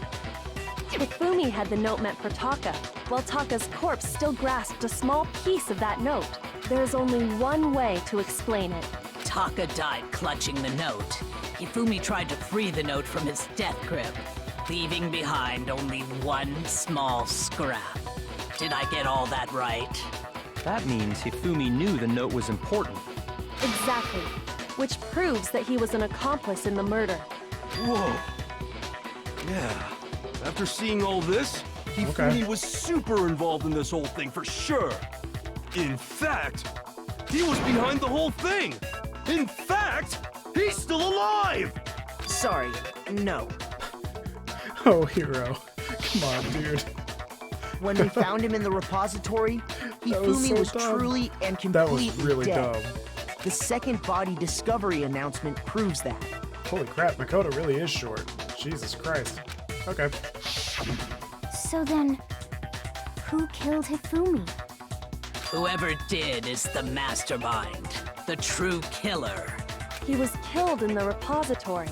Hifumi had the note meant for Taka, while Taka's corpse still grasped a small piece of that note. There's only one way to explain it. Taka died clutching the note. Hifumi tried to free the note from his death grip, leaving behind only one small scrap. Did I get all that right? That means Hifumi knew the note was important. Exactly. Which proves that he was an accomplice in the murder. Whoa. Yeah. After seeing all this, Hifumi was super involved in this whole thing for sure. In fact, he was behind the whole thing. In fact, he's still alive! Sorry, no. Oh, Hiro. Come on, dude. When we found him in the repository, That was Hifumi so was dumb. truly and That was completely really dead. dumb. The second body discovery announcement proves that. Holy crap, Makoto really is short. Jesus Christ. Okay. So then, who killed Hifumi? Whoever did is the mastermind, the true killer. He was killed in the repository.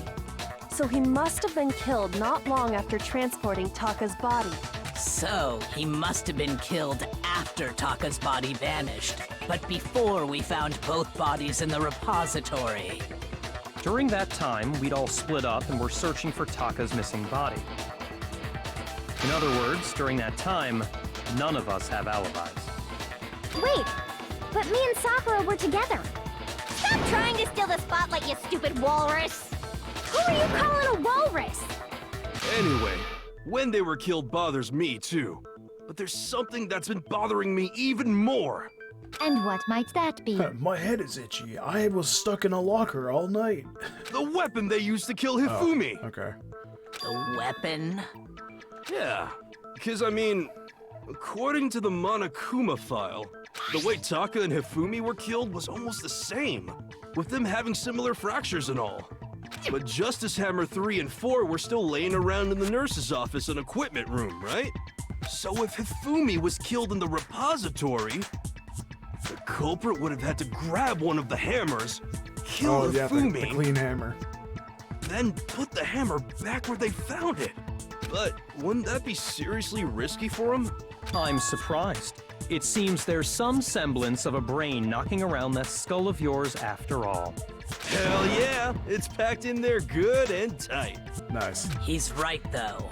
So he must have been killed not long after transporting Taka's body. So, he must have been killed after Taka's body vanished, but before we found both bodies in the repository. During that time, we'd all split up and were searching for Taka's missing body. In other words, during that time, none of us have alibis. Wait, but me and Sakura were together. Stop trying to steal the spotlight, you stupid walrus! Who are you calling a walrus? Anyway, when they were killed bothers me too. But there's something that's been bothering me even more. And what might that be? My head is itchy. I was stuck in a locker all night. The weapon they used to kill Hifumi. Oh, okay. The weapon? Yeah, because I mean, according to the Monokuma file, the way Taka and Hifumi were killed was almost the same, with them having similar fractures and all. But Justice Hammer 3 and 4 were still laying around in the nurse's office and equipment room, right? So if Hifumi was killed in the repository, the culprit would have had to grab one of the hammers, kill Hifumi, the clean hammer, then put the hammer back where they found it. But wouldn't that be seriously risky for him? I'm surprised. It seems there's some semblance of a brain knocking around that skull of yours after all. Hell yeah! It's packed in there good and tight. Nice. He's right, though.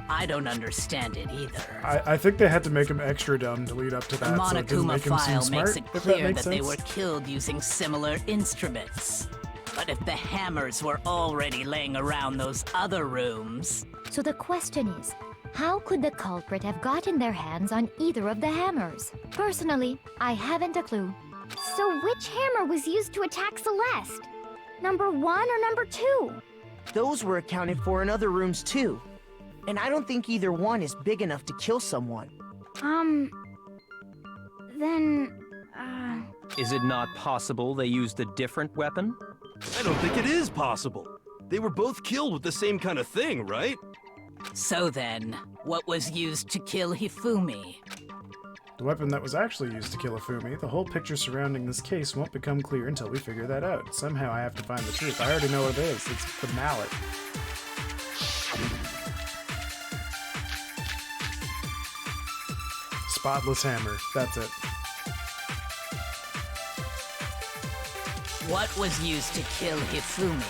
I don't understand it either. I think they had to make him extra dumb to lead up to The that, so it doesn't Monokuma make him seem file smart, makes it if clear makes that they sense. were killed using similar instruments. But if the hammers were already laying around those other rooms... So the question is, how could the culprit have gotten their hands on either of the hammers? Personally, I haven't a clue. So which hammer was used to attack Celeste? Number 1 or number 2? Those were accounted for in other rooms too. And I don't think either one is big enough to kill someone. Then, Is it not possible they used a different weapon? I don't think it is possible. They were both killed with the same kind of thing, right? So then, what was used to kill Hifumi? The weapon that was actually used to kill Hifumi, the whole picture surrounding this case won't become clear until we figure that out. Somehow I have to find the truth. I already know what it is. It's the mallet. Spotless hammer. That's it. What was used to kill Hifumi?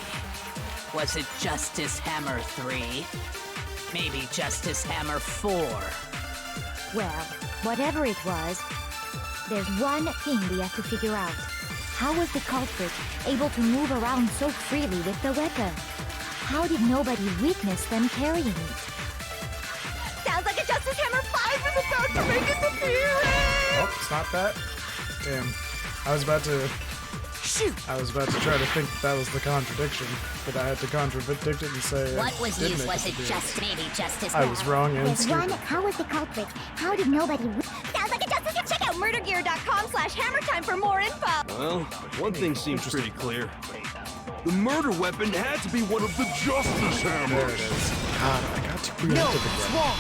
Was it Justice Hammer 3? Maybe Justice Hammer 4? Well, whatever it was, there's one thing we have to figure out. How was the culprit able to move around so freely with the weapon? How did nobody witness them carrying it? Sounds like a Justice Hammer 5 is about to make its appearance! Oh, it's not that? Damn. I was about to try to think that was the contradiction, but I had to contradict it and say What was used? Was it just maybe Justice I was wrong and there's one. stupid. How was the culprit? How did nobody... Sounds like a Justice Hammer! Check out murdergear.com/hammertime for more info! Well, one thing seems pretty clear. The murder weapon had to be one of the Justice Hammers. There it is. God, I got too preemptive No, again. it's wrong.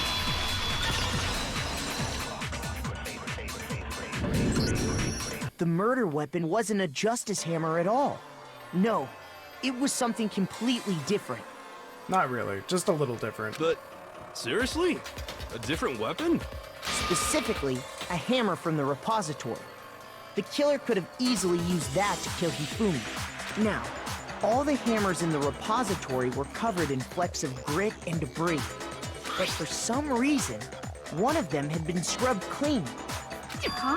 The murder weapon wasn't a justice hammer at all. No, it was something completely different. Not really, just a little different. But, seriously? A different weapon? Specifically, a hammer from the repository. The killer could have easily used that to kill Hifumi. Now, all the hammers in the repository were covered in flecks of grit and debris. But for some reason, one of them had been scrubbed clean. Huh?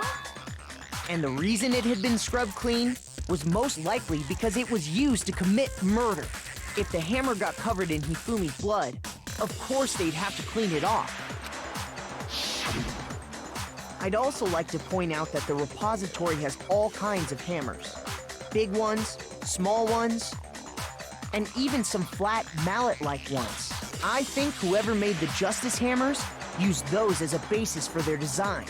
And the reason it had been scrubbed clean was most likely because it was used to commit murder. If the hammer got covered in Hifumi's blood, of course they'd have to clean it off. I'd also like to point out that the repository has all kinds of hammers. Big ones, small ones, and even some flat mallet-like ones. I think whoever made the Justice Hammers used those as a basis for their design.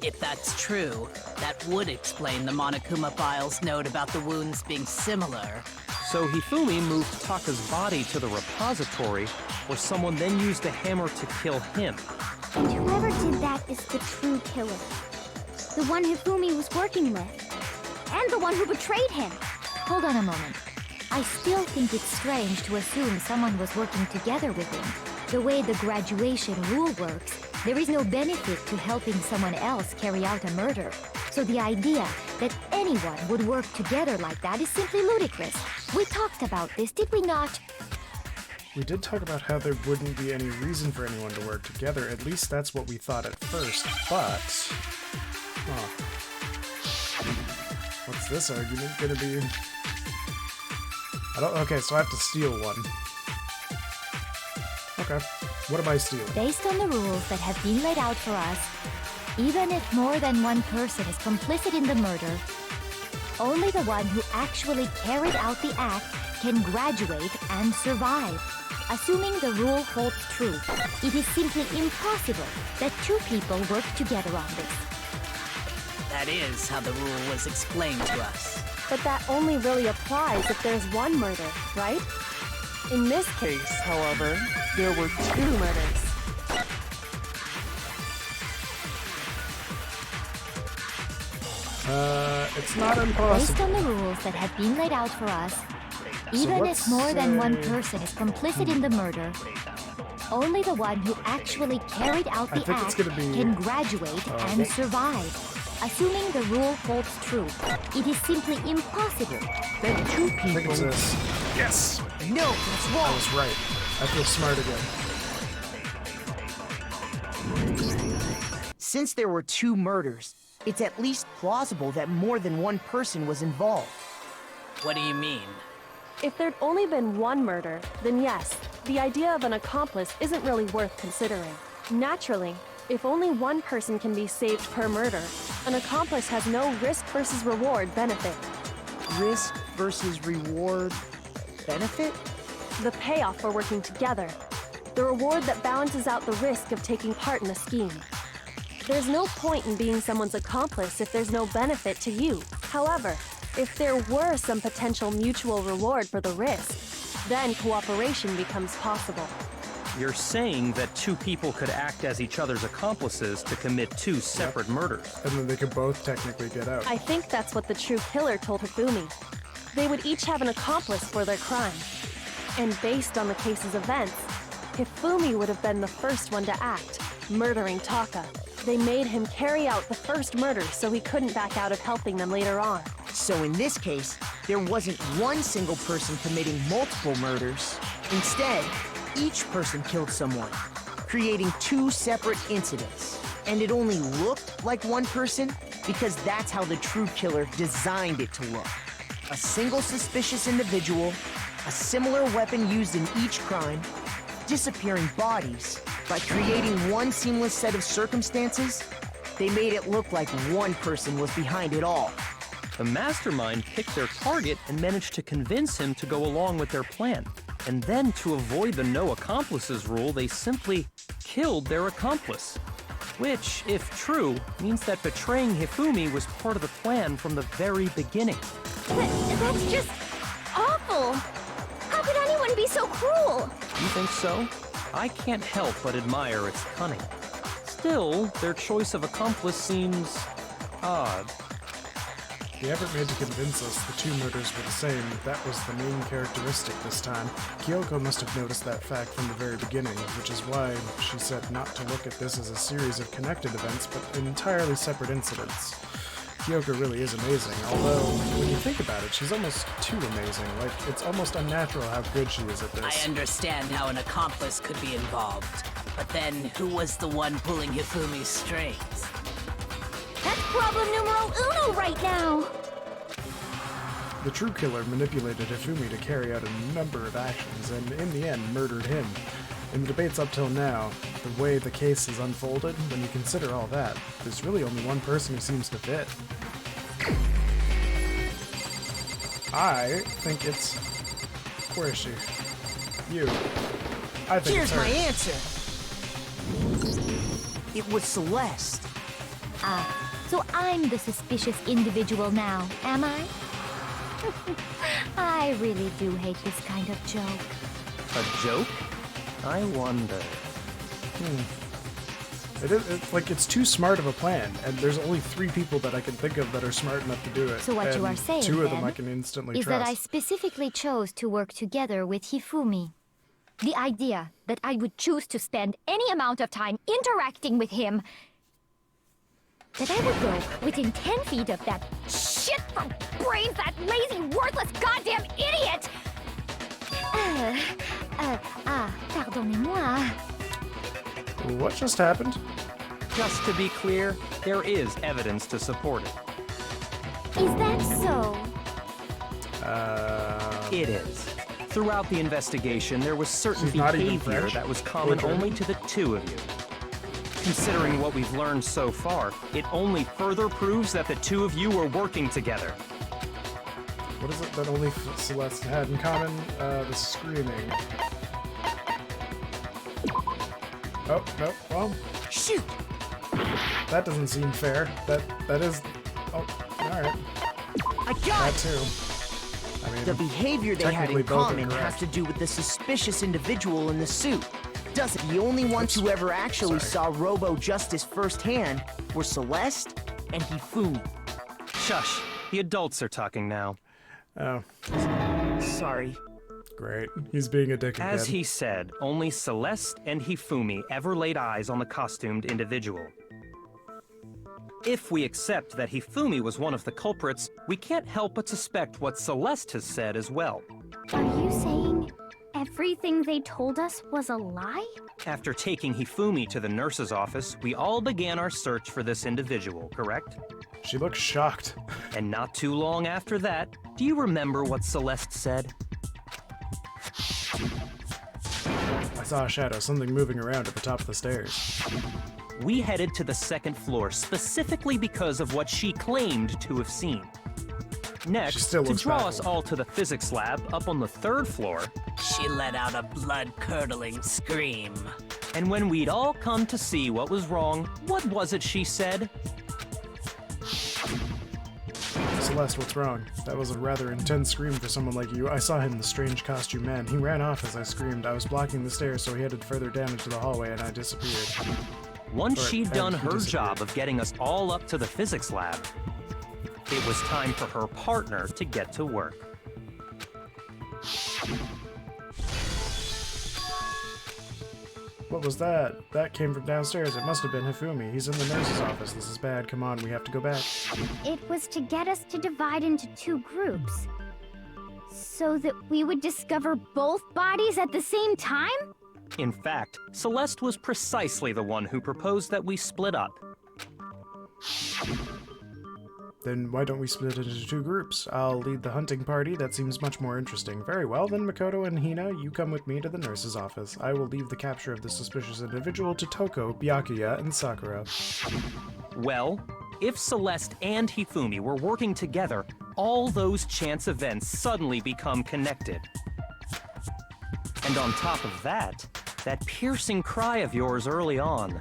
If that's true, that would explain the Monokuma file's note about the wounds being similar. So Hifumi moved Taka's body to the repository, where someone then used the hammer to kill him. And whoever did that is the true killer. The one Hifumi was working with. And the one who betrayed him. Hold on a moment. I still think it's strange to assume someone was working together with him. The way the graduation rule works, there is no benefit to helping someone else carry out a murder. So the idea that anyone would work together like that is simply ludicrous. We talked about this, did we not? we did talk about how there wouldn't be any reason for anyone to work together. At least that's what we thought at first, but... What's this argument gonna be? Okay, so I have to steal one. Okay. What am I stealing? Based on the rules that have been laid out for us, even if more than one person is complicit in the murder, only the one who actually carried out the act can graduate and survive. Assuming the rule holds true, it is simply impossible that two people work together on this. That is how the rule was explained to us. But that only really applies if there's one murder, right? In this case, however, there were two murders. It's not impossible. Based on the rules that have been laid out for us, even if more than one person is complicit in the murder, only the one who actually carried out the act can graduate and survive. Assuming the rule holds true, it is simply impossible that two people... I think it's this. Yes! No, that's wrong! I was right. I feel smart again. Since there were two murders, it's at least plausible that more than one person was involved. What do you mean? If there'd only been one murder, then yes, the idea of an accomplice isn't really worth considering. Naturally, if only one person can be saved per murder, an accomplice has no risk versus reward benefit. Risk versus reward benefit? The payoff for working together. The reward that balances out the risk of taking part in a scheme. There's no point in being someone's accomplice if there's no benefit to you. However, if there were some potential mutual reward for the risk, then cooperation becomes possible. You're saying that two people could act as each other's accomplices to commit two separate murders. And then they could both technically get out. I think that's what the true killer told Hifumi. They would each have an accomplice for their crime. And based on the case's events, Hifumi would have been the first one to act, murdering Taka. They made him carry out the first murder so he couldn't back out of helping them later on. So in this case, there wasn't one single person committing multiple murders. Instead, each person killed someone, creating two separate incidents. And it only looked like one person because that's how the true killer designed it to look. A single suspicious individual, a similar weapon used in each crime, disappearing bodies. By creating one seamless set of circumstances, they made it look like one person was behind it all. The mastermind picked their target and managed to convince him to go along with their plan. And then, to avoid the no accomplices rule, they simply killed their accomplice. Which, if true, means that betraying Hifumi was part of the plan from the very beginning. That's just awful! How could anyone be so cruel? You think so? I can't help but admire its cunning. Still, their choice of accomplice seems odd. The effort made to convince us the two murders were the same, that was the main characteristic this time. Kyoko must have noticed that fact from the very beginning, which is why she said not to look at this as a series of connected events, but entirely separate incidents. Kyoko really is amazing, although, when you think about it, she's almost too amazing. Like, it's almost unnatural how good she is at this. I understand how an accomplice could be involved, but then who was the one pulling Hifumi's strings? That's problem numero uno right now! The true killer manipulated Hifumi to carry out a number of actions, and in the end, murdered him. In the debates up till now, the way the case has unfolded, when you consider all that, there's really only one person who seems to fit. I think it's... Where is she? You. I think Here's it's her. my answer. It was Celeste. Ah, so I'm the suspicious individual now, am I? I really do hate this kind of joke. A joke? I wonder. It's too smart of a plan, and there's only 3 people that I can think of that are smart enough to do it. So what and you are saying, 2 of them then, I can instantly is trust. that I specifically chose to work together with Hifumi. The idea that I would choose to spend any amount of time interacting with him, that I would go within 10 feet of that shit for brains, that lazy, worthless, goddamn idiot! Pardonnez-moi. What just happened? Just to be clear, there is evidence to support it. Is that so? It is. Throughout the investigation, there was certain She's not even behavior French? that was common Or only to the two of you. Considering what we've learned so far, it only further proves that the two of you were working together. What is it that only Celeste had in common? The screaming. Oh, no, well. Shoot! That doesn't seem fair. That is... Oh, alright. I got That it! too. I mean, The behavior they had technically in both are common has correct. to do with the suspicious individual in the suit. Doesn't the only ones who ever actually saw Robo-Justice firsthand were Celeste and Hifumi. Shush. The adults are talking now. Oh, Sorry. great. He's being a dick again. As he said, only Celeste and Hifumi ever laid eyes on the costumed individual. If we accept that Hifumi was one of the culprits, we can't help but suspect what Celeste has said as well. Are you saying everything they told us was a lie? After taking Hifumi to the nurse's office, we all began our search for this individual, correct? She looks shocked. And not too long after that, do you remember what Celeste said? I saw a shadow, something moving around at the top of the stairs. We headed to the second floor specifically because of what she claimed to have seen. Next, still to looks draw baffled. us all to the physics lab up on the third floor, She let out a blood-curdling scream. and when we'd all come to see what was wrong, what was it she said? Celeste, what's wrong? That was a rather intense scream for someone like you. I saw him, the strange costume man. He ran off as I screamed. I was blocking the stairs, so he headed further down into the hallway, and I disappeared. Once Or- she'd and done he her disappeared. job of getting us all up to the physics lab, it was time for her partner to get to work. What was that? That came from downstairs. It must have been Hifumi. He's in the nurse's office. This is bad. Come on, we have to go back. It was to get us to divide into two groups. So that we would discover both bodies at the same time? In fact, Celeste was precisely the one who proposed that we split up. Then why don't we split it into two groups? I'll lead the hunting party. That seems much more interesting. Very well, then Makoto and Hina, you come with me to the nurse's office. I will leave the capture of the suspicious individual to Toko, Byakuya, and Sakura. Well, if Celeste and Hifumi were working together, all those chance events suddenly become connected. And on top of that, that piercing cry of yours early on.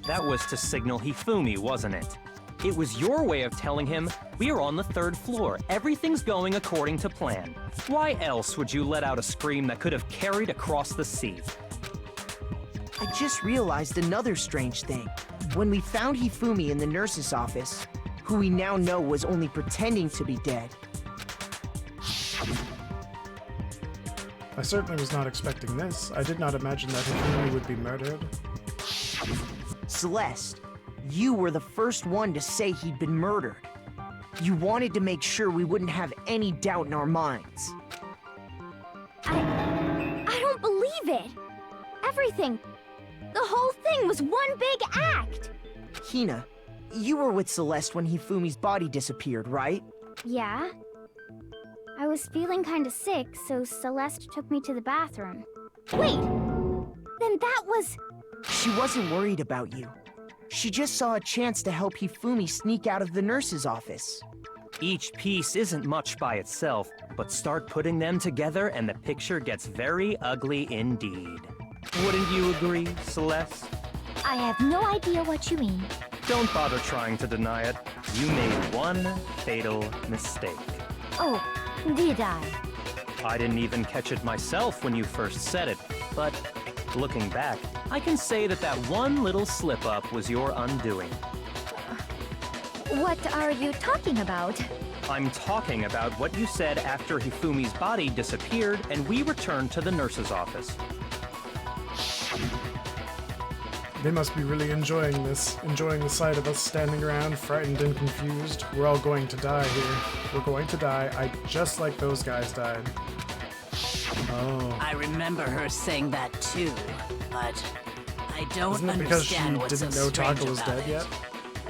That was to signal Hifumi, wasn't it? It was your way of telling him, we're on the third floor, everything's going according to plan. Why else would you let out a scream that could have carried across the sea? I just realized another strange thing. When we found Hifumi in the nurse's office, who we now know was only pretending to be dead, I certainly was not expecting this. I did not imagine that Hifumi would be murdered. Celeste, you were the first one to say he'd been murdered. You wanted to make sure we wouldn't have any doubt in our minds. I don't believe it. Everything. The whole thing was one big act. Hina, you were with Celeste when Hifumi's body disappeared, right? Yeah. I was feeling kinda sick, so Celeste took me to the bathroom. Wait! Then that was... She wasn't worried about you. She just saw a chance to help Hifumi sneak out of the nurse's office. Each piece isn't much by itself, but start putting them together and the picture gets very ugly indeed. Wouldn't you agree, Celeste? I have no idea what you mean. Don't bother trying to deny it. You made one fatal mistake. Oh, did I? I didn't even catch it myself when you first said it, but looking back, I can say that that one little slip-up was your undoing. What are you talking about? I'm talking about what you said after Hifumi's body disappeared and we returned to the nurse's office. They must be really enjoying this, enjoying the sight of us standing around, frightened and confused. We're all going to die here. We're going to die. Just like those guys died. Oh. I remember her saying that too, but I don't Isn't it because she understand what's didn't so know strange Taka was about dead it. yet?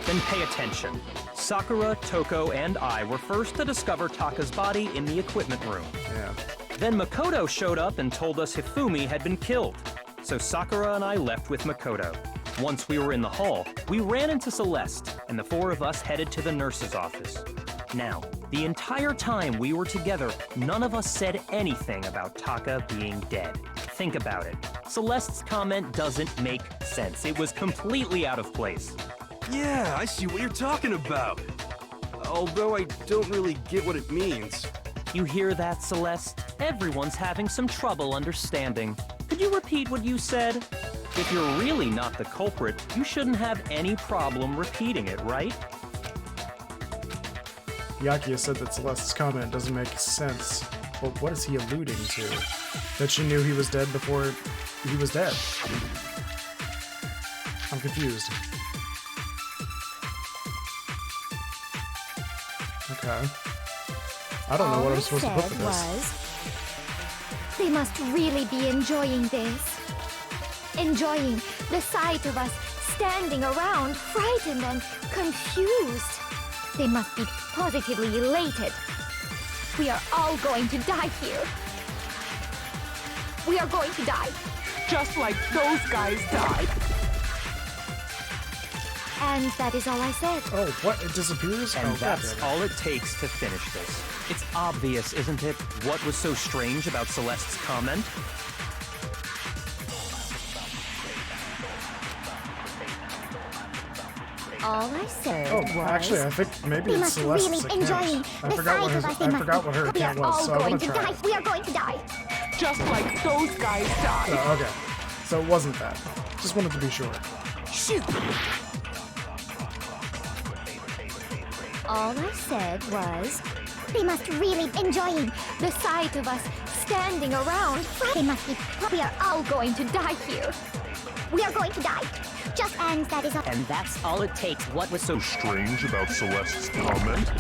Then pay attention. Sakura, Toko, and I were first to discover Taka's body in the equipment room. Yeah. Then Makoto showed up and told us Hifumi had been killed. So Sakura and I left with Makoto. Once we were in the hall, we ran into Celeste, and the four of us headed to the nurse's office. Now, the entire time we were together, none of us said anything about Taka being dead. Think about it. Celeste's comment doesn't make sense. It was completely out of place. Yeah, I see what you're talking about. Although I don't really get what it means. You hear that, Celeste? Everyone's having some trouble understanding. Could you repeat what you said? If you're really not the culprit, you shouldn't have any problem repeating it, right? Yakuya said that Celeste's comment doesn't make sense. But what is he alluding to? That she knew he was dead before he was dead? I'm confused. Okay. I don't know what I'm supposed to put for this. They must really be enjoying this. Enjoying the sight of us standing around, frightened and confused. They must be positively elated. We are all going to die here. We are going to die. Just like those guys died. And that is all I said. Oh, what? It disappears? And oh, that's goddamn. all it takes to finish this. It's obvious, isn't it, what was so strange about Celeste's comment? All I said Oh, was... actually, I think maybe we it's must Celeste's really account. enjoying I the forgot sight what of us. They I must forgot what her we account are was, all so I going want to to try die. it. We are going to die. Just like those guys died. Oh, okay. So it wasn't that. Just wanted to be sure. Shoot! All I said was... They must really enjoying the sight of us standing around. They must be... We are all going to die here. We are going to die. Just and that is all. And that's all it takes. What was so strange about Celeste's comment?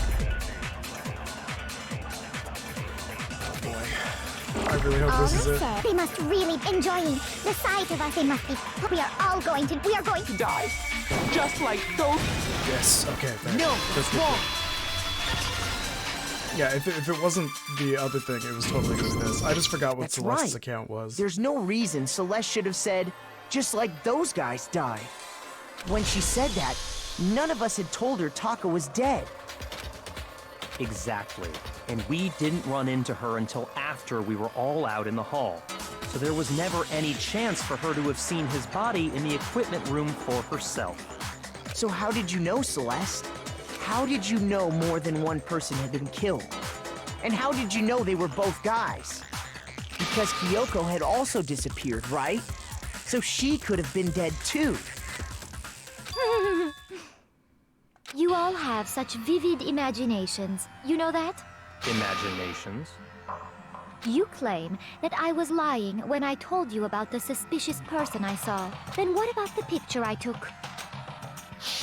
I really hope this is it. They must really enjoying the sight of us. They must be. We are all going to. We are going to die. Just like those. Yes. Okay. Thanks. No, That's good. wrong. Yeah. If it wasn't the other thing, it was totally gonna be this. I just forgot what That's Celeste's right. account was. There's no reason Celeste should have said, just like those guys died. When she said that, none of us had told her Taka was dead. Exactly. And we didn't run into her until after we were all out in the hall. So there was never any chance for her to have seen his body in the equipment room for herself. So how did you know, Celeste? How did you know more than one person had been killed? And how did you know they were both guys? Because Kyoko had also disappeared, right? So she could have been dead too. You all have such vivid imaginations. You know that? Imaginations? You claim that I was lying when I told you about the suspicious person I saw. Then what about the picture I took?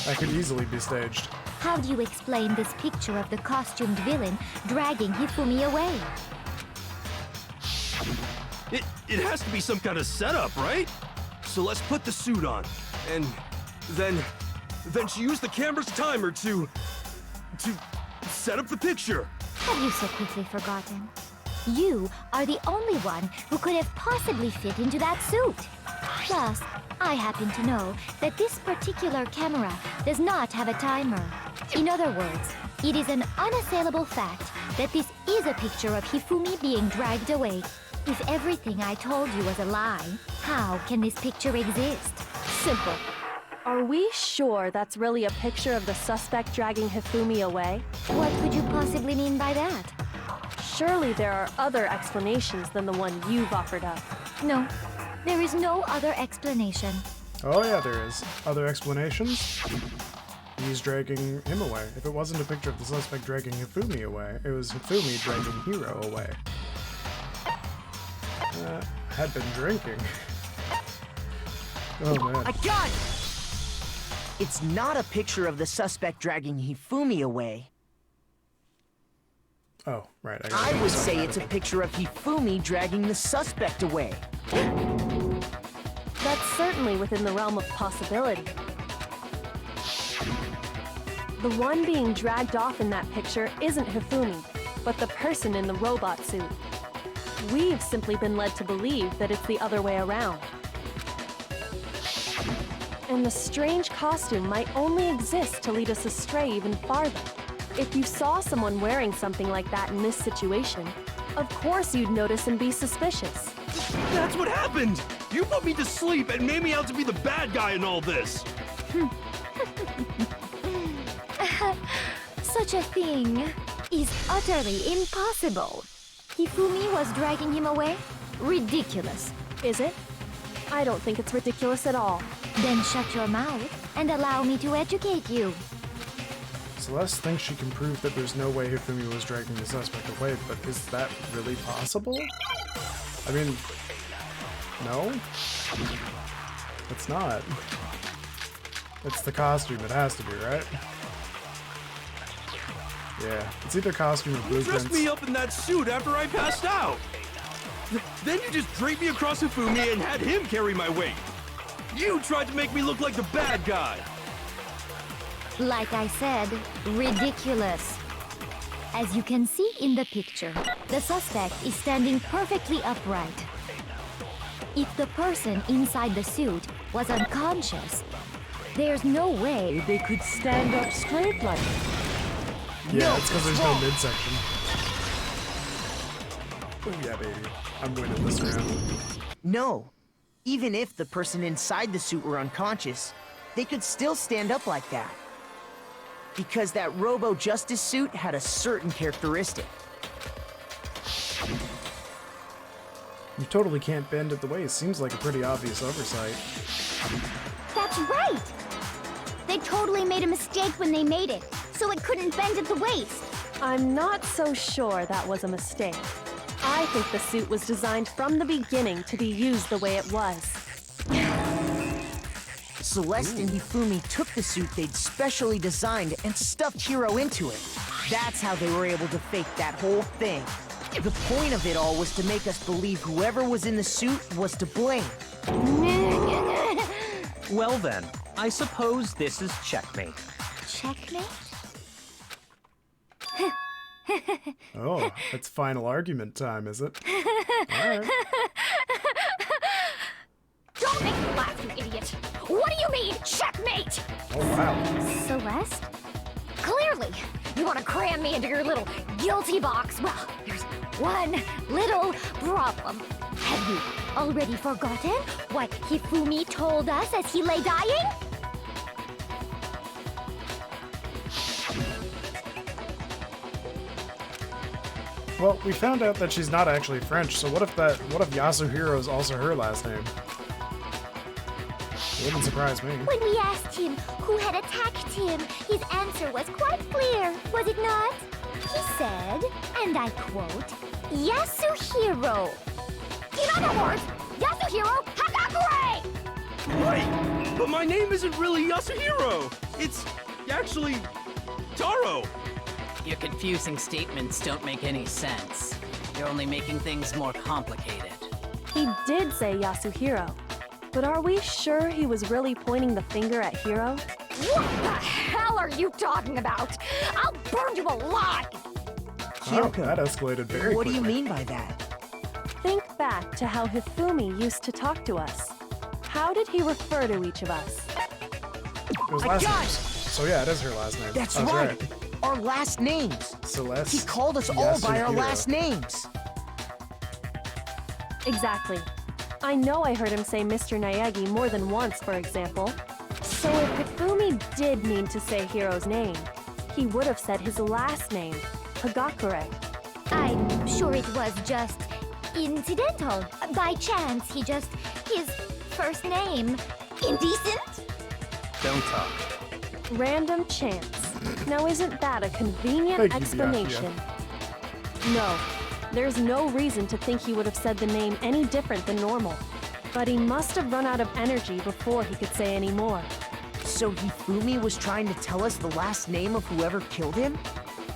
That could easily be staged. How do you explain this picture of the costumed villain dragging Hifumi away? It has to be some kind of setup, right? So let's put the suit on, and then she used the camera's timer to set up the picture. Have you so quickly forgotten? You are the only one who could have possibly fit into that suit. Plus, I happen to know that this particular camera does not have a timer. In other words, it is an unassailable fact that this is a picture of Hifumi being dragged away. If everything I told you was a lie, how can this picture exist? Simple. Are we sure that's really a picture of the suspect dragging Hifumi away? What could you possibly mean by that? Surely there are other explanations than the one you've offered up. No, there is no other explanation. Oh yeah, there is. Other explanations? He's dragging him away. If it wasn't a picture of the suspect dragging Hifumi away, it was Hifumi dragging Hiro away. Had been drinking. Oh man. I got it! It's not a picture of the suspect dragging Hifumi away. Oh, right. I would say it's a picture of Hifumi dragging the suspect away. That's certainly within the realm of possibility. The one being dragged off in that picture isn't Hifumi, but the person in the robot suit. We've simply been led to believe that it's the other way around. And the strange costume might only exist to lead us astray even farther. If you saw someone wearing something like that in this situation, of course you'd notice and be suspicious. That's what happened! You put me to sleep and made me out to be the bad guy in all this! Such a thing is utterly impossible. Hifumi was dragging him away? Ridiculous. Is it? I don't think it's ridiculous at all. Then shut your mouth and allow me to educate you. Celeste thinks she can prove that there's no way Hifumi was dragging the suspect away, but is that really possible? I mean, no? It's not. It's the costume, it has to be, right? Yeah, it's either costume or You blueprints. dressed me up in that suit after I passed out! Then you just draped me across Hifumi and had him carry my weight! You tried to make me look like the bad guy! Like I said, ridiculous. As you can see in the picture, the suspect is standing perfectly upright. If the person inside the suit was unconscious, there's no way they could stand up straight like that. Yeah, it's because there's no midsection. Oh yeah, baby. I'm winning this round. No. Even if the person inside the suit were unconscious, they could still stand up like that. Because that Robo-Justice suit had a certain characteristic. You totally can't bend at the waist. Seems like a pretty obvious oversight. That's right! They totally made a mistake when they made it, so it couldn't bend at the waist. I'm not so sure that was a mistake. I think the suit was designed from the beginning to be used the way it was. Celeste and Hifumi took the suit they'd specially designed and stuffed Hiro into it. That's how they were able to fake that whole thing. The point of it all was to make us believe whoever was in the suit was to blame. Well then, I suppose this is checkmate. Checkmate? Oh, it's final argument time, is it? Alright. Don't make me laugh, you idiot! What do you mean, checkmate? Oh, wow. Celeste? Clearly, you want to cram me into your little guilty box. Well, there's one little problem. Have you already forgotten what Hifumi told us as he lay dying? Well, we found out that she's not actually French, so what if Yasuhiro is also her last name? It wouldn't surprise me. When we asked him who had attacked him, his answer was quite clear, was it not? He said, and I quote, Yasuhiro. In other words, Yasuhiro Hagakure! Wait! But my name isn't really Yasuhiro! It's actually Taro! Your confusing statements don't make any sense. You're only making things more complicated. He did say Yasuhiro, but are we sure he was really pointing the finger at Hiro? What the hell are you talking about? I'll burn you alive! Oh, that escalated very What do quickly. you mean by that? Think back to how Hifumi used to talk to us. How did he refer to each of us? It was last names. So yeah, it is her last name. That's right. Our last names. Celeste. He called us all by our Yasuhiro. last names. Exactly. I know I heard him say Mr. Naegi more than once, for example. So if Hifumi did mean to say Hiro's name, he would have said his last name, Hagakure. I'm sure it was just incidental. By chance, his first name. Indecent? Don't talk. Random chance. Now isn't that a convenient Thank you, explanation? No, there's no reason to think he would have said the name any different than normal. But he must have run out of energy before he could say any more. So Hifumi was trying to tell us the last name of whoever killed him?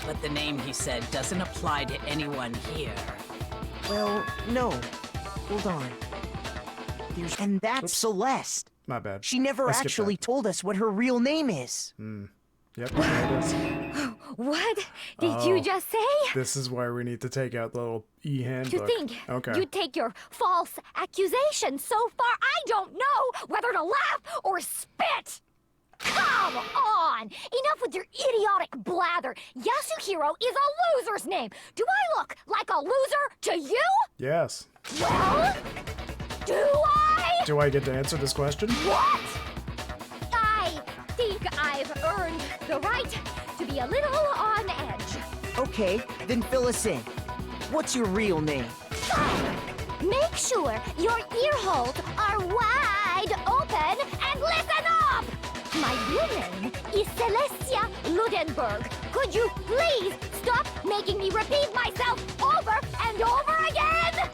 But the name he said doesn't apply to anyone here. Well, no. Hold on. And that's Celeste. My bad. She never I skipped actually that. told us what her real name is. Yep, there it is. What did you just say? This is why we need to take out the little e-handbook. To think Okay. you take your false accusation so far, I don't know whether to laugh or spit! Come on! Enough with your idiotic blather! Yasuhiro is a loser's name! Do I look like a loser to you? Yes. Well, do I? Do I get to answer this question? What? I think I've earned the right to be a little on edge. Okay, then fill us in. What's your real name? Fine. Make sure your ear holes are wide open and listen up! My real name is Celestia Ludenberg. Could you please stop making me repeat myself over and over again?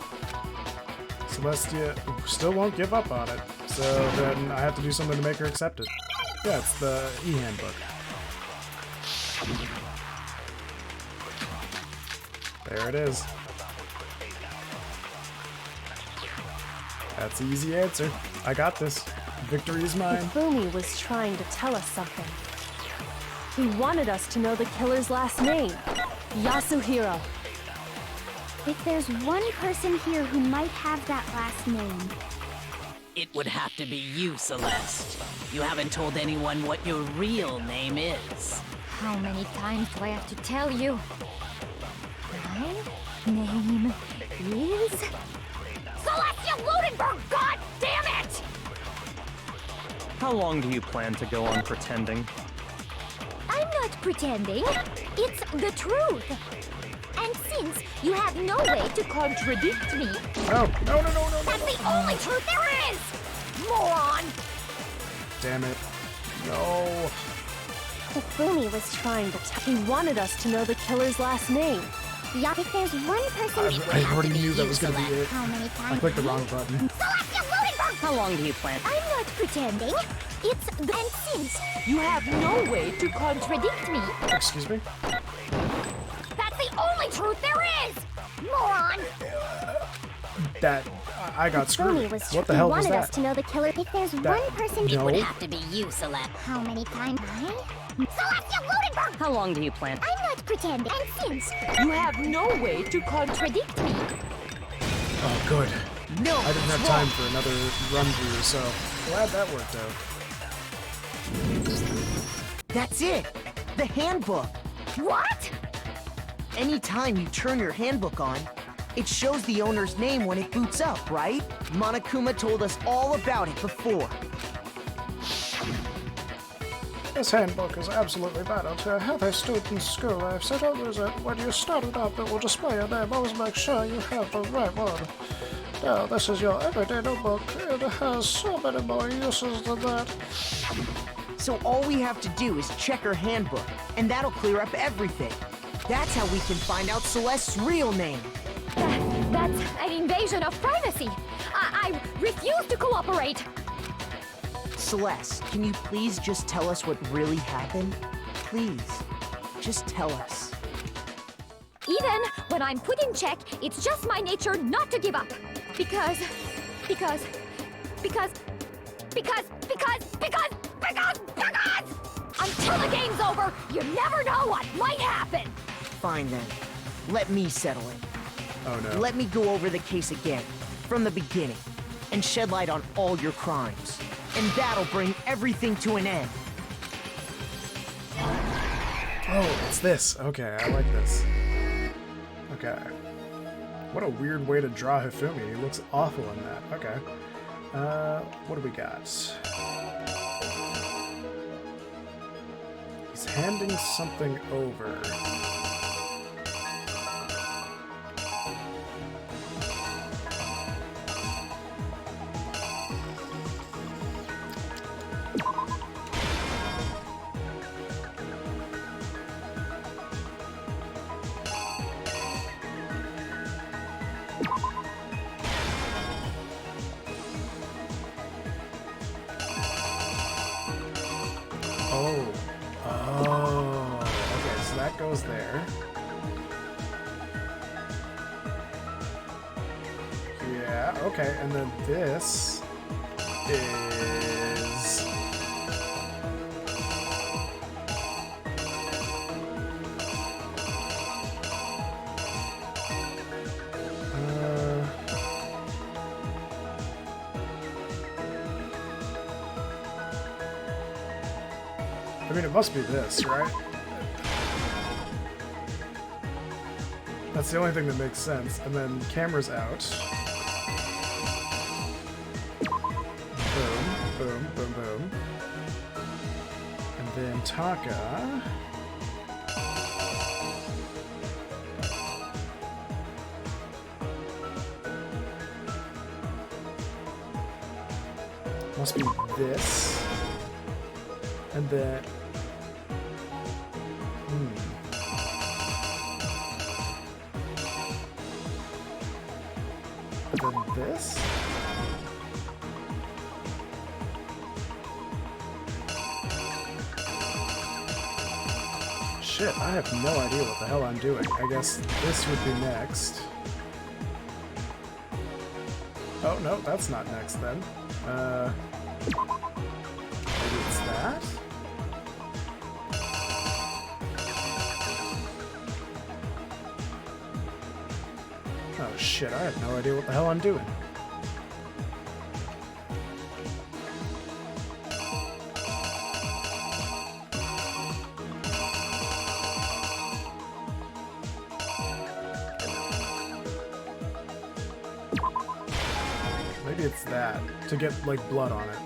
Celestia still won't give up on it, so then I have to do something to make her accept it. Yeah, it's the e-handbook. There it is. That's the easy answer. I got this. Victory is mine. Hifumi was trying to tell us something. He wanted us to know the killer's last name. Yasuhiro. If there's one person here who might have that last name, It would have to be you, Celeste. You haven't told anyone what your real name is. How many times do I have to tell you? My name is Celestia Ludenberg! God damn it! How long do you plan to go on pretending? I'm not pretending. It's the truth. And since you have no way to contradict me, No, no, no, no, no, no. that's the only truth there is! Moron! Damn it. No. Hifumi was trying to he wanted us to know the killer's last name. yeah, if there's one person I already knew that was gonna be it. how many I times? clicked the wrong button. Celestia Ludenberg! How long do you plan? I'm not pretending. It's the... And since you have no way to contradict me, Excuse me? that's the only truth there is! Moron! That... I got screwed. What the He hell was wanted us that? to know the killer. If there's That- one person, no. would Have to be you, Celeste. How many times? Celestia Ludenberg! How long do you plan? I'm not pretending. And since you have no way to contradict me, Oh, good. No, I didn't have time for another run through, so glad that worked out. That's it! The handbook! what? Anytime you turn your handbook on, it shows the owner's name when it boots up, right? Monokuma told us all about it before. This handbook is absolutely vital to a healthy student's school life. So don't lose it. When you start it up, it will display your name. Always make sure you have the right one. Now, this is your everyday notebook. It has so many more uses than that. So all we have to do is check her handbook, and that'll clear up everything. That's how we can find out Celeste's real name. That's an invasion of privacy. I refuse to cooperate. Celeste, can you please just tell us what really happened? Please, just tell us. Even when I'm put in check, it's just my nature not to give up. Because until the game's over, you never know what might happen. Fine then. Let me settle it. Oh no. Let me go over the case again, from the beginning, and shed light on all your crimes. And that'll bring everything to an end. Oh, it's this. Okay, I like this. Okay. What a weird way to draw Hifumi. He looks awful in that. Okay. What do we got? He's handing something over. Oh. Oh. Okay, so that goes there. Yeah, okay, and then this is... I mean, it must be this, right? That's the only thing that makes sense. And then camera's out. Boom, boom, boom, boom. And then Taka. Must be this. And then... And then this? Shit, I have no idea what the hell I'm doing. I guess this would be next. Oh, no, that's not next then. Maybe it's that? Oh shit, I have no idea what the hell I'm doing. Maybe it's that, to get, like, blood on it.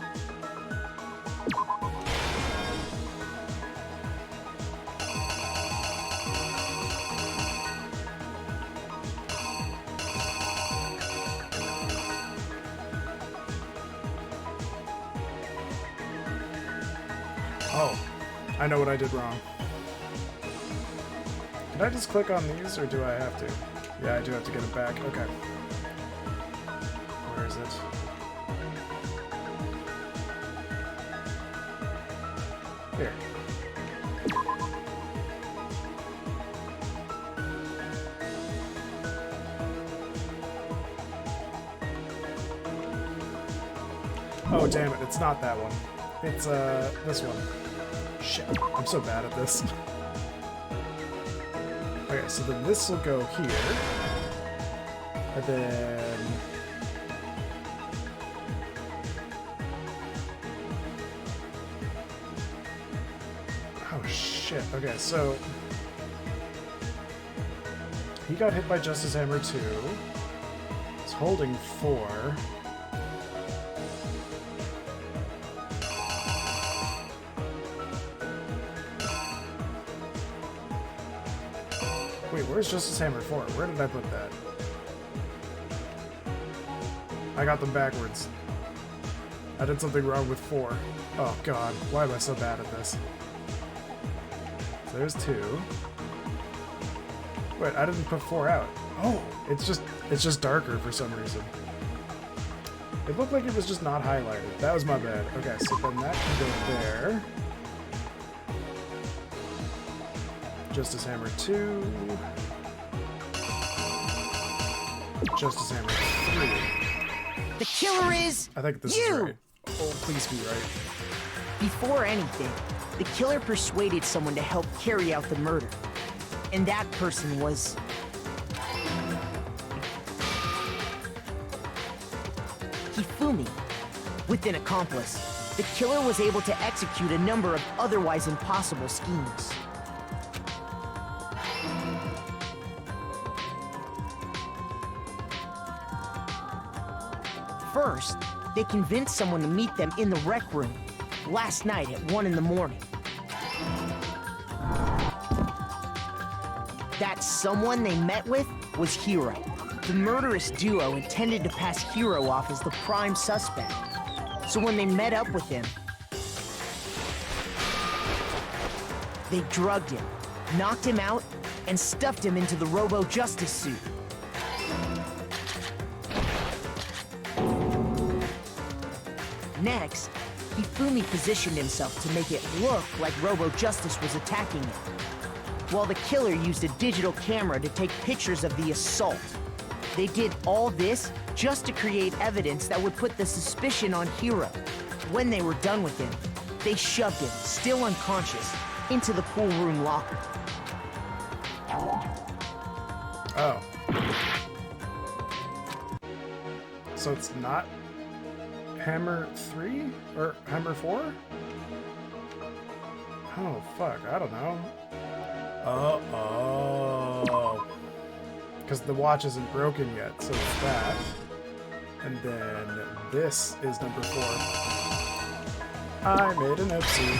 Oh, I know what I did wrong. Can I just click on these, or do I have to? Yeah, I do have to get it back. Okay. Where is it? Here. Oh, damn it, it's not that one. It's, this one. Shit, I'm so bad at this. Okay, so then this will go here. And then... Oh, shit. Okay, so... He got hit by Justice Hammer 2. He's holding 4. Wait, where's Justice Hammer 4? Where did I put that? I got them backwards. I did something wrong with 4. Oh god, why am I so bad at this? So there's 2. Wait, I didn't put 4 out. Oh, it's just darker for some reason. It looked like it was just not highlighted. That was my bad. Okay, so then that can go there. Justice Hammer 2. Justice Hammer 3. The killer is I think this is right. Oh, please be right. Before anything, the killer persuaded someone to help carry out the murder. And that person was... Hifumi. With an accomplice, the killer was able to execute a number of otherwise impossible schemes. First, they convinced someone to meet them in the rec room last night at 1 in the morning. That someone they met with was Hiro. The murderous duo intended to pass Hiro off as the prime suspect. So when they met up with him, they drugged him, knocked him out, and stuffed him into the Robo-Justice suit. Next, Hifumi positioned himself to make it look like Robo Justice was attacking him, while the killer used a digital camera to take pictures of the assault. They did all this just to create evidence that would put the suspicion on Hiro. When they were done with him, they shoved him, still unconscious, into the pool room locker. Oh. So it's not Hammer 3? Or Hammer 4? Oh, fuck. I don't know. Oh. Because the watch isn't broken yet, so it's that. And then this is number 4. I made an oopsie.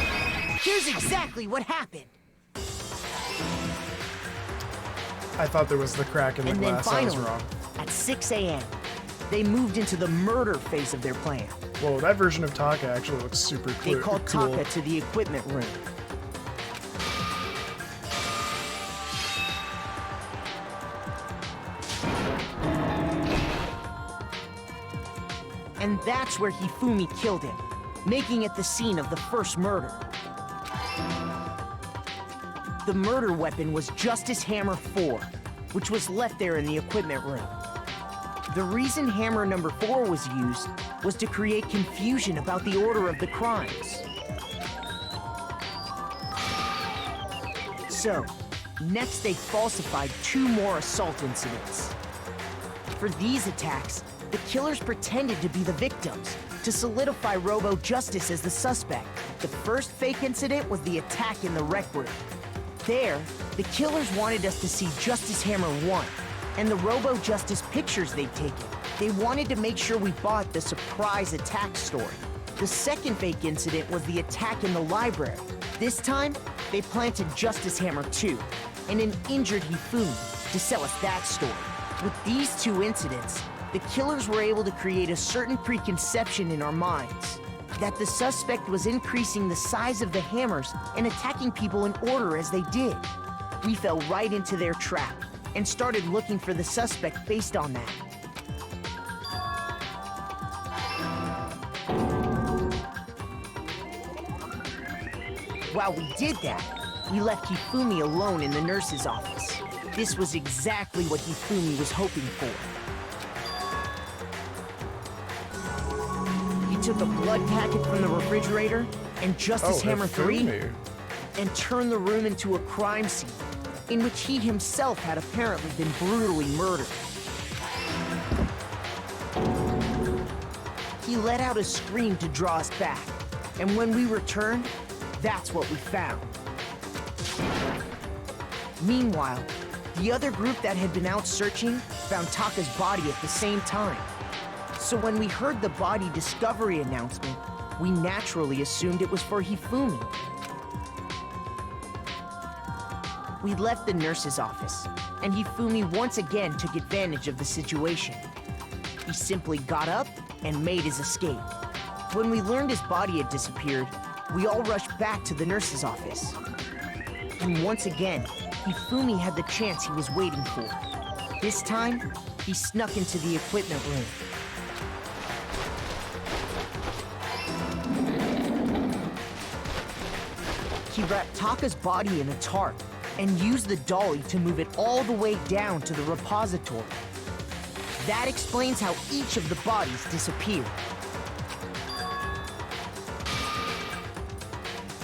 Here's exactly what happened. I thought there was the crack in the glass. I was wrong. At 6 a.m., they moved into the murder phase of their plan. Whoa, that version of Taka actually looks super cool. They called Taka to the equipment room. And that's where Hifumi killed him, making it the scene of the first murder. The murder weapon was Justice Hammer 4, which was left there in the equipment room. The reason Hammer number 4 was used was to create confusion about the order of the crimes. So, next they falsified 2 more assault incidents. For these attacks, the killers pretended to be the victims to solidify Robo Justice as the suspect. The first fake incident was the attack in the rec room. There, the killers wanted us to see Justice Hammer 1 and the Robo Justice pictures they'd taken. They wanted to make sure we bought the surprise attack story. The second fake incident was the attack in the library. This time, they planted Justice Hammer 2 and an injured Hifumi to sell us that story. With these 2 incidents, the killers were able to create a certain preconception in our minds that the suspect was increasing the size of the hammers and attacking people in order as they did. We fell right into their trap and started looking for the suspect based on that. While we did that, we left Hifumi alone in the nurse's office. This was exactly what Hifumi was hoping for. He took a blood packet from the refrigerator and Justice Hammer 3 and turned the room into a crime scene in which he himself had apparently been brutally murdered. He let out a scream to draw us back, and when we returned, that's what we found. Meanwhile, the other group that had been out searching found Taka's body at the same time. So when we heard the body discovery announcement, we naturally assumed it was for Hifumi. We left the nurse's office, and Hifumi once again took advantage of the situation. He simply got up and made his escape. When we learned his body had disappeared, we all rushed back to the nurse's office. And once again, Hifumi had the chance he was waiting for. This time, he snuck into the equipment room. He wrapped Taka's body in a tarp and used the dolly to move it all the way down to the repository. That explains how each of the bodies disappeared.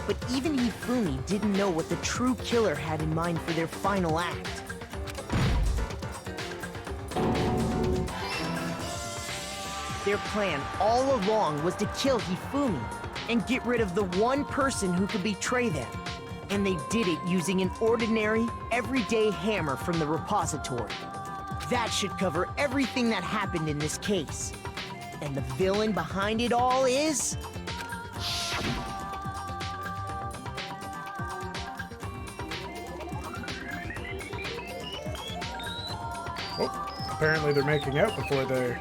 But even Hifumi didn't know what the true killer had in mind for their final act. Their plan all along was to kill Hifumi and get rid of the one person who could betray them. And they did it using an ordinary, everyday hammer from the repository. That should cover everything that happened in this case. And the villain behind it all is... Oh, apparently they're making out before they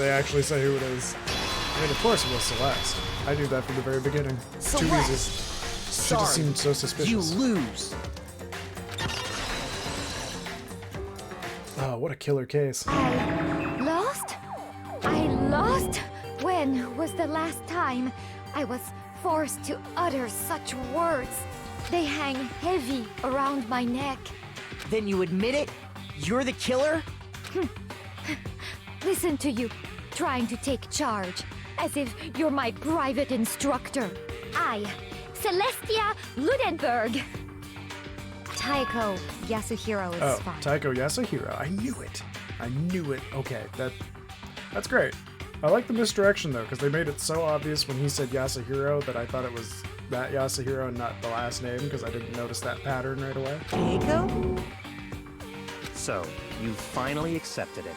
actually say who it is. I mean, of course it was Celeste. I knew that from the very beginning. Celeste! She just seemed so suspicious. You lose. Oh, what a killer case. I lost? Where? When was the last time I was forced to utter such words? They hang heavy around my neck. Then you admit it? You're the killer? Listen to you, trying to take charge, as if you're my private instructor. I, Celestia Ludenberg. Taiko Yasuhiro is fine. Taiko Yasuhiro. I knew it. I knew it. Okay, that's great. I like the misdirection, though, because they made it so obvious when he said Yasuhiro that I thought it was that Yasuhiro and not the last name, because I didn't notice that pattern right away. Taiko? So, you finally accepted it.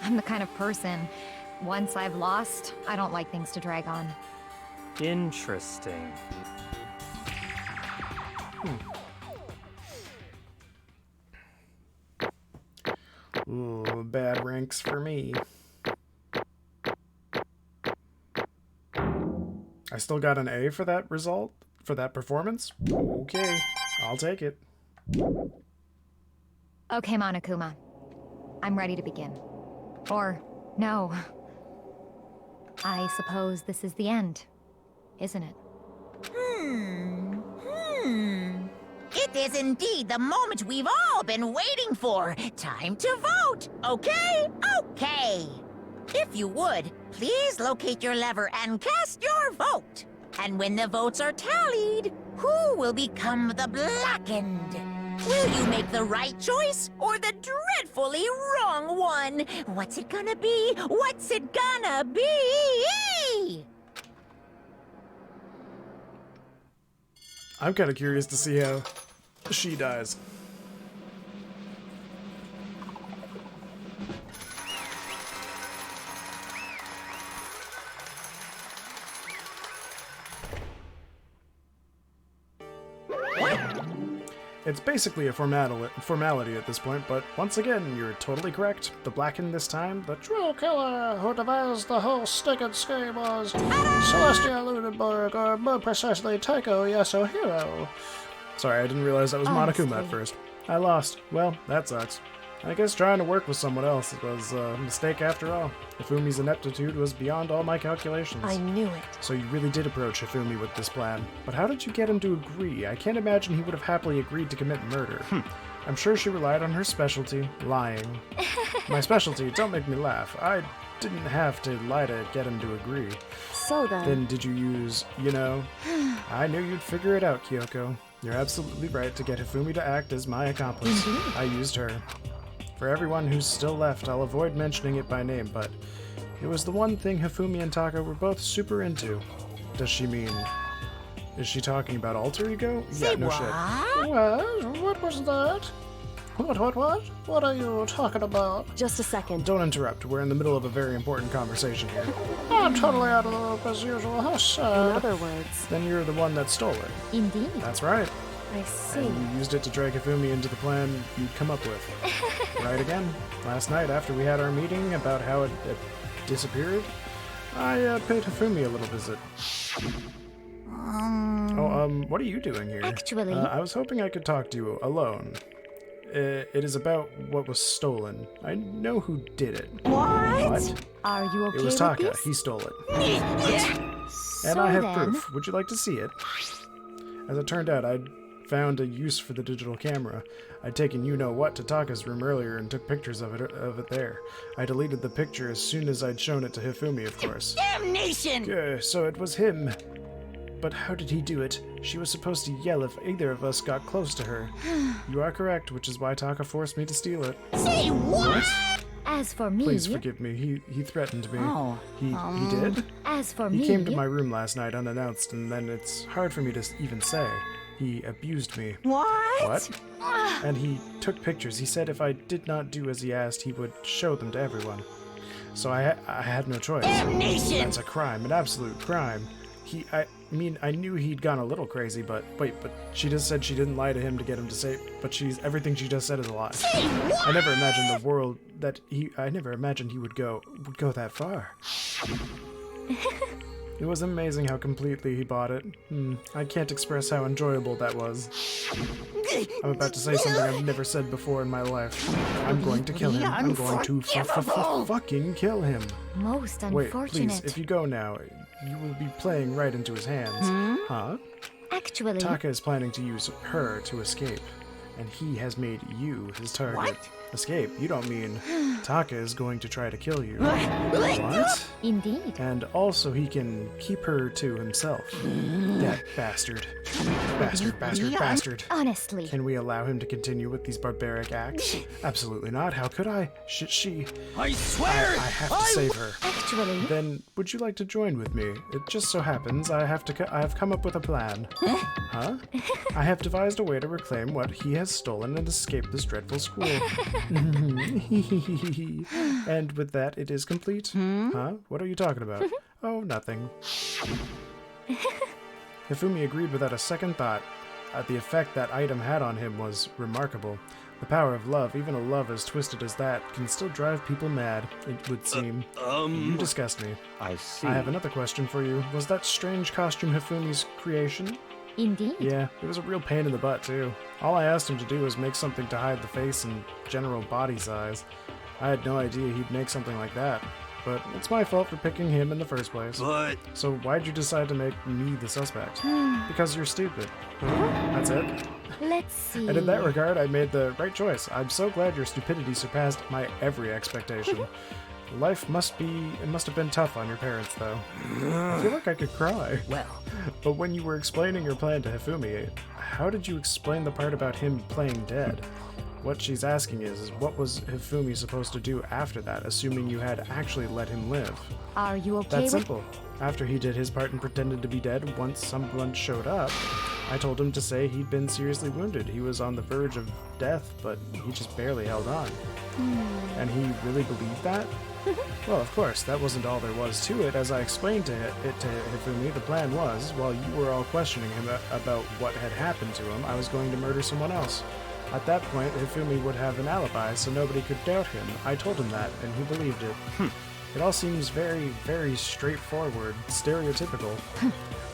I'm the kind of person, once I've lost, I don't like things to drag on. Interesting. Ooh, bad ranks for me. I still got an A for that result? For that performance? Okay, I'll take it. Okay, Monokuma. I'm ready to begin. Or, no. I suppose this is the end, isn't it? It is indeed the moment we've all been waiting for. Time to vote, okay? Okay. If you would, please locate your lever and cast your vote. And when the votes are tallied, who will become the blackened? Will you make the right choice or the dreadfully wrong one? What's it gonna be? What's it gonna be? I'm kind of curious to see how she dies. It's basically a formality at this point, but once again, you're totally correct. The blackened this time, the True killer who devised the whole stinking scheme was Celestia Ludenberg, or more precisely, Taiko Yasuhiro. Sorry, I didn't realize that was Honestly. Monokuma at first. I lost. Well, that sucks. I guess trying to work with someone else was a mistake after all. Hifumi's ineptitude was beyond all my calculations. I knew it. So you really did approach Hifumi with this plan. But how did you get him to agree? I can't imagine he would have happily agreed to commit murder. I'm sure she relied on her specialty, lying. My specialty, don't make me laugh. I didn't have to lie to get him to agree. So Then did you use, you know? I knew you'd figure it out, Kyoko. You're absolutely right to get Hifumi to act as my accomplice. I used her. For everyone who's still left, I'll avoid mentioning it by name, but it was the one thing Hifumi and Taka were both super into. Does she mean... Is she talking about alter ego? Say no what? shit. What was that? What are you talking about? Just a second. Don't interrupt. We're in the middle of a very important conversation here. I'm totally out of the loop as usual. How In sad. other words, Then you're the one that stole it. Indeed. That's right. I see. And you used it to drag Hifumi into the plan you'd come up with. Right again. Last night, after we had our meeting about how it disappeared, I paid Hifumi a little visit. What are you doing here? Actually- I was hoping I could talk to you alone. It is about what was stolen. I know who did it. What? Are you okay It was with Taka. this? He stole it. So And I have then, proof. Would you like to see it? As it turned out, I'd found a use for the digital camera. I'd taken you-know-what to Taka's room earlier and took pictures of it there. I deleted the picture as soon as I'd shown it to Hifumi, of course. Damnation! So it was him. But how did he do it? She was supposed to yell if either of us got close to her. You are correct, which is why Taka forced me to steal it. Say what? as for me... Please forgive me. He threatened me. Oh. He did? As for He me... came to my room last night unannounced, and then it's hard for me to even say. He abused me. What? And he took pictures. He said if I did not do as he asked, he would show them to everyone. So I had no choice. Damnation! That's a crime, an absolute crime. I knew he'd gone a little crazy, but wait, but she just said she didn't lie to him to get him to say, but everything she just said is a lie. Say what? I never imagined he would go that far. It was amazing how completely he bought it. I can't express how enjoyable that was. I'm about to say something I've never said before in my life. I'm going to kill him. I'm going to fucking kill him. Most Wait, unfortunate. please, if you go now, you will be playing right into his hands. Huh? Actually, Taka is planning to use her to escape, and he has made you his target. What? Escape? You don't mean Taka is going to try to kill you. What? indeed. And also he can keep her to himself. That bastard. Bastard. Honestly. Can we allow him to continue with these barbaric acts? Absolutely not. How could I? She... I swear! I have to save her. Actually. Then, would you like to join with me? It just so happens I have come up with a plan. Huh? I have devised a way to reclaim what he has stolen and escape this dreadful school. And with that, it is complete. Huh? What are you talking about? Oh, nothing. Hifumi agreed without a second thought. The effect that item had on him was remarkable. The power of love, even a love as twisted as that, can still drive people mad, it would seem. You disgust me. I see. I have another question for you. Was that strange costume Hifumi's creation? Indeed. Yeah, it was a real pain in the butt, too. All I asked him to do was make something to hide the face and general body size. I had no idea he'd make something like that. But it's my fault for picking him in the first place. But... So why'd you decide to make me the suspect? Because you're stupid. That's it. Let's see. And in that regard, I made the right choice. I'm so glad your stupidity surpassed my every expectation. Life must have been tough on your parents, though. I feel like I could cry. Well, But when you were explaining your plan to Hifumi, how did you explain the part about him playing dead? What she's asking is what was Hifumi supposed to do after that, assuming you had actually let him live? Are you okay That's with... simple. After he did his part and pretended to be dead, once someone showed up, I told him to say he'd been seriously wounded. He was on the verge of death, but he just barely held on. And he really believed that? Well, of course, that wasn't all there was to it. As I explained to Hifumi, the plan was, while you were all questioning him about what had happened to him, I was going to murder someone else. At that point, Hifumi would have an alibi, so nobody could doubt him. I told him that, and he believed it. It all seems very, very straightforward, stereotypical.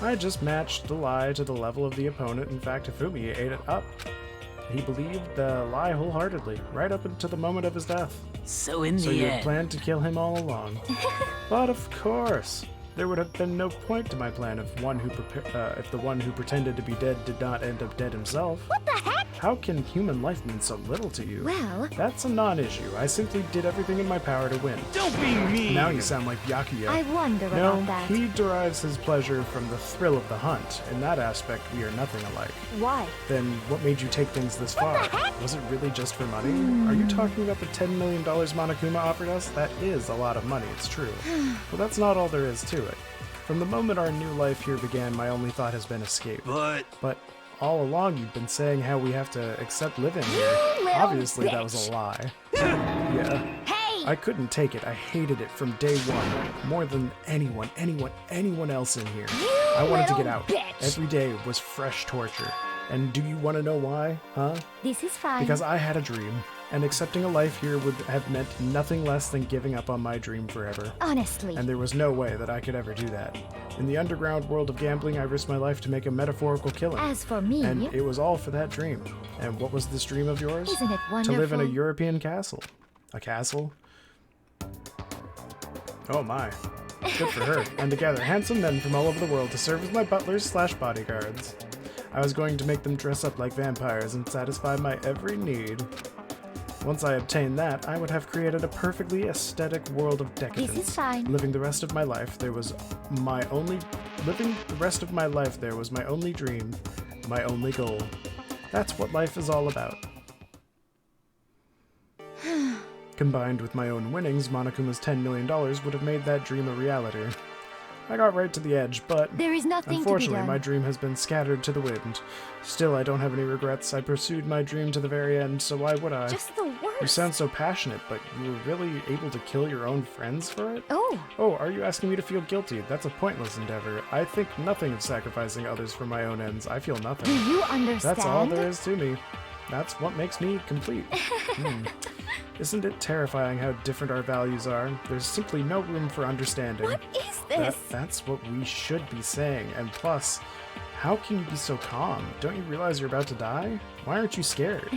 I just matched the lie to the level of the opponent. In fact, Hifumi ate it up. He believed the lie wholeheartedly, right up until the moment of his death. so in So the you had end, planned to kill him all along. But of course, there would have been no point to my plan if the one who pretended to be dead did not end up dead himself. What the heck? How can human life mean so little to you? Well... That's a non-issue. I simply did everything in my power to win. Don't be mean! Now you sound like Byakuya. I wonder No, about that. he derives his pleasure from the thrill of the hunt. In that aspect, we are nothing alike. Why? Then what made you take things this far? Was it really just for money? Are you talking about the $10 million Monokuma offered us? That is a lot of money, it's true. But that's not all there is to it. From the moment our new life here began, my only thought has been escape. But all along you've been saying how we have to accept living here. Obviously that was a lie. Yeah. Hey! I couldn't take it. I hated it from day one. More than anyone else in here. I wanted to get out. bitch. Every day was fresh torture. And do you want to know why? Huh? This is fine. Because I had a dream. And accepting a life here would have meant nothing less than giving up on my dream forever. Honestly. And there was no way that I could ever do that. In the underground world of gambling, I risked my life to make a metaphorical killing. As for me... And it was all for that dream. And what was this dream of yours? Isn't it wonderful? To live in a European castle. A castle? Oh my. Good for her. And to gather handsome men from all over the world to serve as my butlers/bodyguards. I was going to make them dress up like vampires and satisfy my every need. Once I obtained that, I would have created a perfectly aesthetic world of decadence. This is fine. Living the rest of my life there was my only dream, my only goal. That's what life is all about. Combined with my own winnings, Monokuma's $10 million would have made that dream a reality. I got right to the edge, but There is nothing to be unfortunately done. my dream has been scattered to the wind. Still, I don't have any regrets. I pursued my dream to the very end, so why would I? Just the worst. You sound so passionate, but you were really able to kill your own friends for it? Oh. Oh, are you asking me to feel guilty? That's a pointless endeavor. I think nothing of sacrificing others for my own ends. I feel nothing. Do you understand? That's all there is to me. That's what makes me complete. Isn't it terrifying how different our values are? There's simply no room for understanding. What is this. That's what we should be saying. And plus, how can you be so calm? Don't you realize you're about to die? Why aren't you scared?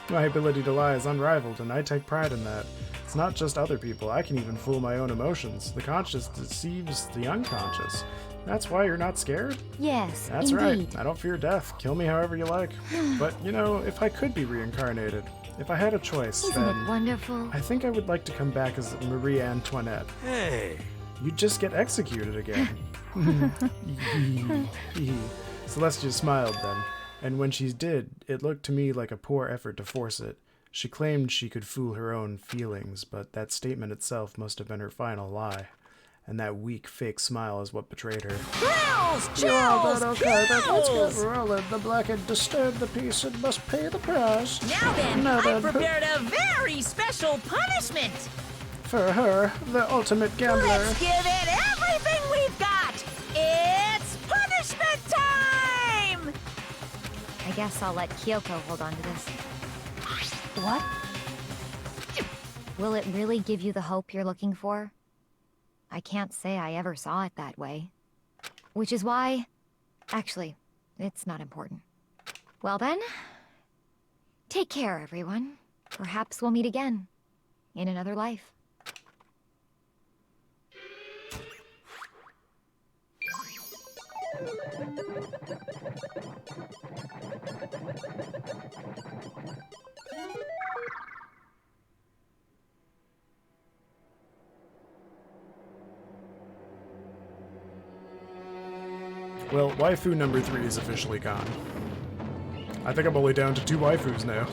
My ability to lie is unrivaled, and I take pride in that. It's not just other people. I can even fool my own emotions. The conscious deceives the unconscious. That's why you're not scared? Yes, That's indeed. right. I don't fear death. Kill me however you like. But, you know, if I could be reincarnated, if I had a choice, Isn't then it wonderful? I think I would like to come back as Marie Antoinette. Hey! You'd just get executed again. Celestia smiled then, and when she did, it looked to me like a poor effort to force it. She claimed she could fool her own feelings, but that statement itself must have been her final lie. And that weak, fake smile is what betrayed her. Chills! Well, Chills! then, okay, then let's Chills! get rolling. The black and disturb the peace and must pay the price. Now then, Now I then, prepared a very special punishment. For her, the ultimate gambler. Let's give it everything we've got. It's punishment time! I guess I'll let Kyoko hold on to this. What? Will it really give you the hope you're looking for? I can't say I ever saw it that way. Which is why... Actually, it's not important. Well then, take care, everyone. Perhaps we'll meet again. In another life. Well, waifu number 3 is officially gone. I think I'm only down to 2 waifus now.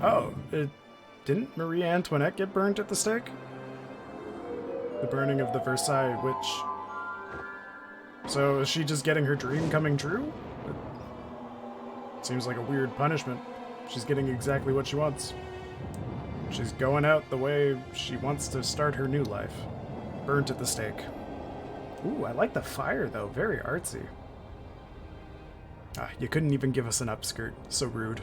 Oh, didn't Marie Antoinette get burnt at the stake? The burning of the Versailles witch. So is she just getting her dream coming true? It seems like a weird punishment. She's getting exactly what she wants. She's going out the way she wants to start her new life. Burnt at the stake. Ooh, I like the fire though, very artsy. Ah, you couldn't even give us an upskirt. So rude.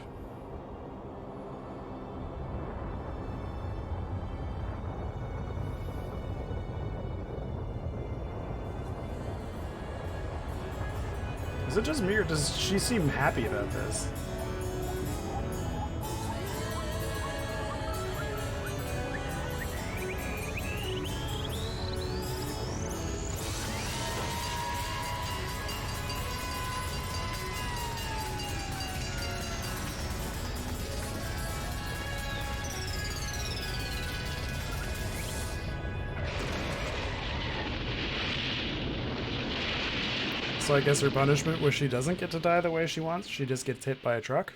Is it just me, or does she seem happy about this? So I guess her punishment was she doesn't get to die the way she wants, she just gets hit by a truck?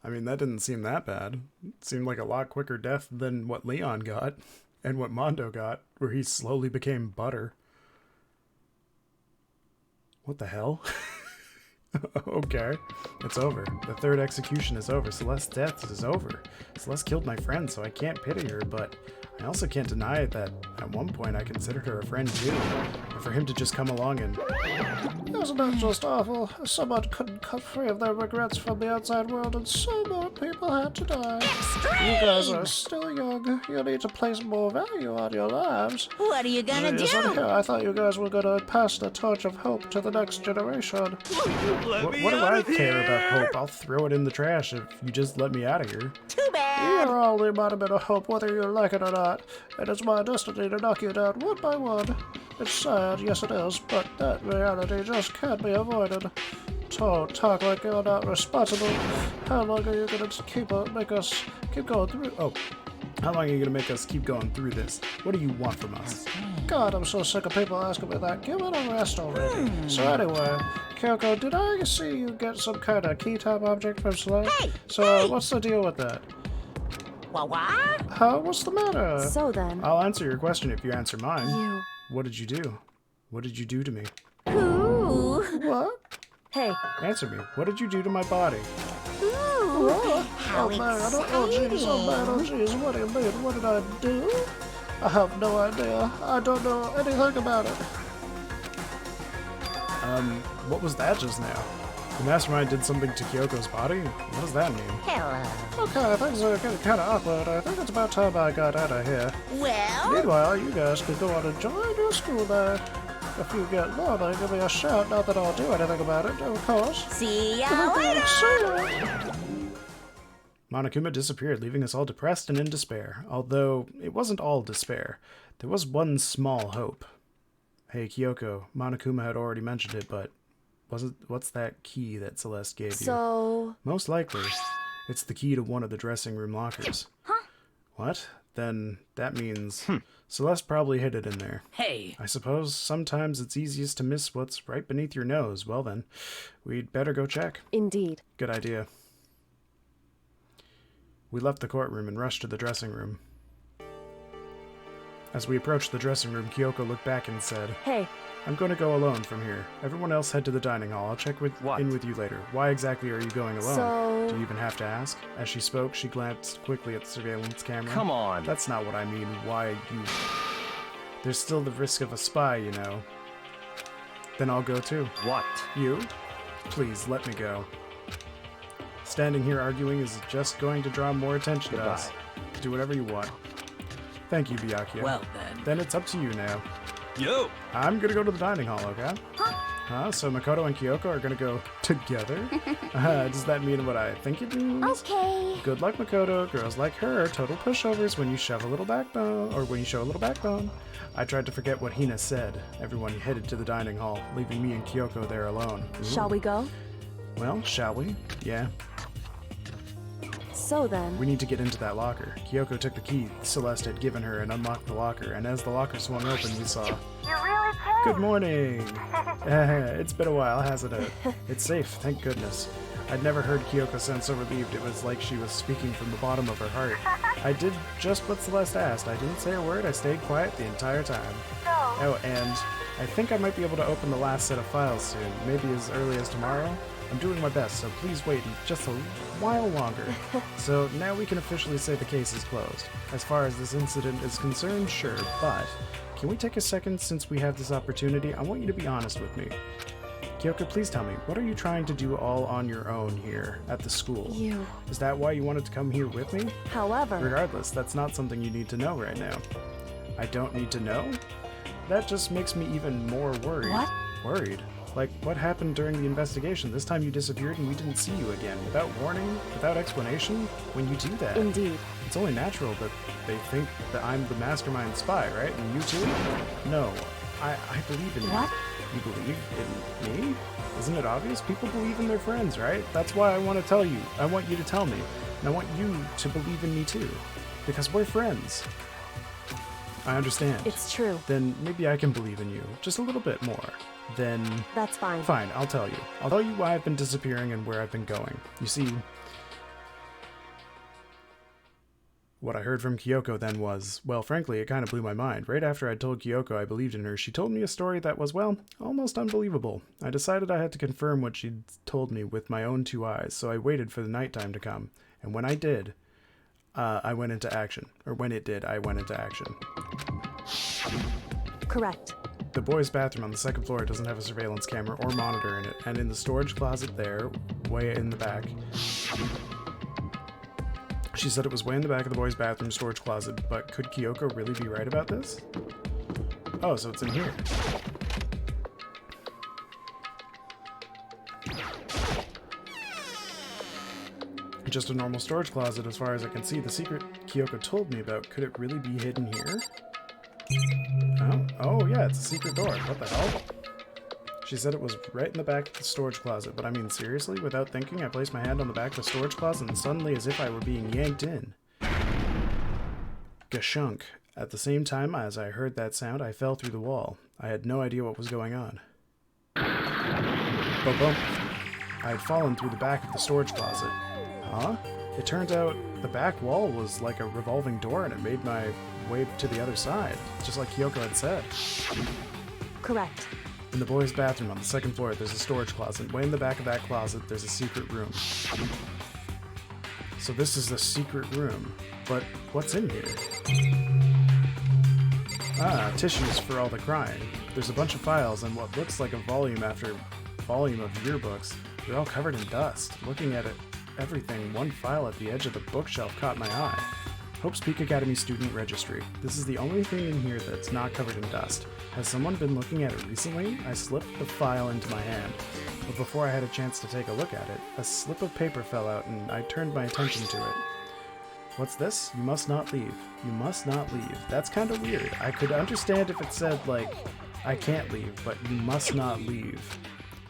I mean, that didn't seem that bad. It seemed like a lot quicker death than what Leon got, and what Mondo got, where he slowly became butter. What the hell? Okay, it's over. The third execution is over. Celeste's death is over. Celeste killed my friend, so I can't pity her, but I also can't deny that at one point I considered her a friend too. And for him to just come along and... Isn't that just awful? Someone couldn't cut free of their regrets from the outside world, and so more people had to die. Extreme! You guys are still young. You need to place more value on your lives. What are you gonna Yes, do? okay, I thought you guys were gonna pass the torch of hope to the next generation. What do I care about hope? I'll throw it in the trash if you just let me out of here. Too bad! You're all the embodiment of hope, whether you like it or not. And it's my destiny to knock you down one by one. It's sad, yes it is, but that reality just can't be avoided. Don't talk like you're not responsible. How long are you gonna make us keep going through? Oh, how long are you gonna make us keep going through this? What do you want from us? God, I'm so sick of people asking me that. Give it a rest already. So anyway, Kyoko, did I see you get some kind of key-type object from Celeste? Hey! So what's the deal with that? What? Huh? What's the matter? So then, I'll answer your question if you answer mine. you... What did you do? What did you do to me? Ooh! What? Hey, Answer me. What did you do to my body? Ooh! What? How Oh man, oh jeez, oh man, oh jeez, what do you mean? What did I do? I have no idea. I don't know anything about it. What was that just now? The mastermind did something to Kyoko's body? What does that mean? Hello. Okay, things are getting kind of awkward. I think it's about time I got out of here. Well? Meanwhile, you guys can go on and enjoy your school day. If you get lonely, give me a shout. Not that I'll do anything about it, of course. See ya later! See ya. Monokuma disappeared, leaving us all depressed and in despair. Although, it wasn't all despair. There was one small hope. Hey, Kyoko, Monokuma had already mentioned it, but what's that key that Celeste gave you? So... Most likely, it's the key to one of the dressing room lockers. Huh? What? Then that means Celeste probably hid it in there. Hey! I suppose sometimes it's easiest to miss what's right beneath your nose. Well then, we'd better go check. Indeed. Good idea. We left the courtroom and rushed to the dressing room. As we approached the dressing room, Kyoko looked back and said, Hey. I'm going to go alone from here. Everyone else head to the dining hall. I'll check in with you later. Why exactly are you going alone? So... Do you even have to ask? As she spoke, she glanced quickly at the surveillance camera. Come on. That's not what I mean. Why you... There's still the risk of a spy, you know. Then I'll go too. What? You? Please, let me go. Standing here arguing is just going to draw more attention to us. Do whatever you want. Thank you, Byakuya. Well then. Then it's up to you now. Yo! I'm gonna go to the dining hall, okay? Huh? So Makoto and Kyoko are gonna go together? Does that mean what I think it means? Okay. Good luck, Makoto. Girls like her are total pushovers when you shove a little backbone, or when you show a little backbone. I tried to forget what Hina said. Everyone headed to the dining hall, leaving me and Kyoko there alone. Ooh. Shall we go? Well, shall we? Yeah. So then... We need to get into that locker. Kyoko took the key Celeste had given her and unlocked the locker, and as the locker swung open, we saw... You're really cute. Good morning! It's been a while, hasn't it? It's safe, thank goodness. I'd never heard Kyoko sound so relieved. It was like she was speaking from the bottom of her heart. I did just what Celeste asked. I didn't say a word. I stayed quiet the entire time. Oh, and I think I might be able to open the last set of files soon. Maybe as early as tomorrow? I'm doing my best, so please wait just a while longer. So now we can officially say the case is closed. As far as this incident is concerned, sure, but can we take a second since we have this opportunity? I want you to be honest with me. Kyoko, please tell me, what are you trying to do all on your own here at the school? Is that why you wanted to come here with me? However... Regardless, that's not something you need to know right now. I don't need to know? That just makes me even more worried. What? Worried? Like, what happened during the investigation? This time you disappeared and we didn't see you again. Without warning? Without explanation? When you do that? Indeed. It's only natural that they think that I'm the mastermind spy, right? And you too? No. I believe in you. What? You believe in me? Isn't it obvious? People believe in their friends, right? That's why I want to tell you. I want you to tell me. And I want you to believe in me too. Because we're friends. I understand. It's true. Then maybe I can believe in you. Just a little bit more. Then... That's fine. Fine, I'll tell you. I'll tell you why I've been disappearing and where I've been going. You see... What I heard from Kyoko then was, well, frankly, it kind of blew my mind. Right after I told Kyoko I believed in her, she told me a story that was, well, almost unbelievable. I decided I had to confirm what she'd told me with my own two eyes, so I waited for the nighttime to come. And when I did, I went into action. Or when it did, I went into action. Correct. The boys' bathroom on the second floor doesn't have a surveillance camera or monitor in it, and in the storage closet there, way in the back... She said it was way in the back of the boys' bathroom storage closet, but could Kyoko really be right about this? Oh, so it's in here. Just a normal storage closet as far as I can see. The secret Kyoko told me about, could it really be hidden here? Oh yeah, it's a secret door. What the hell? She said it was right in the back of the storage closet, but I mean, seriously? Without thinking, I placed my hand on the back of the storage closet and suddenly, as if I were being yanked in. Gashunk. At the same time as I heard that sound, I fell through the wall. I had no idea what was going on. Boom, boom. I had fallen through the back of the storage closet. Huh? It turned out the back wall was like a revolving door and it made my way to the other side, just like Kyoko had said. Correct. In the boys' bathroom on the second floor, there's a storage closet. Way in the back of that closet, there's a secret room. So this is the secret room. But what's in here? Ah, tissues for all the crying. There's a bunch of files and what looks like a volume after volume of yearbooks. They're all covered in dust. Looking at it, everything, one file at the edge of the bookshelf caught my eye. Hope's Peak Academy Student Registry. This is the only thing in here that's not covered in dust. Has someone been looking at it recently? I slipped the file into my hand. But before I had a chance to take a look at it, a slip of paper fell out and I turned my attention to it. What's this? You must not leave. You must not leave. That's kind of weird. I could understand if it said, like, I can't leave, but you must not leave.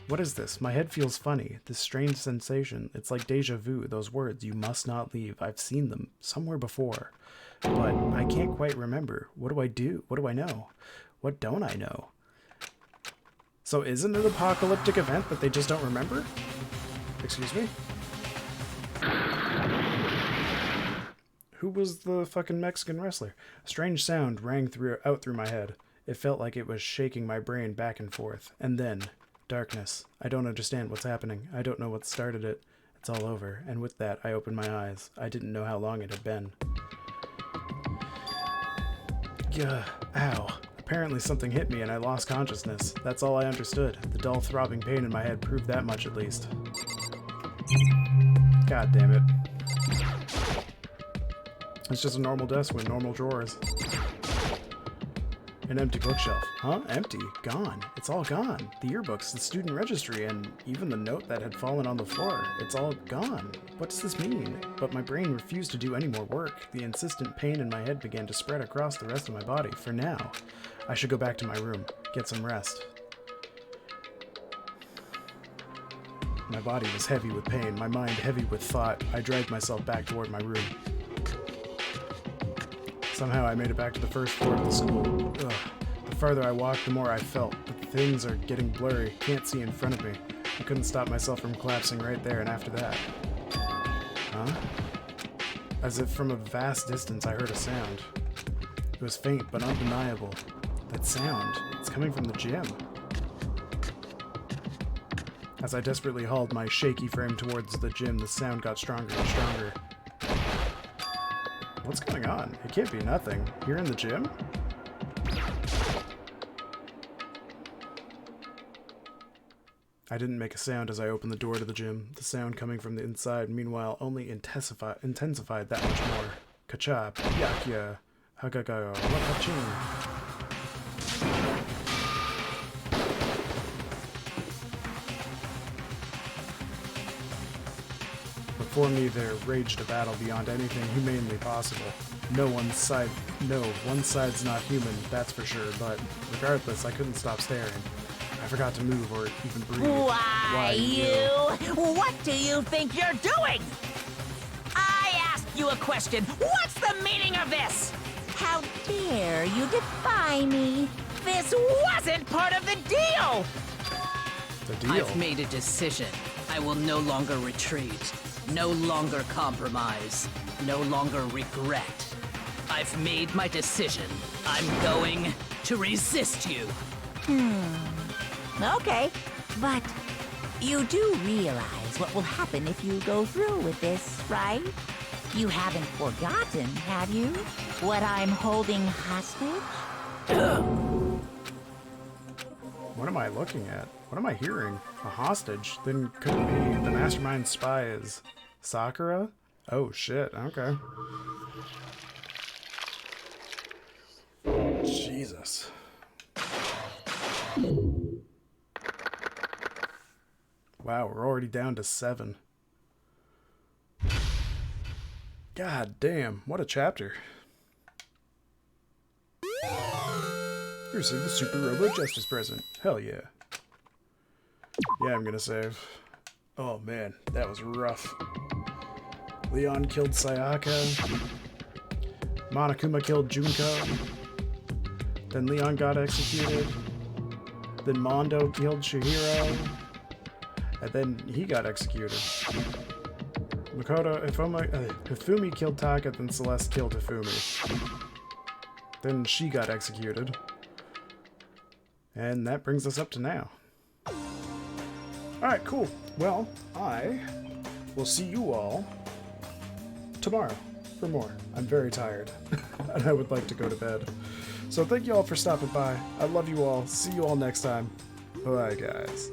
What is this? My head feels funny. This strange sensation. It's like deja vu. Those words, you must not leave. I've seen them somewhere before, but I can't quite remember. What do I do? What do I know? What don't I know? So isn't it an apocalyptic event that they just don't remember? Excuse me? Who was the fucking Mexican wrestler? A strange sound rang out through my head. It felt like it was shaking my brain back and forth. And then, darkness. I don't understand what's happening. I don't know what started it. It's all over. And with that, I opened my eyes. I didn't know how long it had been. Gah, ow. Apparently something hit me and I lost consciousness. That's all I understood. The dull throbbing pain in my head proved that much at least. God damn it. It's just a normal desk with normal drawers. An empty bookshelf. Huh? Empty? Gone. It's all gone. The yearbooks, the student registry, and even the note that had fallen on the floor. It's all gone. What does this mean? But my brain refused to do any more work. The insistent pain in my head began to spread across the rest of my body. For now, I should go back to my room, get some rest. My body was heavy with pain, my mind heavy with thought. I dragged myself back toward my room. Somehow I made it back to the first floor of the school. Ugh. The farther I walked, the more I felt. But things are getting blurry. Can't see in front of me. I couldn't stop myself from collapsing right there and after that. Huh? As if from a vast distance I heard a sound. It was faint but undeniable. That sound, it's coming from the gym. As I desperately hauled my shaky frame towards the gym, the sound got stronger and stronger. What's going on? It can't be nothing. Here in the gym? I didn't make a sound as I opened the door to the gym. The sound coming from the inside, meanwhile, only intensified that much more. Kachap, yakya, hagaga, wakachin. Before me there raged a battle beyond anything humanely possible. One side's not human, that's for sure, but regardless, I couldn't stop staring. I forgot to move or even breathe. Why you? What do you think you're doing? I asked you a question. What's the meaning of this? How dare you defy me? This wasn't part of the deal! The deal? I've made a decision. I will no longer retreat. No longer compromise. No longer regret. I've made my decision. I'm going to resist you. Okay, but you do realize what will happen if you go through with this, right? You haven't forgotten, have you? What I'm holding hostage? What am I looking at? What am I hearing? A hostage? Then could it be the mastermind spy is Sakura? Oh shit, okay. Jesus. Wow, we're already down to 7. God damn, what a chapter. You received the Super Robo Justice present. Hell yeah. Yeah, I'm gonna save. Oh man, that was rough. Leon killed Sayaka. Monokuma killed Junko. Then Leon got executed. Then Mondo killed Shihiro. And then he got executed. Hifumi killed Taka, then Celeste killed Hifumi. Then she got executed. And that brings us up to now. Alright, cool. Well, I will see you all tomorrow for more. I'm very tired, and I would like to go to bed. So thank you all for stopping by. I love you all. See you all next time. Bye, guys.